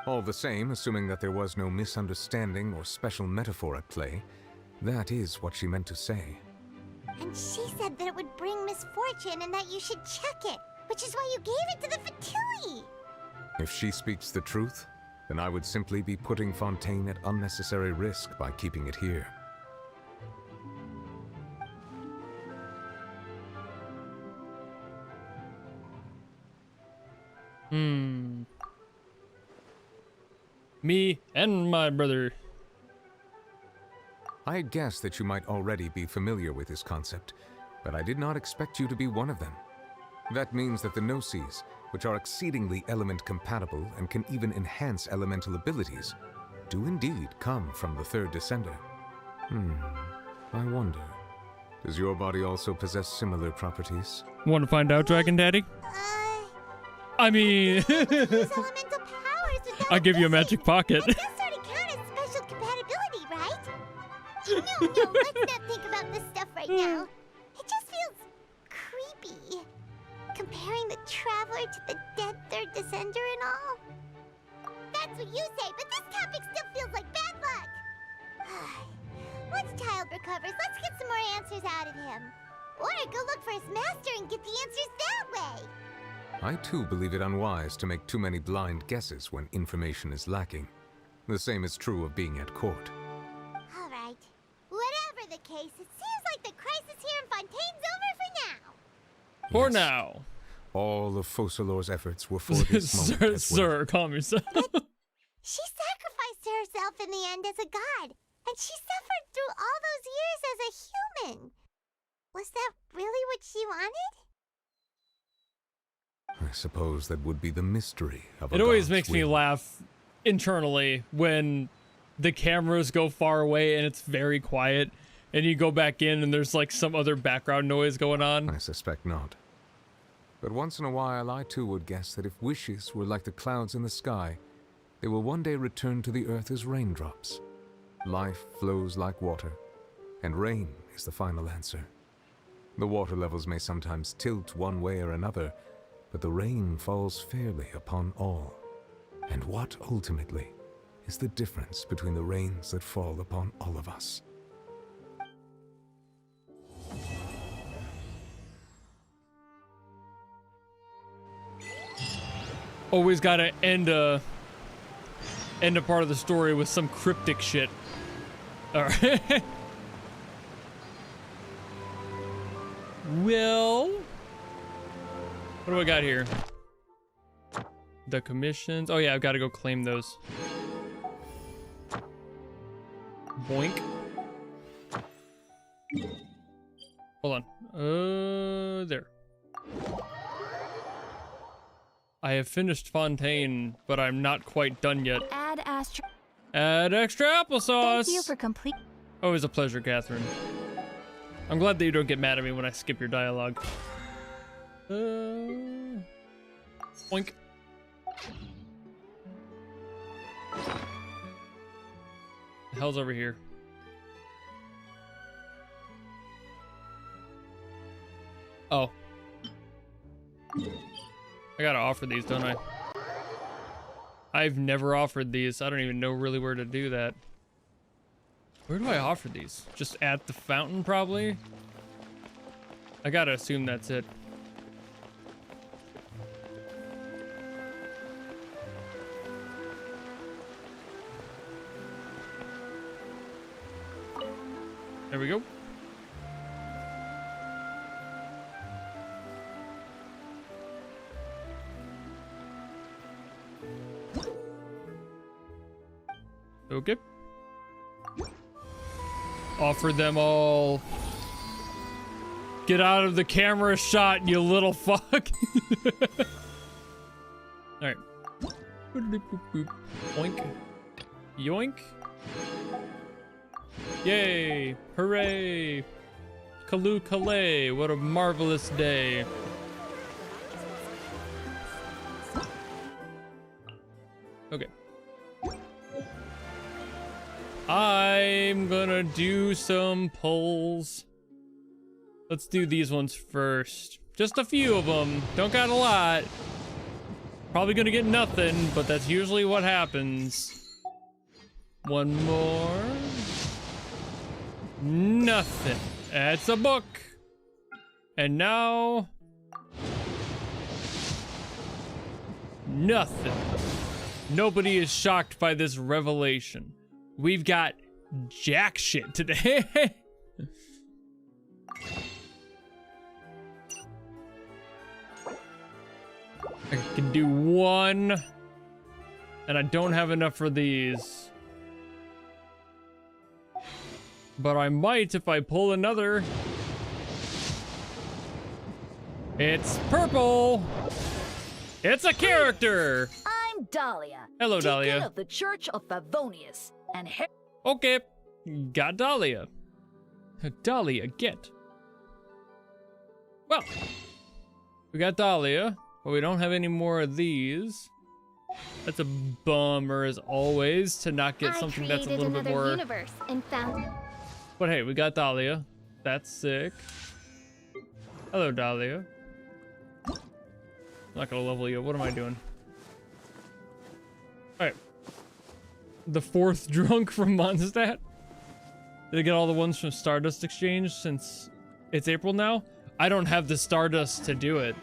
All the same, assuming that there was no misunderstanding or special metaphor at play, that is what she meant to say. And she said that it would bring misfortune and that you should check it, which is why you gave it to the Fatui. If she speaks the truth, then I would simply be putting Fontaine at unnecessary risk by keeping it here. Me and my brother. I had guessed that you might already be familiar with this concept, but I did not expect you to be one of them. That means that the Gnosis, which are exceedingly element-compatible and can even enhance elemental abilities, do indeed come from the third descender. I wonder, does your body also possess similar properties? Want to find out, Dragon Daddy? I mean... I'll give you a magic pocket. That does sort of count as special compatibility, right? No, let's not think about this stuff right now. It just feels creepy. Comparing the Traveler to the dead third descender and all. That's what you say, but this topic still feels like bad luck. Once Child recovers, let's get some more answers out of him. Or go look for his master and get the answers that way. I too believe it unwise to make too many blind guesses when information is lacking. The same is true of being at court. All right. Whatever the case, it seems like the crisis here in Fontaine's over for now. For now. All of Focalors' efforts were for this moment as well. Sir, calm yourself. She sacrificed herself in the end as a god, and she suffered through all those years as a human. Was that really what she wanted? I suppose that would be the mystery of it always makes me laugh internally when the cameras go far away and it's very quiet, and you go back in and there's like some other background noise going on. I suspect not. But once in a while, I too would guess that if wishes were like the clouds in the sky, they will one day return to the earth as raindrops. Life flows like water, and rain is the final answer. The water levels may sometimes tilt one way or another, but the rain falls fairly upon all. And what, ultimately, is the difference between the rains that fall upon all of us? Always gotta end a part of the story with some cryptic shit. Alright. Well, what do I got here? The commissions. Oh yeah, I've got to go claim those. Boink. Hold on. There. I have finished Fontaine, but I'm not quite done yet. Add extra applesauce. Thank you for complete. Always a pleasure, Catherine. I'm glad that you don't get mad at me when I skip your dialogue. Boink. The hell's over here? Oh. I gotta offer these, don't I? I've never offered these. I don't even know really where to do that. Where do I offer these? Just at the fountain, probably? I gotta assume that's it. There we go. Okay. Offer them all. Get out of the camera shot, you little fuck. Alright. Oink. Yoink. Yay! Hooray! Kalu Kalay, what a marvelous day. Okay. I'm gonna do some pulls. Let's do these ones first. Just a few of them. Don't got a lot. Probably gonna get nothing, but that's usually what happens. One more. Nothing. It's a book. And now... nothing. Nobody is shocked by this revelation. We've got jack shit today. I can do one, and I don't have enough for these. But I might if I pull another. It's purple. It's a character. I'm Dahlia. Hello, deacon Dahlia. of the Church of Favonius, and Okay, got Dahlia. Dahlia, get. Well, we got Dahlia, but we don't have any more of these. That's a bummer, as always, to not get something that's a little bit more. Universe and found. But hey, we got Dahlia. That's sick. Hello, Dahlia. Not gonna level you. What am I doing? Alright. The 4th drunk from Mondstadt? Did I get all the ones from Stardust Exchange since it's April now? I don't have the Stardust to do it.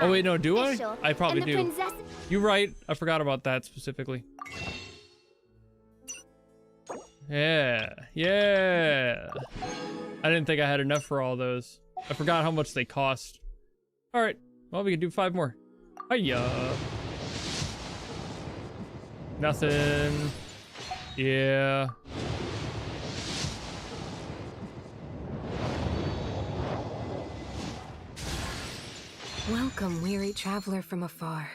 Oh wait, no, do I? I probably do. You're right. I forgot about that specifically. Yeah. Yeah. I didn't think I had enough for all those. I forgot how much they cost. Alright. Well, we can do 5 more. Hiya. Nothing. Yeah. Welcome, weary traveler from afar.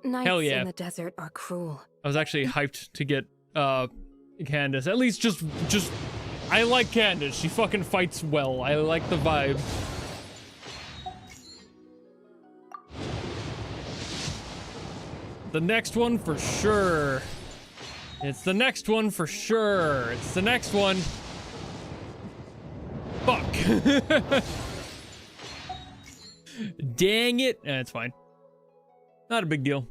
Nights Hell yeah. in the desert are cruel. I was actually hyped to get Candace. At least just I like Candace. She fucking fights well. I like the vibe. The next one for sure. It's the next one for sure. It's the next one. Fuck. Dang it. It's fine. Not a big deal.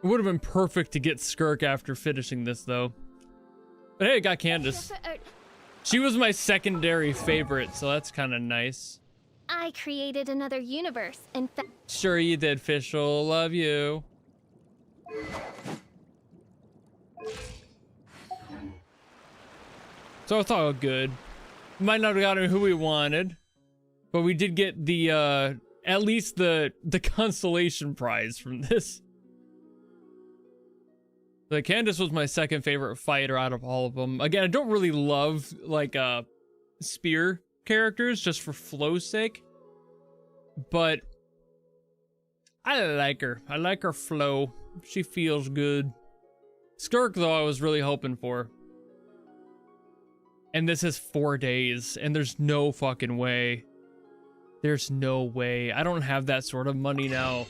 It would have been perfect to get Skirk after finishing this, though. But hey, I got Candace. She was my secondary favorite, so that's kind of nice. I created another universe and Sure you did, Fischl. Love you. So it's all good. Might not have gotten who we wanted, but we did get the at least the consolation prize from this. The Candace was my second favorite fighter out of all of them. Again, I don't really love like spear characters just for flow's sake, but I like her. I like her flow. She feels good. Skirk, though, I was really hoping for. And this is 4 days, and there's no fucking way. There's no way. I don't have that sort of money now.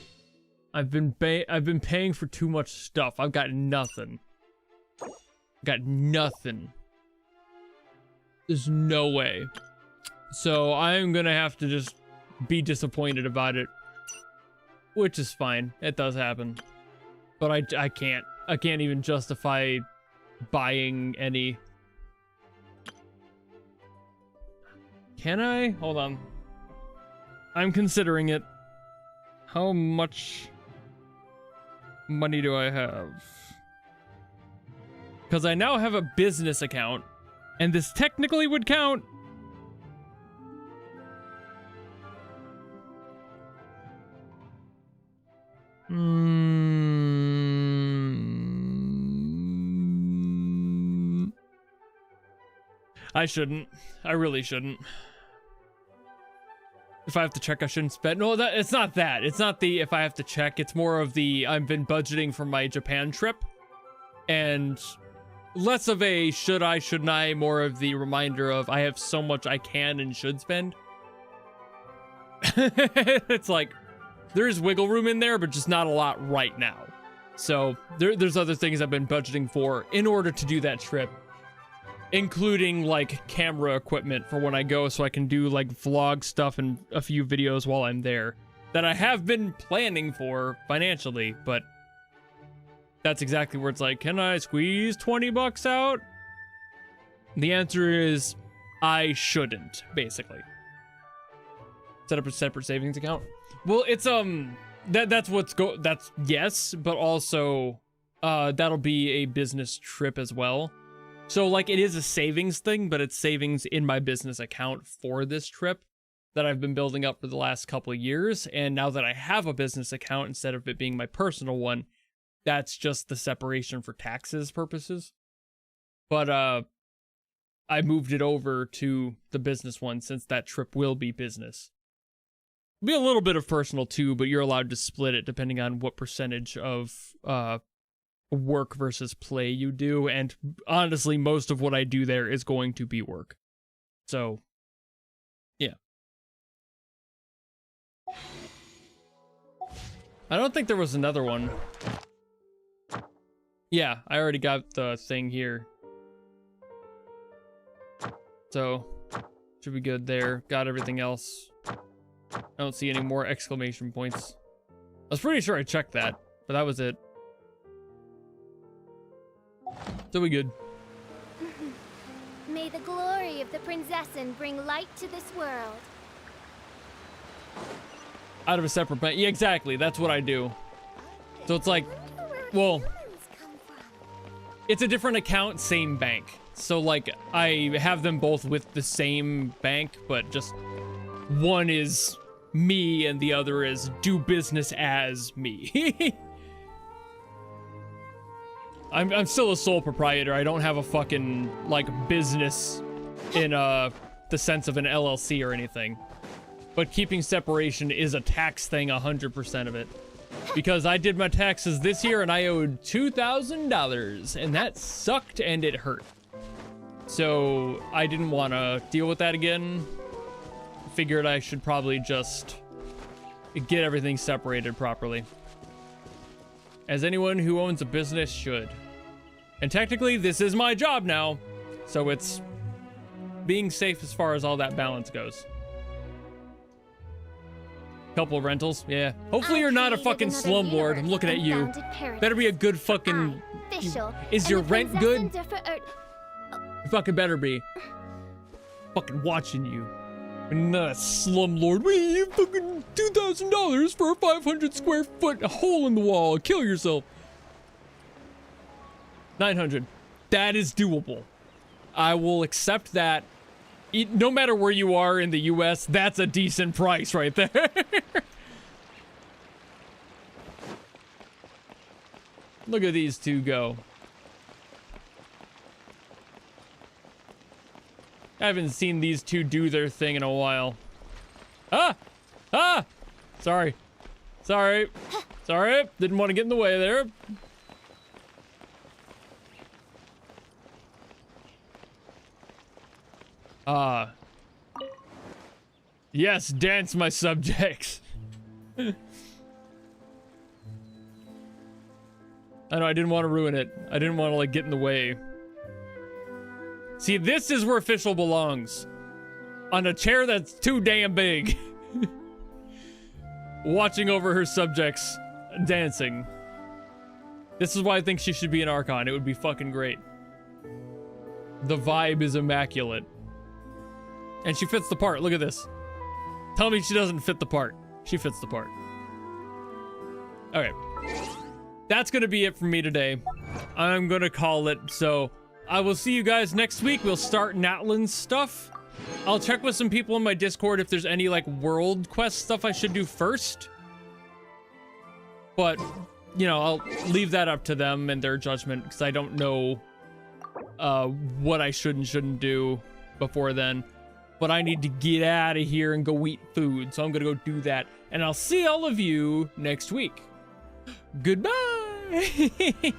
I've been paying for too much stuff. I've got nothing. Got nothing. There's no way. So I'm gonna have to just be disappointed about it, which is fine. It does happen, but I can't even justify buying any. Can I? Hold on. I'm considering it. How much money do I have? Because I now have a business account, and this technically would count. I shouldn't. I really shouldn't. If I have to check, I shouldn't spend. No, it's not that. It's not the if I have to check. It's more of the I've been budgeting for my Japan trip. And less of a should I, shouldn't I, more of the reminder of I have so much I can and should spend. It's like, there's wiggle room in there, but just not a lot right now. So there's other things I've been budgeting for in order to do that trip. Including like camera equipment for when I go, so I can do like vlog stuff and a few videos while I'm there that I have been planning for financially, but that's exactly where it's like, can I squeeze 20 bucks out? The answer is I shouldn't, basically. Set up a separate savings account. Well, it's that's yes, but also that'll be a business trip as well. So like it is a savings thing, but it's savings in my business account for this trip that I've been building up for the last couple of years. And now that I have a business account instead of it being my personal one, that's just the separation for taxes purposes. But I moved it over to the business one since that trip will be business. Be a little bit of personal too, but you're allowed to split it depending on what percentage of work versus play you do. And honestly, most of what I do there is going to be work. So, yeah. I don't think there was another one. Yeah, I already got the thing here. So, should be good there. Got everything else. I don't see any more exclamation points. I was pretty sure I checked that, but that was it. So we good. May the glory of the Prinzessin bring light to this world. Out of a separate bank. Yeah, exactly. That's what I do. So it's like, well, it's a different account, same bank. So like, I have them both with the same bank, but just one is me and the other is do business as me. I'm still a sole proprietor. I don't have a fucking like business in the sense of an LLC or anything. But keeping separation is a tax thing 100% of it. Because I did my taxes this year and I owed $2,000 and that sucked and it hurt. So I didn't want to deal with that again. Figured I should probably just get everything separated properly. As anyone who owns a business should. And technically, this is my job now. So it's being safe as far as all that balance goes. Couple of rentals, yeah. Hopefully you're not a fucking slumlord. I'm looking at you. Better be a good fucking... Is your rent good? You fucking better be. Fucking watching you. Not a slumlord. We fucking $2,000 for a 500 square foot hole in the wall. Kill yourself. 900. That is doable. I will accept that. No matter where you are in the US, that's a decent price right there. Look at these two go. I haven't seen these two do their thing in a while. Ah! Ah! Sorry. Sorry. Sorry. Didn't want to get in the way there. Yes, dance my subjects. I know, I didn't want to ruin it. I didn't want to, like, get in the way. See, this is where official belongs. On a chair that's too damn big. Watching over her subjects dancing. This is why I think she should be an Archon. It would be fucking great. The vibe is immaculate. And she fits the part. Look at this. Tell me she doesn't fit the part. She fits the part. Okay. That's gonna be it for me today. I'm gonna call it. So I will see you guys next week. We'll start Natlan's stuff. I'll check with some people in my Discord if there's any like world quest stuff I should do first. But, you know, I'll leave that up to them and their judgment because I don't know what I should and shouldn't do before then. But I need to get out of here and go eat food. So I'm going to go do that. And I'll see all of you next week. Goodbye.